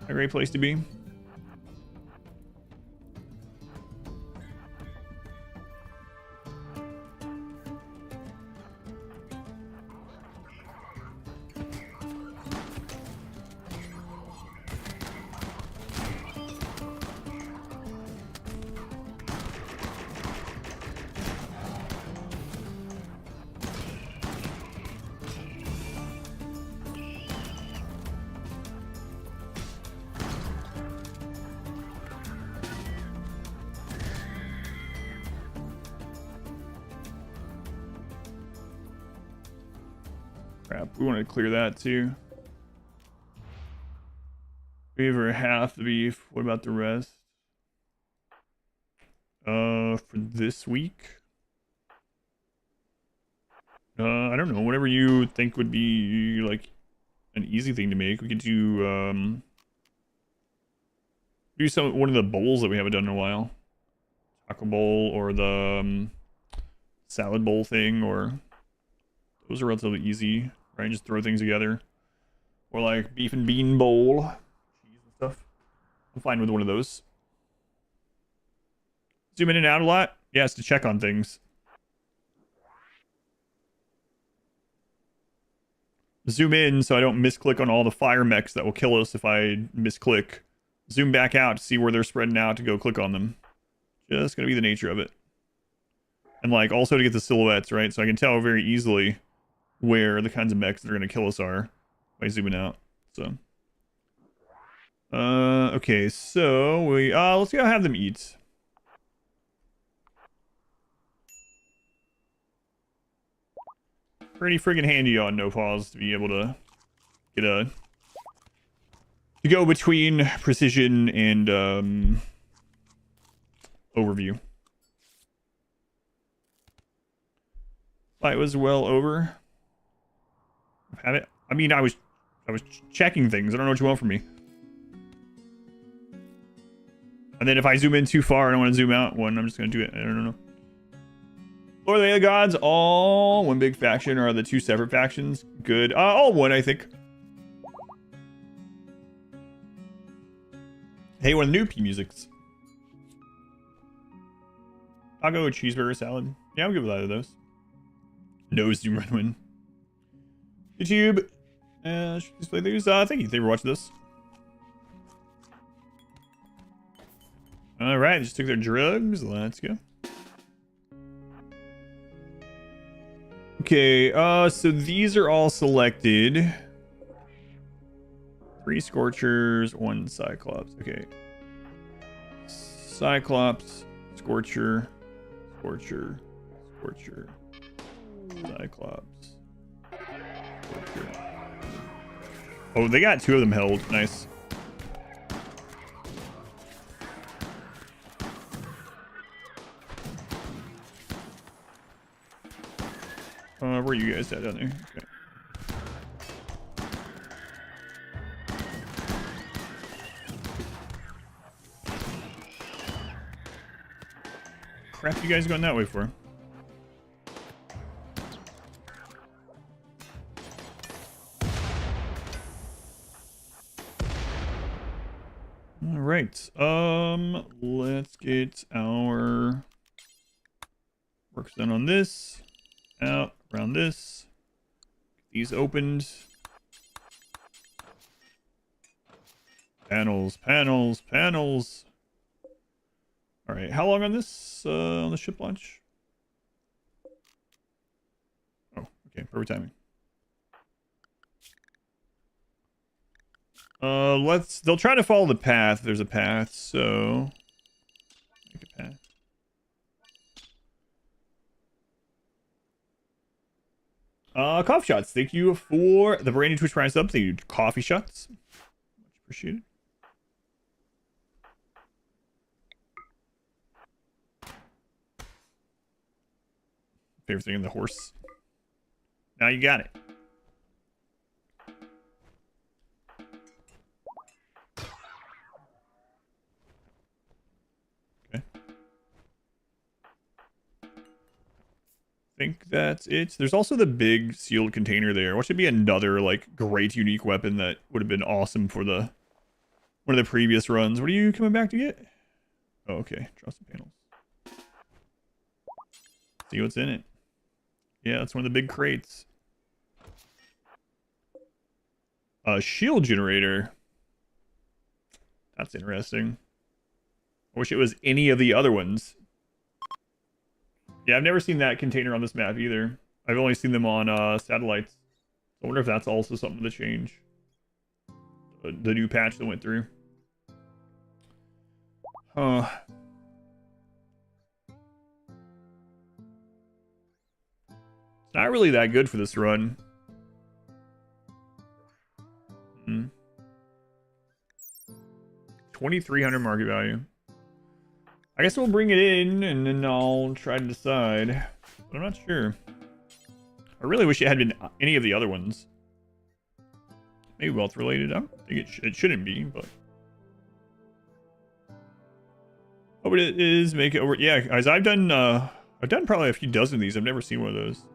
a great place to be. Crap, we want to clear that too. We have half the beef. What about the rest? For this week? I don't know. Whatever you think would be like an easy thing to make. We could do one of the bowls that we haven't done in a while. Taco bowl or the salad bowl thing, or those are relatively easy, right? Just throw things together. Or like beef and bean bowl, cheese and stuff. I'm fine with one of those. Zoom in and out a lot. Yeah, it's to check on things. Zoom in so I don't misclick on all the fire mechs that will kill us if I misclick. Zoom back out to see where they're spreading out to go click on them. Just gonna be the nature of it. And like also to get the silhouettes, right? So I can tell very easily where the kinds of mechs that are gonna kill us are by zooming out. So okay, so we let's go have them eat. Pretty friggin' handy on no pause to be able to get to go between precision and overview. Fight was well over. I've had it. I mean, I was checking things. I don't know what you want from me. And then if I zoom in too far, I don't want to zoom out one. I'm just gonna do it. I don't know. Lord of the Melee Gods, all one big faction, or are the two separate factions? Good. All one, I think. Hey, one of the new P musics. I'll go with cheeseburger salad. Yeah, I'm good with either of those. No zoom run win. YouTube. Display these. Thank you for watching this. Alright, just took their drugs. Let's go. Okay, so these are all selected. 3 Scorchers, 1 Cyclops. Okay. Cyclops, Scorcher, Scorcher, Scorcher, Cyclops, Scorcher. Oh, they got 2 of them held. Nice. Where are you guys at down there? Okay. Crap, you guys going that way for? All right. Let's get our works done on this. Out around this. These opened. Panels, panels, panels. All right, how long on this on the ship launch? Oh, okay, perfect timing. They'll try to follow the path. There's a path, so make a path. Coffee shots. Thank you for the brand new Twitch Prime sub. Thank you, coffee shots. Much appreciated. Favorite thing in the horse. Now you got it. Okay. Think that's it. There's also the big sealed container there, which should be another like great unique weapon that would have been awesome for the one of the previous runs. What are you coming back to get? Oh, okay. Draw some panels. See what's in it. Yeah, that's one of the big crates. A shield generator. That's interesting. I wish it was any of the other ones. Yeah, I've never seen that container on this map either. I've only seen them on satellites. I wonder if that's also something to change. The new patch that went through. Huh. It's not really that good for this run. 2,300 market value. I guess we'll bring it in and then I'll try to decide. But I'm not sure. I really wish it had been any of the other ones. Maybe wealth related. I don't think it shouldn't be, but. Oh, but it is make it over. Yeah, guys, I've done probably a few dozen of these. I've never seen one of those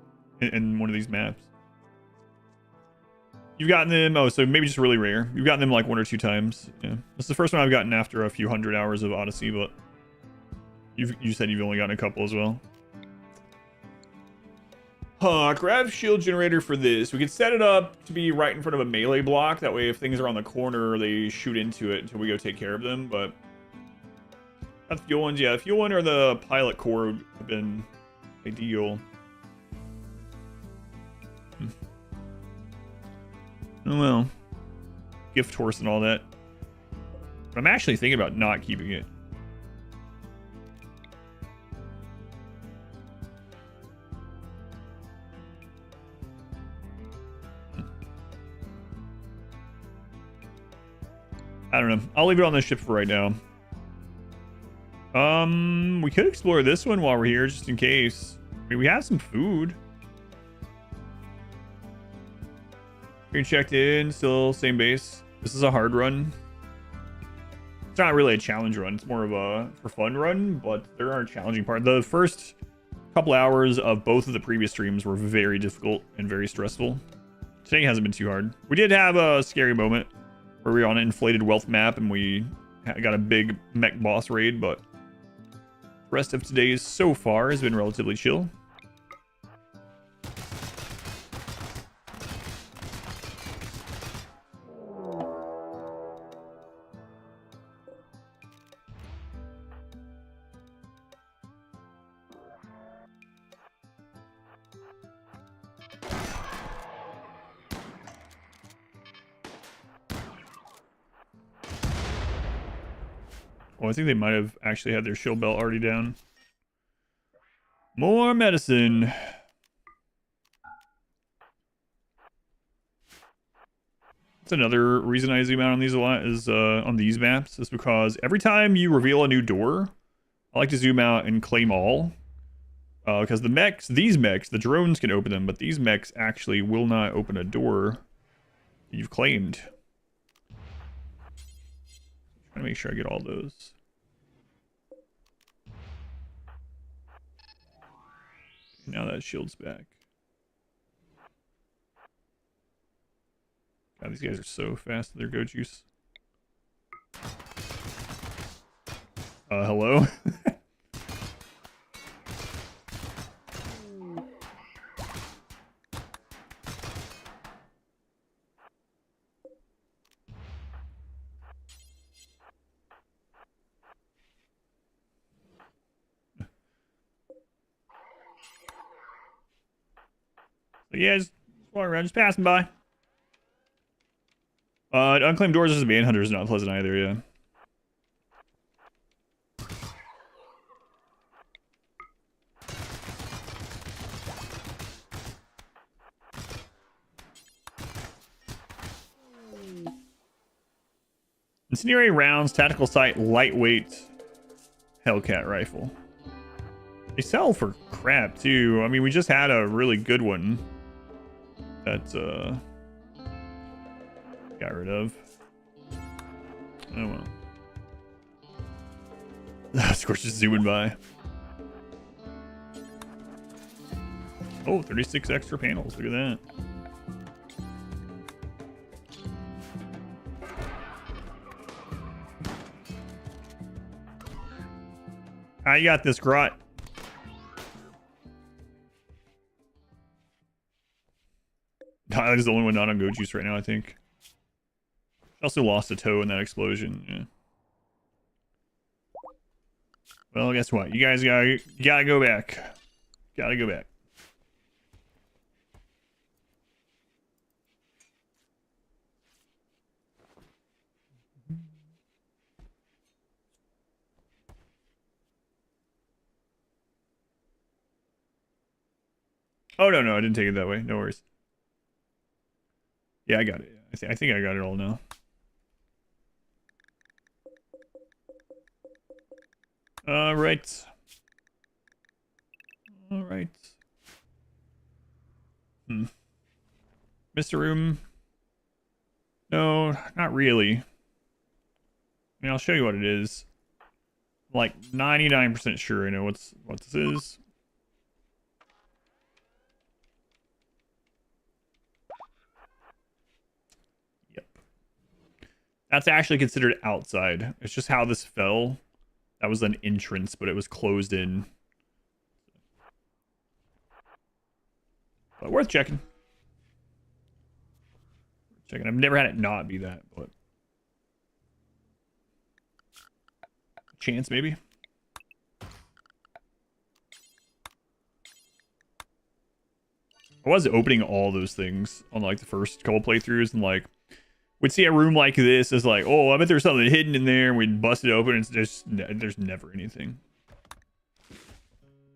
in one of these maps. You've gotten them, oh, so maybe just really rare. You've gotten them like 1 or 2 times. Yeah, that's the first one I've gotten after a few hundred hours of Odyssey, but you said you've only gotten a couple as well. Grab shield generator for this. We could set it up to be right in front of a melee block. That way if things are on the corner, they shoot into it until we go take care of them, but that's fuel ones. Yeah, the fuel one or the pilot core would have been ideal. Oh well. Gift horse and all that. But I'm actually thinking about not keeping it. I don't know. I'll leave it on the ship for right now. We could explore this one while we're here, just in case. I mean, we have some food. Green checked in, still same base. This is a hard run. It's not really a challenge run. It's more of a for fun run, but there are challenging parts. The first couple hours of both of the previous streams were very difficult and very stressful. Today hasn't been too hard. We did have a scary moment where we were on an inflated wealth map and we got a big mech boss raid, but the rest of today's so far has been relatively chill. Oh, I think they might have actually had their shield belt already down. More medicine. That's another reason I zoom out on these a lot is on these maps is because every time you reveal a new door, I like to zoom out and claim all. Because these mechs, the drones can open them, but these mechs actually will not open a door you've claimed. Trying to make sure I get all those. Now that shield's back. God, these guys are so fast with their go juice. Hello? So yeah, just walking around, just passing by. Unclaimed doors as a manhunter is not pleasant either, yeah. Incendiary rounds, tactical sight, lightweight Hellcat rifle. They sell for crap too. I mean, we just had a really good one that got rid of. Oh well. Scorch is zooming by. Oh, 36 extra panels. Look at that. I got this, Grot. That is the only one not on Go Juice right now, I think. Also lost a toe in that explosion. Yeah. Well, guess what? You guys gotta go back. Gotta go back. Oh, no, I didn't take it that way. No worries. Yeah, I got it. I think I got it all now. All right. Mr. Room. No, not really. I mean, I'll show you what it is. I'm like 99% sure I know what this is. Yep. That's actually considered outside. It's just how this fell. That was an entrance, but it was closed in. But worth checking. I've never had it not be that, but chance maybe. I was opening all those things on like the first couple playthroughs, and like we'd see a room like this as like, oh, I bet there's something hidden in there, and we'd bust it open, and it's just there's never anything.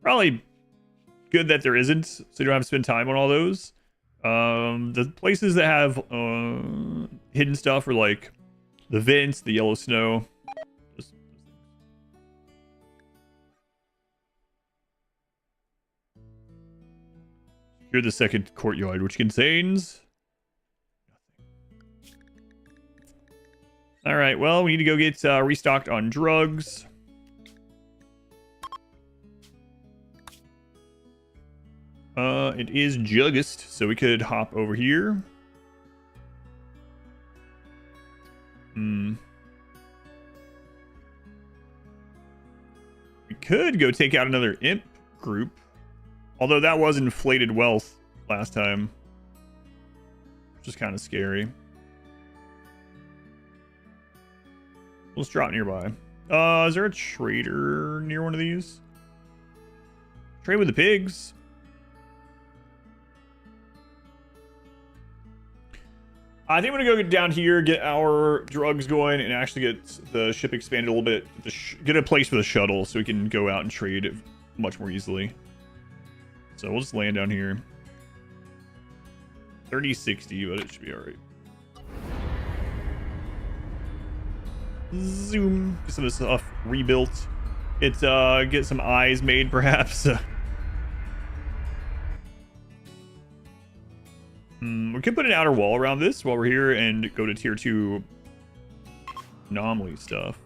Probably good that there isn't, so you don't have to spend time on all those. The places that have hidden stuff are like the vents, the yellow snow. Secure the second courtyard, which contains nothing. All right, well, we need to go get restocked on drugs. It is Juggist, so we could hop over here. We could go take out another imp group. Although that was inflated wealth last time. Which is kind of scary. Let's drop nearby. Is there a trader near one of these? Trade with the pigs. I think I'm going to go down here, get our drugs going, and actually get the ship expanded a little bit. Get a place for the shuttle so we can go out and trade it much more easily. So we'll just land down here. 3060, but it should be alright. Zoom. Get some of this stuff rebuilt. Get some eyes made, perhaps. We could put an outer wall around this while we're here and go to tier 2 anomaly stuff.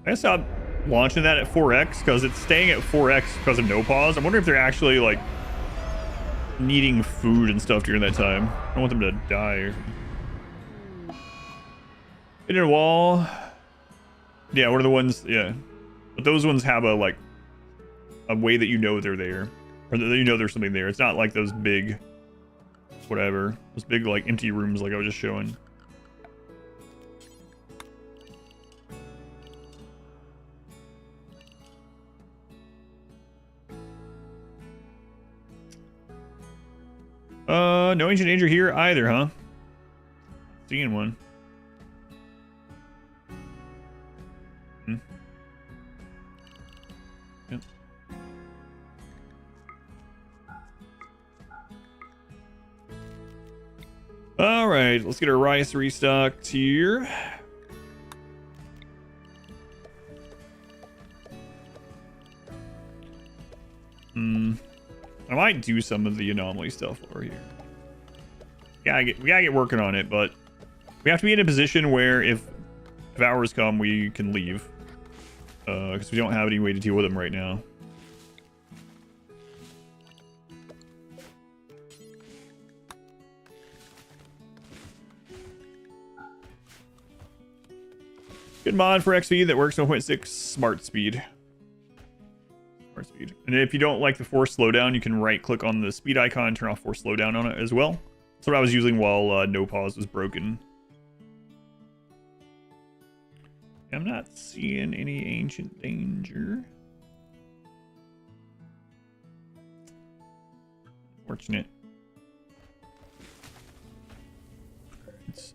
I guess I'll launching that at 4x because it's staying at 4x because of no pause. I'm wondering if they're actually like needing food and stuff during that time. I don't want them to die. Hit a wall. Yeah, one of the ones, yeah. But those ones have a like a way that you know they're there. Or that you know there's something there. It's not like those big whatever. Those big like empty rooms like I was just showing. No ancient danger here either, huh? Seeing one. Yep. All right, let's get our rice restocked here. I might do some of the anomaly stuff over here. We gotta get working on it, but we have to be in a position where if hours come, we can leave. Because we don't have any way to deal with them right now. Good mod for XP that works 1.6 smart speed. Smart speed. And if you don't like the force slowdown, you can right click on the speed icon, turn off force slowdown on it as well. That's what I was using while no pause was broken. I'm not seeing any ancient danger. Fortunate. Let's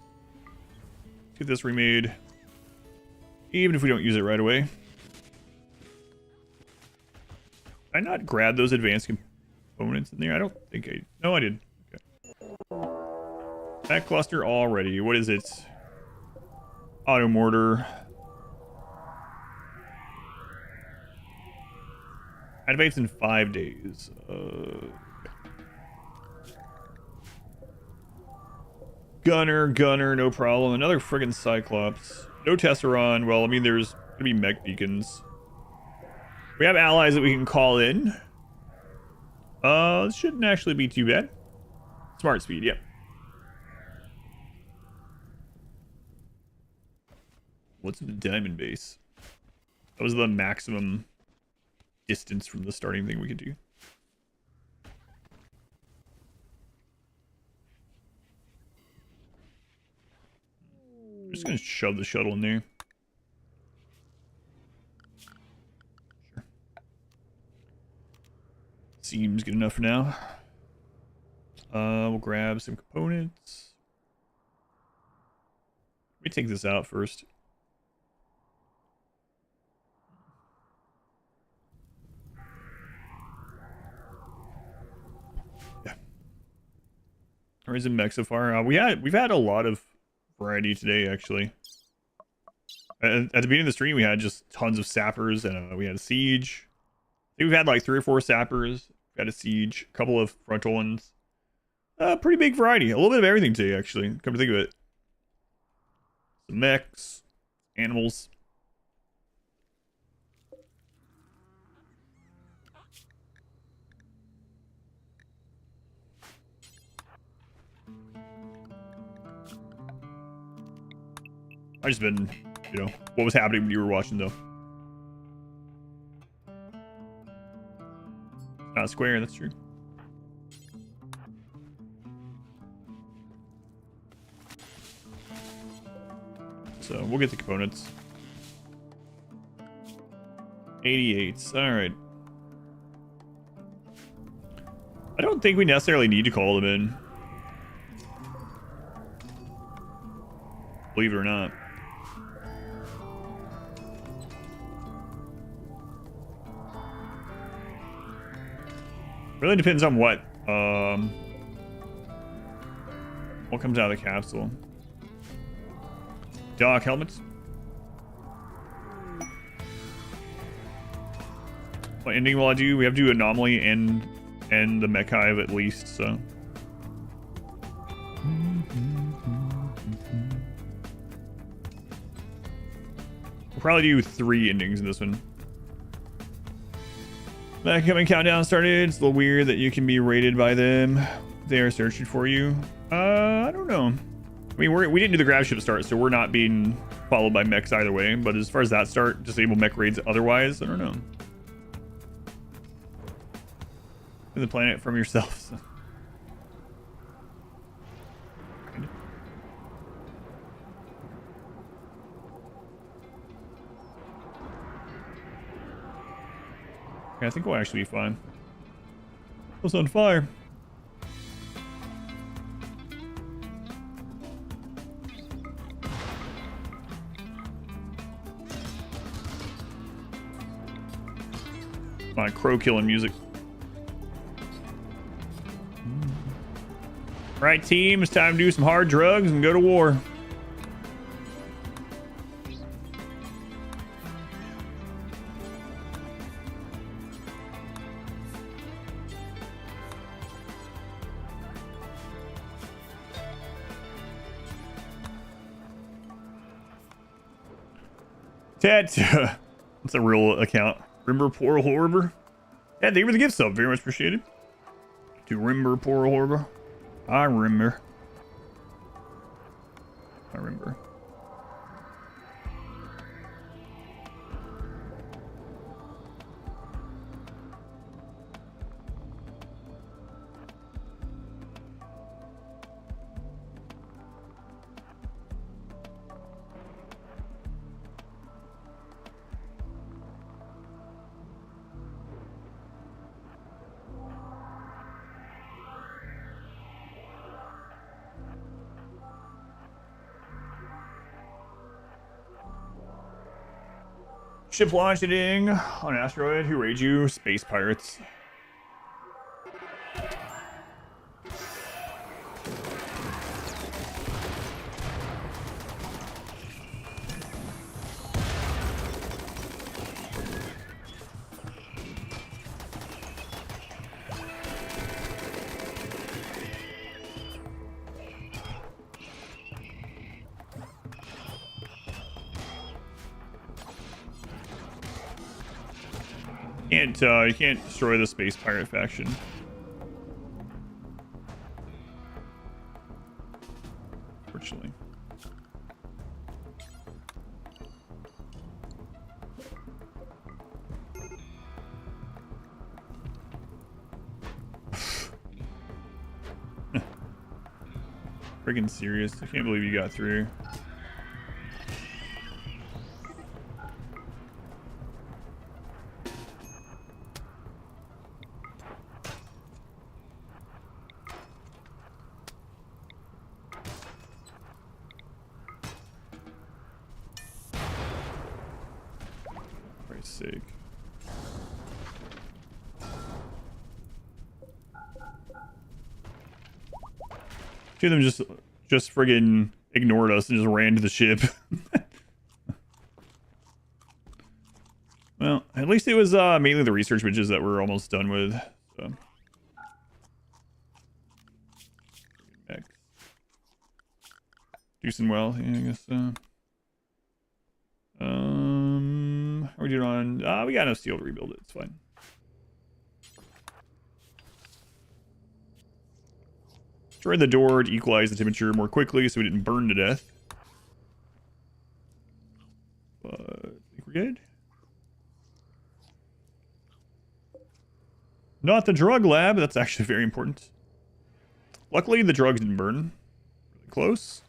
get this remade. Even if we don't use it right away. Did I not grab those advanced components in there? I don't think I... No, I did. Okay. That cluster already. What is it? Auto mortar. Activates in 5 days. Gunner, no problem. Another friggin' Cyclops. No Tesseron. Well, I mean, there's gonna be mech beacons. We have allies that we can call in. This shouldn't actually be too bad. Smart speed, yep. What's the diamond base? That was the maximum distance from the starting thing we could do. I'm just gonna shove the shuttle in there. Sure. Seems good enough for now. We'll grab some components. Let me take this out first. Yeah. Or is it mech so far? We've had a lot of variety today, actually. At the beginning of the stream, we had just tons of sappers, and we had a siege. I think we've had like 3 or 4 sappers. We had a siege, a couple of frontal ones. Pretty big variety. A little bit of everything today, actually. Come to think of it. Some mechs, animals. I just been, you know, what was happening when you were watching, though. Not square, that's true. So we'll get the components. 88s, alright. I don't think we necessarily need to call them in. Believe it or not. Really depends on what comes out of the capsule. Doc helmets. What ending will I do? We have to do Anomaly and the Mechhive at least, so. We'll probably do 3 endings in this one. Coming countdown started. It's a little weird that you can be rated by them. They are searching for you. I don't know. I mean, we didn't do the grab ship start, so we're not being followed by mechs either way. But as far as that start, disable mech raids otherwise, I don't know. The planet from yourself. So. Yeah, I think we'll actually be fine. It's on fire. My crow killing music. All right, team, it's time to do some hard drugs and go to war. Ted, that's a real account. Remember Poor Horror? Yeah, thank you for the gift sub. Very much appreciated. To remember Poor Horror. I remember. I remember. Ship launching on an asteroid. Who raid you? Space pirates. You can't destroy the space pirate faction. Fortunately. Friggin' serious. I can't believe you got through. Sake. Two of them just friggin' ignored us and just ran to the ship. Well, at least it was mainly the research witches that we're almost done with. So. Juicing well, yeah, I guess so. How are we doing on? We got enough steel to rebuild it. It's fine. Destroy the door to equalize the temperature more quickly so we didn't burn to death. But I think we're good. Not the drug lab. That's actually very important. Luckily, the drugs didn't burn. Really close.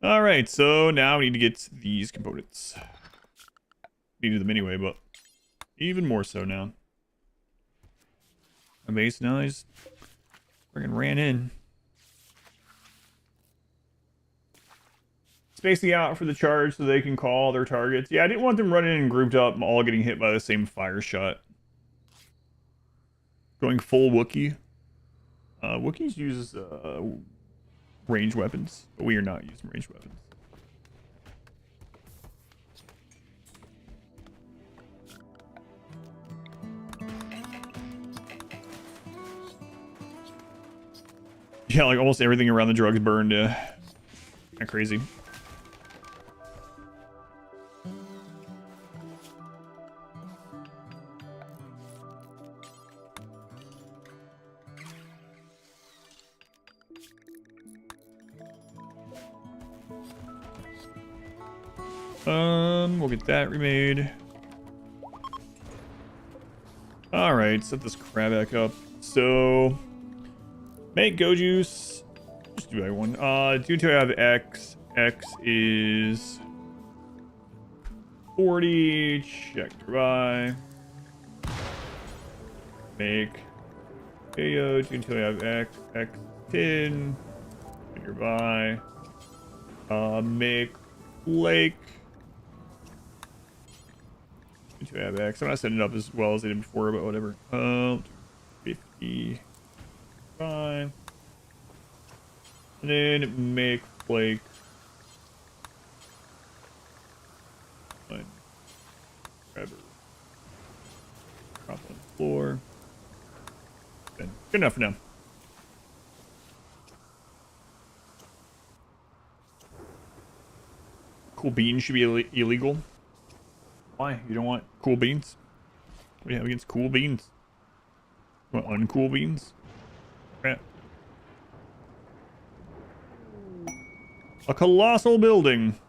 All right, so now we need to get these components. Needed them anyway, but even more so now. My base now just freaking ran in. Spacing out for the charge so they can call their targets. Yeah, I didn't want them running in grouped up, all getting hit by the same fire shot. Going full Wookiee. Wookiees use ranged weapons, but we are not using ranged weapons. Yeah, like almost everything around the drugs burned. Kind of crazy. We'll get that remade. Alright, set this crab back up. So, make go juice. Just do one. Due to have X. X is 40. Check to buy. Make Ayo. Due to have X. X 10. Nearby. Make Lake. To have X. I'm not setting it up as well as I did before, but whatever. 55. And then make Flake. One. Grab her. Drop on the floor. Good enough for now. Cool beans should be illegal. Why? You don't want cool beans? What do you have against cool beans? You want uncool beans? Crap. A colossal building.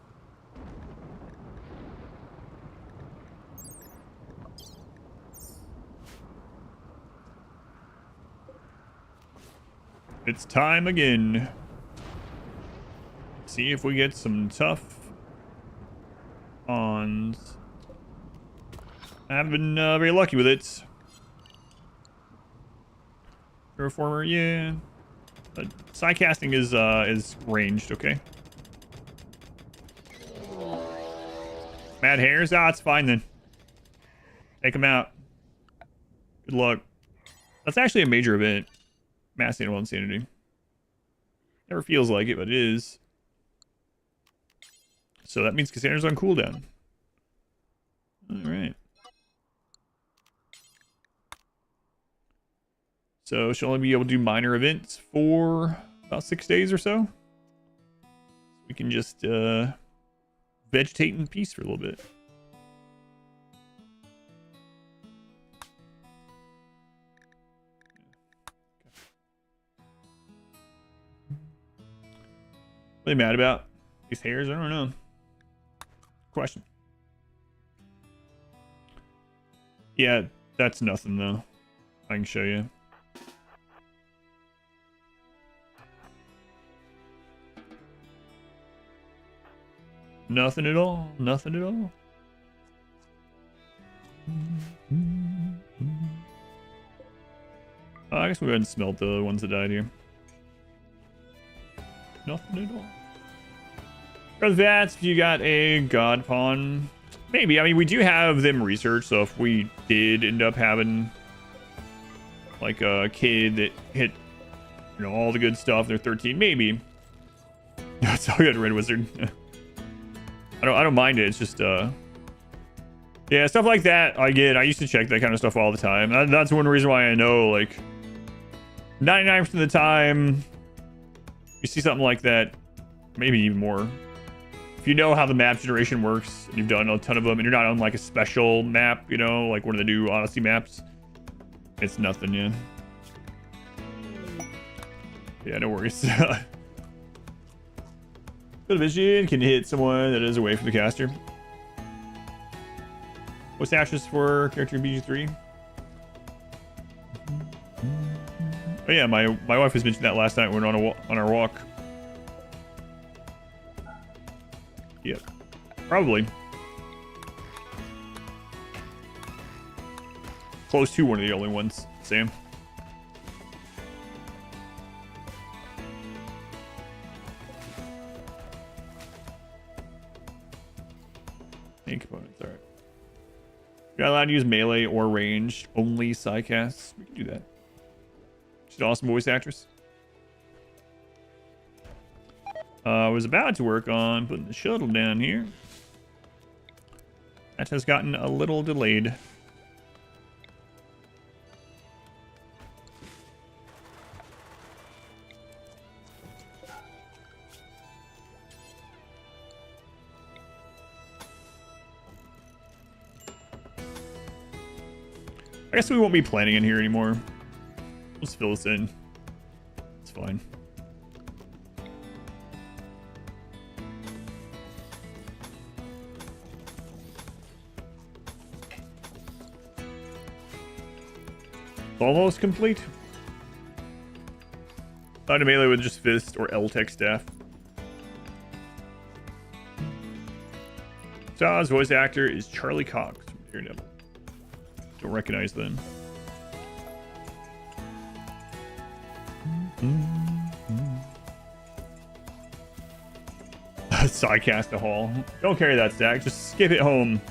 It's time again. See if we get some tough ons. I haven't been very lucky with it. Reformer, yeah. Side casting is ranged, okay. Mad hairs? Ah, it's fine then. Take them out. Good luck. That's actually a major event. Mass animal insanity. Never feels like it, but it is. So that means Cassandra's on cooldown. Alright. So she'll only be able to do minor events for about 6 days or so. We can just vegetate in peace for a little bit. What are they mad about? These hairs? I don't know. Question. Yeah, that's nothing though. I can show you. Nothing at all. Nothing at all. I guess we'll go ahead and smelt the ones that died here. Nothing at all. For that, you got a God Pawn. Maybe. I mean, we do have them researched, so if we did end up having like a kid that hit, you know, all the good stuff, they're 13, maybe. That's all good, Red Wizard. I don't mind it. It's just yeah, stuff like that I get. I used to check that kind of stuff all the time. That's one reason why I know, like, 99% of the time you see something like that, maybe even more. If you know how the map generation works and you've done a ton of them and you're not on like a special map, you know, like one of the new Odyssey maps, it's nothing, yeah. Yeah, no worries. The vision can hit someone that is away from the caster. What's ashes for character BG3? Oh yeah, my wife was mentioning that last night when we were on our walk. Yep, probably close to one of the only ones. Sam. Components, all right. You're not allowed to use melee or ranged, only psycasts. We can do that. She's an awesome voice actress. I was about to work on putting the shuttle down here. That has gotten a little delayed. I guess we won't be planning in here anymore. Let's fill this in. It's fine. Almost complete. Thought a melee with just fist or L-Tech staff. Zah's voice actor is Charlie Cox from Daredevil. Don't recognize them. Sidecast a haul. Don't carry that stack. Just skip it home.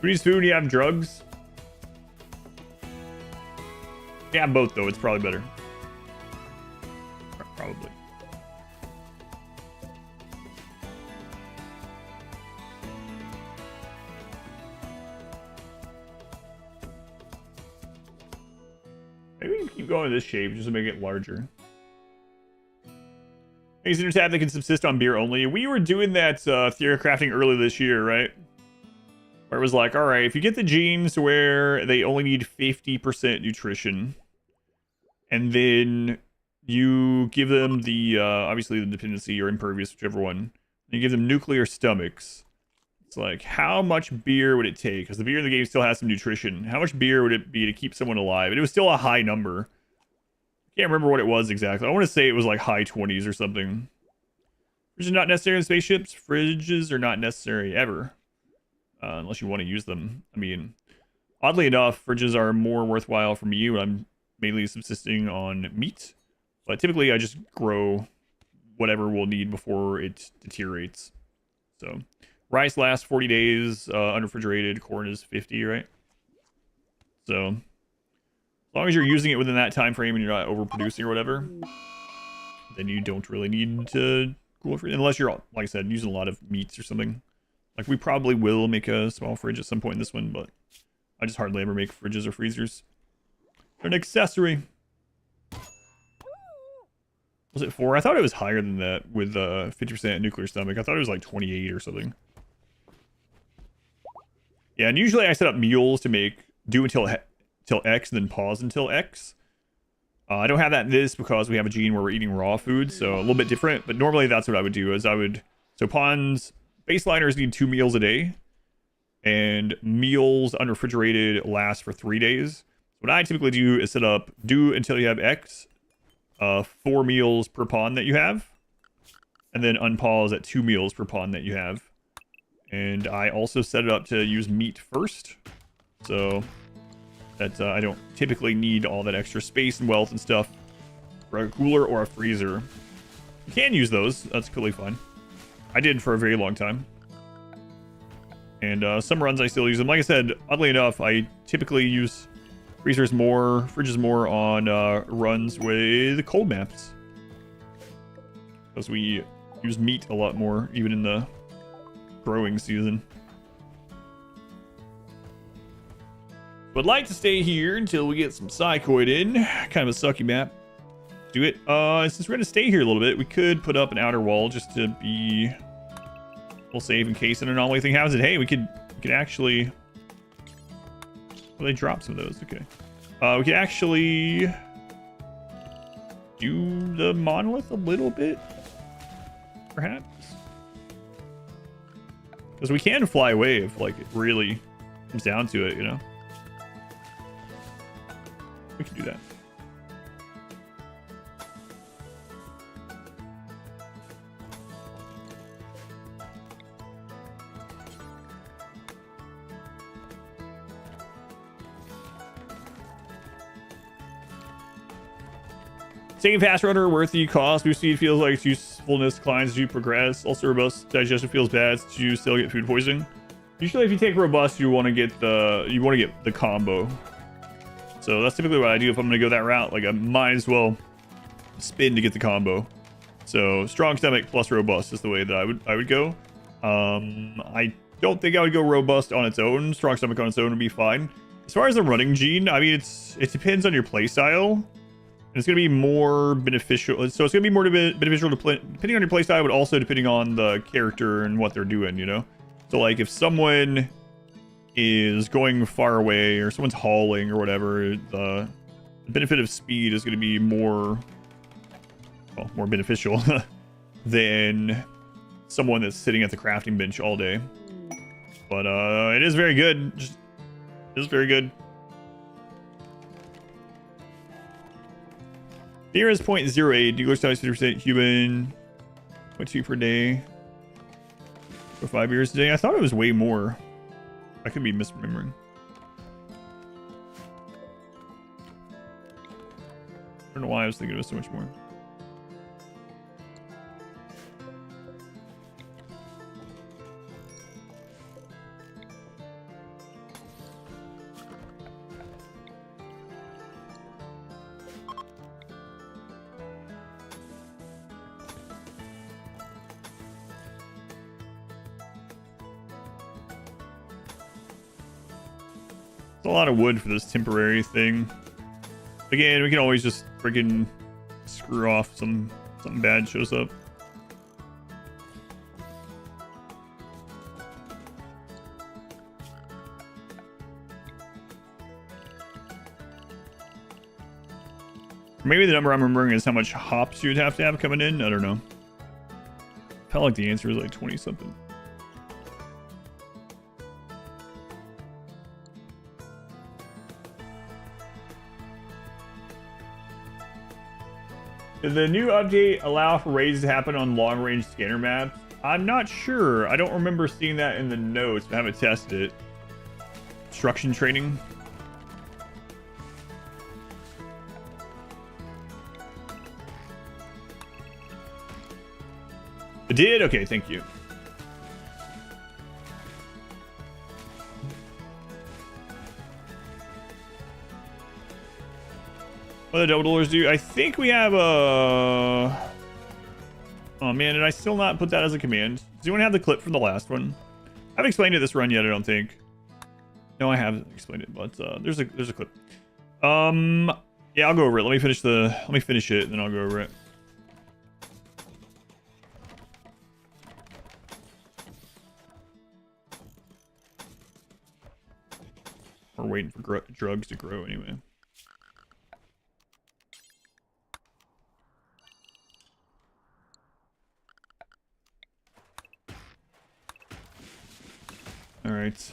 Who needs food? You have drugs? Yeah, both though. It's probably better. Probably. Maybe we can keep going in this shape just to make it larger. Things in your tab that can subsist on beer only. We were doing that theory crafting early this year, right? Where it was like, all right, if you get the genes where they only need 50% nutrition, and then you give them the, obviously the dependency or impervious, whichever one, and you give them nuclear stomachs. It's like, how much beer would it take? Because the beer in the game still has some nutrition. How much beer would it be to keep someone alive? And it was still a high number. Can't remember what it was exactly. I want to say it was like high 20s or something. Fridges are not necessary in spaceships. Fridges are not necessary ever. Unless you want to use them. I mean, oddly enough, fridges are more worthwhile for me when I'm mainly subsisting on meat. But typically I just grow whatever we'll need before it deteriorates. So rice lasts 40 days, unrefrigerated. Corn is 50, right? So as long as you're using it within that time frame and you're not overproducing or whatever, then you don't really need to cool it unless you're, like I said, using a lot of meats or something. Like we probably will make a small fridge at some point in this one, but I just hardly ever make fridges or freezers. They're an accessory. Was it 4? I thought it was higher than that with 50% nuclear stomach. I thought it was like 28 or something. Yeah, and usually I set up mules to make do until X and then pause until X. I don't have that in this because we have a gene where we're eating raw food, so a little bit different. But normally that's what I would do is so pawns, baseliners need 2 meals a day. And meals unrefrigerated last for 3 days. What I typically do is set up do until you have X, 4 meals per pawn that you have. And then unpause at 2 meals per pawn that you have. And I also set it up to use meat first. So that I don't typically need all that extra space and wealth and stuff for a cooler or a freezer. You can use those. That's completely fine. I did for a very long time. And some runs I still use them. Like I said, oddly enough, I typically use fridges more on runs with cold maps. Because we use meat a lot more, even in the growing season. Would like to stay here until we get some Psychoid in. Kind of a sucky map. Do it. Since we're going to stay here a little bit, we could put up an outer wall just to be... We'll save in case an anomaly thing happens. And hey, we could actually... Well, they dropped some of those. Okay. We could actually... do the monolith a little bit. Perhaps. Because we can fly away if, like, it really comes down to it, you know? We can do that. Taking fast runner worth the cost. Boost speed feels like its usefulness declines as you progress. Also robust digestion feels bad since you still get food poisoning. Usually if you take robust, you want to get the combo. So that's typically what I do if I'm going to go that route. Like I might as well spin to get the combo. So strong stomach plus robust is the way that I would go. I don't think I would go robust on its own. Strong stomach on its own would be fine. As far as the running gene, I mean, it depends on your playstyle. And it's going to be more beneficial. So it's going to be more beneficial to play, depending on your playstyle, but also depending on the character and what they're doing, you know? So like if someone is going far away or someone's hauling or whatever, the benefit of speed is going to be more, well, more beneficial than someone that's sitting at the crafting bench all day. But it is very good. It is very good. Fear is 0.08. Dealer size 50% human. 0.2 per day. For 5 years a day. I thought it was way more. I could be misremembering. I don't know why I was thinking it was so much more. A lot of wood for this temporary thing. Again, we can always just freaking screw off something bad shows up. Maybe the number I'm remembering is how much hops you'd have to have coming in. I don't know. I felt like the answer is like 20 something. Did the new update allow for raids to happen on long-range scanner maps? I'm not sure. I don't remember seeing that in the notes, but I haven't tested it. Construction training. It did? Okay, thank you. What do the double doors do? I think we have a... Oh man, did I still not put that as a command? Does anyone have the clip from the last one? I haven't explained it this run yet, I don't think. No, I haven't explained it, but there's a clip. Yeah, I'll go over it. Let me finish it, and then I'll go over it. We're waiting for drugs to grow anyway. All right.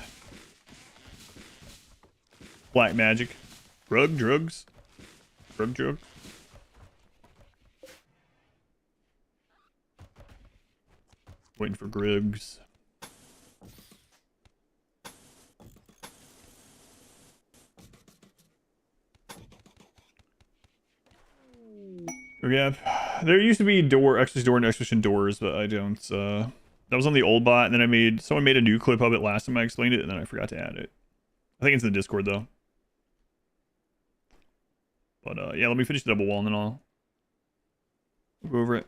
Black magic. Drugs. Drugs. Waiting for Griggs. Yeah, there used to be extra door and extra doors, but I don't. That was on the old bot, and then someone made a new clip of it last time I explained it, and then I forgot to add it. I think it's in the Discord though. But yeah, let me finish the double wall, and then I'll go over it.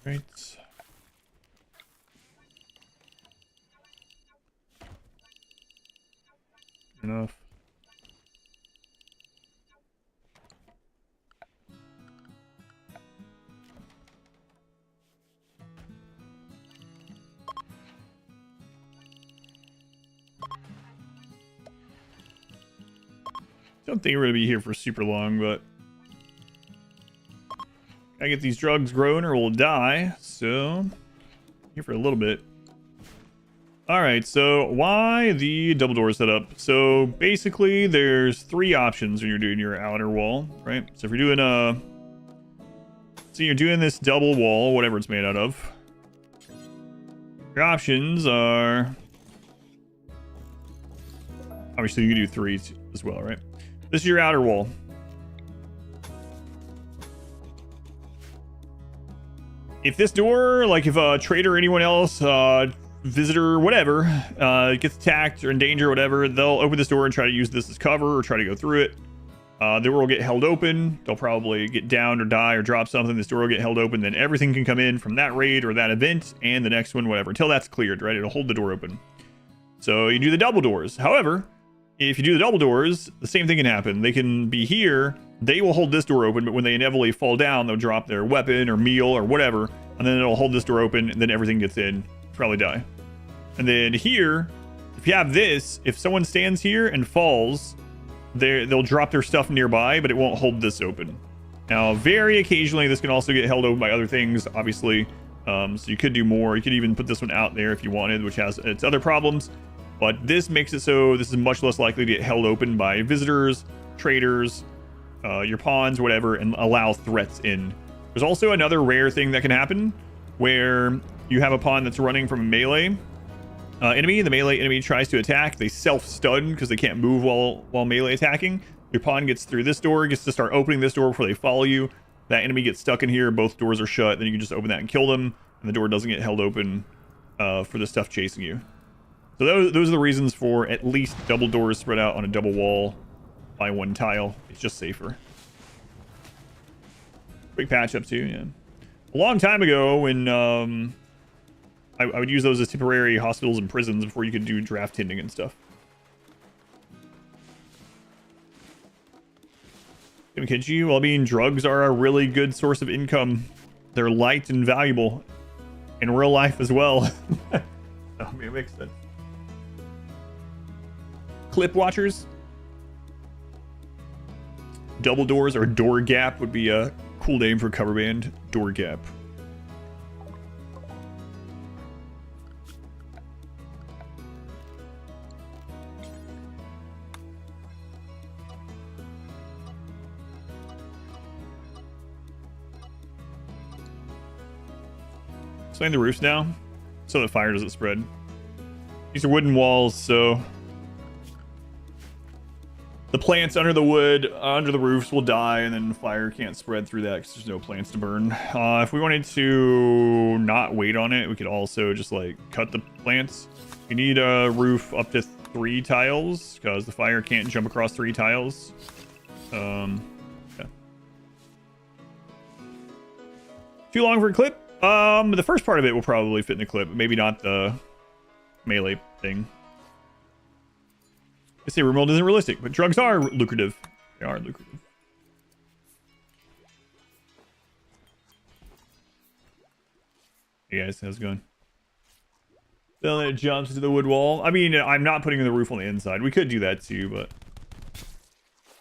Right. Enough. Don't think we're gonna be here for super long, but gotta get these drugs growing or we'll die. So, here for a little bit. Alright, so why the double door setup? So basically there's 3 options when you're doing your outer wall, right? So if you're doing you're doing this double wall, whatever it's made out of. Your options are... Obviously you can do 3 as well, right? This is your outer wall. If this door, like if a trader or anyone else, visitor, whatever, gets attacked or in danger or whatever, they'll open this door and try to use this as cover or try to go through it. The door will get held open. They'll probably get downed or die or drop something. This door will get held open. Then everything can come in from that raid or that event and the next one, whatever, until that's cleared, right? It'll hold the door open. So you do the double doors. However, if you do the double doors, the same thing can happen. They can be here. They will hold this door open, but when they inevitably fall down, they'll drop their weapon or meal or whatever, and then it'll hold this door open, and then everything gets in. Probably die. And then here, if you have this, if someone stands here and falls, they'll drop their stuff nearby, but it won't hold this open. Now, very occasionally, this can also get held open by other things, obviously. So you could do more. You could even put this one out there if you wanted, which has its other problems. But this makes it so this is much less likely to get held open by visitors, traders, your pawns, whatever, and allow threats in. There's also another rare thing that can happen where you have a pawn that's running from a melee enemy. The melee enemy tries to attack. They self-stun because they can't move while melee attacking. Your pawn gets through this door, gets to start opening this door before they follow you. That enemy gets stuck in here. Both doors are shut. Then you can just open that and kill them, and the door doesn't get held open for the stuff chasing you. So those are the reasons for at least double doors spread out on a double wall by one tile. It's just safer. Quick patch up too, yeah. A long time ago when I would use those as temporary hospitals and prisons before you could do draft tending and stuff. Mechhive, well, I mean, drugs are a really good source of income. They're light and valuable in real life as well. I mean, it makes sense. Clip watchers. Double doors or door gap would be a cool name for cover band. Door gap. Slaying the roofs now so that fire doesn't spread. These are wooden walls, so the plants under the wood, under the roofs will die, and then fire can't spread through that because there's no plants to burn. If we wanted to not wait on it, we could also just like cut the plants. You need a roof up to 3 tiles because the fire can't jump across 3 tiles. Yeah. Too long for a clip? The first part of it will probably fit in the clip, but maybe not the melee thing. I say RimWorld isn't realistic, but drugs are lucrative. They are lucrative. Hey guys, how's it going? Then it jumps to the wood wall. I mean, I'm not putting the roof on the inside. We could do that too, but...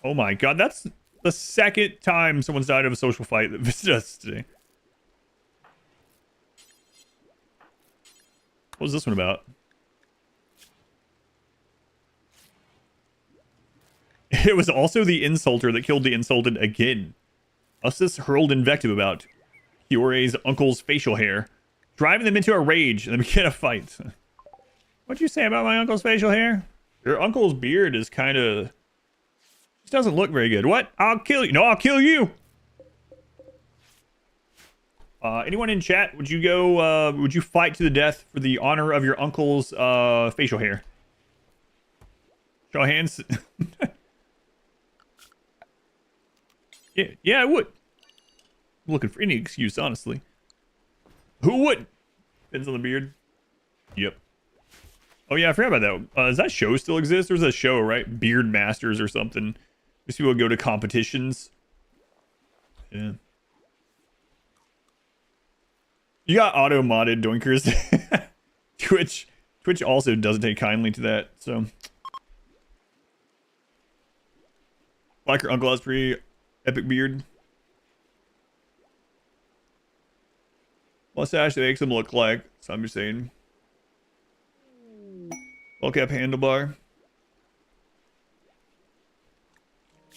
Oh my god, that's the second time someone's died of a social fight that visited us today. What was this one about? It was also the insulter that killed the insulted again. Ustis hurled invective about Kiore's uncle's facial hair, driving them into a rage and then began a fight. What'd you say about my uncle's facial hair? Your uncle's beard is kind of... Just doesn't look very good. What? I'll kill you. No, I'll kill you! Anyone in chat, would you fight to the death for the honor of your uncle's facial hair? Show of hands. Yeah, I would. I'm looking for any excuse, honestly. Who wouldn't? Depends on the beard. Yep. Oh yeah, I forgot about that. Does that show still exist? There's a show, right? Beard Masters or something. These people go to competitions. Yeah. You got auto modded doinkers. Twitch also doesn't take kindly to that, so. Like your uncle has pretty epic beard. Mustache that makes him look like, so I'm just saying. Well cap handlebar.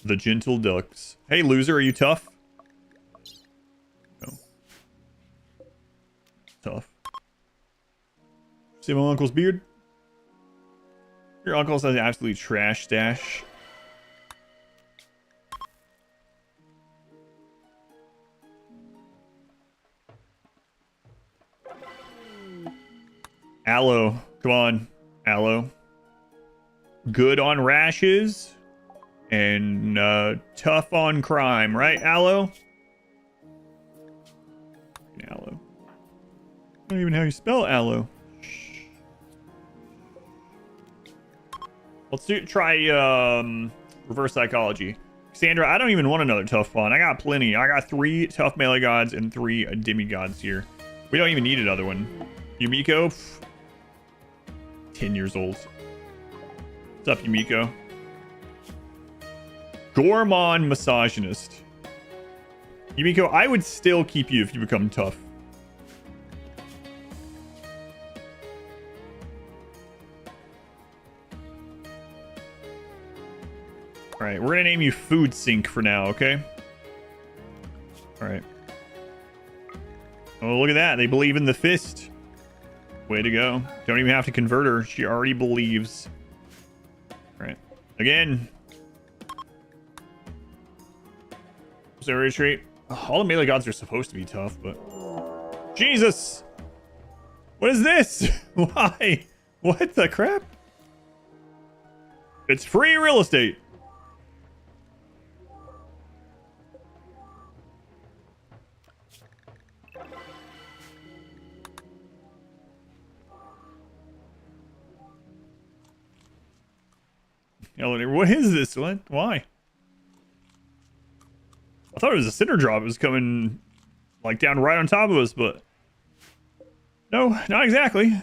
The gentle ducks. Hey loser, are you tough? No. Tough. See my uncle's beard? Your uncle has an absolutely trash stash. Aloe. Come on. Aloe. Good on rashes. And tough on crime, right, Aloe? Aloe. I don't even know how you spell aloe. Let's try reverse psychology. Cassandra, I don't even want another tough one. I got plenty. I got 3 tough melee gods and 3 demigods here. We don't even need another one. Yumiko, 10 years old. What's up, Yumiko? Gourmand misogynist. Yumiko, I would still keep you if you become tough. Alright, we're gonna name you Food Sink for now, okay? Alright. Oh, look at that. They believe in the fist. Way to go. Don't even have to convert her. She already believes. Alright. Again. Zero trait. All the melee gods are supposed to be tough, but... Jesus! What is this? Why? What the crap? It's free real estate. What is this? What? Why? I thought it was a center drop. It was coming like down right on top of us, but no, not exactly.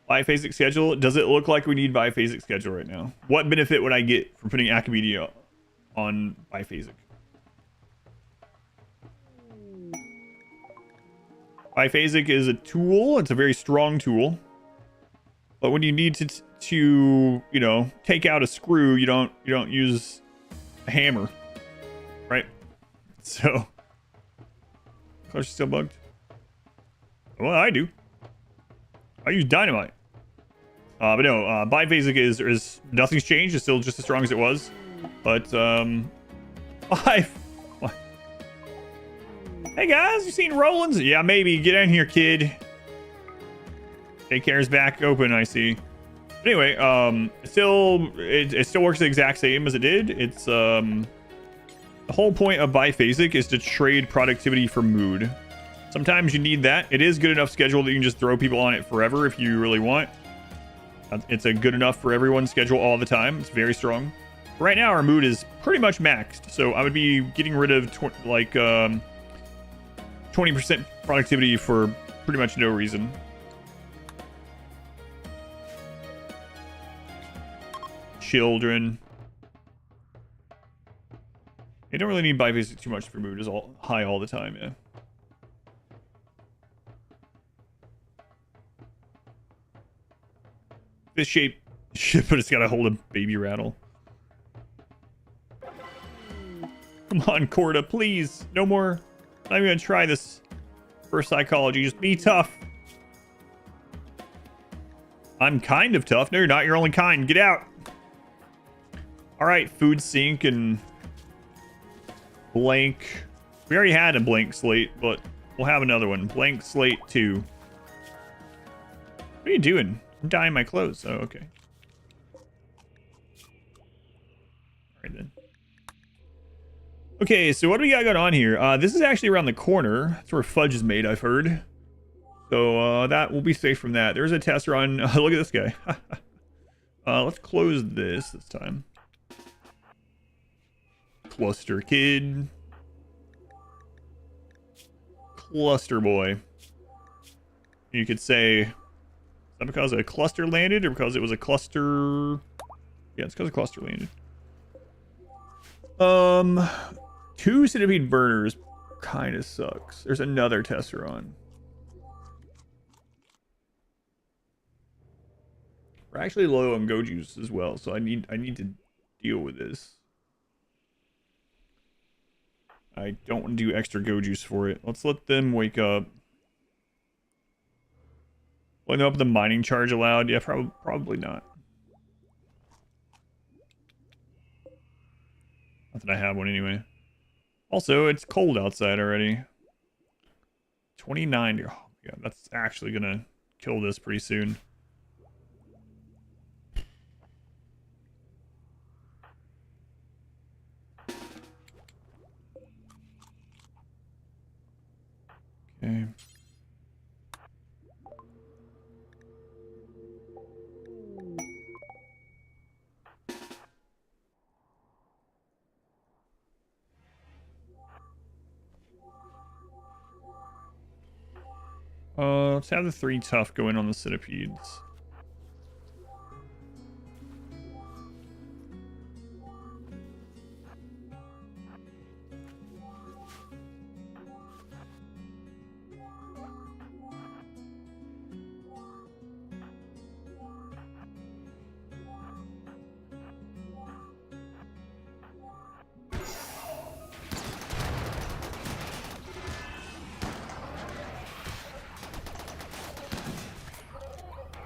Biphasic schedule. Does it look like we need biphasic schedule right now? What benefit would I get from putting Acamedia on biphasic? Biphasic is a tool. It's a very strong tool. But when you need to you know, take out a screw, you don't use a hammer, right? So, are she still bugged? Well, I do. I use dynamite. But no, biphasic is nothing's changed. It's still just as strong as it was. But Hey guys, you seen Rollins? Yeah, maybe. Get in here, kid. Daycare's back open, I see. But anyway, it still works the exact same as it did. It's the whole point of biphasic is to trade productivity for mood. Sometimes you need that. It is good enough schedule that you can just throw people on it forever if you really want. It's a good enough for everyone schedule all the time. It's very strong. Right now, our mood is pretty much maxed, so I would be getting rid of 20% productivity for pretty much no reason. Children. You don't really need biphasic too much for mood. It's all high all the time, yeah. This shape, but it's got to hold a baby rattle. Come on, Corda, please. No more. I'm not even going to try this for psychology. Just be tough. I'm kind of tough. No, you're not. You're only kind. Get out. All right, Food Sink and Blank. We already had a Blank Slate, but we'll have another one. Blank Slate 2. What are you doing? I'm dyeing my clothes. Oh, okay. All right, then. Okay, so what do we got going on here? This is actually around the corner. That's where fudge is made, I've heard. So that will be safe from that. There's a tester on... look at this guy. Let's close this time. Cluster kid. Cluster boy. You could say... Is that because a cluster landed or because it was a cluster... Yeah, it's because a cluster landed. 2 centipede burners kind of sucks. There's another tester on. We're actually low on go juice as well, so I need to deal with this. I don't want to do extra go juice for it. Let's let them wake up. Will I know up the mining charge allowed? Yeah, probably not. Not that I have one anyway. Also, it's cold outside already. 29. Oh, yeah, that's actually gonna kill this pretty soon. Okay. Let's have the 3 tough go in on the centipedes.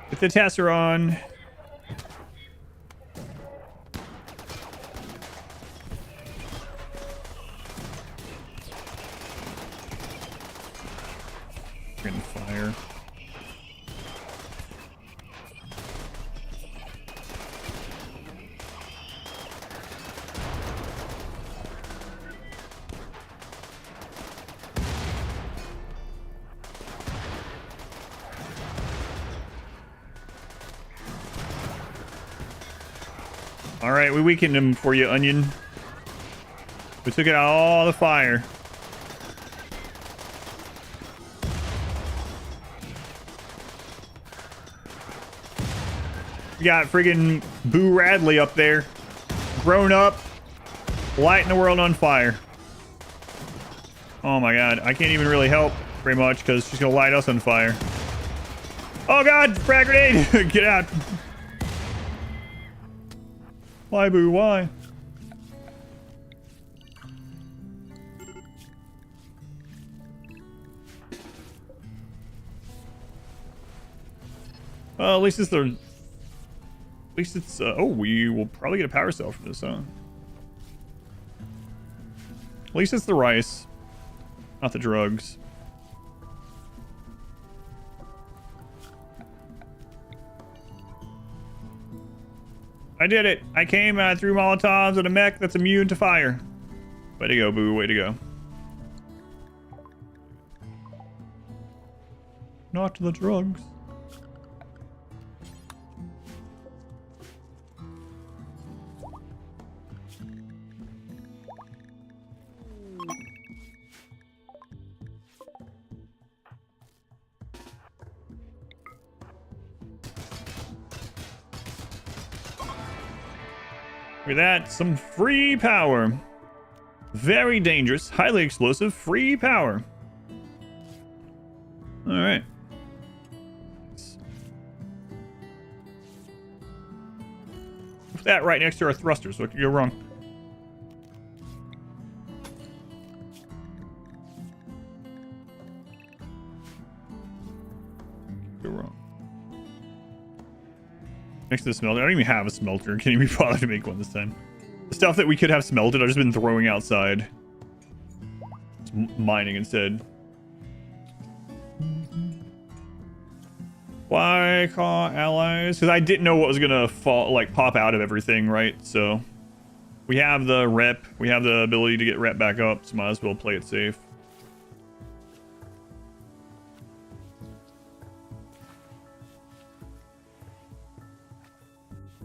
Get the Tesseron. Getting fire. All right, we weakened him for you, Onion. We took out all the fire. We got friggin' Boo Radley up there. Grown up. Lighting the world on fire. Oh my god. I can't even really help very much because she's going to light us on fire. Oh god. Frag grenade. Get out. Why, Boo? Why? Well, at least it's the... At least it's... oh, we will probably get a power cell from this, huh? At least it's the rice. Not the drugs. I did it. I came and I threw Molotovs at a mech that's immune to fire. Way to go, Boo. Way to go. Not the drugs. Look at that, some free power. Very dangerous, highly explosive, free power. All right. Put that right next to our thruster, so it could go wrong. Go wrong. Next to the smelter. I don't even have a smelter. Can't even be bothered to make one this time. The stuff that we could have smelted, I've just been throwing outside. Just mining instead. Why call allies? Because I didn't know what was gonna fall, like pop out of everything, right? So we have the rep. We have the ability to get rep back up, so might as well play it safe.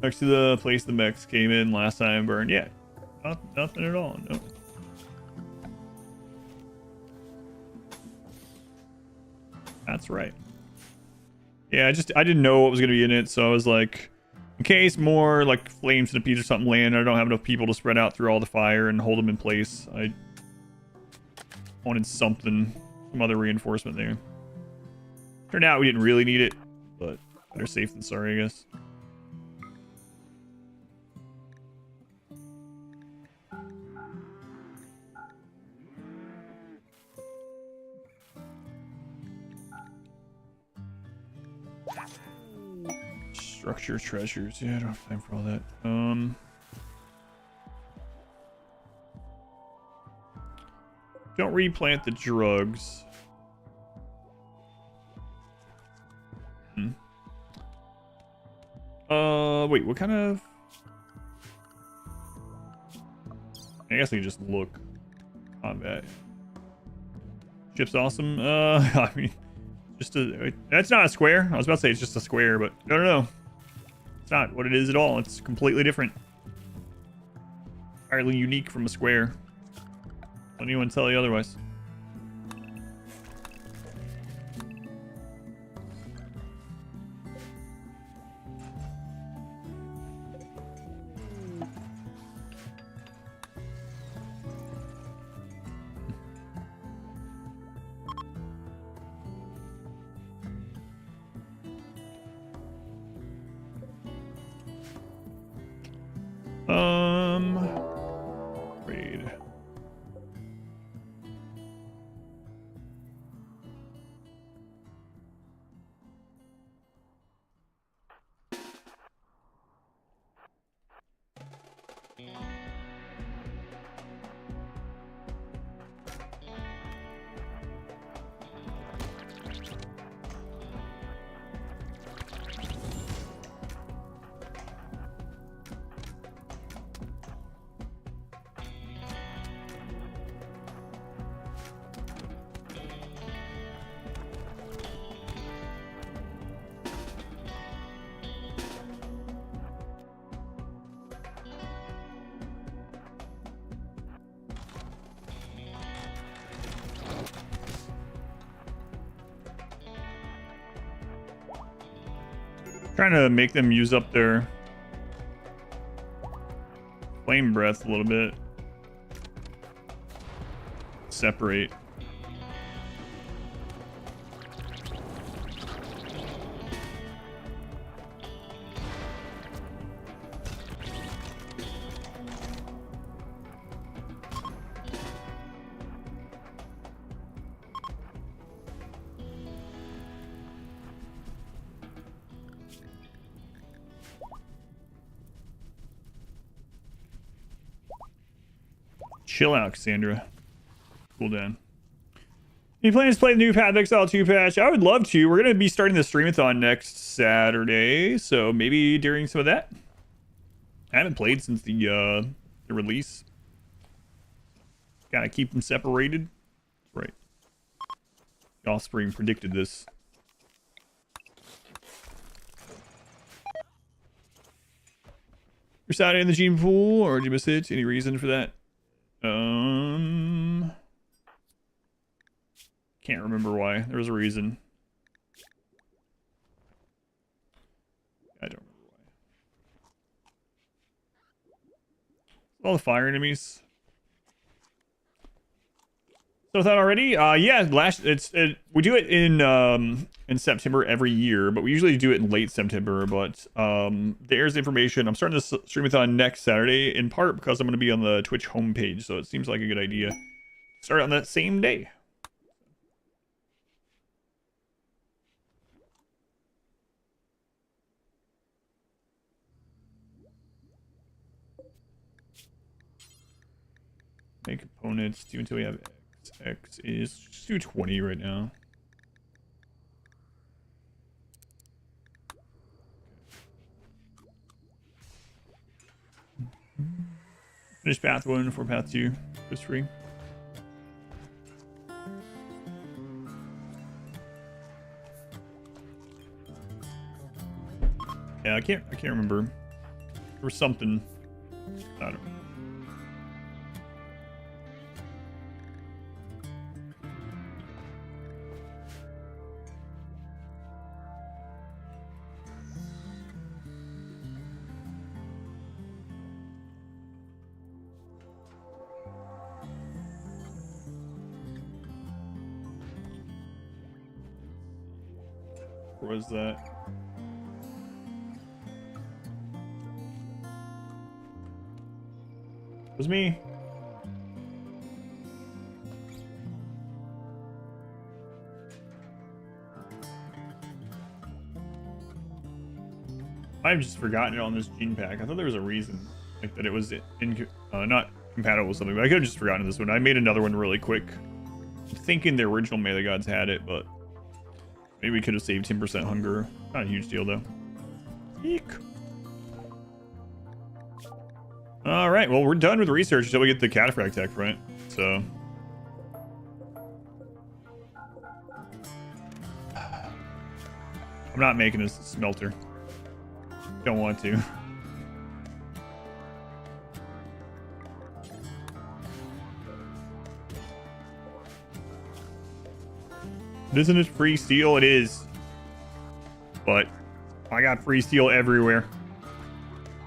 Next to the place the mechs came in last time burned. Yeah, nothing at all. No. That's right. Yeah, I didn't know what was going to be in it, so I was like, in case more like flame centipedes or something land, I don't have enough people to spread out through all the fire and hold them in place. I wanted some other reinforcement there. Turned out we didn't really need it, but better safe than sorry, I guess. Structure treasures. Yeah, I don't have time for all that. Don't replant the drugs. Wait, what kind of... I guess I can just look. Combat. Ship's awesome. I mean, that's not a square. I was about to say it's just a square, but no. It's not what it is at all. It's completely different. Entirely unique from a square. Don't anyone tell you otherwise. Raid. Trying to make them use up their flame breath a little bit. Separate. Chill out, Cassandra. Cool down. You plan to play the new Path of Exile 2 patch? I would love to. We're going to be starting the streamathon next Saturday, so maybe during some of that. I haven't played since the release. Gotta keep them separated. Right. The Offspring predicted this. You're Saturday in the gene pool, or did you miss it? Any reason for that? Can't remember why. There was a reason. I don't remember why. All the fire enemies. So that already? Yeah, we do it in September every year, but we usually do it in late September. But there's information. I'm starting this streamathon next Saturday, in part because I'm going to be on the Twitch homepage, so it seems like a good idea. Start on that same day. Make components. Do until we have X is just do 20 right now. Finish path 1 for path 2. Just free. Yeah, I can't remember. There was something. I don't know. Where was that? It was me. I've just forgotten it on this gene pack. I thought there was a reason, like that it was not compatible with something, but I could have just forgotten this one. I made another one really quick. I'm thinking the original Melee Gods had it, but maybe we could have saved 10% hunger. Not a huge deal though. Eek. All right, well, we're done with research until we get the cataphract tech, right? So I'm not making a smelter. Don't want to. Isn't it free steel? It is. But I got free steel everywhere.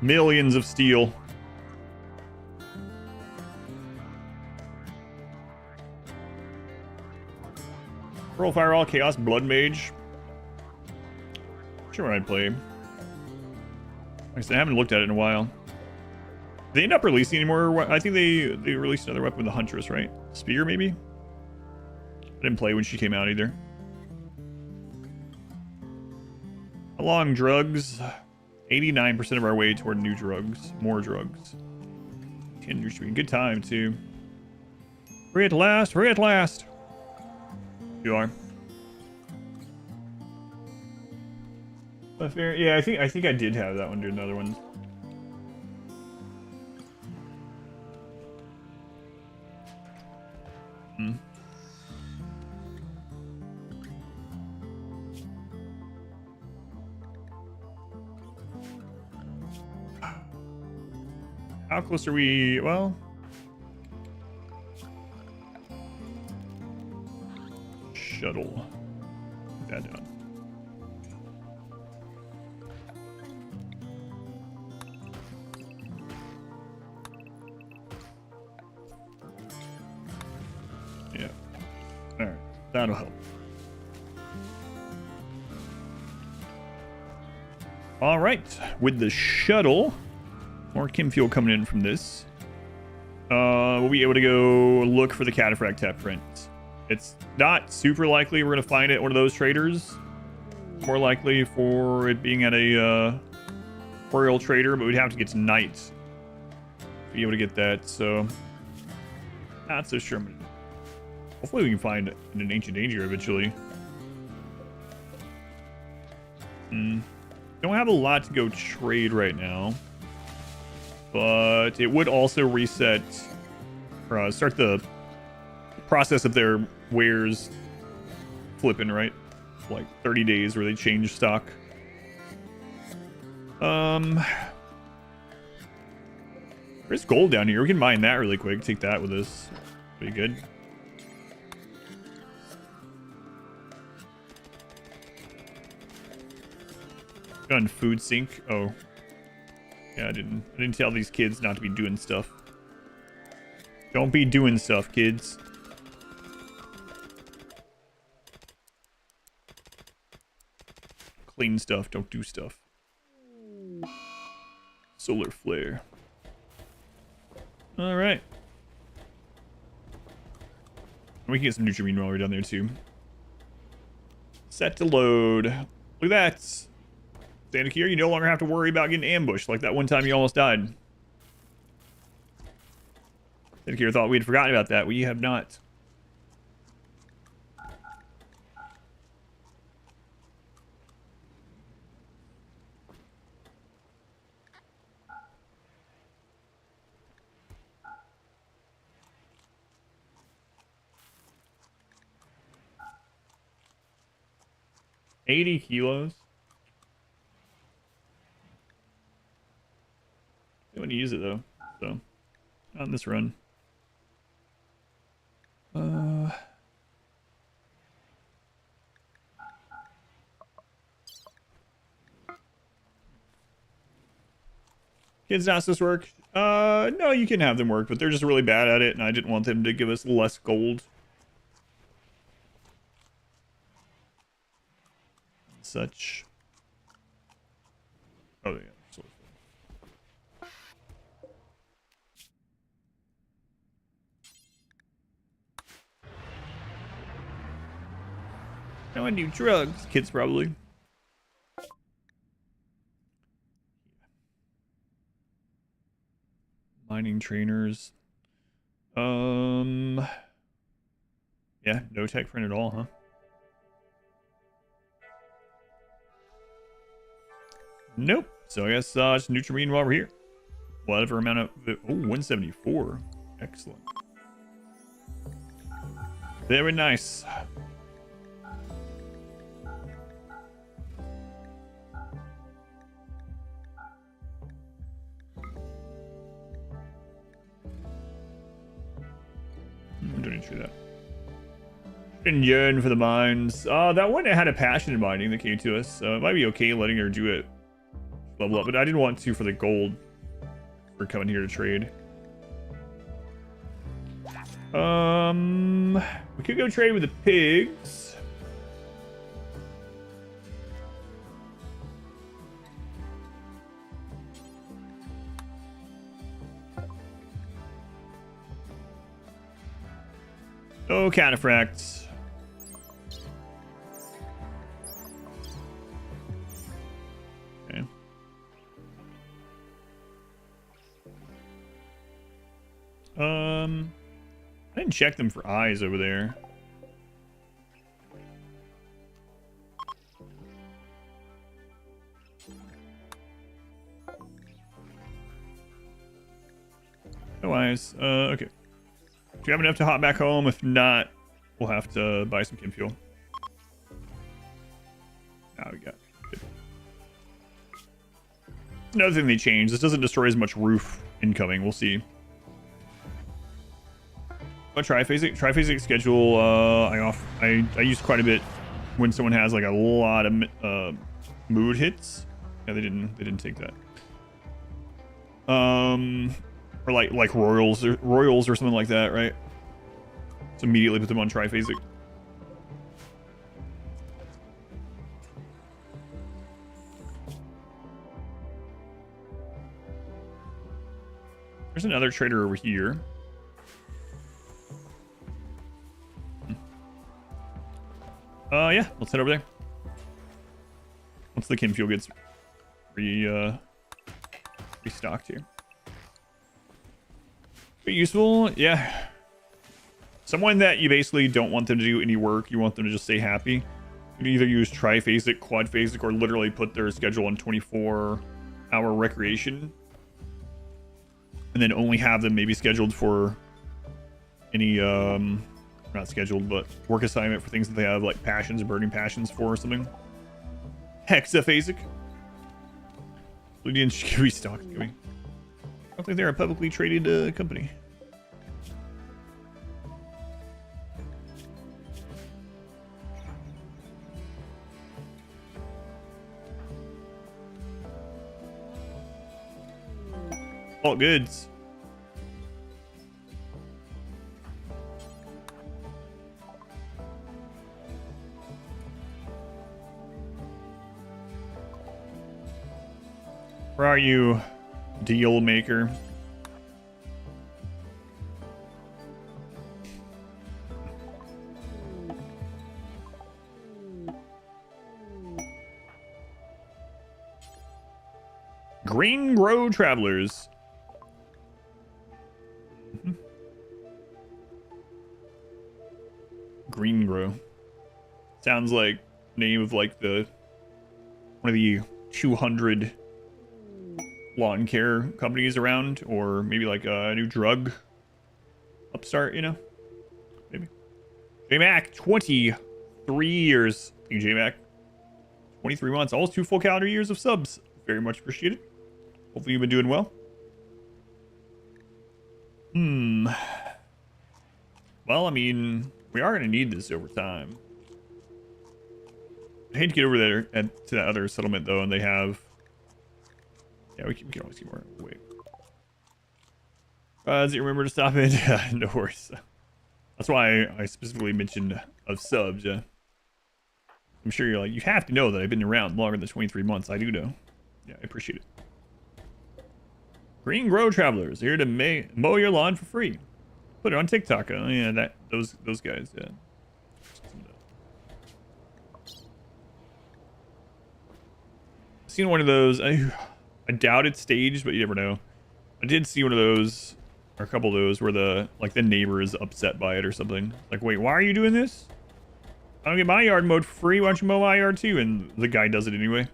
Millions of steel. Pearl Firewall, Chaos, Blood Mage. Sure, I'd play. Like I said, I haven't looked at it in a while. Did they end up releasing any more? I think they released another weapon with the Huntress, right? Spear, maybe? I didn't play when she came out either. Along drugs. 89% of our way toward new drugs. More drugs. Tinder Street. Good time, too. Free at last. Free at last. You are. Fair. Yeah, I think I did have that one during another one. How close are we? Well, shuttle. Put that down. Yeah. All right. That'll help. All right. With the shuttle. More chem fuel coming in from this. We'll be able to go look for the cataphract print. It's not super likely we're going to find it at one of those traders. More likely for it being at a Royal Trader, but we'd have to get to night to be able to get that, so not so sure. Hopefully we can find an Ancient Danger eventually. Don't have a lot to go trade right now. But it would also reset, or start the process of their wares flipping, right? Like 30 days where they change stock. There's gold down here. We can mine that really quick. Take that with us. Pretty good. Gun food sink. Oh. Yeah, I didn't tell these kids not to be doing stuff. Don't be doing stuff, kids. Clean stuff, don't do stuff. Solar flare. Alright. We can get some Nutriment while we're down there too. Set to load. Look at that. Standing here, you no longer have to worry about getting ambushed like that one time you almost died. Standing here thought we'd forgotten about that. We have not. $80 kilos. I want to use it though, so not on this run. Kids not supposed to work? No, you can have them work, but they're just really bad at it, and I didn't want them to give us less gold. Such. Oh yeah. I want to do drugs. Kids probably. Mining trainers. Yeah, no tech print at all, huh? Nope. So I guess just Nutriment while we're here. Whatever amount of... Oh, 174. Excellent. Very nice. true that. And yearn for the mines. That one had a passion in mining that came to us, so it might be okay letting her do it. Level up, but I didn't want to for the gold. We're coming here to trade. We could go trade with the pigs. Oh, cataphracts. Okay. I didn't check them for eyes over there. No eyes. Okay. Do you have enough to hop back home? If not, we'll have to buy some chem fuel. Now we got it. Another thing they changed. This doesn't destroy as much roof incoming. We'll see. A triphasic schedule. I use quite a bit when someone has like a lot of mood hits. Yeah, they didn't take that. Or like royals or something like that, right? So immediately put them on triphasic. There's another trader over here. Yeah, let's head over there. Once the chem fuel gets restocked here. But useful, yeah. Someone that you basically don't want them to do any work, you want them to just stay happy. You can either use triphasic, quadphasic, or literally put their schedule on 24-hour recreation. And then only have them maybe scheduled for any, not scheduled, but work assignment for things that they have like passions, burning passions for or something. Hexaphasic. Lydian restock. I don't think they're a publicly traded company. All goods. Where are you, deal maker? Green Grow Travelers. Green Grow. Sounds like name of like one of the 200 lawn care companies around, or maybe like a new drug upstart, you know? Maybe. JMac, 23 years. Thank you, JMac. 23 months, almost 2 full calendar years of subs. Very much appreciated. Hopefully you've been doing well. Well, I mean, we are going to need this over time. I hate to get over there to that other settlement, though, and they have... Yeah, we can always get more. Wait. Does it remember to stop it? No worries. That's why I specifically mentioned of subs, yeah. I'm sure you're like, you have to know that I've been around longer than 23 months. I do know. Yeah, I appreciate it. Green Grow Travelers, here to mow your lawn for free. Put it on TikTok. Oh, yeah, those guys, yeah. Seen one of those. I doubt it's staged, but you never know. I did see one of those, or a couple of those, where the neighbor is upset by it or something. Like, wait, why are you doing this? I don't get my yard mowed for free. Why don't you mow my yard too? And the guy does it anyway.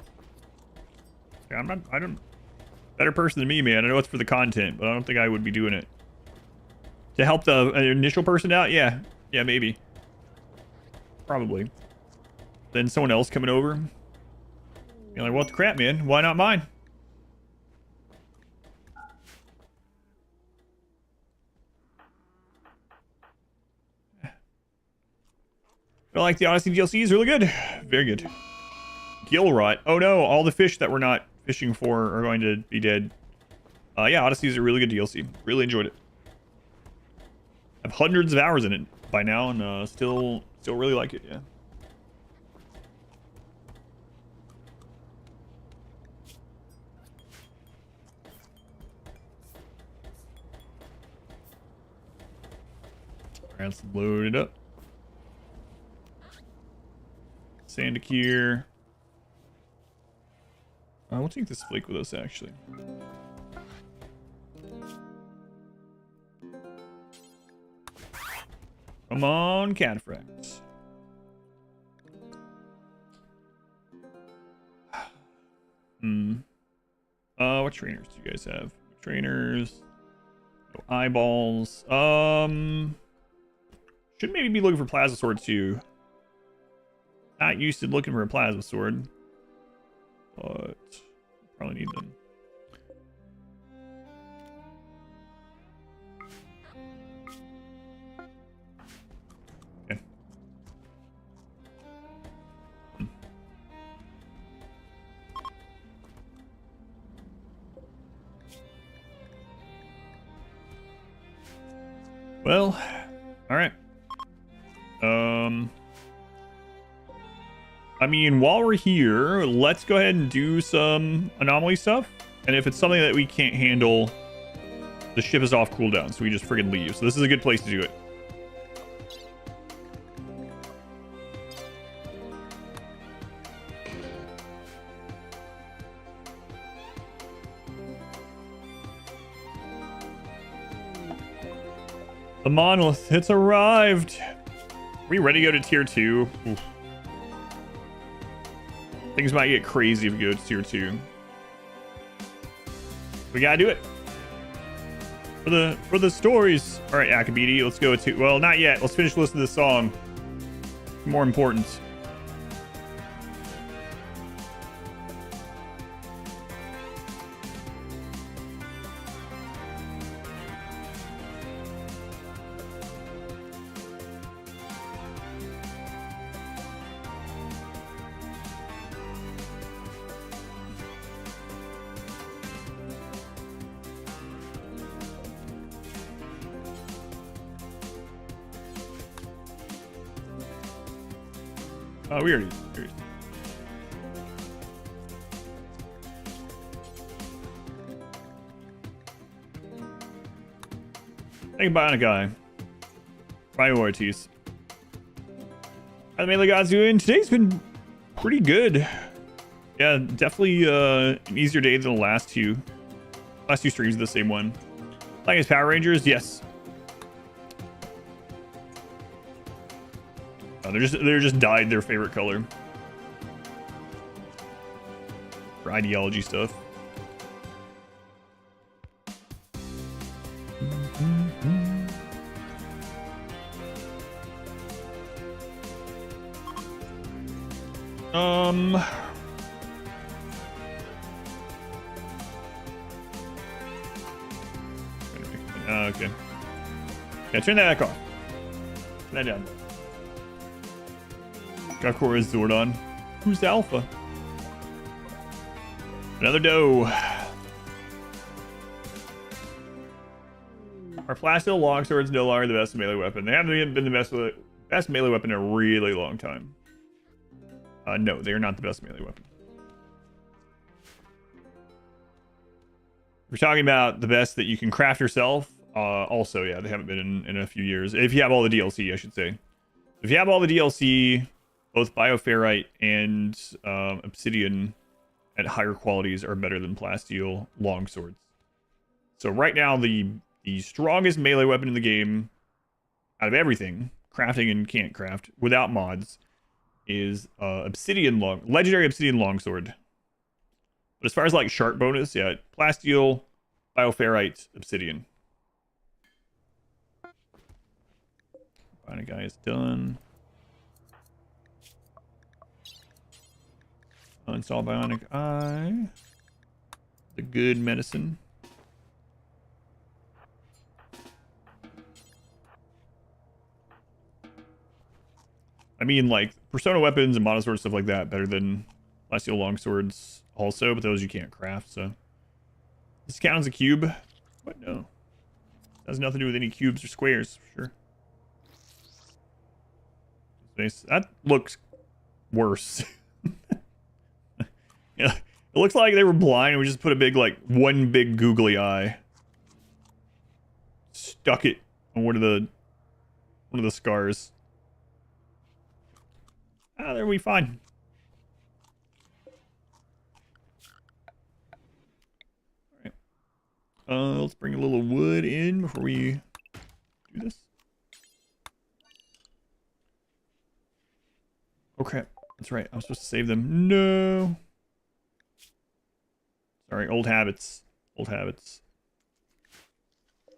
Yeah, I don't. Better person than me, man. I know it's for the content, but I don't think I would be doing it. To help the initial person out? Yeah. Yeah, maybe. Probably. Then someone else coming over. You're like, what the crap, man? Why not mine? I like the Odyssey DLC is really good. Very good. Gill rot. Oh no, all the fish that we're not fishing for are going to be dead. Yeah, Odyssey is a really good DLC. Really enjoyed it. I have hundreds of hours in it by now, and still really like it. Yeah. Alright, let's load it up. Sandakir. We'll take this flake with us, actually. Come on, Cataphracts. What trainers do you guys have? Trainers. No eyeballs. Should maybe be looking for plasma sword too. Not used to looking for a plasma sword, but probably need them. Okay. Well, all right. I mean, while we're here, let's go ahead and do some anomaly stuff. And if it's something that we can't handle, the ship is off cooldown, so we just friggin' leave. So this is a good place to do it. The monolith, it's arrived. Are we ready to go to tier 2? Oof. Things might get crazy if we go to tier 2. We gotta do it. For the stories. Alright, Akabidi, let's go to... Well, not yet. Let's finish listening to this song. More important. Oh, we already. Thank you, Bionic Guy. Priorities. How the Melee Gods doing? Today's been pretty good. Yeah, definitely an easier day than the last two. Last two streams are the same one. Playing as Power Rangers, yes. Oh, they're just dyed their favorite color for ideology stuff. Okay. Yeah, turn that back off. Turn that down. Gakor is Zordon. Who's Alpha? Another doe. Our plasteel longswords no longer the best melee weapon. They haven't been the best melee weapon in a really long time. No, they are not the best melee weapon. We're talking about the best that you can craft yourself. Also, yeah, they haven't been in a few years. If you have all the DLC, I should say. If you have all the DLC, both bioferrite and obsidian at higher qualities are better than plasteel longswords. So right now, the strongest melee weapon in the game, out of everything, crafting and can't craft without mods, is legendary obsidian longsword. But as far as like sharp bonus, yeah, plasteel, bioferrite, obsidian. Bionic Guy is done. Uninstall Bionic Eye. The good medicine. I mean, like, Persona weapons and monosword stuff like that better than Celestial longswords also, but those you can't craft, so. This counts a cube? What? No. Has nothing to do with any cubes or squares, for sure. Nice. That looks worse. Yeah. It looks like they were blind and we just put a big, like, one big googly eye. Stuck it on one of the scars. Ah, there we fine. Alright. Let's bring a little wood in before we do this. Oh crap. That's right. I'm supposed to save them. No. Sorry, old habits. Old habits.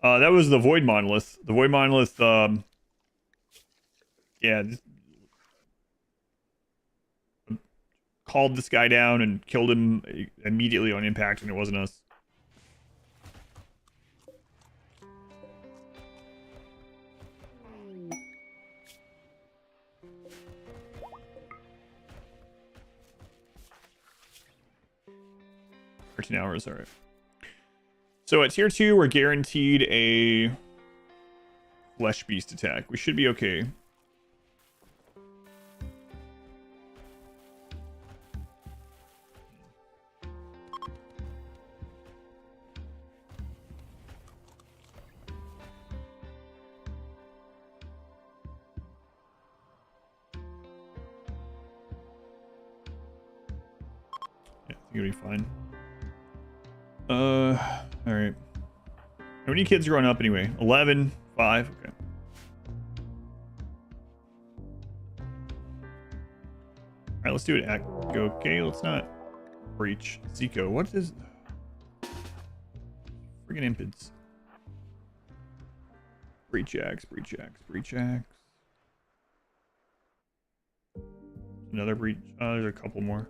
That was the Void Monolith. The Void Monolith, yeah, called this guy down and killed him immediately on impact, and it wasn't us. Hours, all right. So at tier 2, we're guaranteed a flesh beast attack. We should be okay. Yeah, I think it'll be fine. All right. How many kids are growing up anyway? 11, 5, okay. All right, let's do it. Okay, let's not breach. Zico, what is... Friggin' impids. Breach axe, breach axe, breach axe. Another breach. Oh, there's a couple more.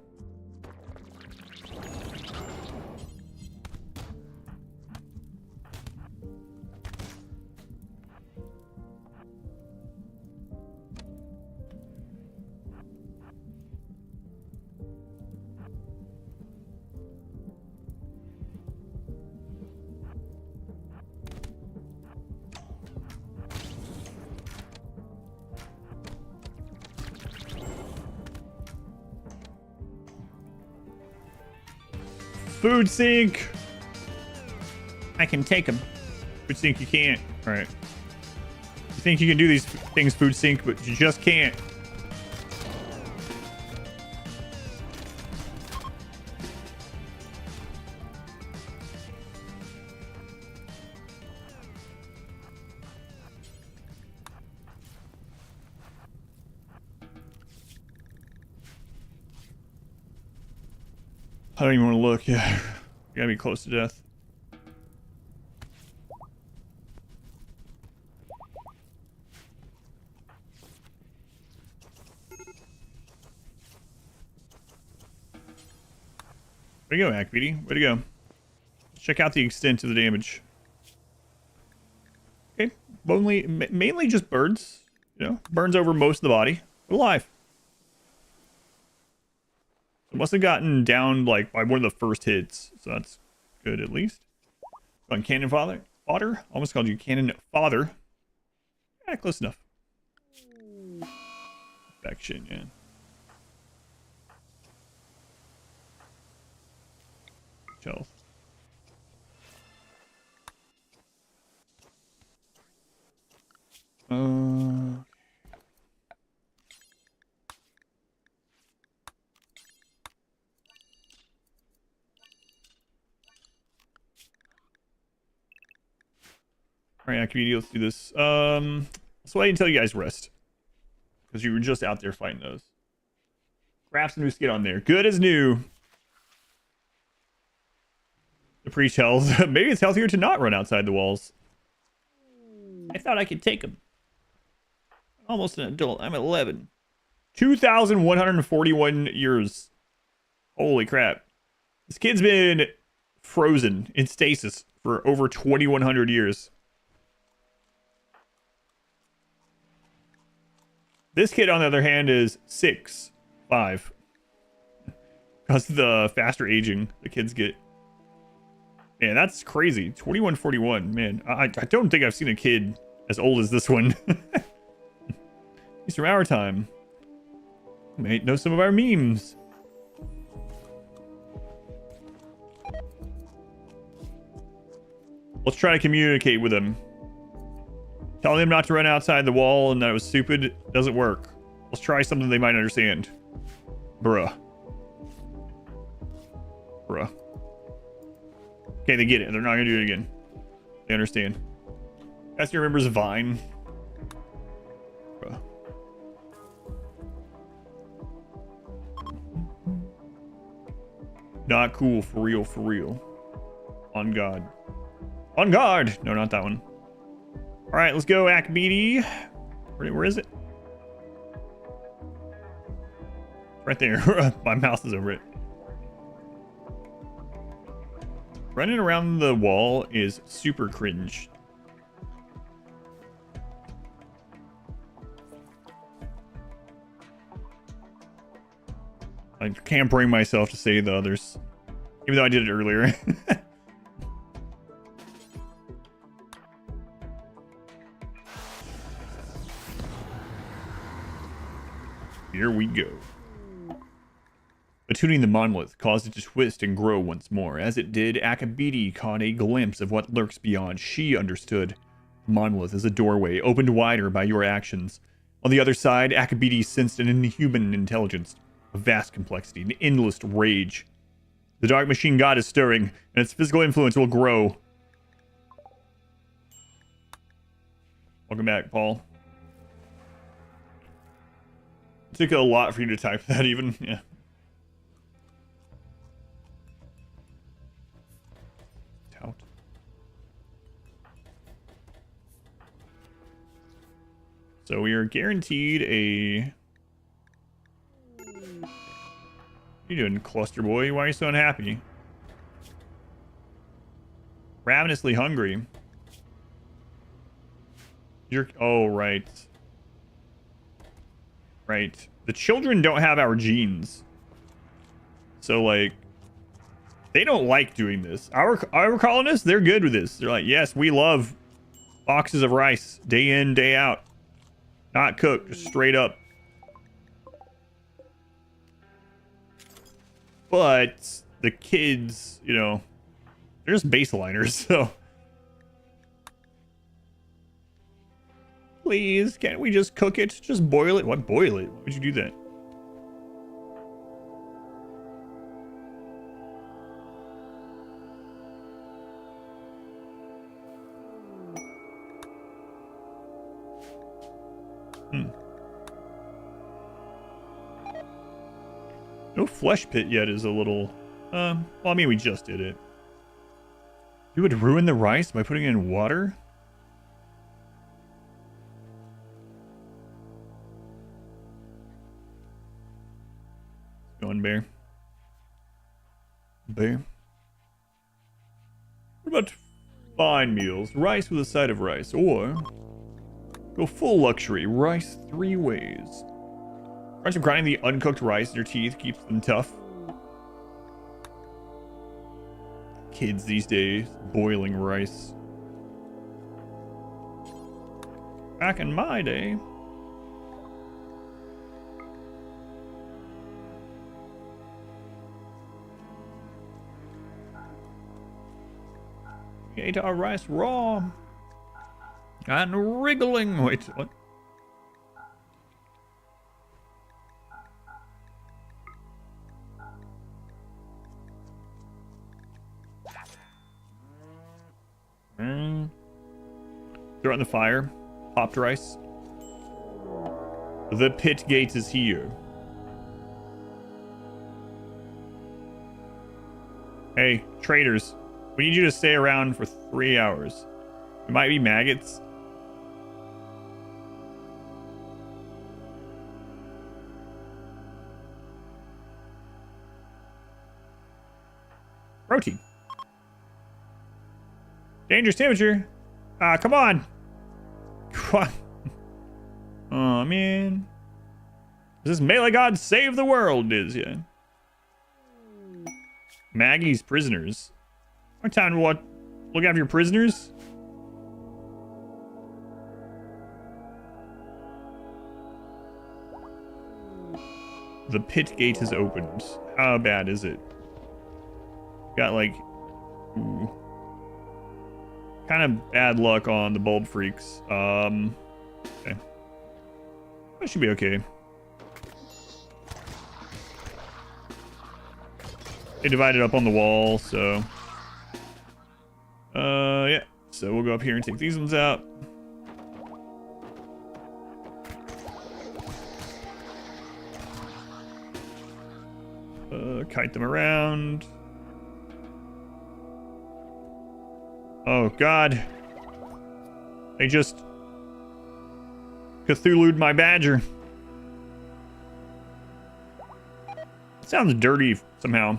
Food sink. I can take them. Food sink, you can't. All right. You think you can do these things, food sink, but you just can't. I don't even want to look. Yeah, you gotta be close to death. Way to go, Acbeady. Way to go. Check out the extent of the damage. Okay, mainly just birds. You know, burns over most of the body. Alive. It must have gotten down like by one of the first hits, so that's good at least. On Cannon Fodder? Almost called you Cannon Father. Yeah, close enough. Infection, yeah. Health. Alright, Activity, let's do this. Let's wait until you guys rest. Because you were just out there fighting those. Grab some new skin on there. Good as new. The priest health. Maybe it's healthier to not run outside the walls. I thought I could take them. Almost an adult. I'm 11. 2,141 years. Holy crap. This kid's been frozen in stasis for over 2,100 years. This kid, on the other hand, is 6'5". Because the faster aging the kids get. Man, that's crazy. 2141. Man, I don't think I've seen a kid as old as this one. He's from our time. You might know some of our memes. Let's try to communicate with him. Telling them not to run outside the wall and that it was stupid doesn't work. Let's try something they might understand. Bruh. Bruh. Okay, they get it. They're not gonna do it again. They understand. Cassie remembers Vine. Bruh. Not cool, for real, for real. On God. On guard! No, not that one. Alright, let's go, Akbidi. Where is it? Right there. My mouse is over it. Running around the wall is super cringe. I can't bring myself to say the others. Even though I did it earlier. Here we go. Attuning the monolith caused it to twist and grow once more. As it did, Akabidi caught a glimpse of what lurks beyond. She understood. The monolith is a doorway, opened wider by your actions. On the other side, Akabidi sensed an inhuman intelligence, a vast complexity, an endless rage. The dark machine god is stirring, and its physical influence will grow. Welcome back, Paul. It took a lot for you to type that even, yeah. Tout. So we are guaranteed a... What are you doing, cluster boy? Why are you so unhappy? Ravenously hungry. You're... Oh, right. Right. The children don't have our genes. So, like, they don't like doing this. Our colonists, they're good with this. They're like, yes, we love boxes of rice day in, day out. Not cooked, just straight up. But the kids, you know, they're just baseliners, so... Please, can't we just cook it? Just boil it? What, boil it? Why would you do that? No flesh pit yet is a little... well, I mean, we just did it. You would ruin the rice by putting it in water? Going bear. Bear. What about fine meals? Rice with a side of rice. Or go full luxury. Rice 3 ways. Crunch of grinding the uncooked rice in your teeth keeps them tough. Kids these days, boiling rice. Back in my day. We ate our rice raw. And wriggling. Wait, what? Throw it in the fire. Popped rice. The pit gate is here. Hey, traders. We need you to stay around for 3 hours. It might be maggots. Protein. Dangerous temperature. Come on. Oh, man. This is Melee Gods Save the World is, yeah. Maggie's prisoners. What time to what? Look after your prisoners? The pit gate is opened. How bad is it? Got like... Ooh. Kind of bad luck on the bulb freaks. Okay. That should be okay. They divided up on the wall, so... yeah. So we'll go up here and take these ones out. Kite them around. Oh, God. They just Cthulhu'd my badger. It sounds dirty somehow.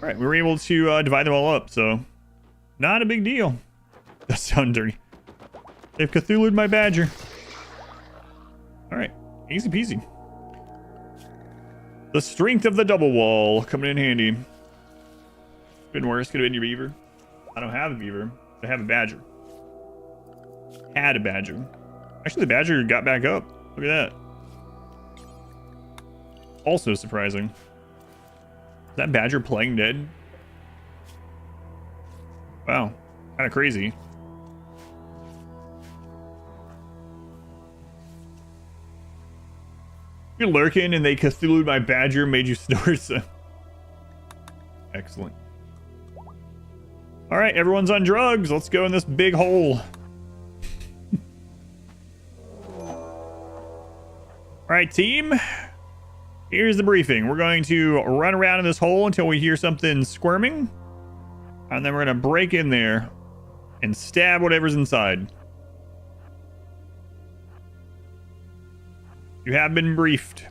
Alright, we were able to divide them all up, so not a big deal. That sounds dirty. They've Cthulhu'd my badger. Alright, easy peasy. The strength of the double wall coming in handy. Been worse, could have been your beaver. I don't have a beaver. I have a badger. Had a badger. Actually, the badger got back up. Look at that. Also surprising. Is that badger playing dead? Wow. Kind of crazy. You're lurking and they Cthulhu'd my badger, made you snore, so... Excellent. Alright, everyone's on drugs. Let's go in this big hole. Alright, team. Here's the briefing. We're going to run around in this hole until we hear something squirming. And then we're going to break in there and stab whatever's inside. You have been briefed.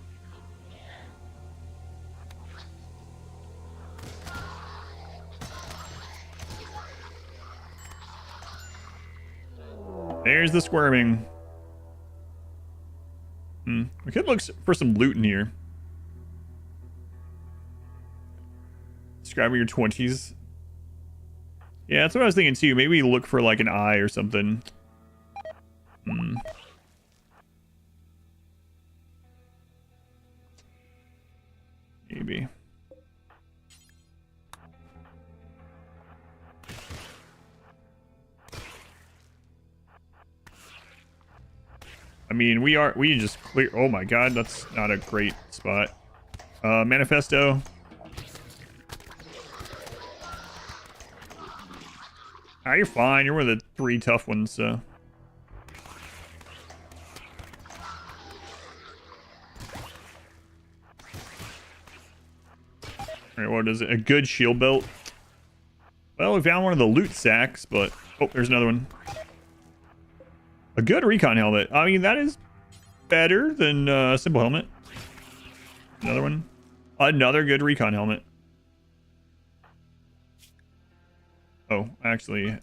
There's the squirming. We could look for some loot in here. Describe your 20s. Yeah, that's what I was thinking too. Maybe look for like an eye or something. Maybe. I mean, we just clear. Oh my God, that's not a great spot. Manifesto. Ah, you're fine. You're one of the 3 tough ones, so. Alright, what is it? A good shield belt. Well, we found one of the loot sacks, but... Oh, there's another one. A good recon helmet. I mean, that is better than a simple helmet. Another one. Another good recon helmet. Oh, actually...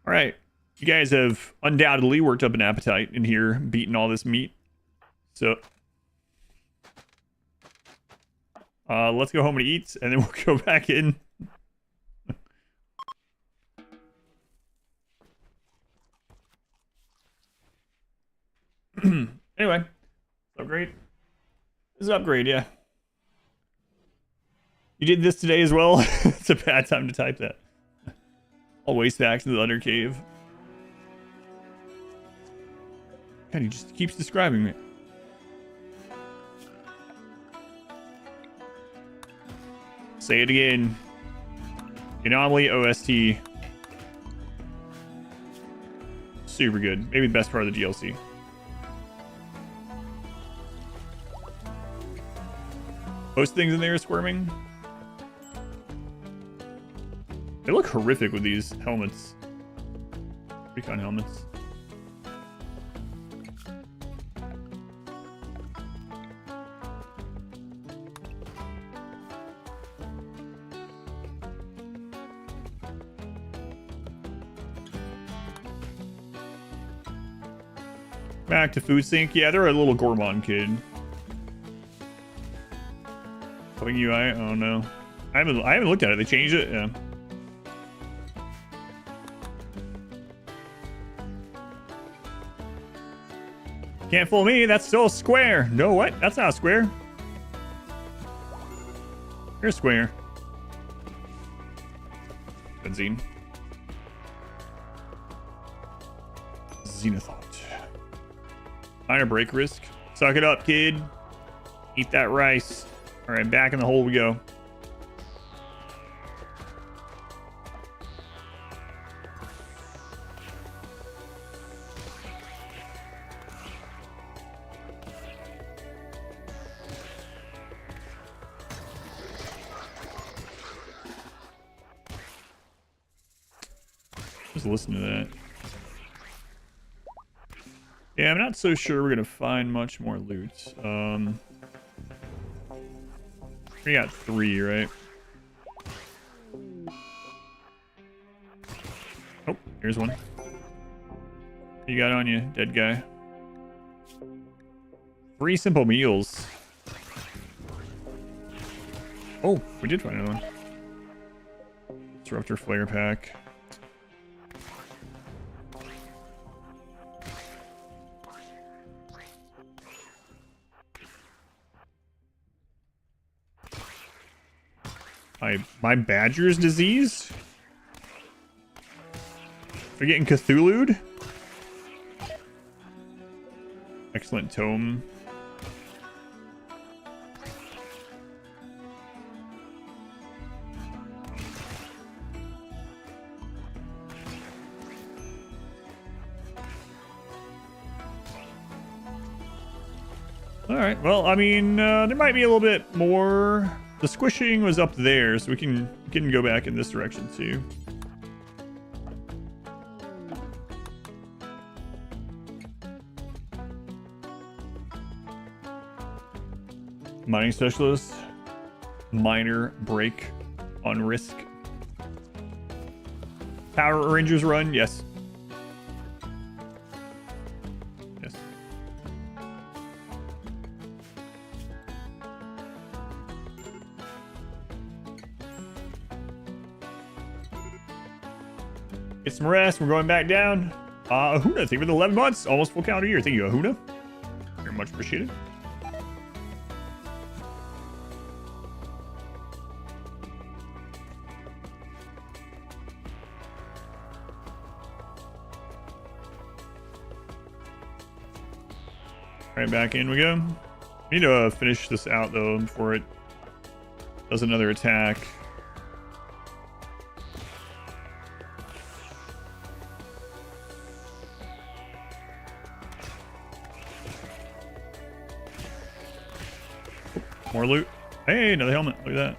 Alright, you guys have undoubtedly worked up an appetite in here, beating all this meat. So, let's go home and eat, and then we'll go back in. Anyway, upgrade. This is an upgrade, yeah. You did this today as well? It's a bad time to type that. I'll waste back to the Under Cave. God, he just keeps describing it. Say it again. Anomaly OST. Super good. Maybe the best part of the DLC. Most things in there are squirming. They look horrific with these helmets. Recon helmets. Back to Food Sync. Yeah, they're a little gourmand kid. Something UI? Oh no. I haven't looked at it. They changed it? Yeah. Can't fool me. That's still a square. No, what? That's not a square. Here's a square. Benzene. Xenothought. Minor break risk. Suck it up, kid. Eat that rice. All right, back in the hole we go. Just listen to that. Yeah, I'm not so sure we're gonna find much more loot. We got 3, right? Oh, here's one. What you got on you, dead guy? 3 simple meals. Oh, we did find another one. Disruptor flare pack. My badger's disease? We're getting Cthulhu'd? Excellent tome. Alright, well, I mean, there might be a little bit more. The squishing was up there, so we can go back in this direction too. Mining specialist. Minor break on risk. Power Rangers run, yes. Yes. Get some rest. We're going back down. Ahuna, thank you for the 11 months. Almost full calendar year. Thank you, Ahuna. Very much appreciated. All right, back in we go. Need to finish this out though before it does another attack. More loot. Hey, another helmet. Look at that.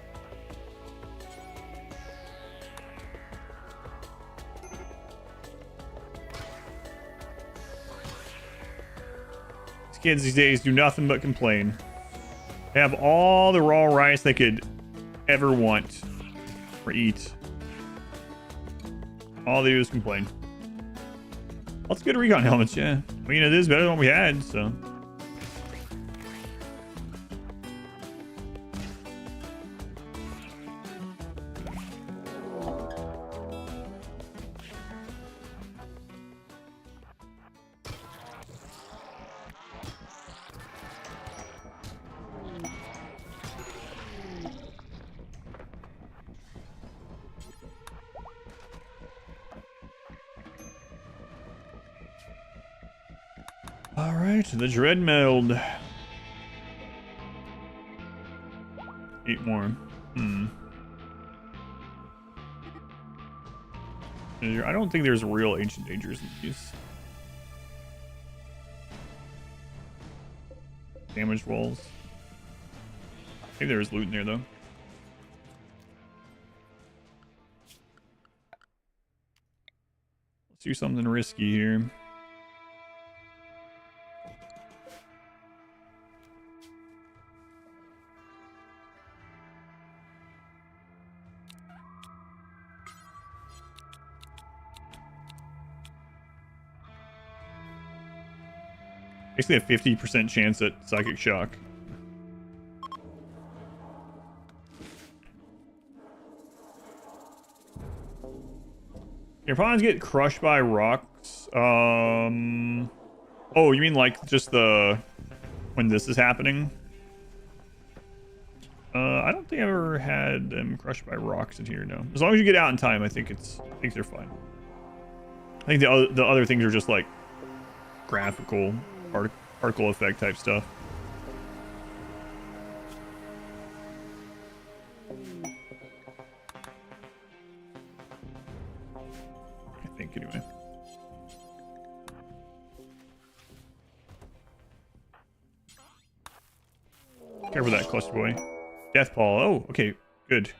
These kids these days do nothing but complain. They have all the raw rice they could ever want or eat. All they do is complain. Lots of good recon helmets, yeah. I mean, it is better than what we had, so. Alright, the Dread Meld. 8 more. I don't think there's real ancient dangers in these. Damaged walls. I think there is loot in there though. do something risky here. Basically a 50% chance at Psychic Shock. Your pawns get crushed by rocks. Oh, you mean like just the... when this is happening? I don't think I've ever had them crushed by rocks in here, no. As long as you get out in time, I think they're fine. I think the other things are just like graphical particle effect type stuff. I think anyway. Careful that cluster boy. Death Paw. Oh, okay, good.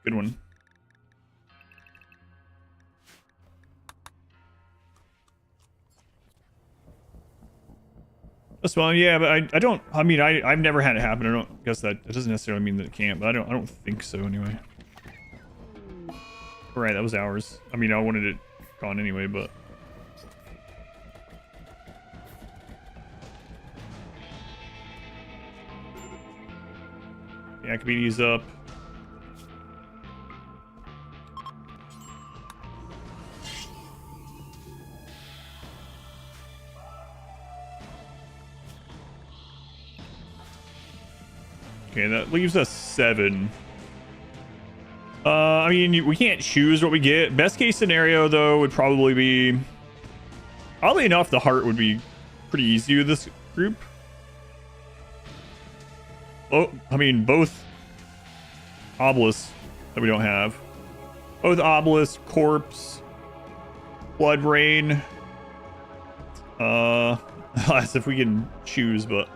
Good one. That's fine, yeah, but I don't. I mean, I've never had it happen. I don't guess that doesn't necessarily mean that it can't, but I don't think so anyway. Right, that was ours. I mean, I wanted it gone anyway, but. Yeah, I could beat these up. Okay, that leaves us 7. I mean, we can't choose what we get. Best case scenario, though, would probably be... Oddly enough, the heart would be pretty easy with this group. Oh, I mean, both obelisks that we don't have. Both obelisk, corpse, blood rain. As if we can choose, but...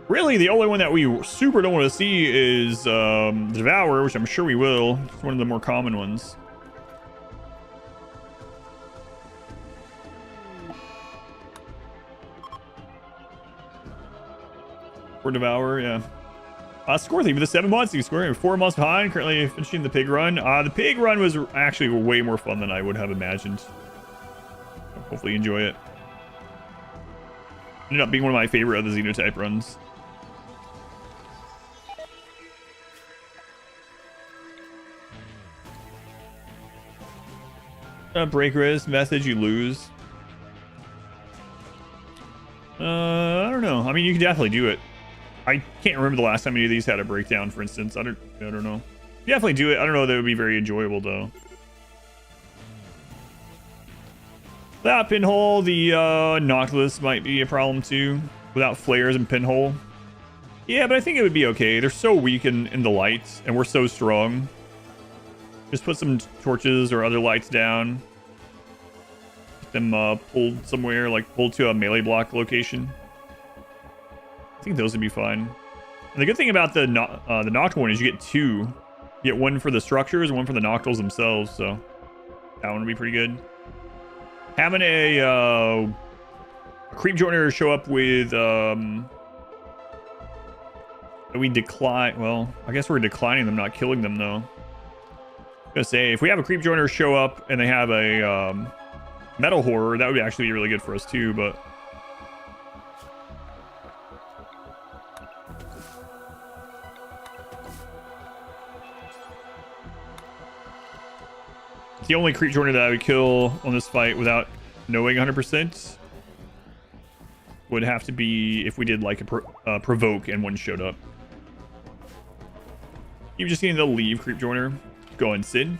Really, the only one that we super don't want to see is the Devourer, which I'm sure we will. It's one of the more common ones. For Devourer, yeah. Score thing for the 7 months. He's scoring 4 months behind. Currently finishing the pig run. The pig run was actually way more fun than I would have imagined. Hopefully you enjoy it. Ended up being one of my favorite of the Xenotype runs. Break risk message, you lose. I don't know. I mean, you can definitely do it. I can't remember the last time any of these had a breakdown, for instance. I don't know. Definitely do it. I don't know that it would be very enjoyable, though. Without Pinhole, the Nautilus might be a problem, too. Without flares and Pinhole. Yeah, but I think it would be okay. They're so weak in the lights, and we're so strong. Just put some torches or other lights down. Get them pulled somewhere, like pulled to a melee block location. I think those would be fine. And the good thing about the Noctil one is you get 2. You get 1 for the structures and 1 for the Noctils themselves, so that one would be pretty good. Having a creep joiner show up with we decline. Well, I guess we're declining them, not killing them, though. Gonna say, if we have a creep joiner show up and they have a metal horror, that would actually be really good for us too, but the only creep joiner that I would kill on this fight without knowing 100% would have to be if we did like a provoke and one showed up. You just need to leave creep joiner. Go and Sid.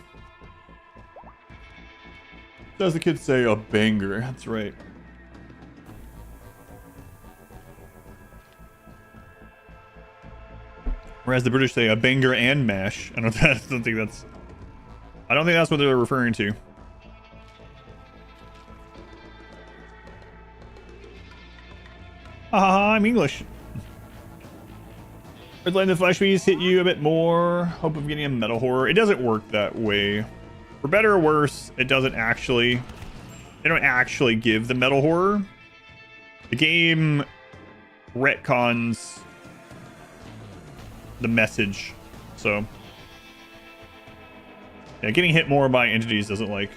As the kids say, a banger. That's right. Whereas the British say a banger and mash. I don't think that's what they're referring to. Haha, I'm English. Letting the flesh beast hit you a bit more. Hope of getting a metal horror. It doesn't work that way. For better or worse, it doesn't actually... They don't actually give the metal horror. The game retcons the message. So... Yeah, getting hit more by entities doesn't, like,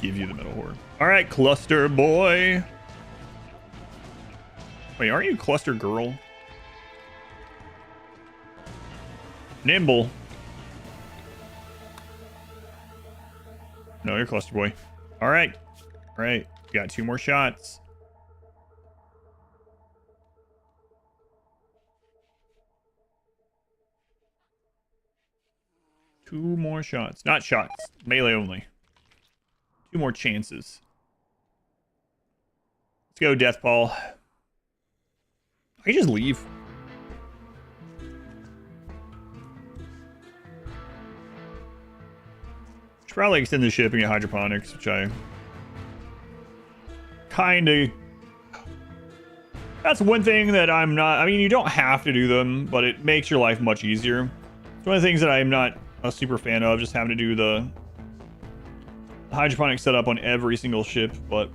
give you the metal horror. Alright, cluster boy. Wait, aren't you cluster girl? Nimble. No, you're cluster boy. Alright. Alright. Got 2 more shots. Two more shots. Not shots. Melee only. 2 more chances. Let's go, Deathball. I can just leave. Should probably extend the ship and get hydroponics, which I kind of... That's one thing that I'm not... I mean, you don't have to do them, but it makes your life much easier. It's one of the things that I'm not a super fan of, just having to do the hydroponic setup on every single ship, but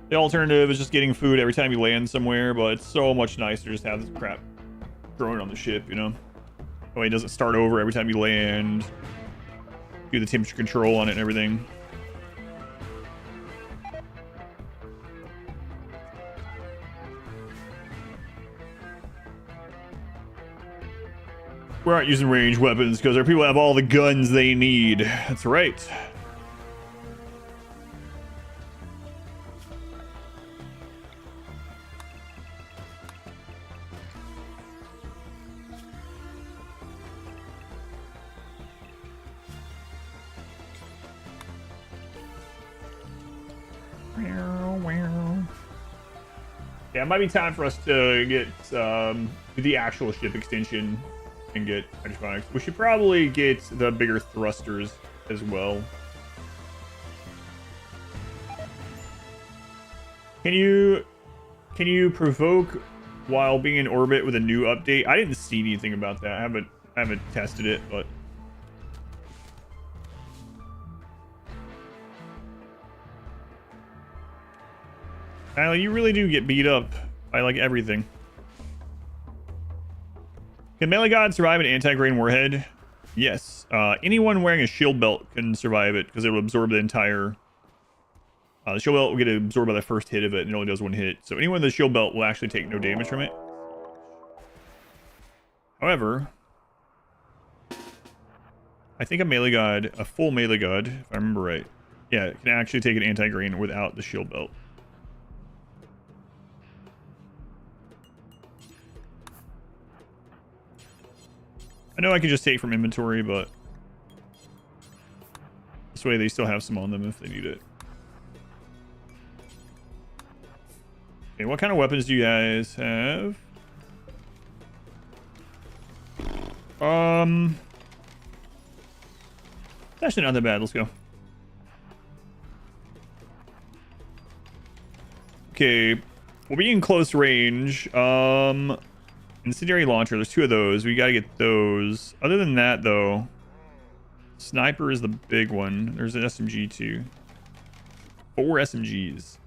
the alternative is just getting food every time you land somewhere, but it's so much nicer to just have this crap growing on the ship, you know? That way it doesn't start over every time you land. Do the temperature control on it and everything. We aren't using ranged weapons because our people have all the guns they need. That's right. Yeah, it might be time for us to get the actual ship extension and get hydroponics. We should probably get the bigger thrusters as well. Can you provoke while being in orbit with a new update? I didn't see anything about that. I haven't tested it, but Tyler, you really do get beat up by like everything. Can Melee God survive an anti-grain warhead? Yes. Anyone wearing a shield belt can survive it because it will absorb the entire... the shield belt will get absorbed by the first hit of it, and it only does 1 hit. So anyone with the shield belt will actually take no damage from it. However, I think a Melee God, a full Melee God, if I remember right, yeah, can actually take an anti-grain without the shield belt. I know I can just take from inventory, but this way they still have some on them if they need it. Okay, what kind of weapons do you guys have? It's actually not that bad. Let's go. Okay, we'll be in close range. Incendiary launcher, there's 2 of those. We gotta get those. Other than that, though, sniper is the big one. There's an SMG too. 4 SMGs.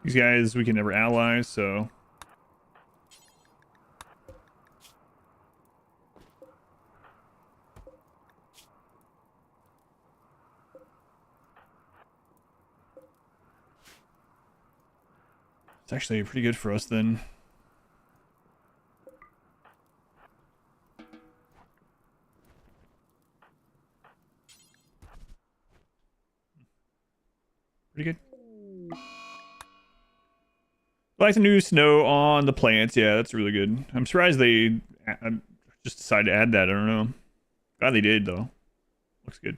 These guys we can never ally, so... It's actually pretty good for us then. Pretty good. I like the new snow on the plants. Yeah, that's really good. I'm surprised they just decided to add that. I don't know. Glad they did, though. Looks good.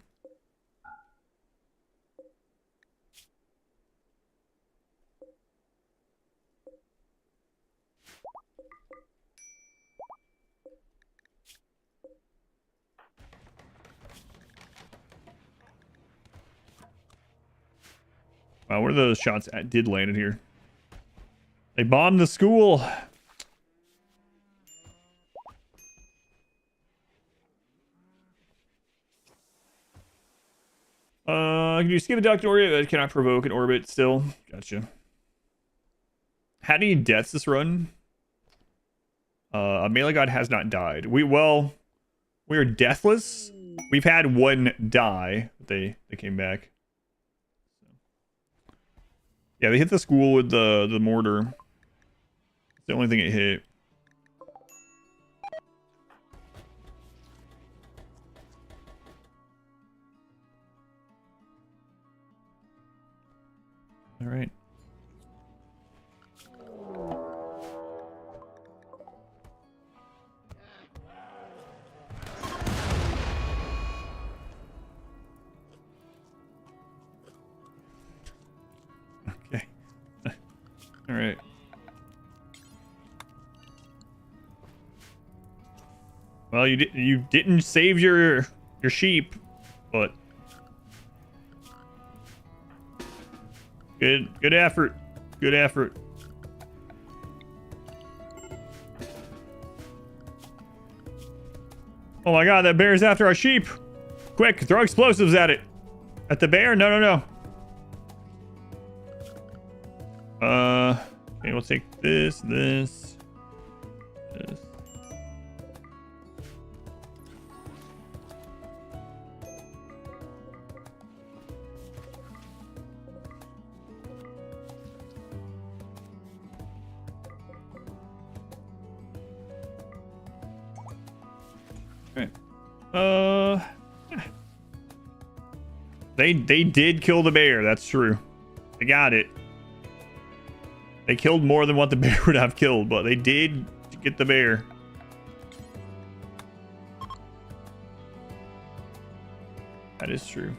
Wow, where the shots did landed here? They bombed the school. Can you skip a duct orbit that cannot provoke an orbit still? Gotcha. How many deaths this run? A melee god has not died. We are deathless. We've had one die. They came back. Yeah, they hit the school with the mortar. It's the only thing it hit. All right. Okay. All right. Well, you didn't save your sheep, but good effort. Good effort. Oh my god, that bear's after our sheep. Quick, throw explosives at it. At the bear? No, no, no. Okay, we'll take this. Okay. They did kill the bear. That's true. They got it. They killed more than what the bear would have killed, but they did get the bear. That is true.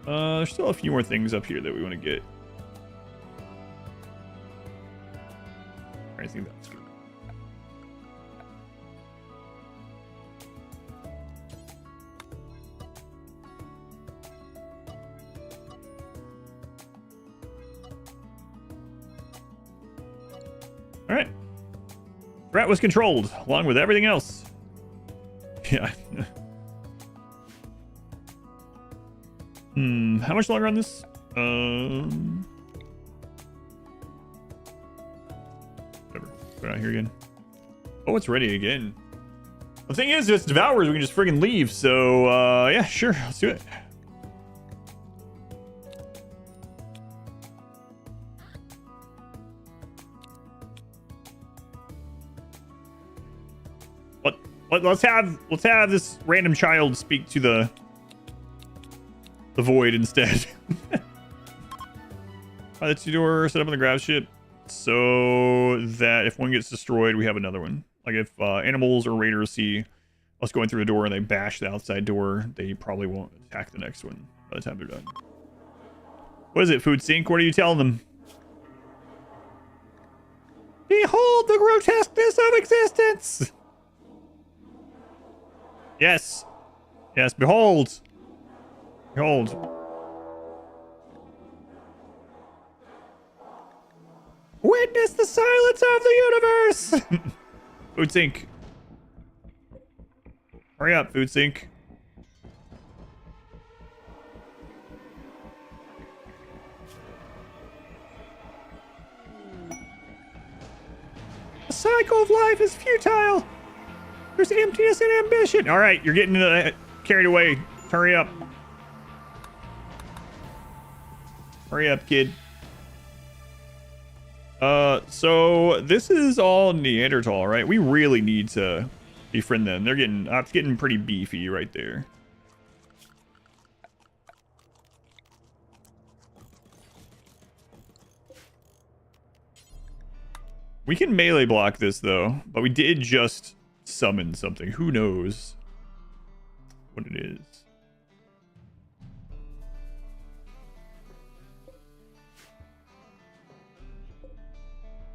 There's still a few more things up here that we want to get. I think that's good. All right. Threat was controlled, along with everything else. Yeah. How much longer on this? Whatever. Go out here again. Oh, it's ready again. The thing is, if it's devours, we can just friggin' leave. So, yeah, sure. Let's do it. Let's have this random child speak to the void instead. By the two-door set up on the grav ship so that if one gets destroyed, we have another one. Like if animals or raiders see us going through the door and they bash the outside door, they probably won't attack the next one by the time they're done. What is it, Food Sink? What are you telling them? Behold the grotesqueness of existence! Yes. Yes, behold. Behold. Witness the silence of the universe! Food Sink. Hurry up, Food Sink. cycle of life is futile. There's emptiness and ambition. All right, you're getting carried away. Hurry up. Hurry up, kid. So this is all Neanderthal, right? We really need to befriend them. They're getting, it's getting pretty beefy right there. We can melee block this though, but we did just summon something. Who knows what it is?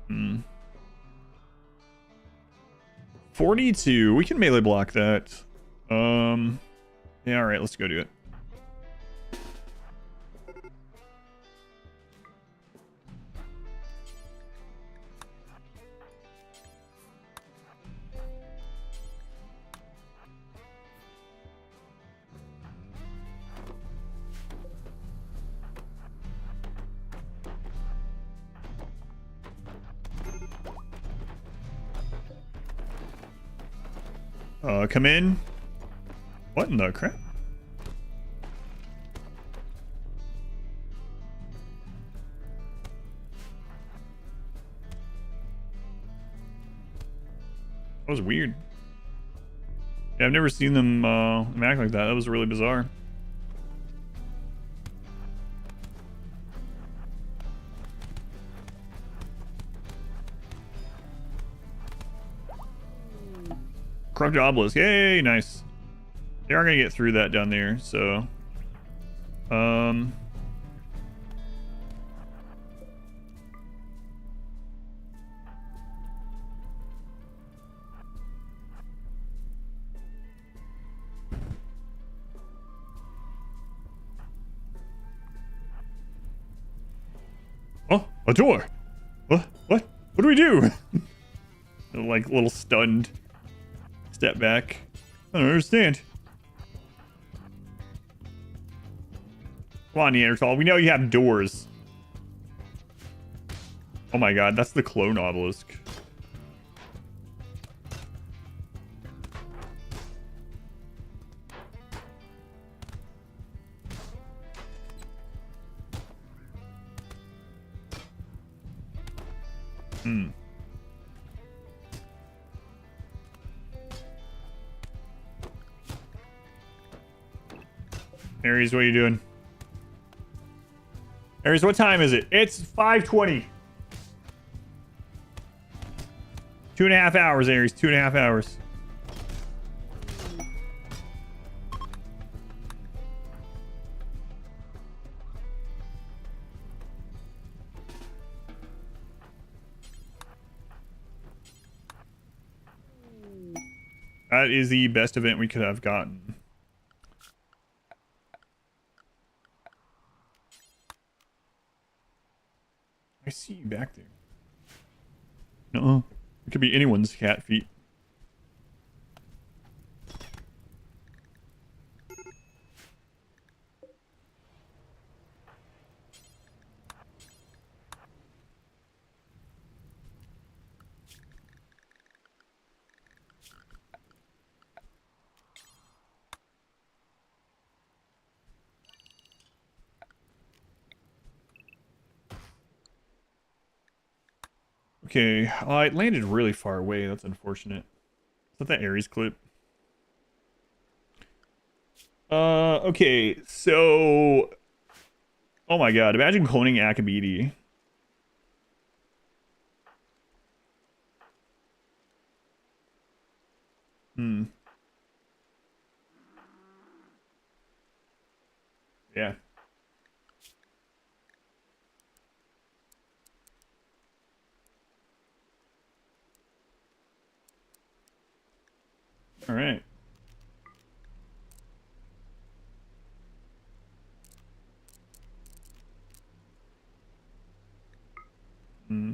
Hmm. 42. We can melee block that. Yeah, all right, let's go do it. Come in. What in the crap? That was weird. Yeah, I've never seen them act like that. That was really bizarre. Corrupt obelisk. Yay, nice. They are gonna get through that down there, so oh, a door. What do we do? Like a little stunned. Step back. I don't understand. Come on, Neanderthal. We know you have doors. Oh my god, that's the clone obelisk. Hmm. Aries, what are you doing? Aries, what time is it? It's 5:20. 2.5 hours, Aries. 2.5 hours. That is the best event we could have gotten. I see you back there. No, it could be anyone's cat feet. Okay, it landed really far away. That's unfortunate. Is that the Ares clip? Okay, so... Oh my god, imagine cloning Akabidi. Hmm. Yeah. All right. Hmm.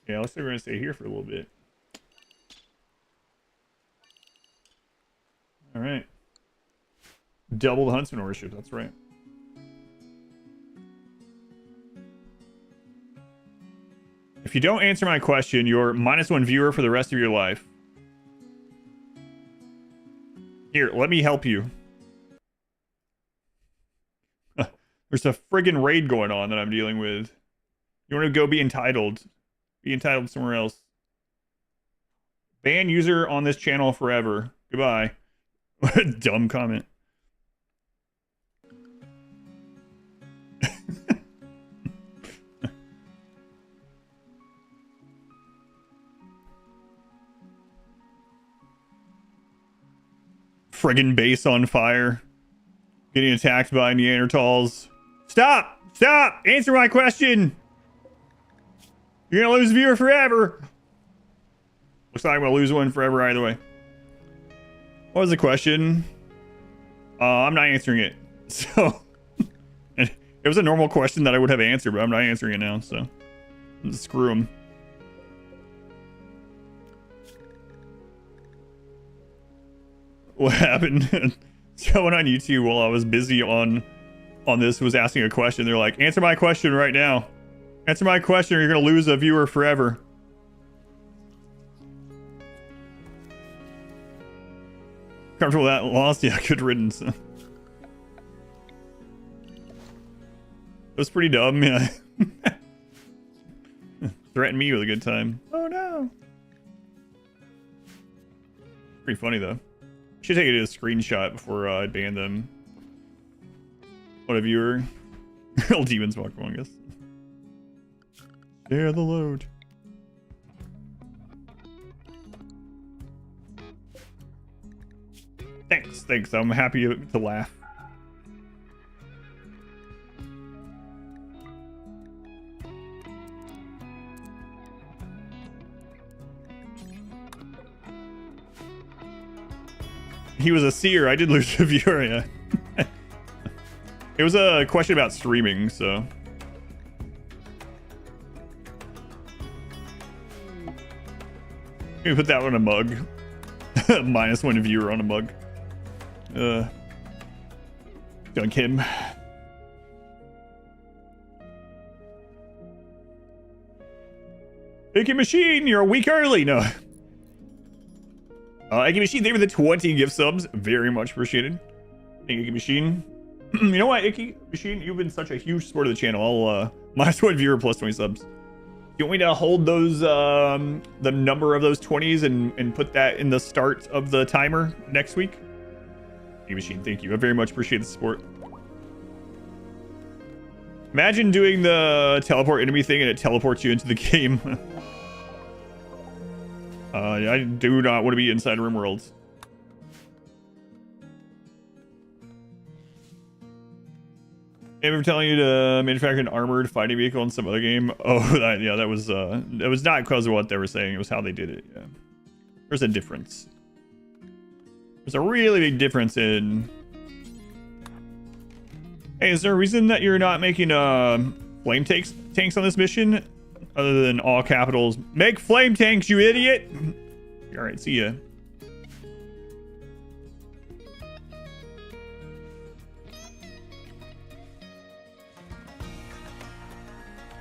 Yeah, looks like we're gonna stay here for a little bit. All right. Double the Huntsman ownership, that's right. if you don't answer my question, you're -1 viewer for the rest of your life. Here, let me help you. There's a friggin' raid going on that I'm dealing with. You want to go be entitled? Be entitled somewhere else. Ban user on this channel forever. Goodbye. What a dumb comment. Friggin' base on fire. Getting attacked by Neanderthals. Stop! Stop! Answer my question! You're gonna lose a viewer forever! Looks like I'm gonna lose one forever either way. What was the question? I'm not answering it. So, it was a normal question that I would have answered, but I'm not answering it now, so. Screw them. What happened? Someone on YouTube while I was busy on this was asking a question. They're like, answer my question right now. Answer my question or you're gonna lose a viewer forever. Comfortable with that loss? Yeah, good riddance. It was pretty dumb, yeah. Threaten me with a good time. Oh no. Pretty funny though. Should take it as a screenshot before I ban them. What a viewer. Old demons walk among us. Share the load. Thanks. I'm happy to laugh. He was a seer. I did lose a viewer, yeah. It was a question about streaming, so. Let me put that on a mug. -1 viewer on a mug. Dunk him. Icky Machine, you're a week early. No. Icky Machine, thank you for the 20 gift subs. Very much appreciated. Thank you, Icky Machine. You know what, Icky Machine? You've been such a huge support of the channel. I'll, -1 viewer plus 20 subs. You want me to hold those, the number of those 20s and put that in the start of the timer next week? Icky Machine, thank you. I very much appreciate the support. Imagine doing the teleport enemy thing and it teleports you into the game. I do not want to be inside RimWorld. Ever telling you to manufacture an armored fighting vehicle in some other game? Oh, that was not because of what they were saying. It was how they did it. Yeah, there's a difference. There's a really big difference in. Hey, is there a reason that you're not making flame tanks on this mission? Other than all capitals, make flame tanks, you idiot! All right, see ya.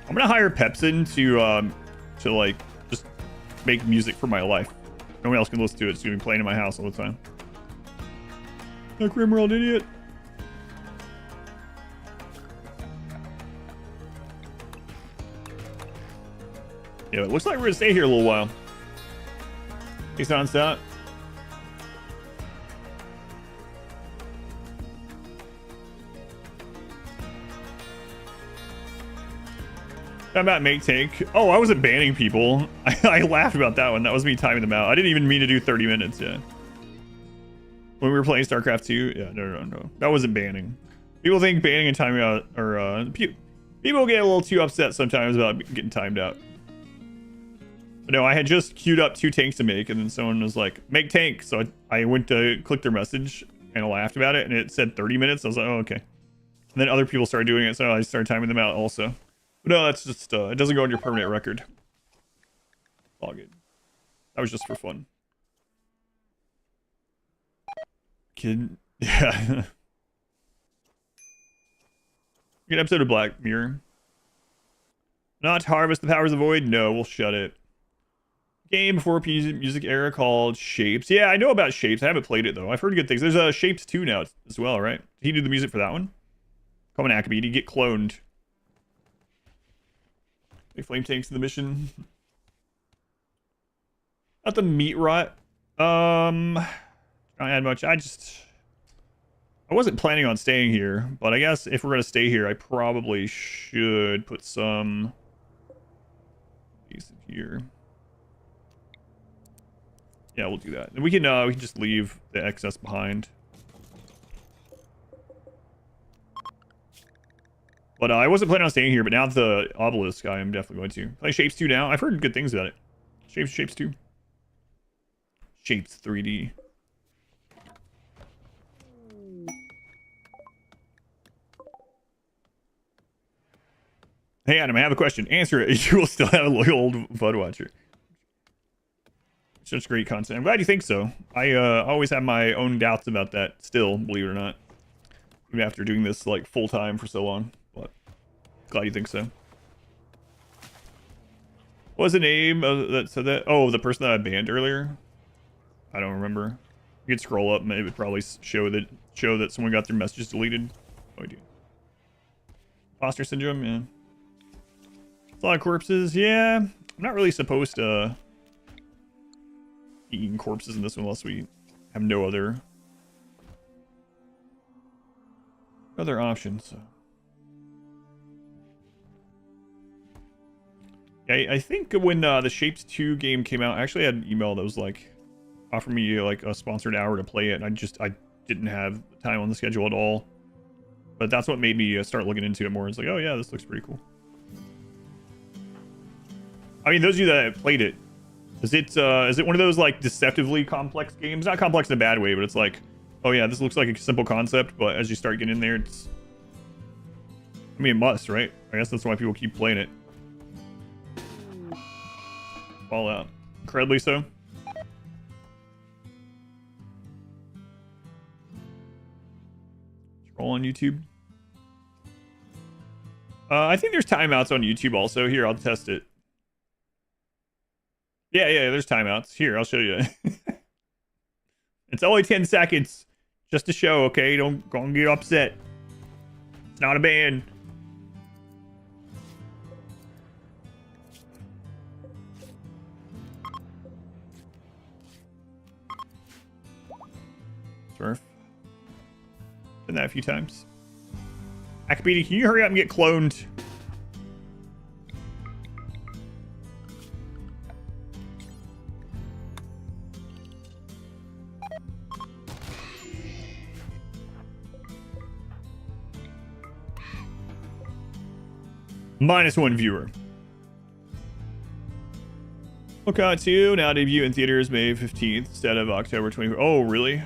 I'm gonna hire Pepsin to like just make music for my life. No one else can listen to it. It's gonna be playing in my house all the time. Like RimWorld idiot. Yeah, it looks like we're gonna stay here a little while. Hey, Sunset. How about make tank? Oh, I wasn't banning people. I laughed about that one. That was me timing them out. I didn't even mean to do 30 minutes. Yeah. When we were playing StarCraft 2. Yeah, no. That wasn't banning. People think banning and timing out are people get a little too upset sometimes about getting timed out. But no, I had just queued up 2 tanks to make, and then someone was like, make tank. So I went to click their message and I laughed about it, and it said 30 minutes. I was like, oh, okay. And then other people started doing it, so I started timing them out also. But no, that's just, it doesn't go on your permanent record. All good. That was just for fun. Kid, yeah. Good episode of Black Mirror. Not harvest the powers of the void? No, we'll shut it. Game before music era called Shapes. Yeah, I know about Shapes. I haven't played it though. I've heard good things. There's a Shapes 2 now as well, right? Did he do the music for that one? Come on, Acme. Did he get cloned? They flame tanks in the mission. Not the meat rot. Not add much. I wasn't planning on staying here, but I guess if we're gonna stay here, I probably should put some these in here. Yeah, we'll do that. And we can just leave the excess behind. But I wasn't planning on staying here, but now the obelisk, I am definitely going to play Shapes 2 now. I've heard good things about it. Shapes 2. Shapes 3D. Hey Adam, I have a question. Answer it. You will still have a loyal old VOD watcher. Such great content. I'm glad you think so. I always have my own doubts about that still, believe it or not. Even after doing this like full time for so long. But glad you think so. What was the name of that said that? Oh, the person that I banned earlier? I don't remember. You could scroll up and it would probably show that someone got their messages deleted. No idea. Imposter syndrome, yeah. A lot of corpses, yeah. I'm not really supposed to be eating corpses in this one unless we have no other options. So. Yeah, I think when the Shapes 2 game came out, I actually had an email that was like offering me like a sponsored hour to play it, and I didn't have time on the schedule at all. But that's what made me start looking into it more. It's like, oh yeah, this looks pretty cool. I mean, those of you that played it, is it one of those like deceptively complex games? Not complex in a bad way, but it's like, oh yeah, this looks like a simple concept, but as you start getting in there, it's, I mean, it must, right? I guess that's why people keep playing it. Fallout, incredibly so. Scroll on YouTube. I think there's timeouts on YouTube also. Here, I'll test it. Yeah, there's timeouts. Here, I'll show you. It's only 10 seconds. Just to show, okay? Don't get upset. It's not a ban. Surf. Done that a few times. Akabidi, can you hurry up and get cloned? -1 viewer. Lookout 2 now debut in theaters May 15th instead of October 24th. Oh, really?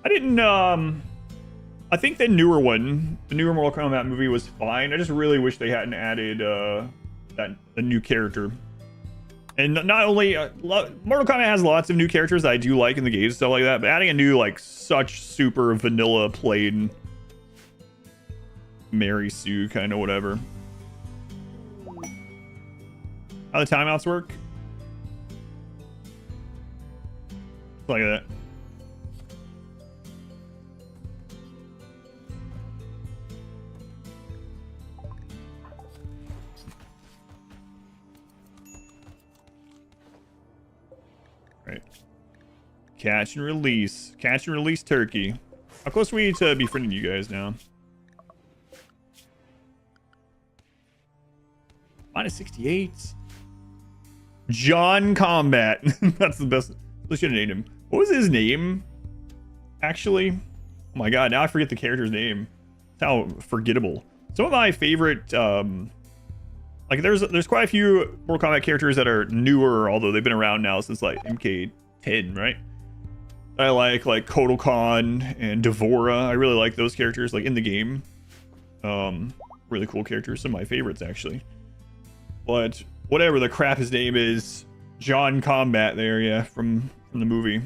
I didn't, I think the newer one, the newer Mortal Kombat movie was fine. I just really wish they hadn't added, a new character. And not only, Mortal Kombat has lots of new characters that I do like in the games, stuff like that, but adding a new, like, such super vanilla plain Mary Sue kind of whatever. How the timeouts work? Like that. Right. Catch and release. Catch and release turkey. How close are we to befriending you guys now? -68. John Combat. That's the best. We should have named him. What was his name? Actually, oh my god, now I forget the character's name. That's how forgettable. Some of my favorite, like there's quite a few Mortal Kombat characters that are newer, although they've been around now since like MK10, right? I like Kotal Khan and Devora. I really like those characters, like in the game. Really cool characters. Some of my favorites actually. But whatever the crap his name is, John Combat there, yeah, from the movie.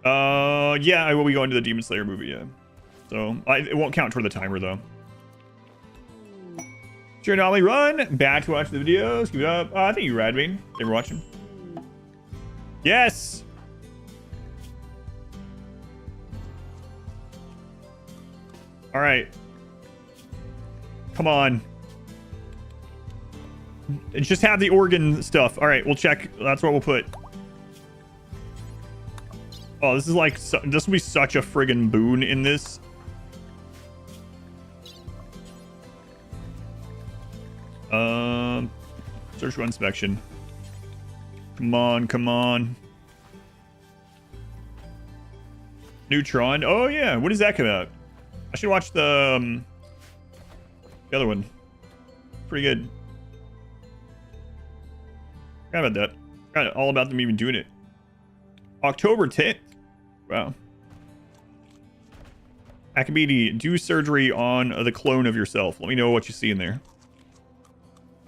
Yeah, I will be going to the Demon Slayer movie, yeah. So it won't count toward the timer though. Sure, Anomaly run. Back to watch the videos. Keep it up. I think you Radbane. They were watching. Yes. All right. Come on. Just have the organ stuff. All right, we'll check. That's what we'll put. Oh, this is like, this will be such a friggin' boon in this. Search for inspection. Come on, come on. Neutron. Oh yeah, when does that come out? I should watch the other one. Pretty good. Forgot about that. Forgot all about them even doing it. October 10th. Wow. Akabidi, do surgery on the clone of yourself. Let me know what you see in there.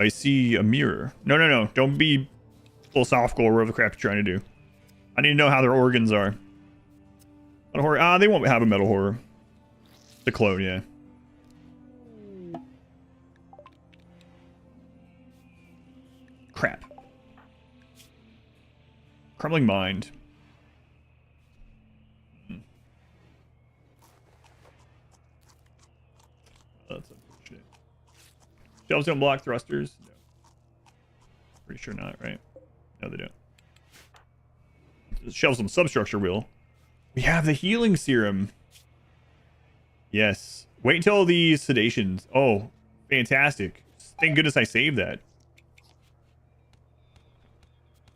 I see a mirror. No, no, no. Don't be philosophical or whatever the crap you're trying to do. I need to know how their organs are. Metal horror. They won't have a metal horror. The clone, yeah. Crap. Crumbling mind. That's unfortunate. Shelves don't block thrusters. No. Pretty sure not, right? No, they don't. The shelves on substructure will. We have the healing serum. Yes. Wait until the sedations. Oh, fantastic. Thank goodness I saved that.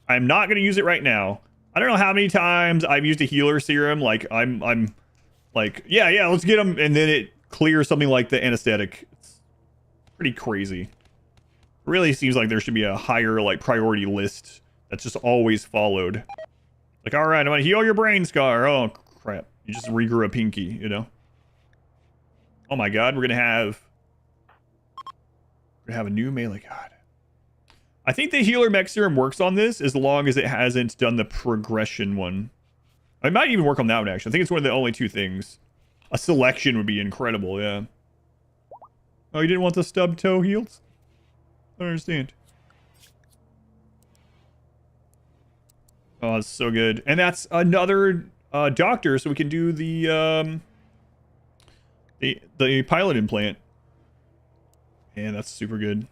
I'm not going to use it right now. I don't know how many times I've used a healer serum. Like, I'm like, yeah, let's get them. And then it clears something like the anesthetic. It's pretty crazy. It really seems like there should be a higher, like, priority list that's just always followed. Like, all right, I'm going to heal your brain scar. Oh, crap. You just regrew a pinky, you know? Oh my god, we're gonna have a new melee god. I think the healer mech serum works on this as long as it hasn't done the progression one. I might even work on that one actually. I think it's one of the only two things. A selection would be incredible, yeah. Oh, you didn't want the stub toe healed? I don't understand. Oh, that's so good. And that's another doctor, so we can do the pilot implant. And that's super good.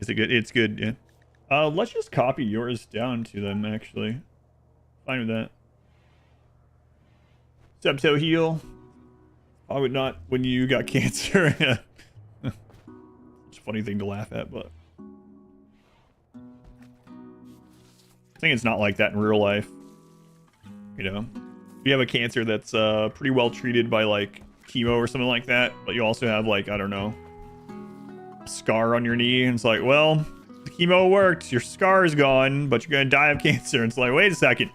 Is it good? It's good, yeah. Let's just copy yours down to them, actually. Fine with that. Subtoe heal. I would not when you got cancer. Yeah. It's a funny thing to laugh at, but I think it's not like that in real life. You know, if you have a cancer that's pretty well treated by like chemo or something like that, but you also have like, I don't know, a scar on your knee, and it's like, well, the chemo worked, your scar is gone, but you're gonna die of cancer. And it's like, wait a second.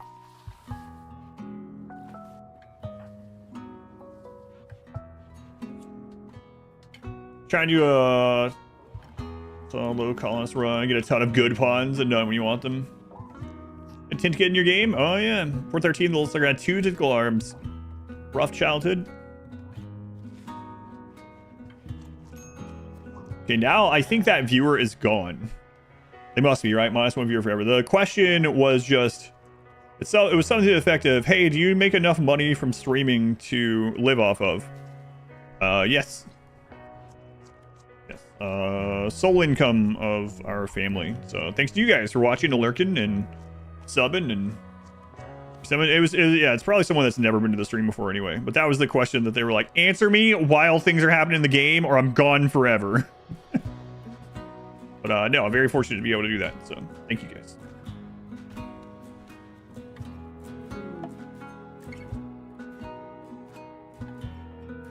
Trying to solo colonist run, get a ton of good puns and done when you want them. Intent to get in your game? Oh yeah. 413, the little sucker had 2 tentacle arms. Rough childhood. Okay, now I think that viewer is gone. They must be, right? -1 viewer forever. The question was just, it was something to the effect of, hey, do you make enough money from streaming to live off of? Yes. Sole income of our family. So thanks to you guys for watching and lurking and subbing, and it's probably someone that's never been to the stream before anyway, but that was the question that they were like, answer me while things are happening in the game or I'm gone forever. But no, I'm very fortunate to be able to do that, so thank you guys.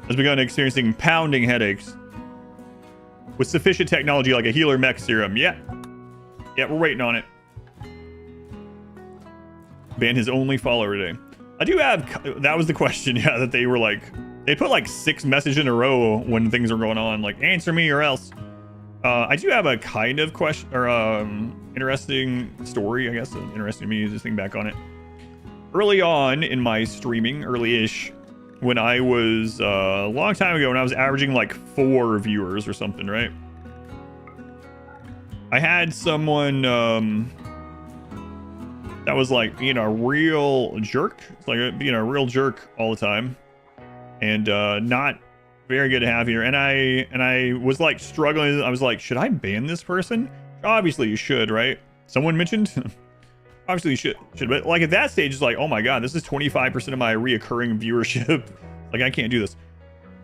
Has begun experiencing pounding headaches with sufficient technology like a healer mech serum. Yeah, we're waiting on it. Ban his only follower today. I do have, that was the question, yeah, that they were like, they put like 6 messages in a row when things are going on, like, answer me or else. I do have a kind of question or interesting story, I guess. Interesting to me, just think back on it. Early on in my streaming, early-ish, when I was a long time ago, when I was averaging like 4 viewers or something, right? I had someone that was like being a real jerk. It's like being a real jerk all the time, and not very good to have here. And I was like struggling. I was like, should I ban this person? Obviously you should, right? Someone mentioned. Obviously you should, but like at that stage, it's like, oh my god, this is 25% of my reoccurring viewership. Like I can't do this.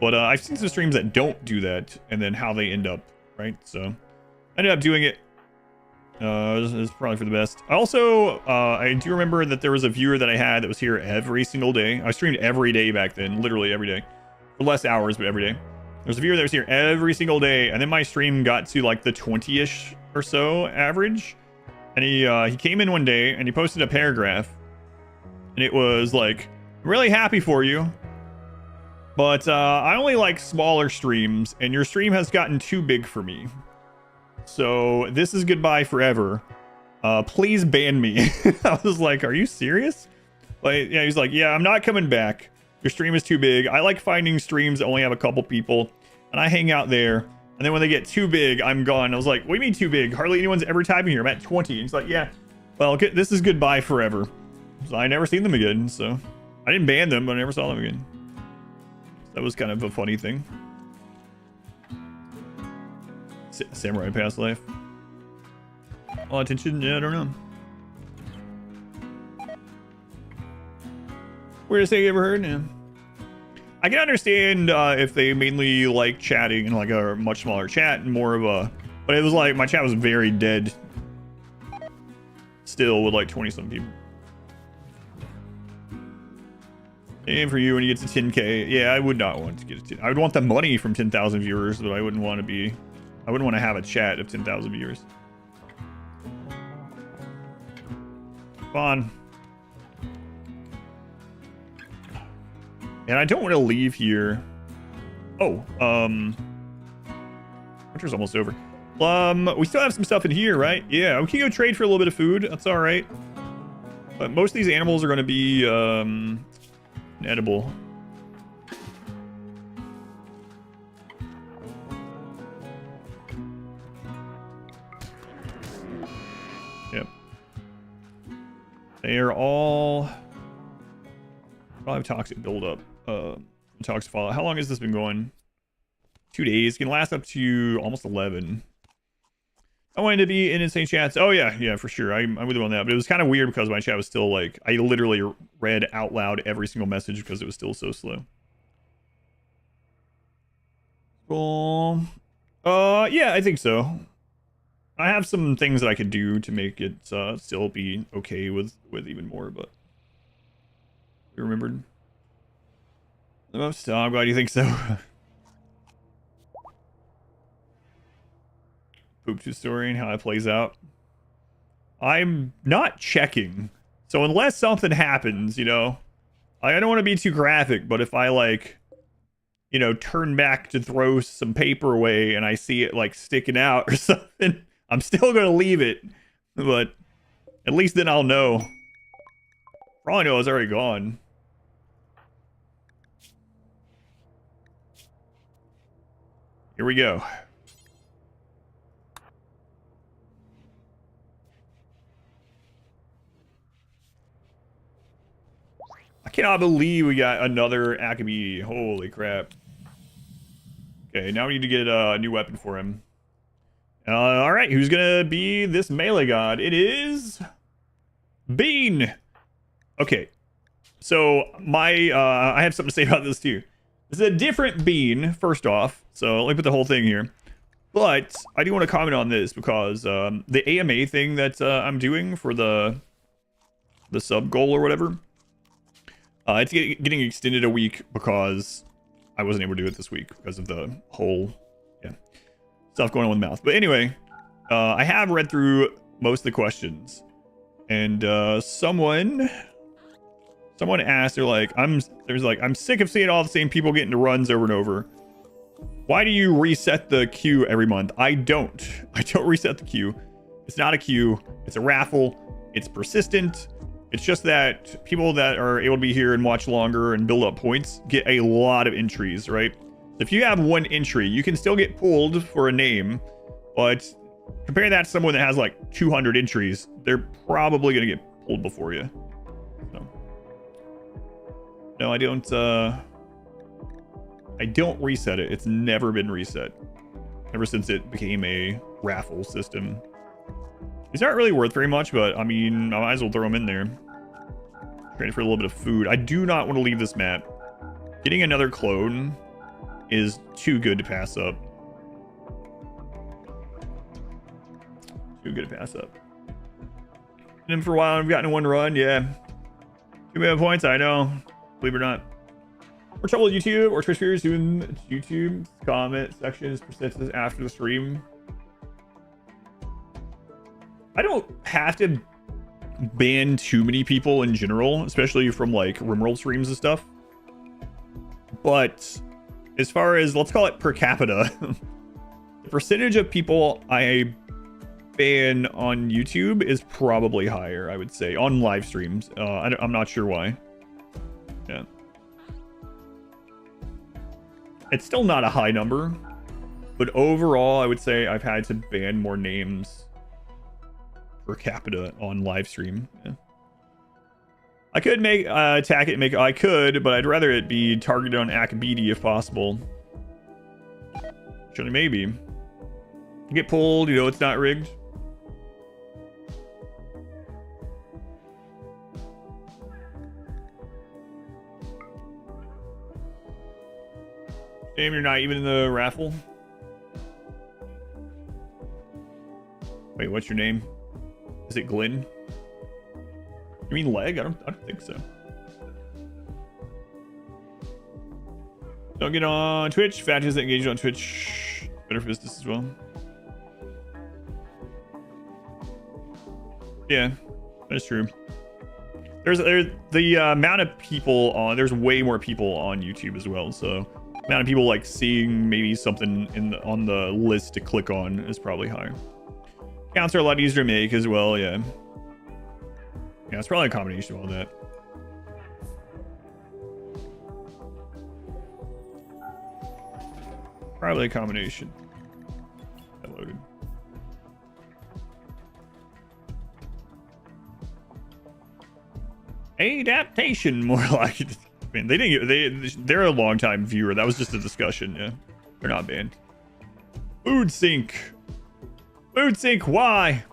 But I've seen some streams that don't do that, and then how they end up, right? So I ended up doing it. It's probably for the best. Also, I do remember that there was a viewer that I had that was here every single day. I streamed every day back then, literally every day. For less hours, but every day. There's a viewer that was here every single day, and then my stream got to like the 20-ish or so average. And he came in one day and he posted a paragraph, and it was like, I'm really happy for you, but I only like smaller streams, and your stream has gotten too big for me. So this is goodbye forever. Please ban me. I was like, are you serious? Like, yeah, he's like, yeah, I'm not coming back. Your stream is too big. I like finding streams that only have a couple people, and I hang out there. And then when they get too big, I'm gone. I was like, what do you mean too big? Hardly anyone's ever typing here. I'm at 20. And he's like, yeah, well, this is goodbye forever. So I never seen them again. So I didn't ban them, but I never saw them again. That was kind of a funny thing. Samurai past life. All attention? Yeah, I don't know. Weirdest thing you ever heard? Yeah. I can understand if they mainly like chatting in like a much smaller chat and more of a, but it was like my chat was very dead still with like 20-some people. And for you when you get to 10k, yeah, I would not want to get to 10. I would want the money from 10,000 viewers, but I wouldn't want to have a chat of 10,000 viewers. Fun. And I don't want to leave here. Oh, winter's almost over. We still have some stuff in here, right? Yeah, we can go trade for a little bit of food. That's all right. But most of these animals are going to be edible. Yep. They are all probably have toxic buildup. Toxic fallout. How long has this been going? 2 days. Can last up to almost 11. I wanted to be in insane chats. Oh yeah, for sure. I'm with you on that. But it was kind of weird because my chat was still like, I literally read out loud every single message because it was still so slow. Cool. Yeah, I think so. I have some things that I could do to make it still be okay with even more, but you remembered the most. Oh, I'm glad you think so. Poop story and how it plays out. I'm not checking, so unless something happens, you know, I don't want to be too graphic, but if I like, you know, turn back to throw some paper away and I see it like sticking out or something, I'm still gonna leave it, but at least then I'll know. For all I know, it's already gone. Here we go. I cannot believe we got another Acme. Holy crap. Okay, now we need to get a new weapon for him. All right, who's gonna be this melee god? It is Bean. Okay, so I have something to say about this too. This is a different Bean, first off. So let me put the whole thing here. But I do want to comment on this because the AMA thing that I'm doing for the sub goal or whatever, it's getting extended a week because I wasn't able to do it this week because of the whole stuff going on with mouth. But anyway, I have read through most of the questions, and someone asked, they're like, I'm sick of seeing all the same people getting into runs over and over. Why do you reset the queue every month? I don't reset the queue. It's not a queue. It's a raffle. It's persistent. It's just that people that are able to be here and watch longer and build up points get a lot of entries, right? If you have one entry, you can still get pulled for a name, but compare that to someone that has like 200 entries, they're probably going to get pulled before you. So, no, I don't reset it. It's never been reset ever since it became a raffle system. These aren't really worth very much, but I mean, I might as well throw them in there. Trade for a little bit of food. I do not want to leave this map. Getting another clone is too good to pass up. Too good to pass up. And for a while, I've gotten one run. Yeah. Too many points, I know. Believe it or not. More trouble with YouTube or Twitch viewers doing YouTube comment sections percentages after the stream. I don't have to ban too many people in general, especially from like RimWorld streams and stuff. But as far as, let's call it per capita, the percentage of people I ban on YouTube is probably higher, I would say, on live streams. I'm not sure why. Yeah. It's still not a high number, but overall, I would say I've had to ban more names per capita on live stream. Yeah. I could make attack it, I could, but I'd rather it be targeted on Akabidi if possible. Actually, maybe. Get pulled, you know, it's not rigged. Shame you're not even in the raffle. Wait, what's your name? Is it Glenn? You mean Leg? I don't think so. Don't get on Twitch. Fat isn't engaged on Twitch. Better for business as well. Yeah, that's true. There's the amount of people on. There's way more people on YouTube as well. So the amount of people like seeing maybe something on the list to click on is probably higher. Counts are a lot easier to make as well. Yeah. Yeah, it's probably a combination of all that. Probably a combination. I loaded. Adaptation, more like it. Man, they didn't get, they're a long time viewer. That was just a discussion. Yeah, they're not banned. Food sink. Food sink. Why?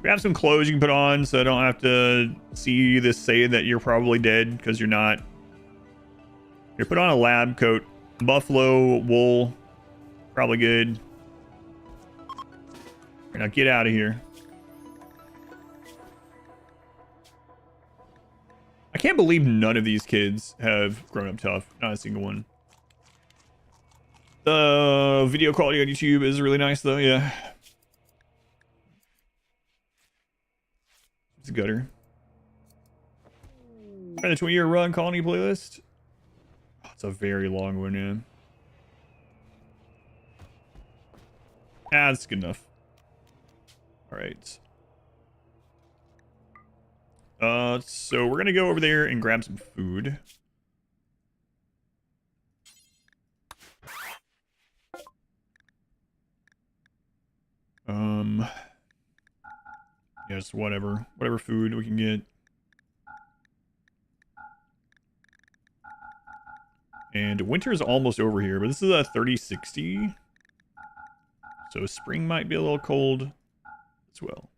We have some clothes you can put on, so I don't have to see this say that you're probably dead, because you're not. Here, put on a lab coat. Buffalo wool. Probably good. Now get out of here. I can't believe none of these kids have grown up tough. Not a single one. The video quality on YouTube is really nice, though. Yeah. It's a gutter. Trying the 20-year run colony playlist. Oh, it's a very long one, yeah. Ah, that's good enough. All right. So we're gonna go over there and grab some food. Yes, whatever food we can get. And winter's almost over here, but this is a 30-60. So spring might be a little cold as well.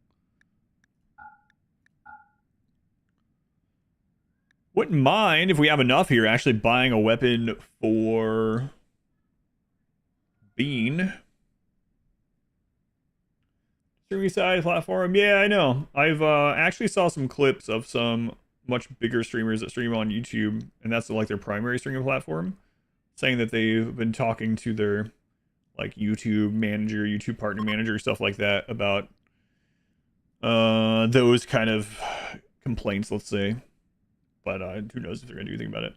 Wouldn't mind if we have enough here actually buying a weapon for Bean. Streaming side platform. Yeah, I know. I've actually saw some clips of some much bigger streamers that stream on YouTube, and that's like their primary streaming platform, saying that they've been talking to their like YouTube manager, YouTube partner manager, stuff like that about those kind of complaints, let's say. But who knows if they're gonna do anything about it.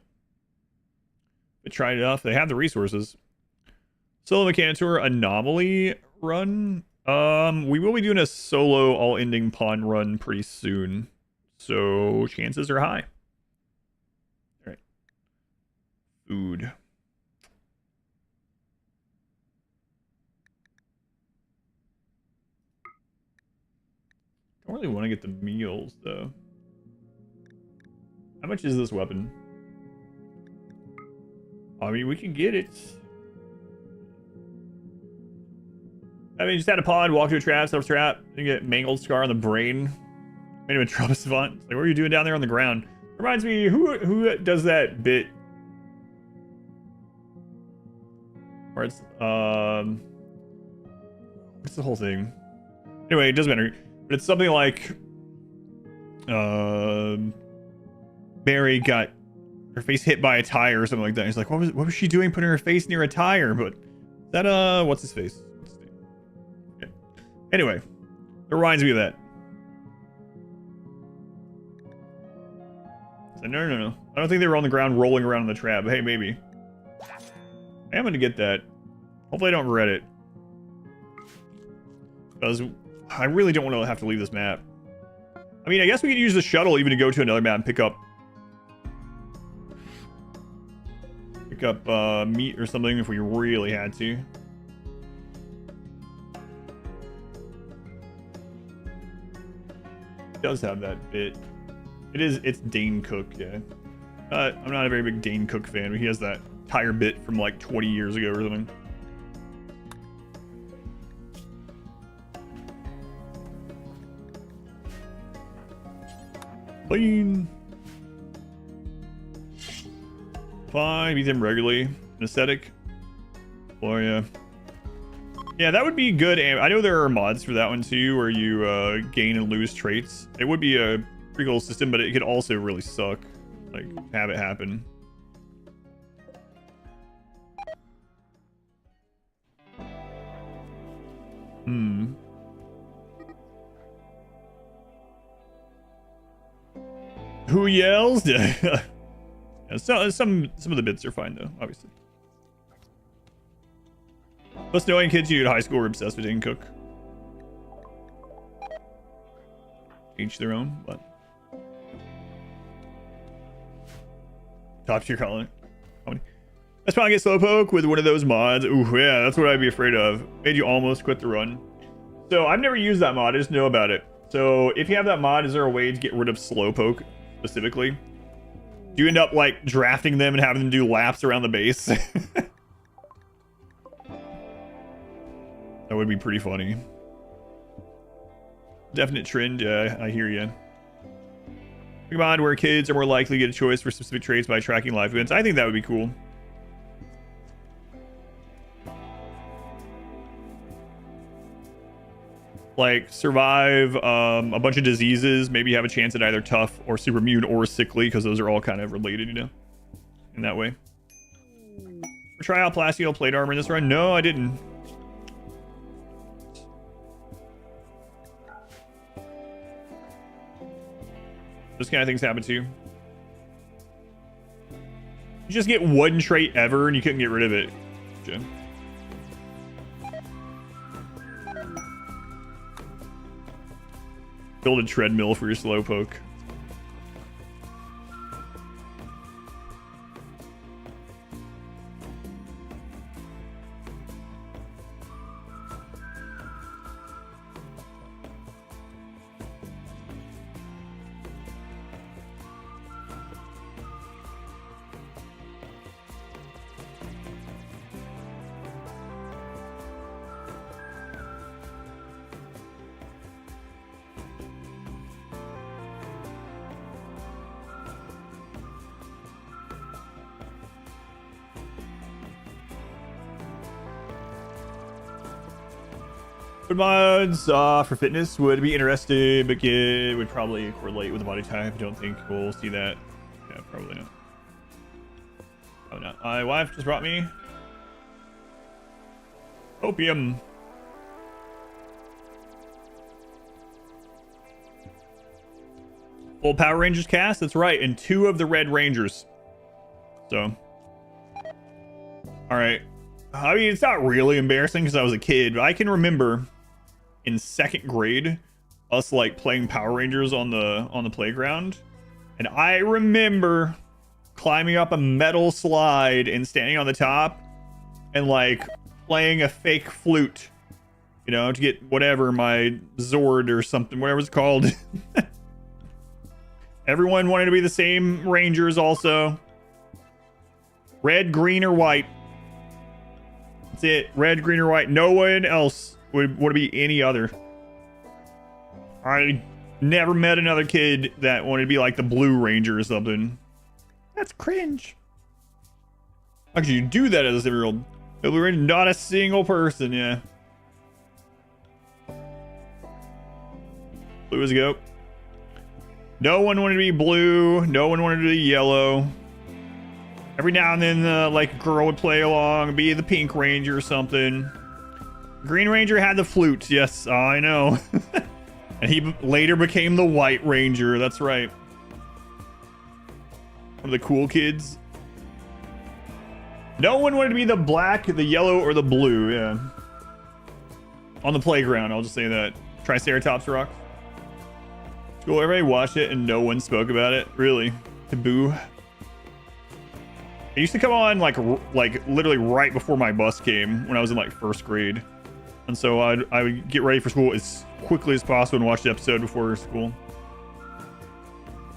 They tried enough. They have the resources. Solo Mechanitor Anomaly run. We will be doing a solo all-ending pawn run pretty soon, so chances are high. All right. Food. I don't really want to get the meals though. How much is this weapon? I mean, we can get it. I mean, just had a pod, walk to a trap, set up a trap, and get mangled scar on the brain. Made him a trouble savant. Like, what are you doing down there on the ground? Reminds me, who does that bit? Where it's what's the whole thing? Anyway, it doesn't matter. But it's something like Mary got her face hit by a tire or something like that. He's like, what was she doing putting her face near a tire? But is that what's his face? Okay. Anyway, it reminds me of that. So, no. I don't think they were on the ground rolling around in the trap, but hey, maybe. I am gonna get that. Hopefully I don't regret it. Because I really don't want to have to leave this map. I mean, I guess we could use the shuttle even to go to another map and pick up meat or something if we really had to. It does have that bit. It's Dane Cook, yeah. I'm not a very big Dane Cook fan, but he has that tire bit from like 20 years ago or something. Clean. Fine, beat them regularly. Anesthetic. Oh yeah. Yeah, that would be good. I know there are mods for that one too, where you gain and lose traits. It would be a pretty cool system, but it could also really suck. Like, have it happen. Who yells? Yeah, so, some of the bits are fine though, obviously. Most knowing kids you at high school were obsessed with Dane Cook. Each their own, but top tier colony. Let's probably get Slowpoke with one of those mods. Ooh, yeah, that's what I'd be afraid of. Made you almost quit the run. So I've never used that mod, I just know about it. So if you have that mod, is there a way to get rid of Slowpoke specifically? Do you end up like drafting them and having them do laps around the base? That would be pretty funny. Definite trend, yeah, I hear you. Big mod where kids are more likely to get a choice for specific traits by tracking life events. I think that would be cool. Like, survive a bunch of diseases, maybe have a chance at either tough or super immune or sickly, because those are all kind of related, you know, in that way. Try out Plasteel plate armor in this run? No, I didn't. Those kind of things happen too. You just get one trait ever and you couldn't get rid of it. Gotcha. Build a treadmill for your Slowpoke. Food mods for fitness would be interesting, but it would probably correlate with the body type. I don't think we'll see that. Yeah, probably not. Probably not. My wife just brought me opium. Full Power Rangers cast, that's right, and 2 of the Red Rangers. So, all right. I mean, it's not really embarrassing because I was a kid, but I can remember in 2nd grade us like playing Power Rangers on the playground, and I remember climbing up a metal slide and standing on the top and like playing a fake flute, you know, to get whatever, my Zord or something, whatever it's called. Everyone wanted to be the same Rangers also. Red, green, or white. That's it. Red, green, or white. No one else would want to be any other. I never met another kid that wanted to be like the Blue Ranger or something. That's cringe. How could you do that as a 7-year-old? The Blue Ranger, not a single person, yeah. Blue as a goat. No one wanted to be blue. No one wanted to be yellow. Every now and then, like, a girl would play along, be the Pink Ranger or something. Green Ranger had the flute. Yes, I know. And he later became the White Ranger. That's right. One of the cool kids. No one wanted to be the black, the yellow, or the blue. Yeah. On the playground, I'll just say that. Triceratops rocks. Cool. Everybody watched it and no one spoke about it. Really. Taboo. It used to come on like literally right before my bus came when I was in like 1st grade. And so I would get ready for school as quickly as possible and watch the episode before school.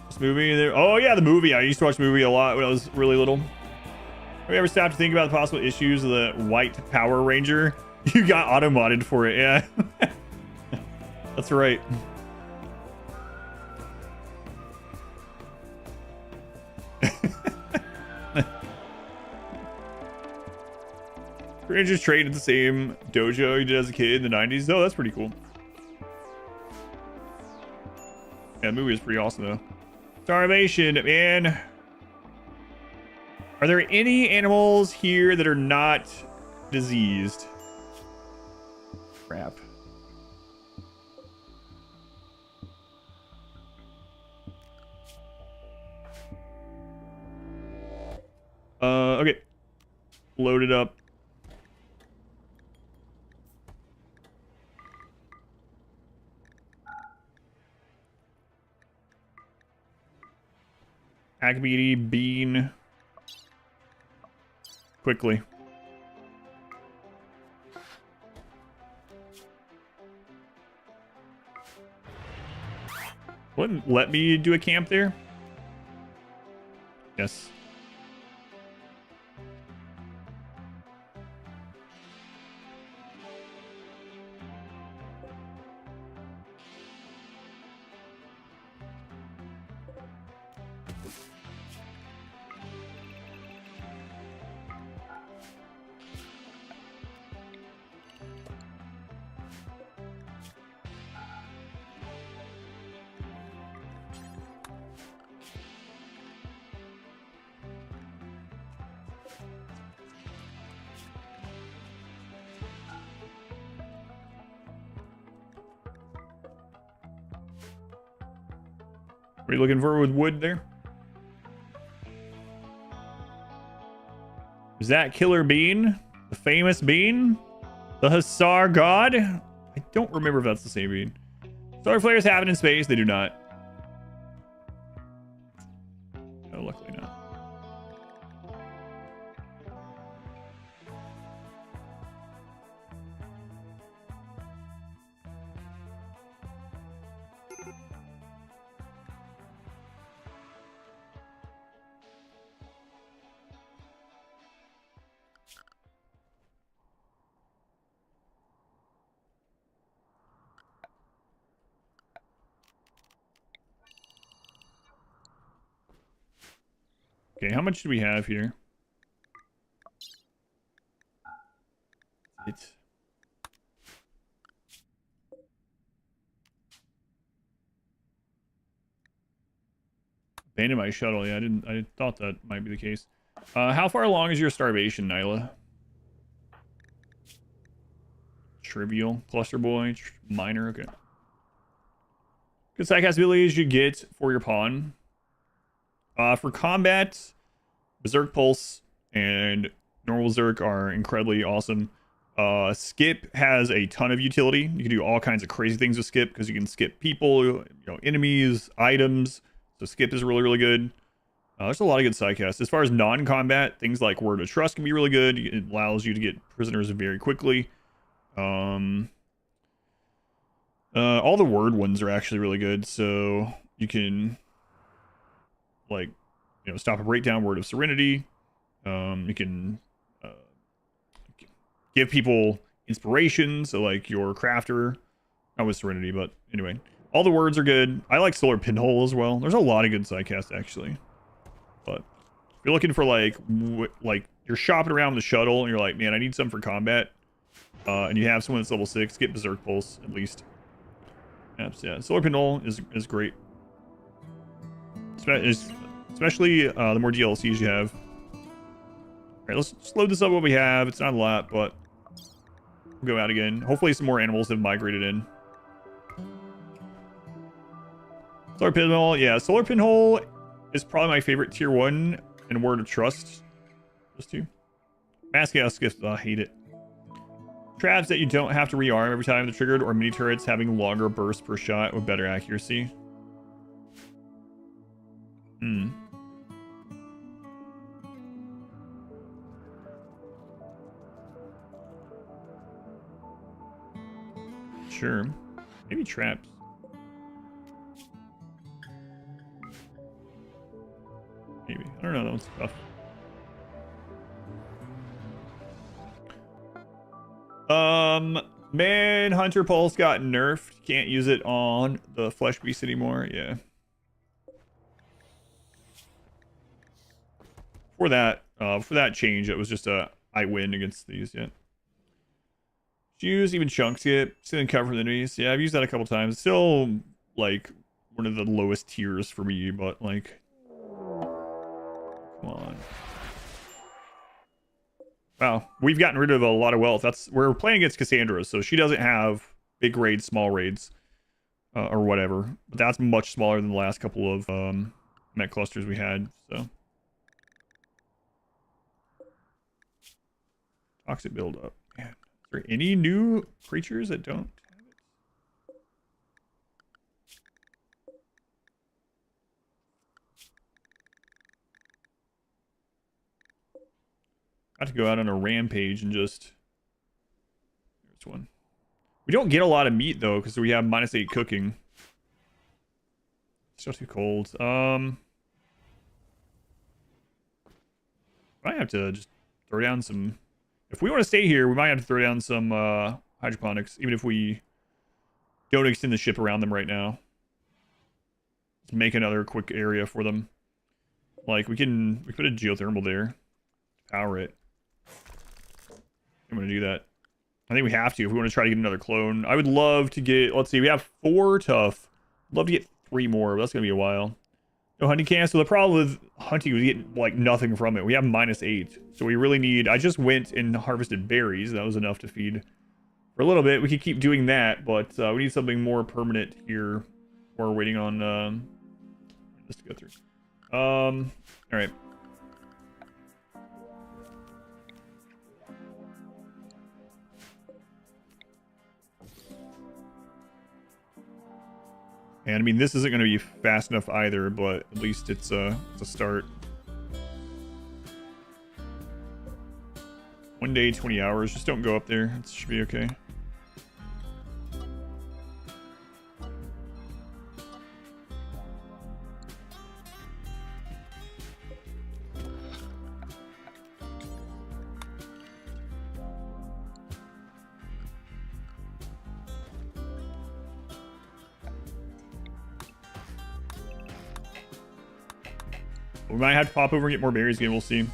This movie there. Oh yeah, the movie. I used to watch the movie a lot when I was really little. Have you ever stopped to think about the possible issues of the White Power Ranger? You got auto-modded for it, yeah. That's right. Rangers trained at the same dojo you did as a kid in the 90s. Oh, that's pretty cool. Yeah, the movie is pretty awesome, though. Starvation, man. Are there any animals here that are not diseased? Crap. Okay. Load it up. Acmeaty, bean. Quickly. Wouldn't let me do a camp there? Yes. Are you looking for with wood there? Is that Killer Bean? The famous bean? The Hussar God? I don't remember if that's the same bean. Solar flares happen in space. They do not. No, luckily not. Okay, how much do we have here? It's abandoned my shuttle. Yeah, I thought that might be the case. How far along is your starvation, Nyla? Trivial, cluster boy, minor. Okay. Good sidecast abilities you get for your pawn. For combat, Berserk Pulse and normal Berserk are incredibly awesome. Skip has a ton of utility. You can do all kinds of crazy things with Skip because you can skip people, enemies, items. So Skip is really, really good. There's a lot of good sidecasts. As far as non-combat, things like Word of Trust can be really good. It allows you to get prisoners very quickly. All the word ones are actually really good. So you can, like, stop a breakdown, Word of Serenity. You can give people inspiration. So like your crafter, not with Serenity, but anyway, all the words are good. I like Solar Pinhole as well. There's a lot of good sidecasts actually. But if you're looking for like you're shopping around with the shuttle and you're like, man, I need some for combat, and you have someone that's level 6, get Berserk Pulse at least. Yeah, Solar Pinhole is great. Especially the more DLCs you have. Alright, let's load this up what we have. It's not a lot, but we'll go out again. Hopefully some more animals have migrated in. Solar Pinhole, yeah, Solar Pinhole is probably my favorite tier 1 in Word of Trust. Just 2. Mask Chaos Gift, I hate it. Traps that you don't have to rearm every time they're triggered, or mini turrets having longer bursts per shot with better accuracy. Sure. Maybe traps. Maybe. I don't know. That one's tough. Manhunter Pulse got nerfed. Can't use it on the Flesh Beast anymore. Yeah. For that change, it was just a I win against these. Yeah. Use even chunks it. Still cover from the enemies. Yeah, I've used that a couple times. It's still like one of the lowest tiers for me, but like, come on. Wow, we've gotten rid of a lot of wealth. We're playing against Cassandra, so she doesn't have big raids, small raids, or whatever. But that's much smaller than the last couple of mech clusters we had. So toxic buildup. Man, is there any new creatures that don't have it? I have to go out on a rampage and just... There's one. We don't get a lot of meat, though, because we have -8 cooking. Still too cold. I might have to just throw down some... If we want to stay here, we might have to throw down some hydroponics, even if we don't extend the ship around them right now. Let's make another quick area for them. Like, we put a geothermal there. Power it. I'm going to do that. I think we have to if we want to try to get another clone. I would love to get... Let's see, we have 4 tough. I'd love to get 3 more, but that's going to be a while. No hunting can. So the problem with hunting was getting like nothing from it. We have -8. So we really need... I just went and harvested berries. That was enough to feed for a little bit. We could keep doing that, but we need something more permanent here. We're waiting on this to go through. All right. And I mean, this isn't going to be fast enough either, but at least it's a start. 1 day, 20 hours. Just don't go up there. It should be okay. We might have to pop over and get more berries again. We'll see.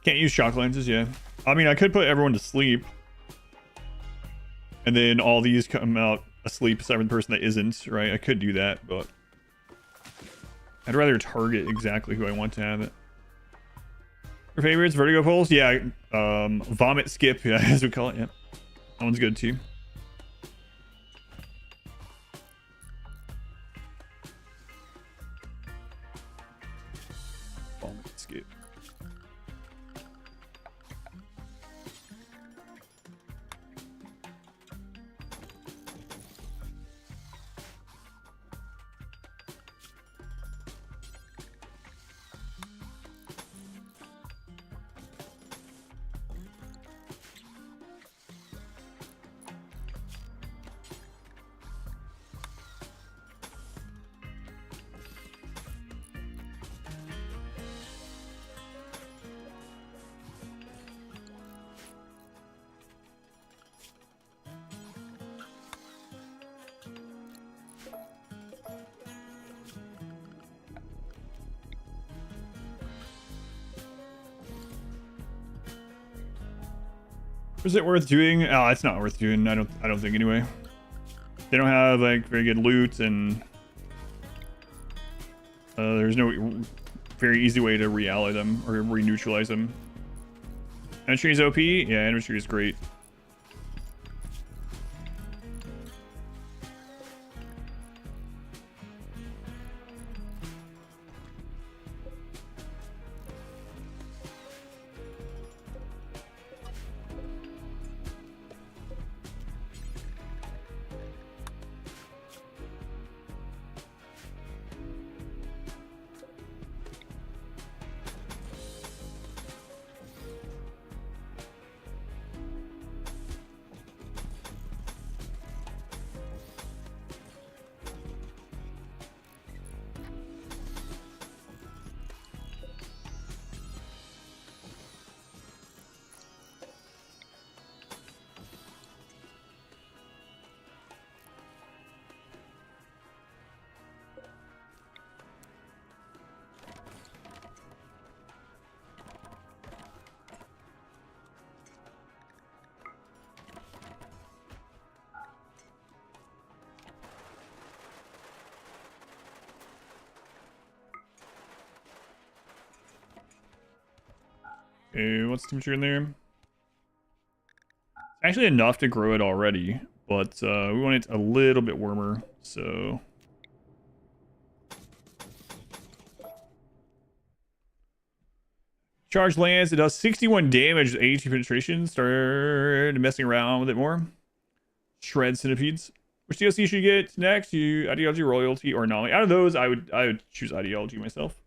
Can't use shock lenses, yeah. I mean, I could put everyone to sleep. And then all these come out asleep, except for the person that isn't, right? I could do that, but... I'd rather target exactly who I want to have it. Your favorites? Vertigo Pulse? Yeah, Vomit Skip, yeah, as we call it, yeah. That one's good, too. escape. Is it worth doing? Oh, it's not worth doing. I don't think anyway. They don't have like very good loot, and there's no very easy way to re-ally them or re-neutralize them. Entry is OP. Yeah, entry is great. Okay, what's the temperature in there? It's actually enough to grow it already, but we want it a little bit warmer, so... Charge lands, it does 61 damage with 82 penetration. Started messing around with it more. Shred centipedes. Which DLC should you get next? You Ideology, Royalty, or Anomaly? Out of those, I would choose Ideology myself.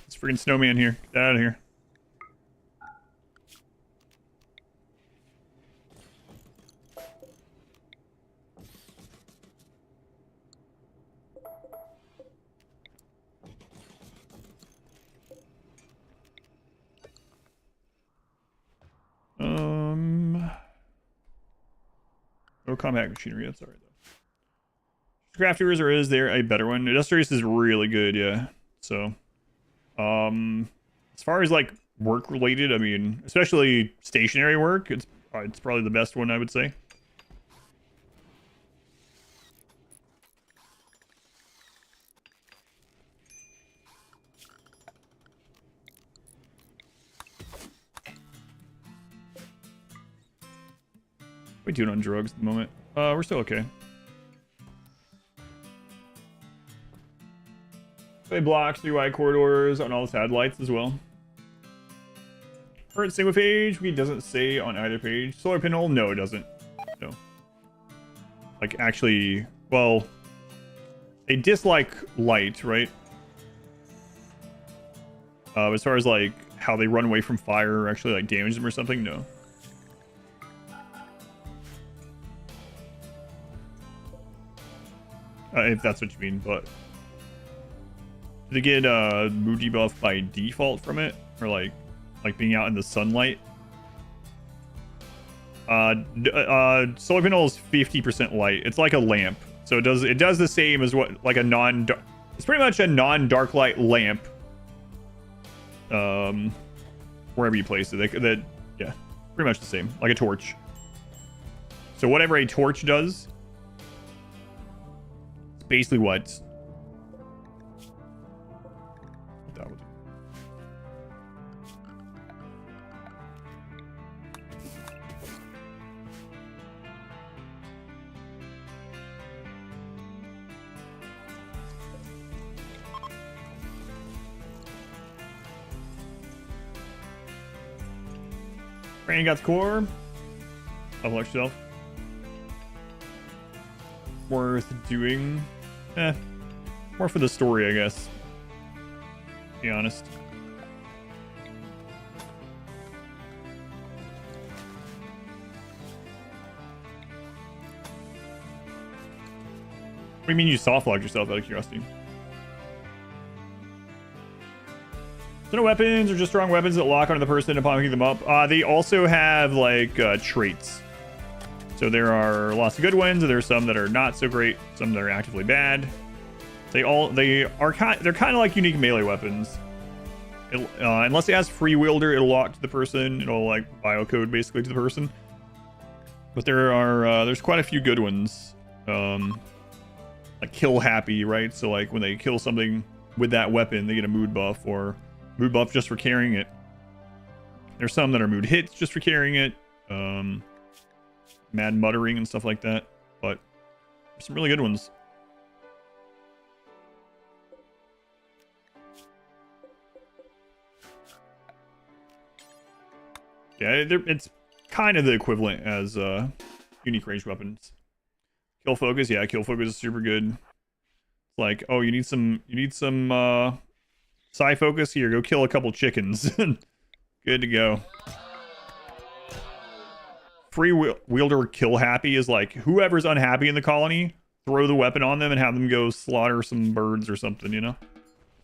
It's freaking snowman here. Get out of here. No compact machinery. That's alright though. Crafters, or is there a better one? Industrious is really good, yeah. So, as far as like work related, I mean, especially stationary work, it's probably the best one, I would say. What are we doing on drugs at the moment? We're still okay. Play blocks, 3 wide corridors on all the satellites as well. Current single page, it doesn't say on either page. Solar panel, no, it doesn't. No. Like, actually, well, they dislike light, right? As far as, like, how they run away from fire or actually, like, damage them or something, no. If that's what you mean, but... Do they get mood debuff by default from it? Or, like being out in the sunlight? Solar panel is 50% light. It's like a lamp. So it does the same as what, like a it's pretty much a non-dark light lamp. Wherever you place it. Yeah, pretty much the same. Like a torch. So whatever a torch does, basically what? That would- Brandon got the core. Level up yourself. Worth doing. More for the story, I guess. To be honest. What do you mean you soft locked yourself out of curiosity? So no weapons or just strong weapons that lock onto the person upon picking them up. They also have like traits. So there are lots of good ones, and there are some that are not so great, some that are actively bad. They're kind of like unique melee weapons. Unless it has free wielder, it'll lock to the person. It'll like biocode basically to the person. But there's quite a few good ones. Like kill happy, right? So like when they kill something with that weapon, they get a mood buff, or mood buff just for carrying it. There's some that are mood hits just for carrying it. Mad muttering and stuff like that. But there's some really good ones. Yeah, it's kind of the equivalent as unique ranged weapons. Kill focus, yeah, kill focus is super good. It's like, oh, you need some psi focus here. Go kill a couple chickens. Good to go. Free wielder kill happy is like whoever's unhappy in the colony, throw the weapon on them and have them go slaughter some birds or something, you know?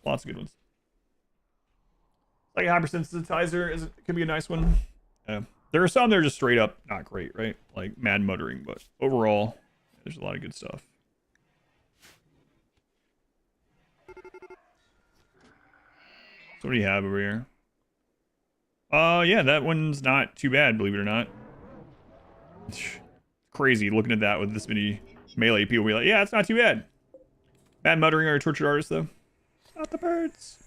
Lots of good ones. Like hypersensitizer could be a nice one. Yeah. There are some that are just straight up not great, right? Like mad muttering, but overall, there's a lot of good stuff. So what do you have over here? Yeah, that one's not too bad, believe it or not. It's crazy looking at that with this many melee people be like, yeah, it's not too bad. Mad muttering are a tortured artist though. Not the birds.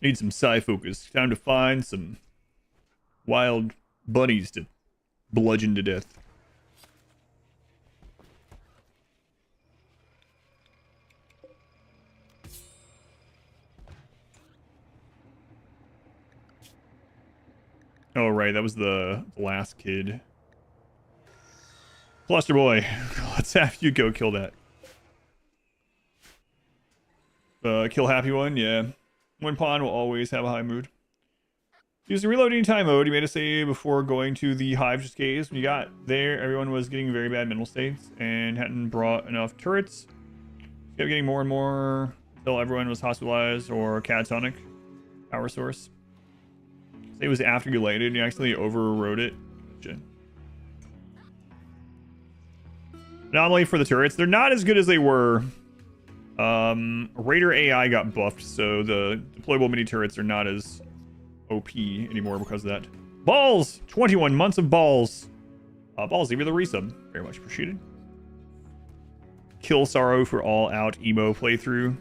Need some psi focus. Time to find some wild bunnies to bludgeon to death. Oh, right. That was the last kid. Cluster boy. Let's have you go kill that. Kill happy one. Yeah. One pawn will always have a high mood. Using reloading time mode, you made a save before going to the Hive just case. When you got there, everyone was getting very bad mental states and hadn't brought enough turrets. Kept getting more and more until everyone was hospitalized or catatonic. Power source. It was after you landed and you actually overrode it. Anomaly for the turrets. They're not as good as they were. Raider AI got buffed, so the deployable mini turrets are not as OP anymore because of that. Balls! 21 months of balls. Balls, give you the resub. Very much appreciated. Kill Sorrow for all out emo playthrough.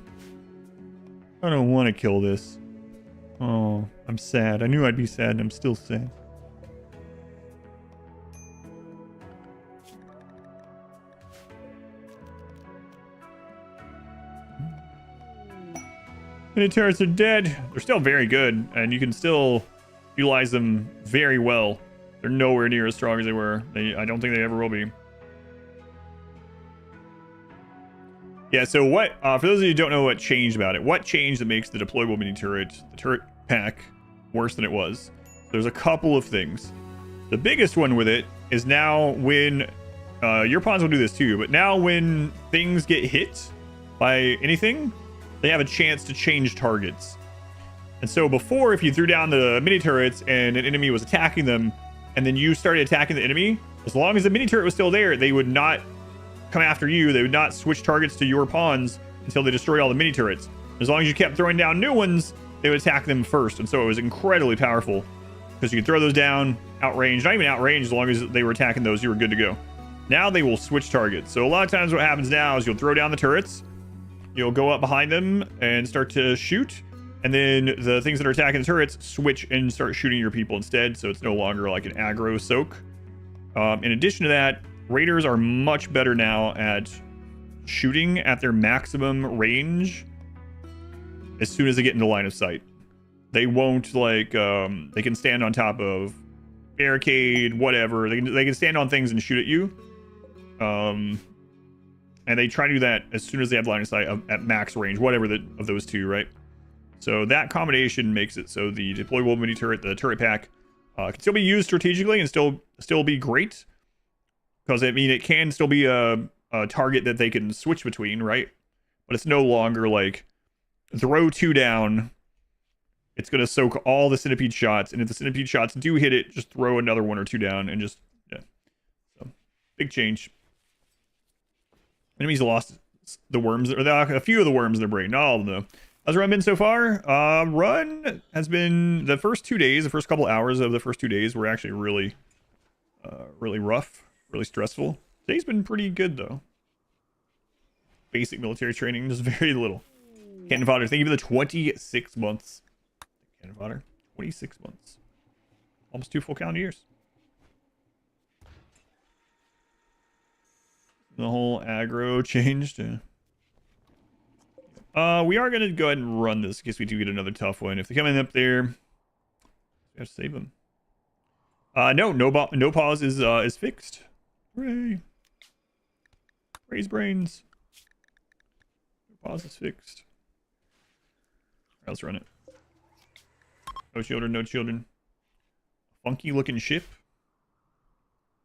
I don't want to kill this. Oh, I'm sad. I knew I'd be sad and I'm still sad. Mini turrets are dead. They're still very good, and you can still utilize them very well. They're nowhere near as strong as they were. I don't think they ever will be. Yeah, so what, for those of you who don't know what changed about it, what changed that makes the deployable mini turret, the turret pack, worse than it was? There's a couple of things. The biggest one with it is now when, your pawns will do this too, but now when things get hit by anything, they have a chance to change targets. And so before, if you threw down the mini turrets and an enemy was attacking them, and then you started attacking the enemy, as long as the mini turret was still there, they would not come after you. They would not switch targets to your pawns until they destroyed all the mini turrets. As long as you kept throwing down new ones, they would attack them first. And so it was incredibly powerful because you could throw those down outrange, not even outrange, as long as they were attacking those, you were good to go. Now they will switch targets. So a lot of times what happens now is you'll throw down the turrets, you'll go up behind them and start to shoot, and then the things that are attacking the turrets switch and start shooting your people instead, so it's no longer like an aggro soak. In addition to that, raiders are much better now at shooting at their maximum range as soon as they get into line of sight. They won't like they can stand on top of barricade, whatever. They can stand on things and shoot at you. And they try to do that as soon as they have line of sight at max range, whatever of those two, right? So that combination makes it so the deployable mini turret, the turret pack, can still be used strategically and still be great, because I mean it can still be a target that they can switch between, right? But it's no longer like throw 2 down. It's going to soak all the centipede shots, and if the centipede shots do hit it, just throw another 1 or 2 down, and just, yeah. So, big change. Enemies lost the worms, or a few of the worms in their brain, not all of them though. How's run been so far? Run has been, the first 2 days, the first couple hours of the first 2 days were actually really rough, really stressful. Today's been pretty good though. Basic military training, just very little. Cannon fodder, thank you for the 26 months. Cannon fodder, 26 months. Almost 2 full calendar years. The whole aggro changed. We are going to go ahead and run this in case we do get another tough one. If they come in up there, we have to save them. No pause is fixed. Hooray. Raise brains. No pause is fixed. All right, let's run it. No children, no children. Funky looking ship.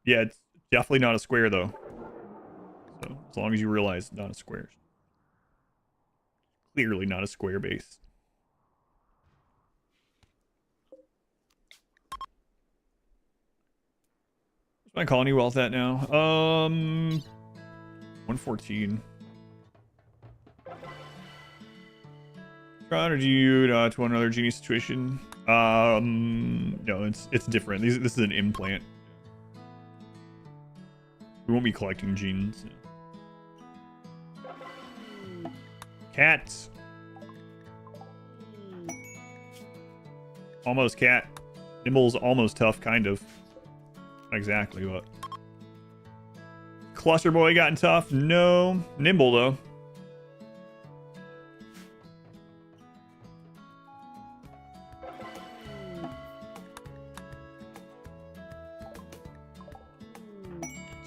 Yeah, it's definitely not a square though. So as long as you realize not a square. Clearly not a square base. Where's my colony wealth at now? 114. Or do you to want another genie situation? No, it's different. This is an implant. We won't be collecting genes. Cats. Almost cat. Nimble's almost tough, kind of. Not exactly, but. Cluster boy gotten tough? No. Nimble, though.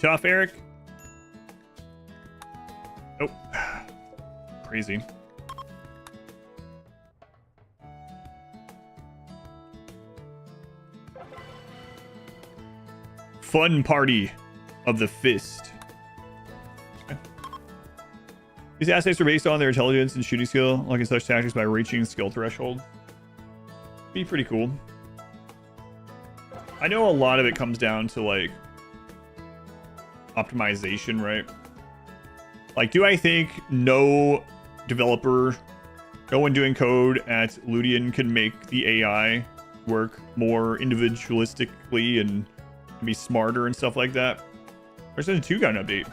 Tough, Eric. Oh. Crazy. Fun party of the fist. Okay. These assets are based on their intelligence and shooting skill, like in such tactics by reaching skill threshold. Be pretty cool. I know a lot of it comes down to like optimization, right? Like, do I think no developer, no one doing code at Ludian can make the AI work more individualistically and be smarter and stuff like that? There's a 2 gun update.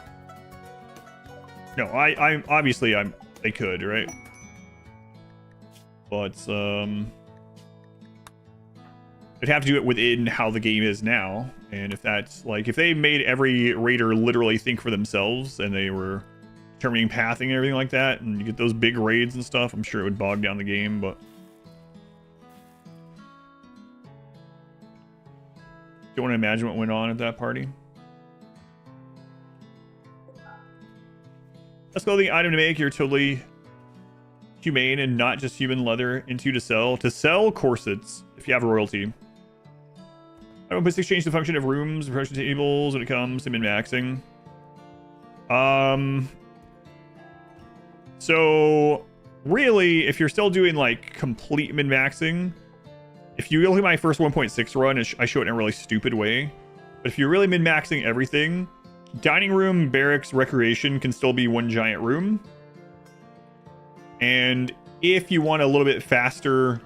No, I obviously they could, right? But they'd have to do it within how the game is now. And if that's like, if they made every raider literally think for themselves and they were determining pathing and everything like that, and you get those big raids and stuff, I'm sure it would bog down the game, but don't want to imagine what went on at that party. Let's go the item to make. You're totally humane and not just human leather into to sell. To sell corsets if you have a royalty. I don't exchange the function of rooms, refresh tables when it comes to min-maxing. So really, if you're still doing like complete min-maxing, if you look at my first 1.6 run, I show it in a really stupid way. But if you're really min-maxing everything, dining room, barracks, recreation can still be one giant room. And if you want a little bit faster,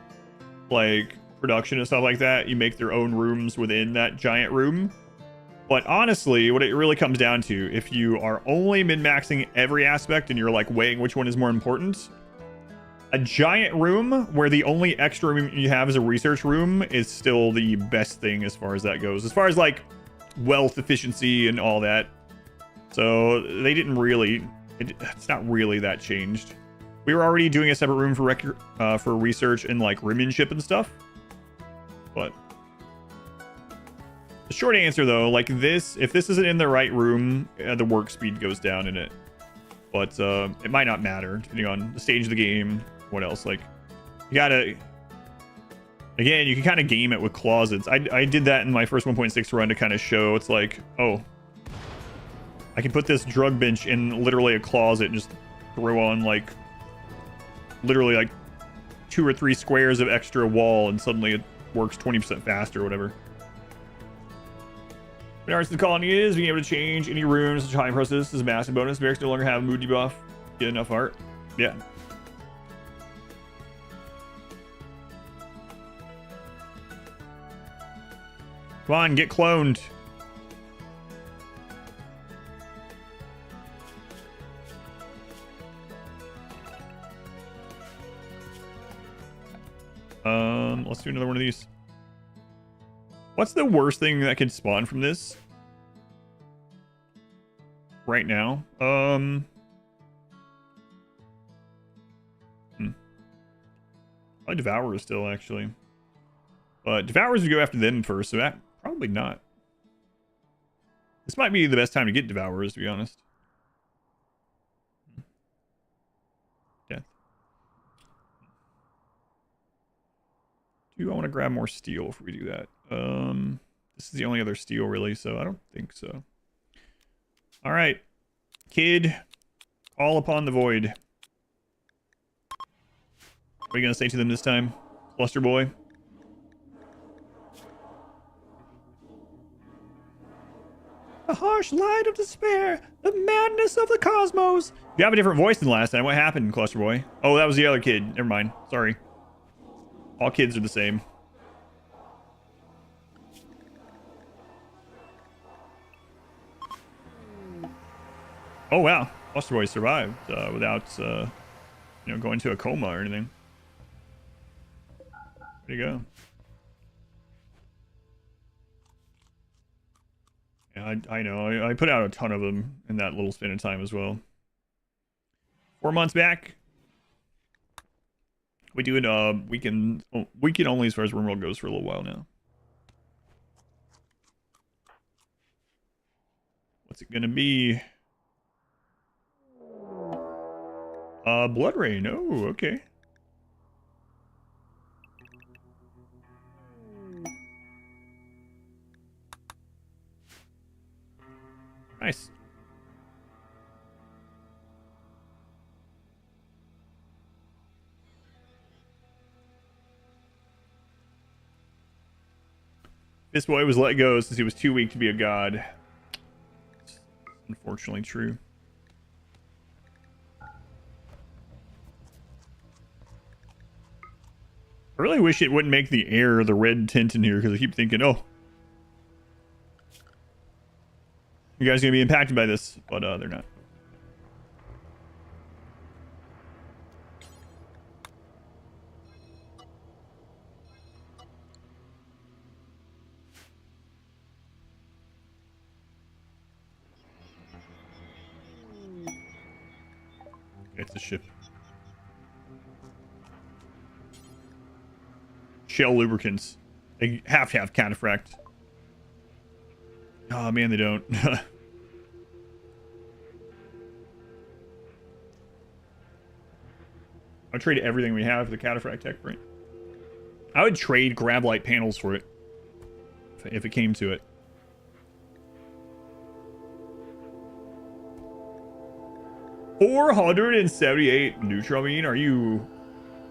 like, production and stuff like that, you make their own rooms within that giant room. But honestly, what it really comes down to, if you are only min-maxing every aspect and you're like weighing which one is more important, a giant room where the only extra room you have is a research room is still the best thing as far as that goes. As far as like wealth efficiency and all that. So they didn't really, it's not really that changed. We were already doing a separate room for research and like rimmanship and stuff. But the short answer though, like this, if this isn't in the right room, the work speed goes down in it. But it might not matter depending on the stage of the game. What else? Like, you gotta, again, you can kind of game it with closets. I did that in my first 1.6 run to kind of show it's like, oh, I can put this drug bench in literally a closet and just throw on like literally like 2 or 3 squares of extra wall and suddenly it works 20% faster or whatever. In regards to the colony is being able to change any rooms. Such a high process is a massive bonus. Barracks no longer have mood debuff. Get enough art. Yeah. Come on, get cloned. Let's do another one of these. What's the worst thing that could spawn from this? Right now? Probably Devourers still, actually. But Devourers would go after them first, so that probably not. This might be the best time to get Devourers, to be honest. Yeah. Do I want to grab more steel if we do that? This is the only other steel, really, so I don't think so. All right. Kid, call upon the void. What are you going to say to them this time, Cluster Boy? The harsh light of despair, the madness of the cosmos. You have a different voice than last time. What happened, Cluster Boy? Oh, that was the other kid. Never mind. Sorry. All kids are the same. Oh, wow. Cluster Boy survived without, going to a coma or anything. There you go. Yeah, I know. I put out a ton of them in that little span of time as well. 4 months back. We do it weekend only as far as RimWorld goes for a little while now. What's it gonna be? Blood Rain. Oh, okay. Nice. This boy was let go since he was too weak to be a god. It's unfortunately true. I really wish it wouldn't make the air the red tint in here because I keep thinking, oh, you guys are gonna be impacted by this, but they're not. It's a ship. Shell lubricants. They have to have cataphract. Oh man, they don't. I'll trade everything we have for the cataphract tech print. I would trade grab light panels for it if it came to it. $478 Neutramine? Are you...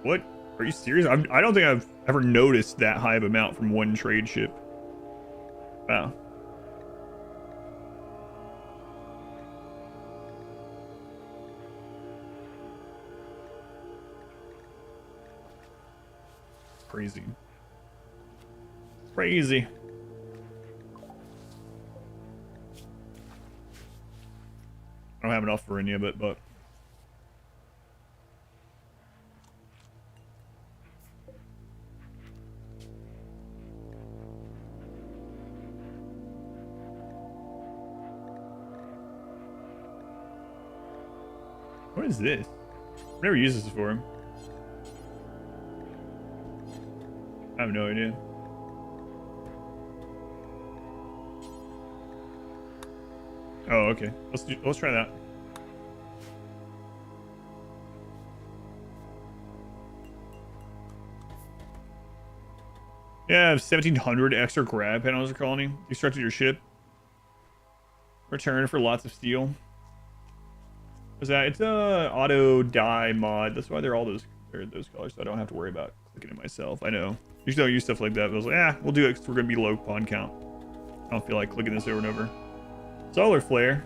What? Are you serious? I don't think I've ever noticed that high of amount from one trade ship. Wow. Crazy. Crazy. I don't have enough for any of it, but what is this? I've never used this before. I have no idea. Oh, okay. Let's try that. Yeah, 1,700 extra grab panels are colony. Destructed your ship. Return for lots of steel. What's that? It's a auto dye mod. That's why they're all those colors, so I don't have to worry about clicking it myself. I know. Usually don't use stuff like that, but I was like, we'll do it 'cause we're gonna be low pawn count. I don't feel like clicking this over and over. Solar flare.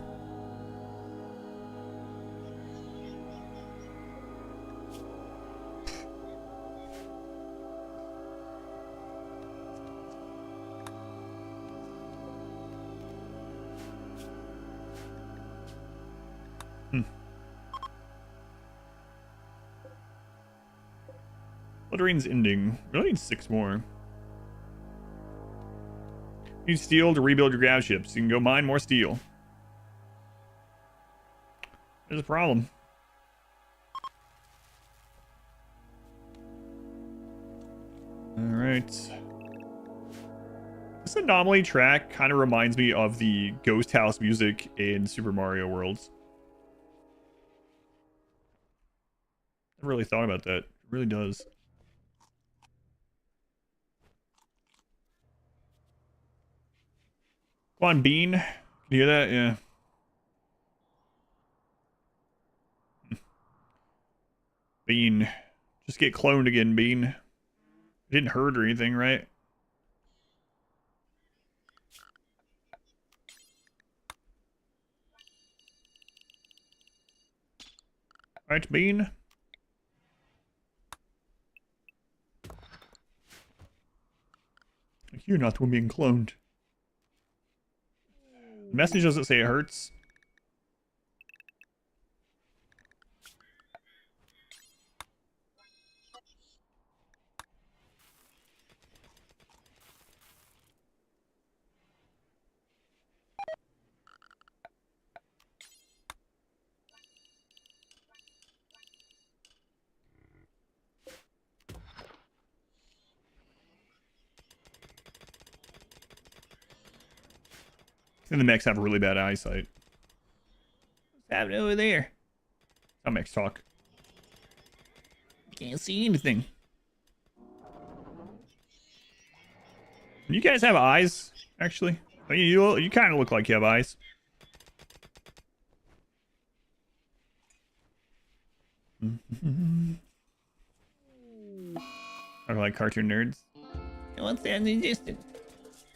Fluttering ending. We only need 6 more. You need steel to rebuild your grav ships. You can go mine more steel. There's a problem. Alright. This Anomaly track kind of reminds me of the Ghost House music in Super Mario Worlds. I really thought about that. It really does. Come on, Bean. Can you hear that? Yeah. Bean. Just get cloned again, Bean. It didn't hurt or anything, right? Right, Bean? You're not the one being cloned. The message doesn't say it hurts. I think the mechs have really bad eyesight. What's happening over there? How mechs talk. Can't see anything. You guys have eyes, actually. I mean, you kind of look like you have eyes. I like cartoon nerds. What's that in the distance?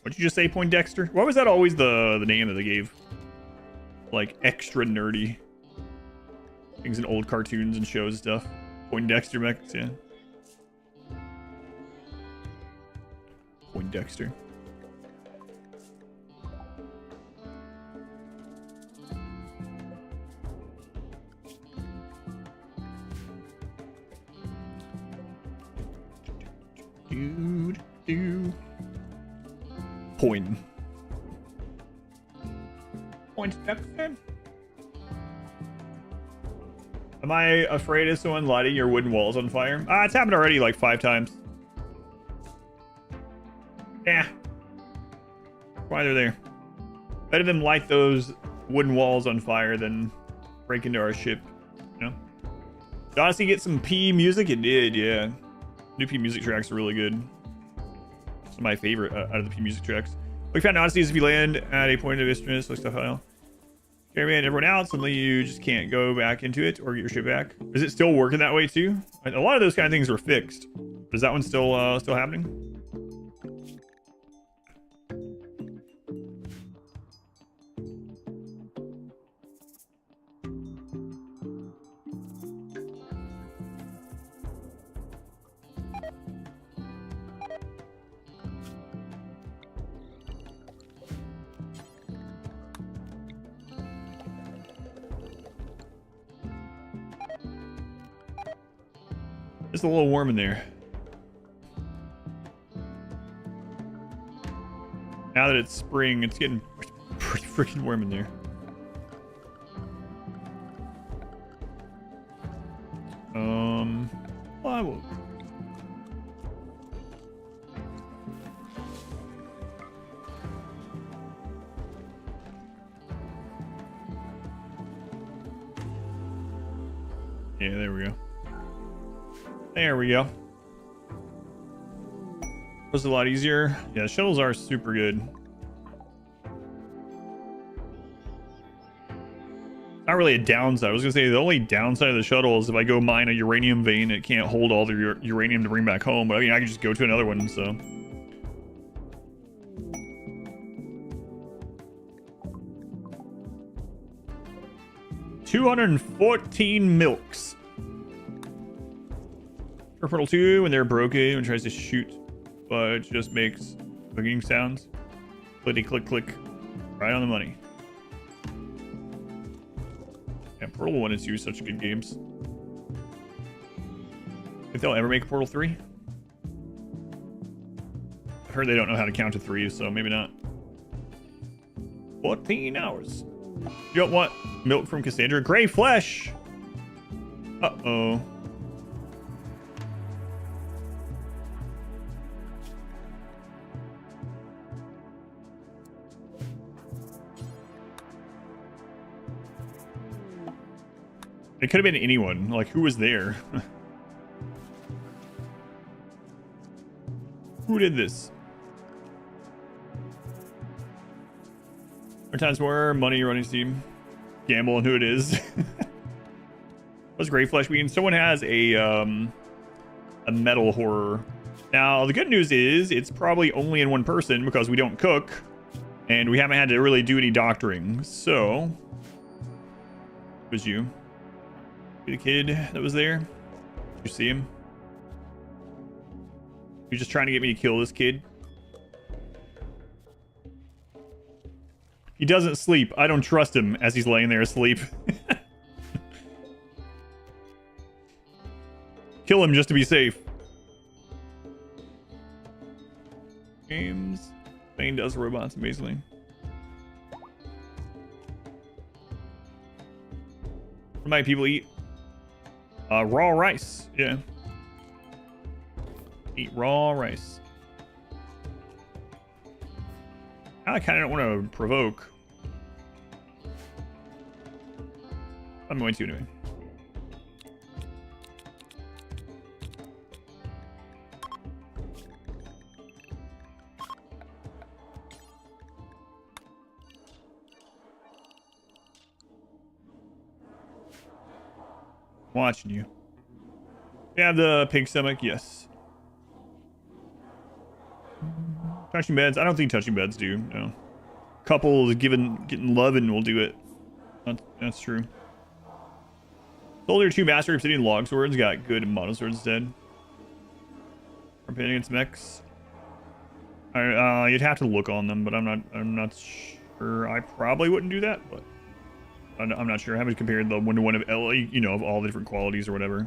What'd you just say, Poindexter? What was that always the name that they gave? Like, extra nerdy. Things in old cartoons and shows and stuff. Poindexter mechs, yeah. Poindexter. Dude. Poindexter? Am I afraid of someone lighting your wooden walls on fire? It's happened already like 5 times. Yeah. Why they're there. Better than light those wooden walls on fire than break into our ship. You know? Did Odyssey get some P music? It did, yeah. New P music tracks are really good. Some of my favorite out of the P music tracks. We found Odyssey is if you land at a point of instruments, like stuff out. Caravan everyone out, suddenly you just can't go back into it or get your ship back. Is it still working that way too? A lot of those kind of things were fixed. Is that one still happening? It's a little warm in there. Now that it's spring, it's getting pretty freaking warm in there. Well, I will. Yeah, there we go. There we go. Was a lot easier. Yeah, shuttles are super good. Not really a downside. I was gonna say the only downside of the shuttle is if I go mine a uranium vein, it can't hold all the uranium to bring back home. But I mean, I can just go to another one. So. $214 milks. For Portal 2, when they're broken and tries to shoot, but it just makes clicking sounds. Clickety click click. Right on the money. Yeah, Portal 1 and 2 are such good games. If they'll ever make Portal 3? I've heard they don't know how to count to 3, so maybe not. 14 hours. You don't want milk from Cassandra? Gray flesh! Uh-oh. It could have been anyone. Like, who was there? Who did this? More times more money running Steam. Gamble on who it is. What's Gray Flesh mean? Someone has a metal horror. Now, the good news is it's probably only in one person because we don't cook. And we haven't had to really do any doctoring. So, it was you. The kid that was there? Did you see him? You're just trying to get me to kill this kid? He doesn't sleep. I don't trust him as he's laying there asleep. Kill him just to be safe. Games. Bane does robots amazingly. What might people eat? Raw rice. Yeah. Eat raw rice. I kind of don't want to provoke. I'm going to anyway. Watching you. You have the pig stomach? Yes. Touching beds? I don't think touching beds do. No. Couples getting loving will do it. That's true. Soldier 2 Master Obsidian Log Swords got good mono swords instead. Are pitting against mechs. You'd have to look on them, but I'm not sure. I probably wouldn't do that, but I'm not sure. I haven't compared the 1-to-1 of of all the different qualities or whatever.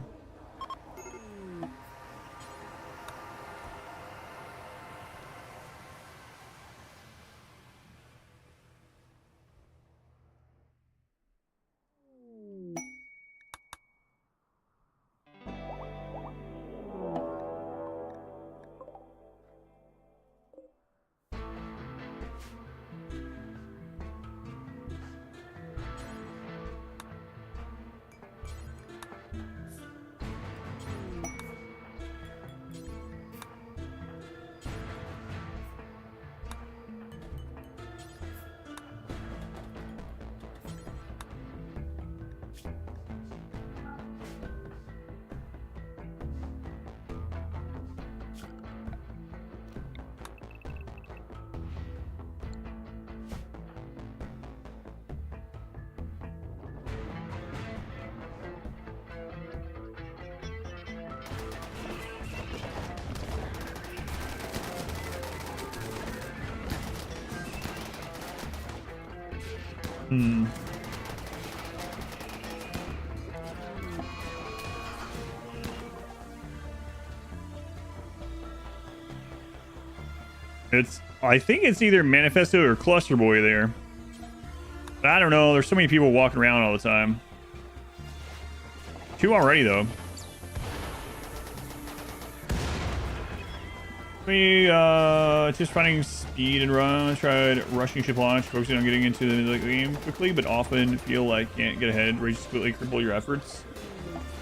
I think it's either Manifesto or Cluster Boy there. But I don't know. There's so many people walking around all the time. 2 already, though. We just finding speed and run. Tried rushing ship launch, focusing on getting into the game quickly, but often feel like can't get ahead. Rages quickly cripple your efforts.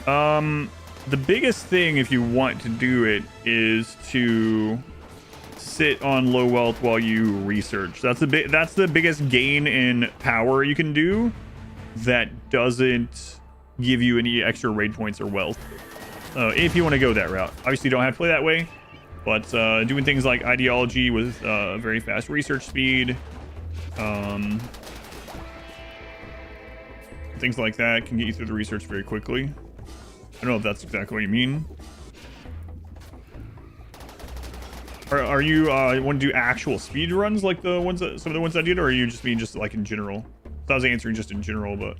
The biggest thing if you want to do it is to sit on low wealth while you research. That's the biggest gain in power you can do that doesn't give you any extra raid points or wealth. If you want to go that route. Obviously you don't have to play that way, but doing things like ideology with very fast research speed, things like that can get you through the research very quickly. I don't know if that's exactly what you mean. Are you want to do actual speed runs like the ones that some of the ones I did, or are you just mean just like in general? So I was answering just in general, but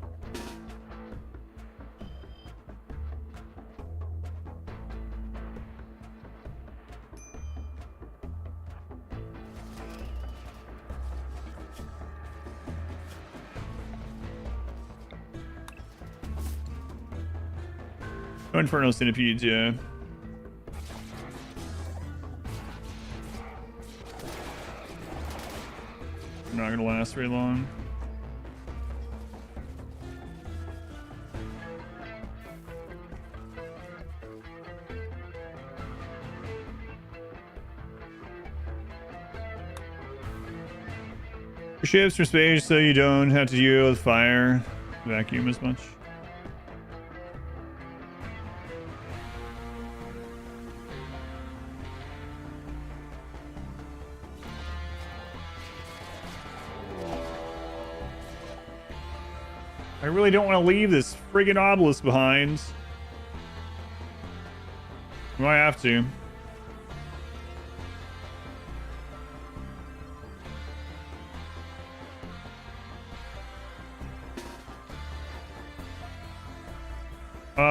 no Inferno Centipedes, yeah. Not gonna last very long. Your ships from space so you don't have to deal with fire, vacuum as much. I really don't want to leave this friggin' obelisk behind. Do I have to?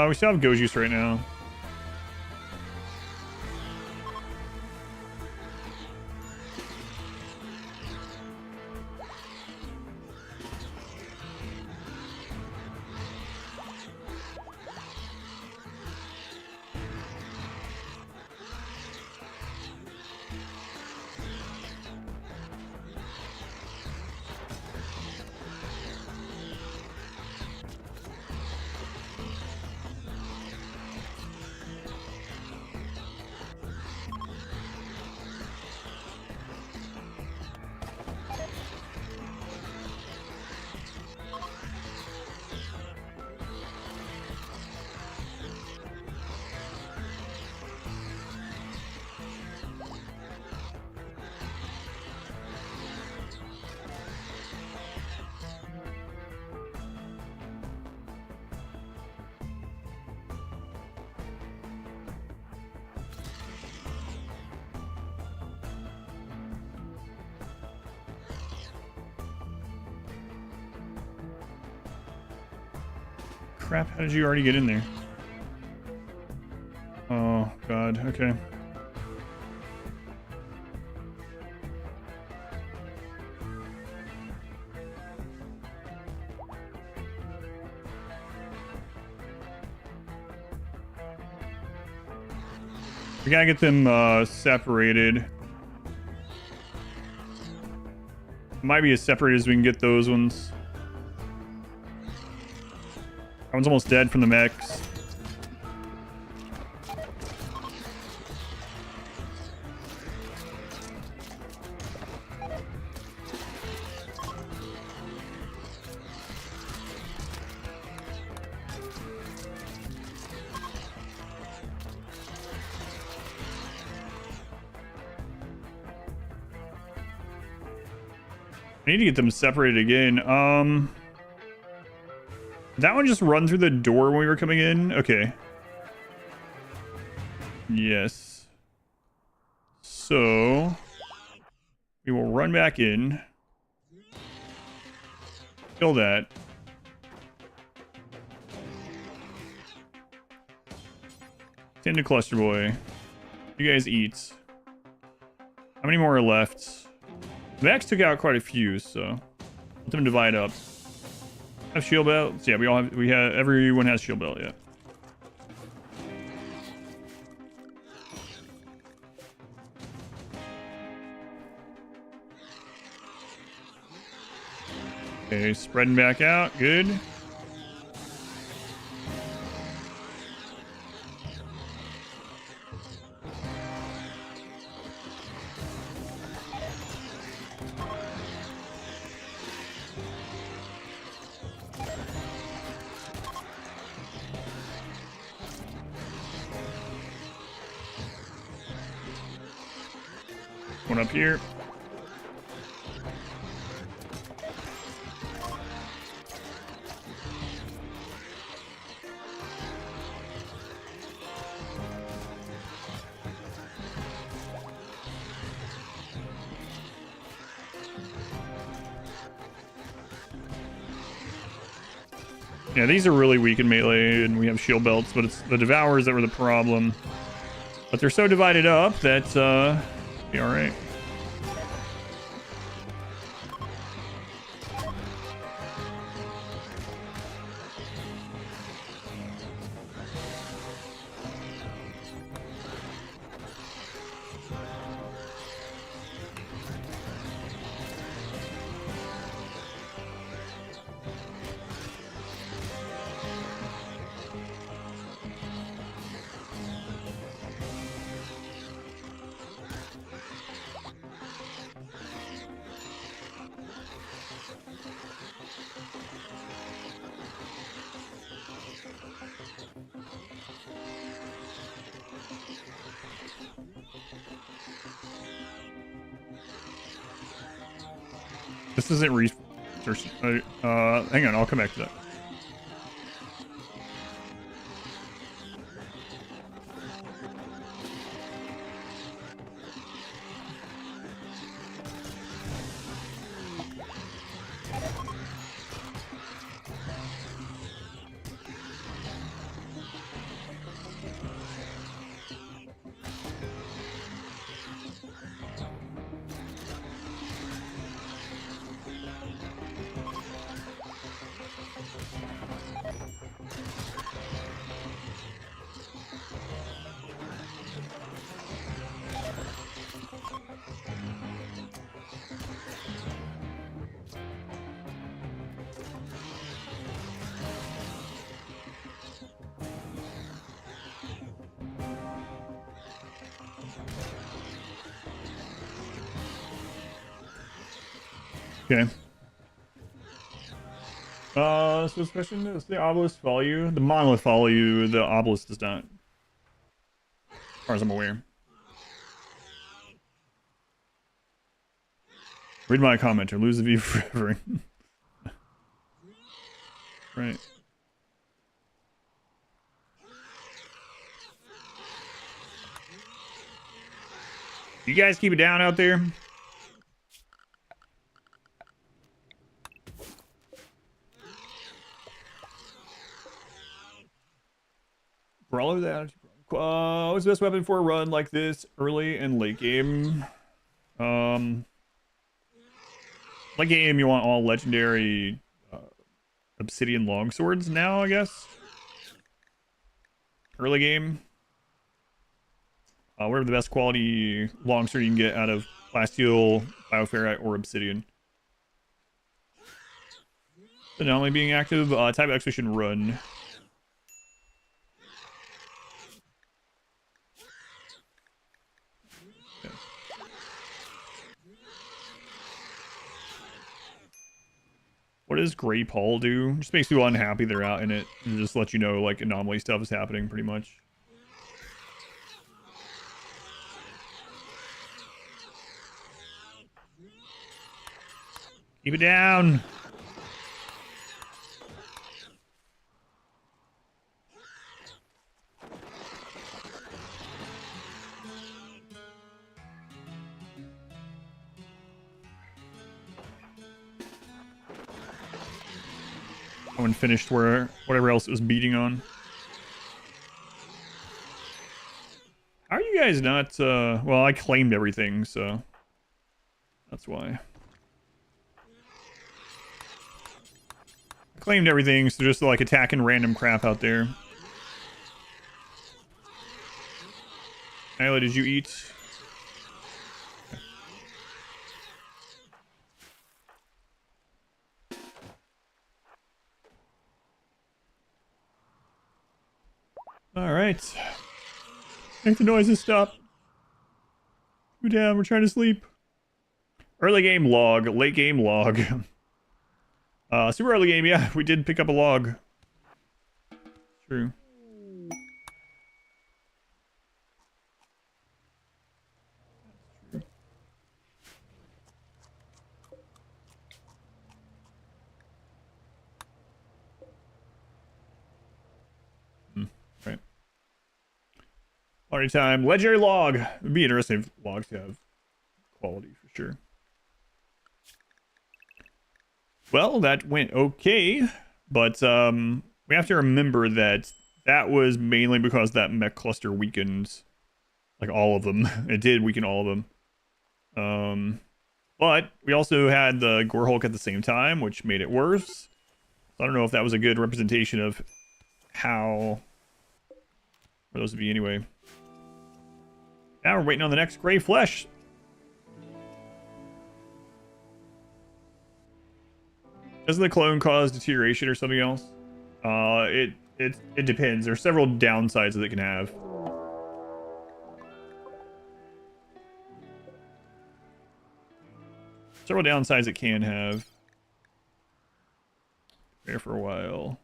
We still have Go Juice right now. Crap, how did you already get in there? Oh, God, okay. We gotta get them separated. Might be as separated as we can get those ones. That one's almost dead from the mechs. I need to get them separated again. That one just run through the door when we were coming in? Okay. Yes. So we will run back in. Kill that. Tend to Cluster Boy. You guys eat. How many more are left? Max took out quite a few, so let them divide up. Have shield belts? Yeah, everyone has shield belt, yeah. Okay, spreading back out, good. One up here. Yeah, these are really weak in melee, and we have shield belts, but it's the Devourers that were the problem. But they're so divided up that, be alright. This isn't hang on, I'll come back to that. Okay. So this question is the obelisk follow you? The monolith follow you, the obelisk does not. As far as I'm aware. Read my comment or lose the view forever. Right. You guys keep it down out there? Brawler that. What's the best weapon for a run like this early and late game? Late game, you want all legendary obsidian longswords now, I guess. Early game, whatever the best quality longsword you can get out of plasteel, bioferrite, or obsidian. Anomaly being active, type expedition run. What does Grey Paul do? Just makes you unhappy they're out in it, and just let you know like anomaly stuff is happening pretty much. Keep it down. One finished where whatever else it was beating on. How are you guys not well, I claimed everything, so That's why. I claimed everything, so just like attacking random crap out there. Ayla, did you eat? Alright. Make the noises stop. Go down, we're trying to sleep. Early game log, late game log. Super early game, yeah, we did pick up a log. True. Right. Party time. Legendary log. It'd be interesting if logs have quality for sure. Well, that went okay, but we have to remember that that was mainly because that mech cluster weakened like all of them. It did weaken all of them. But we also had the Gore Hulk at the same time, which made it worse. So I don't know if that was a good representation of how for those of you anyway. Now we're waiting on the next gray flesh. Doesn't the clone cause deterioration or something else? It depends. There's several downsides that it can have. Several downsides it can have. There for a while.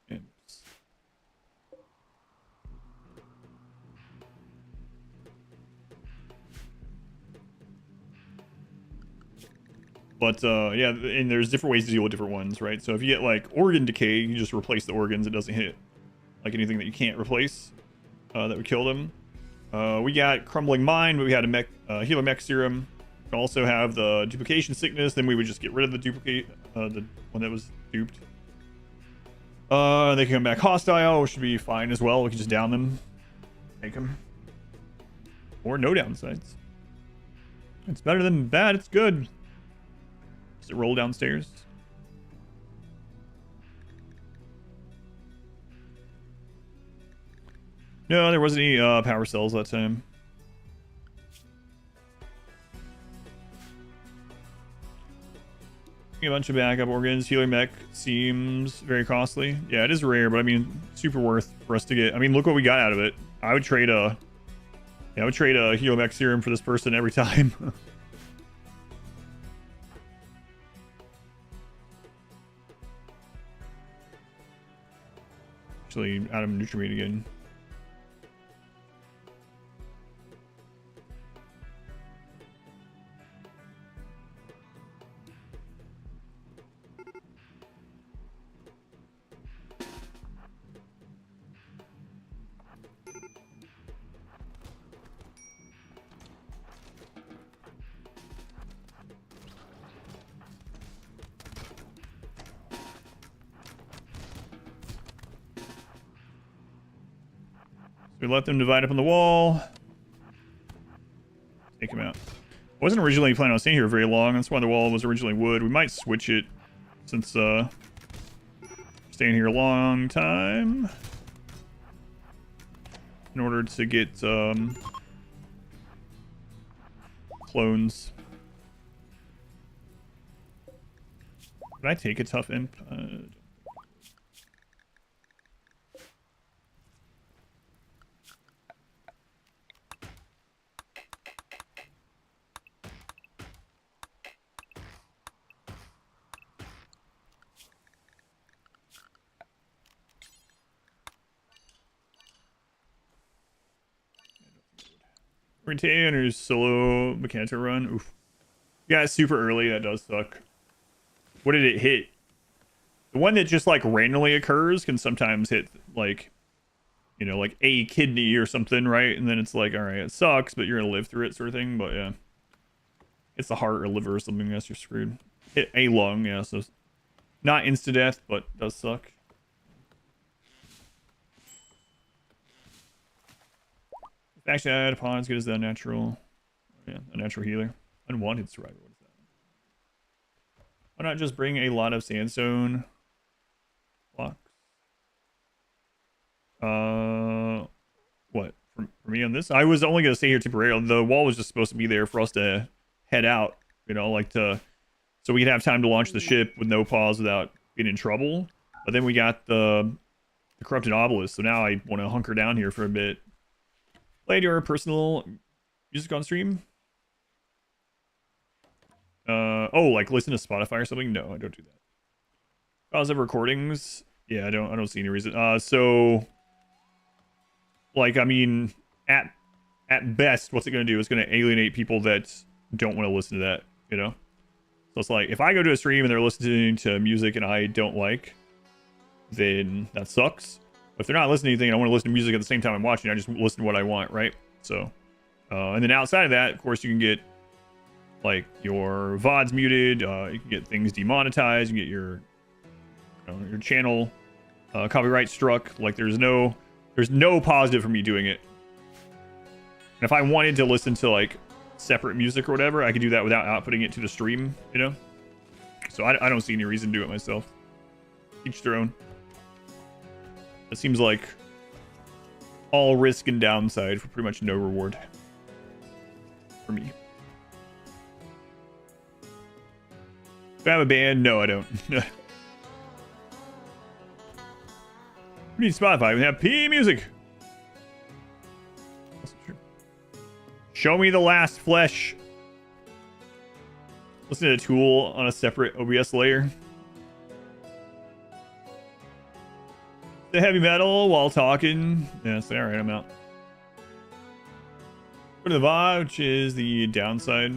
Imps. But yeah, and there's different ways to deal with different ones, right? So if you get like organ decay, you just replace the organs. It doesn't hit like anything that you can't replace that would kill them. We got crumbling mind, but we had a healer mech serum. We also have the duplication sickness. Then we would just get rid of the duplicate, the one that was duped. They can come back hostile, which should be fine as well. We can just down them, take them, or no downsides. It's better than bad. It's good. Does it roll downstairs? No, there wasn't any power cells that time. A bunch of backup organs. Healer mech seems very costly. Yeah, it is rare, but I mean, super worth for us to get. I mean, look what we got out of it. I would trade a healer mech serum for this person every time. Actually, out of nutrient again. We let them divide up on the wall. Take him out. I wasn't originally planning on staying here very long. That's why the wall was originally wood. We might switch it since staying here a long time in order to get clones. Did I take a tough imp? Retainer's solo Mechanta run. Oof. Yeah, it's super early. That does suck. What did it hit? The one that just like randomly occurs can sometimes hit like, you know, like a kidney or something, right? And then it's like, all right, it sucks, but you're gonna live through it, sort of thing. But yeah, it's the heart or liver or something. Else, you're screwed. Hit a lung, yeah. So not insta death, but does suck. Actually, I had upon as good as the natural. Yeah, a natural healer. Unwanted survivor. What is that? Why not just bring a lot of sandstone blocks? What? For me on this? I was only going to stay here temporarily. The wall was just supposed to be there for us to head out. You know, like so we could have time to launch the ship with no pause without being in trouble. But then we got the corrupted obelisk, so now I want to hunker down here for a bit. Played your personal music on stream? Oh, like listen to Spotify or something? No, I don't do that. Pause of recordings? Yeah, I don't see any reason. So like, I mean, at best, what's it going to do? It's going to alienate people that don't want to listen to that, you know? So it's like, if I go to a stream and they're listening to music and I don't like, then that sucks. But if they're not listening to anything and I want to listen to music at the same time I'm watching, I just listen to what I want, right? So, and then outside of that, of course, you can get, like, your VODs muted, you can get things demonetized, you can get your channel copyright struck. Like, there's no positive for me doing it. And if I wanted to listen to, like, separate music or whatever, I could do that without outputting it to the stream, you know? So I don't see any reason to do it myself. Each their own. It seems like all risk and downside for pretty much no reward. For me. Do I have a band? No, I don't. We need Spotify. We have P music. That's true. Show me the last flesh. Listen to a tool on a separate OBS layer. The heavy metal while talking. Yeah, it's alright, I'm out. Go to the VOD, which is the downside.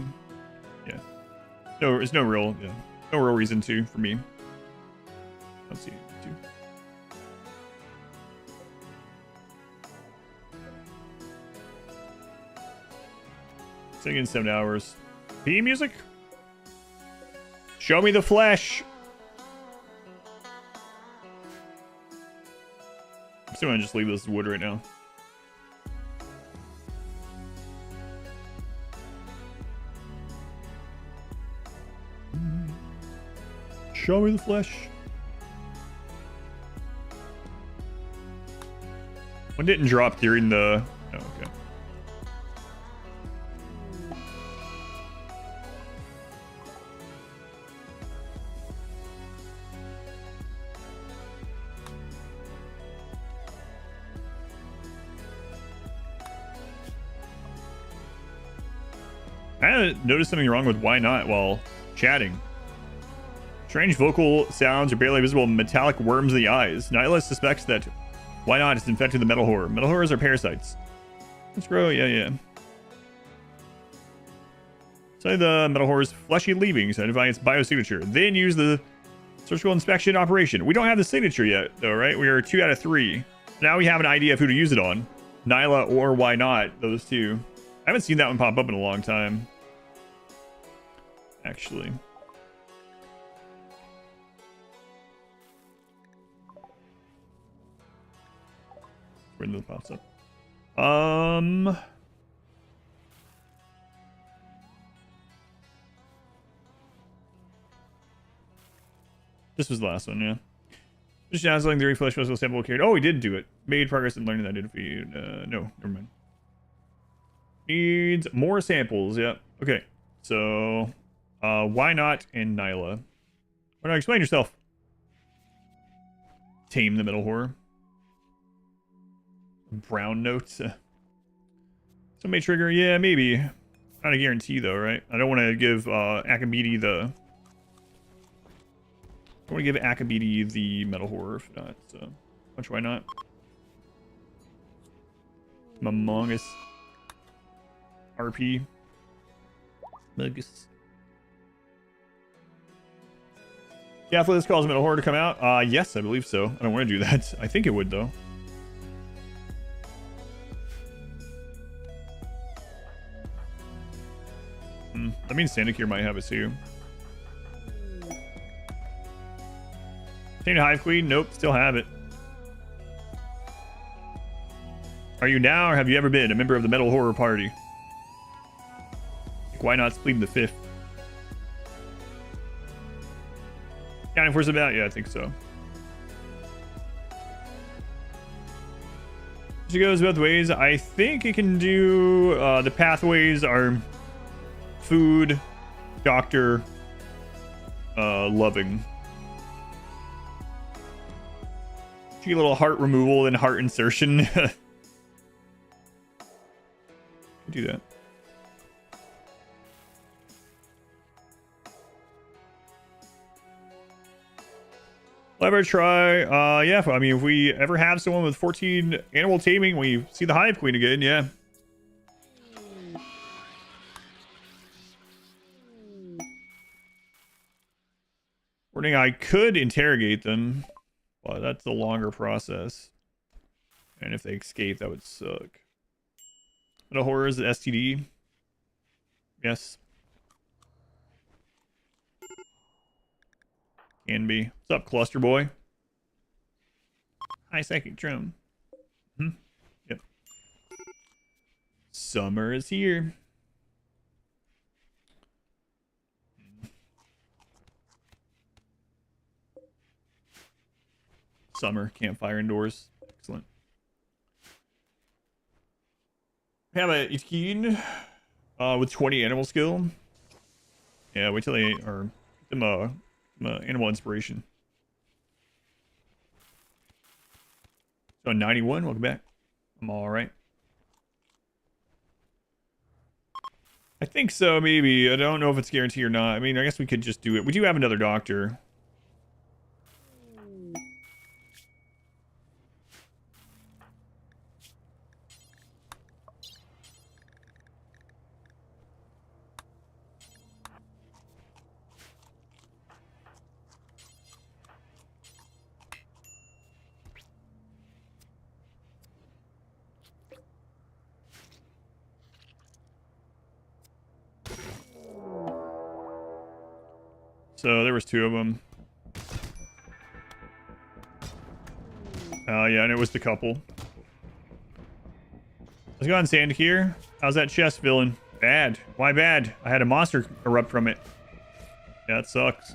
Yeah. No, there's no real reason to for me. Let's see. Sing in 7 hours. P music? Show me the flesh. I'm still gonna just leave this wood right now. Show me the flesh. One didn't drop during the... Oh, okay. I noticed something wrong with Why Not while chatting. Strange vocal sounds are barely visible metallic worms in the eyes. Nyla suspects that Why Not is infected with the metal horror. Metal horrors are parasites. Let's grow, yeah. Study the metal horror's fleshy leavings, identifying its biosignature. Then use the surgical inspection operation. We don't have the signature yet, though, right? We are 2 out of 3. Now we have an idea of who to use it on. Nyla or Why Not, those two. I haven't seen that one pop up in a long time. Actually. Where did it pops up? This was the last one, yeah. Just dazzling the reflesh was sample carried. Oh, he did do it. Made progress in learning that did feed. No, never mind. Needs more samples, yeah. Okay. So Why Not and Nyla. Why not explain yourself? Tame the metal horror. Brown notes. So may trigger, yeah, maybe. Not a guarantee though, right? I don't want to give Akabidi the... I want to give Akabidi the metal horror if not, so much Why Not? Among Us. RP. Mugus. Yeah, if this calls metal horror to come out, yes, I believe so. I don't want to do that. I think it would though. That means Sandakir might have it too. Tainted Hive Queen? Nope, still have it. Are you now or have you ever been a member of the Metal Horror Party? Why not split the 5th? Counting force about? Yeah, I think so. She goes both ways. I think it can do the pathways are food, doctor, loving. She get a little heart removal and heart insertion. Do that. Ever try? Yeah, I mean, if we ever have someone with 14 animal taming, we see the Hive Queen again, yeah. Warning, I could interrogate them, but that's a longer process. And if they escape, that would suck. The horror is the STD. Yes. Can be. What's up, Cluster Boy? Hi, Psychic Drone. Yep. Summer is here. Summer, campfire indoors. Excellent. We have a Itkeen with 20 animal skill. Yeah, wait till they are them animal inspiration. So 91, welcome back. I'm all right. I think so, maybe. I don't know if it's guaranteed or not. I mean, I guess we could just do it. We do have another doctor. So there was 2 of them. Yeah, and it was the couple. Let's go on Sand here. How's that chest feeling? Bad. Why bad? I had a monster erupt from it. Yeah, it sucks.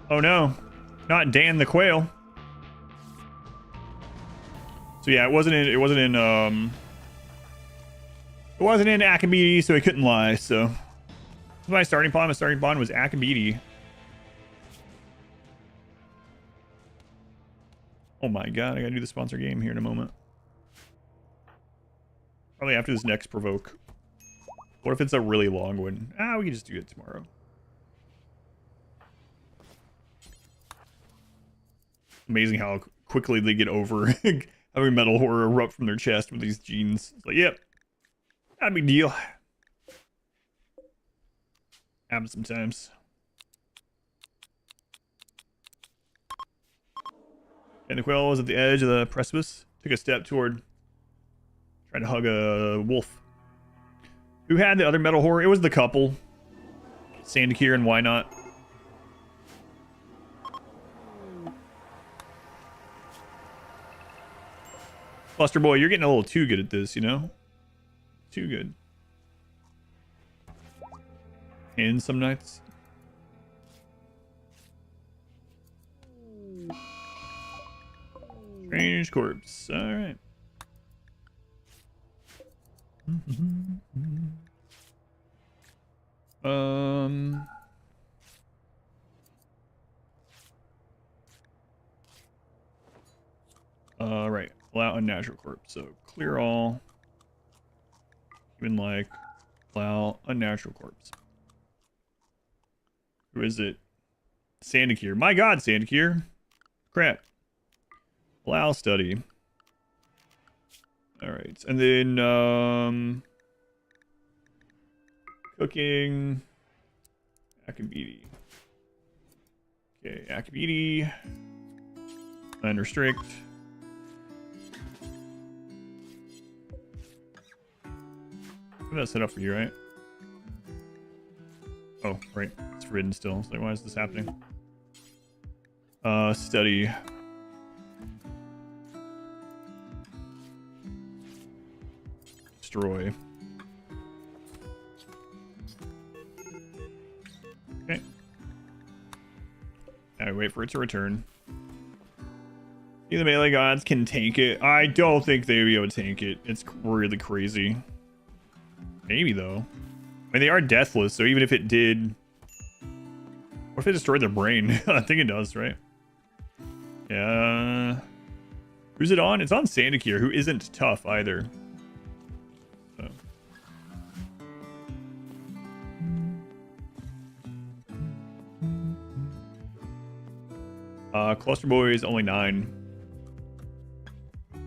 Oh no, not Dan the Quail. So yeah, it wasn't in Akabidi, so he couldn't lie. So that's my starting pawn. My starting pawn was Akabidi. Oh my god, I gotta do the sponsor game here in a moment. Probably after this next provoke. What if it's a really long one? Ah, we can just do it tomorrow. Amazing how quickly they get over having metal horror erupt from their chest with these genes. It's like, yep, not a big deal. Happens sometimes. And the quail was at the edge of the precipice. Took a step toward trying to hug a wolf. Who had the other metal horror? It was the couple. Sandakir and Why Not. Cluster Boy, you're getting a little too good at this, you know? Too good. And some nights. Strange corpse. Alright. Right. Allow unnatural corpse. So clear all. Even like allow unnatural corpse. Who is it? Sandakir. My god, Sandakir. Crap. Allow study. Alright. And then cooking. Akabidi. Okay, Akabidi. Unrestrict. That's set up for you, right? Oh, right. It's forbidden still. It's like, why is this happening? Study. destroy. Okay. Now we wait for it to return. See, the melee gods can tank it. I don't think they'd be able to tank it. It's really crazy. Maybe, though. I mean, they are deathless, so even if it did... What if it destroyed their brain? I think it does, right? Yeah. Who's it on? It's on Sandakir, who isn't tough either. So. Cluster Boy is only 9. Can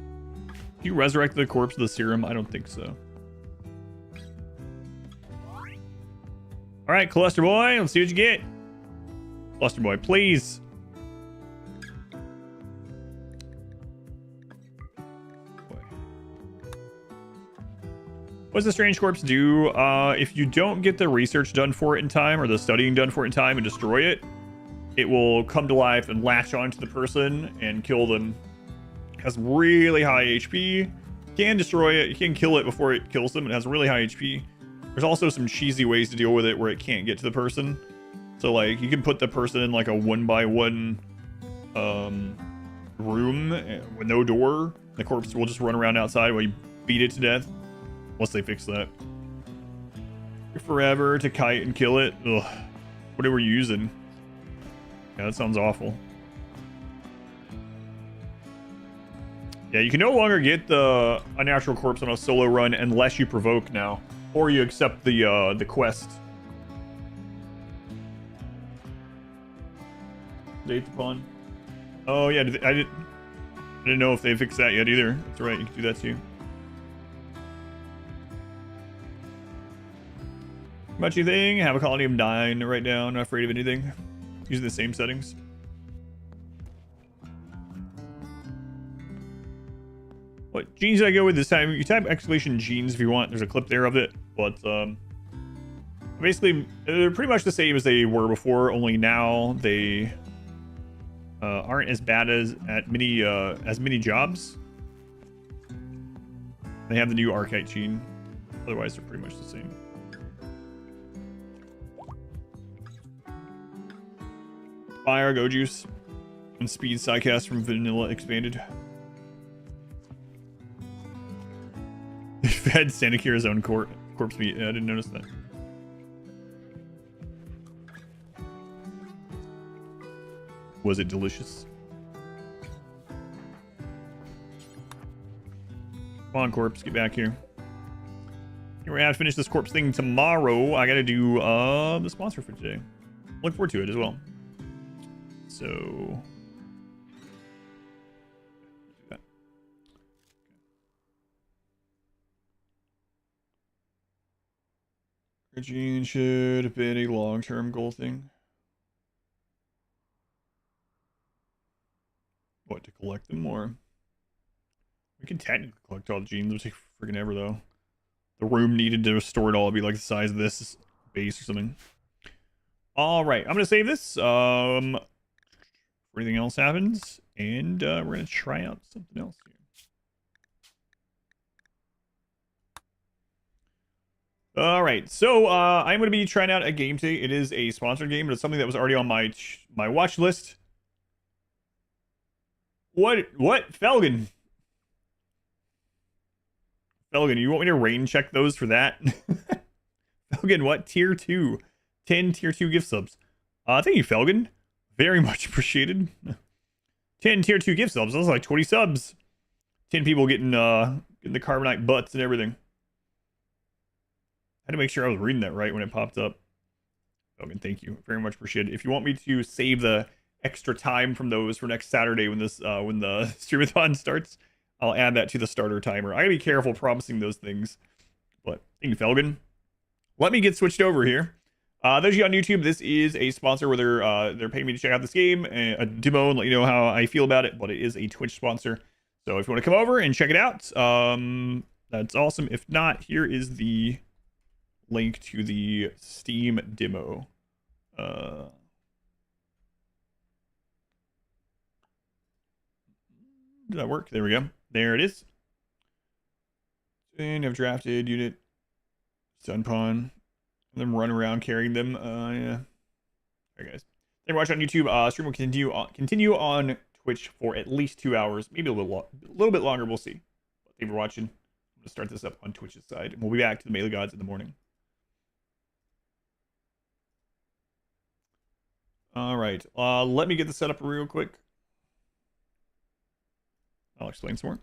you resurrect the corpse of the serum? I don't think so. Alright, Cluster Boy, let's see what you get. Cluster Boy, please. What does the Strange Corpse do? If you don't get the research done for it in time, or the studying done for it in time, and destroy it, it will come to life and latch onto the person and kill them. It has really high HP. You can destroy it. You can kill it before it kills them. It has really high HP. There's also some cheesy ways to deal with it where it can't get to the person. So, like, you can put the person in, like, a 1x1 room with no door. The corpse will just run around outside while you beat it to death. Once they fix that. Forever to kite and kill it. Ugh. What were you using? Yeah, that sounds awful. Yeah, you can no longer get the unnatural corpse on a solo run unless you provoke now. Or you accept the quest. Date upon. Oh yeah, I didn't know if they fixed that yet either. That's right, you can do that too. Much you think? Have a colony of 9 right now. Not afraid of anything. Using the same settings. What genes did I go with this time? You type exclamation genes if you want. There's a clip there of it. But basically, they're pretty much the same as they were before. Only now they aren't as bad as many jobs. They have the new Archite gene. Otherwise, they're pretty much the same. Fire, Go Juice, and Speed Psycast from Vanilla Expanded. They fed Sandakira's own corpse meat. Yeah, I didn't notice that. Was it delicious? Come on, corpse, get back here. We're gonna have to finish this corpse thing tomorrow. I gotta do the sponsor for today. Look forward to it as well. So gene should have been a long-term goal thing. What, to collect them more? We can technically collect all the genes. It'll take freaking ever though. The room needed to store it all would be like the size of this base or something. All right, I'm gonna save this. Anything else happens, and we're gonna try out something else here. All right, so I'm gonna be trying out a game today. It is a sponsored game, but it's something that was already on my watch list. What Felgen? Felgen, you want me to rain check those for that? Felgen, what? Tier 2. 10 tier 2 gift subs. Thank you, Felgen. Very much appreciated. 10 tier 2 gift subs. That's like 20 subs. 10 people getting the carbonite butts and everything. I had to make sure I was reading that right when it popped up. Felgen, thank you. Very much appreciated. If you want me to save the extra time from those for next Saturday when this when the streamathon starts, I'll add that to the starter timer. I gotta be careful promising those things. But thank you, Felgen. Let me get switched over here. Those of you on YouTube, this is a sponsor where they're paying me to check out this game, a demo, and let you know how I feel about it. But it is a Twitch sponsor, so if you want to come over and check it out, that's awesome. If not, here is the link to the Steam demo. Did that work? There we go. There it is. And I've drafted unit, stun pawn, and them run around carrying them. Yeah. Alright, guys. Thank you for watching on YouTube. Stream will continue on Twitch for at least 2 hours, maybe a little bit longer. We'll see. But thank you for watching. I'm gonna start this up on Twitch's side, and we'll be back to the Melee Gods in the morning. All right. Let me get the setup real quick. I'll explain some more.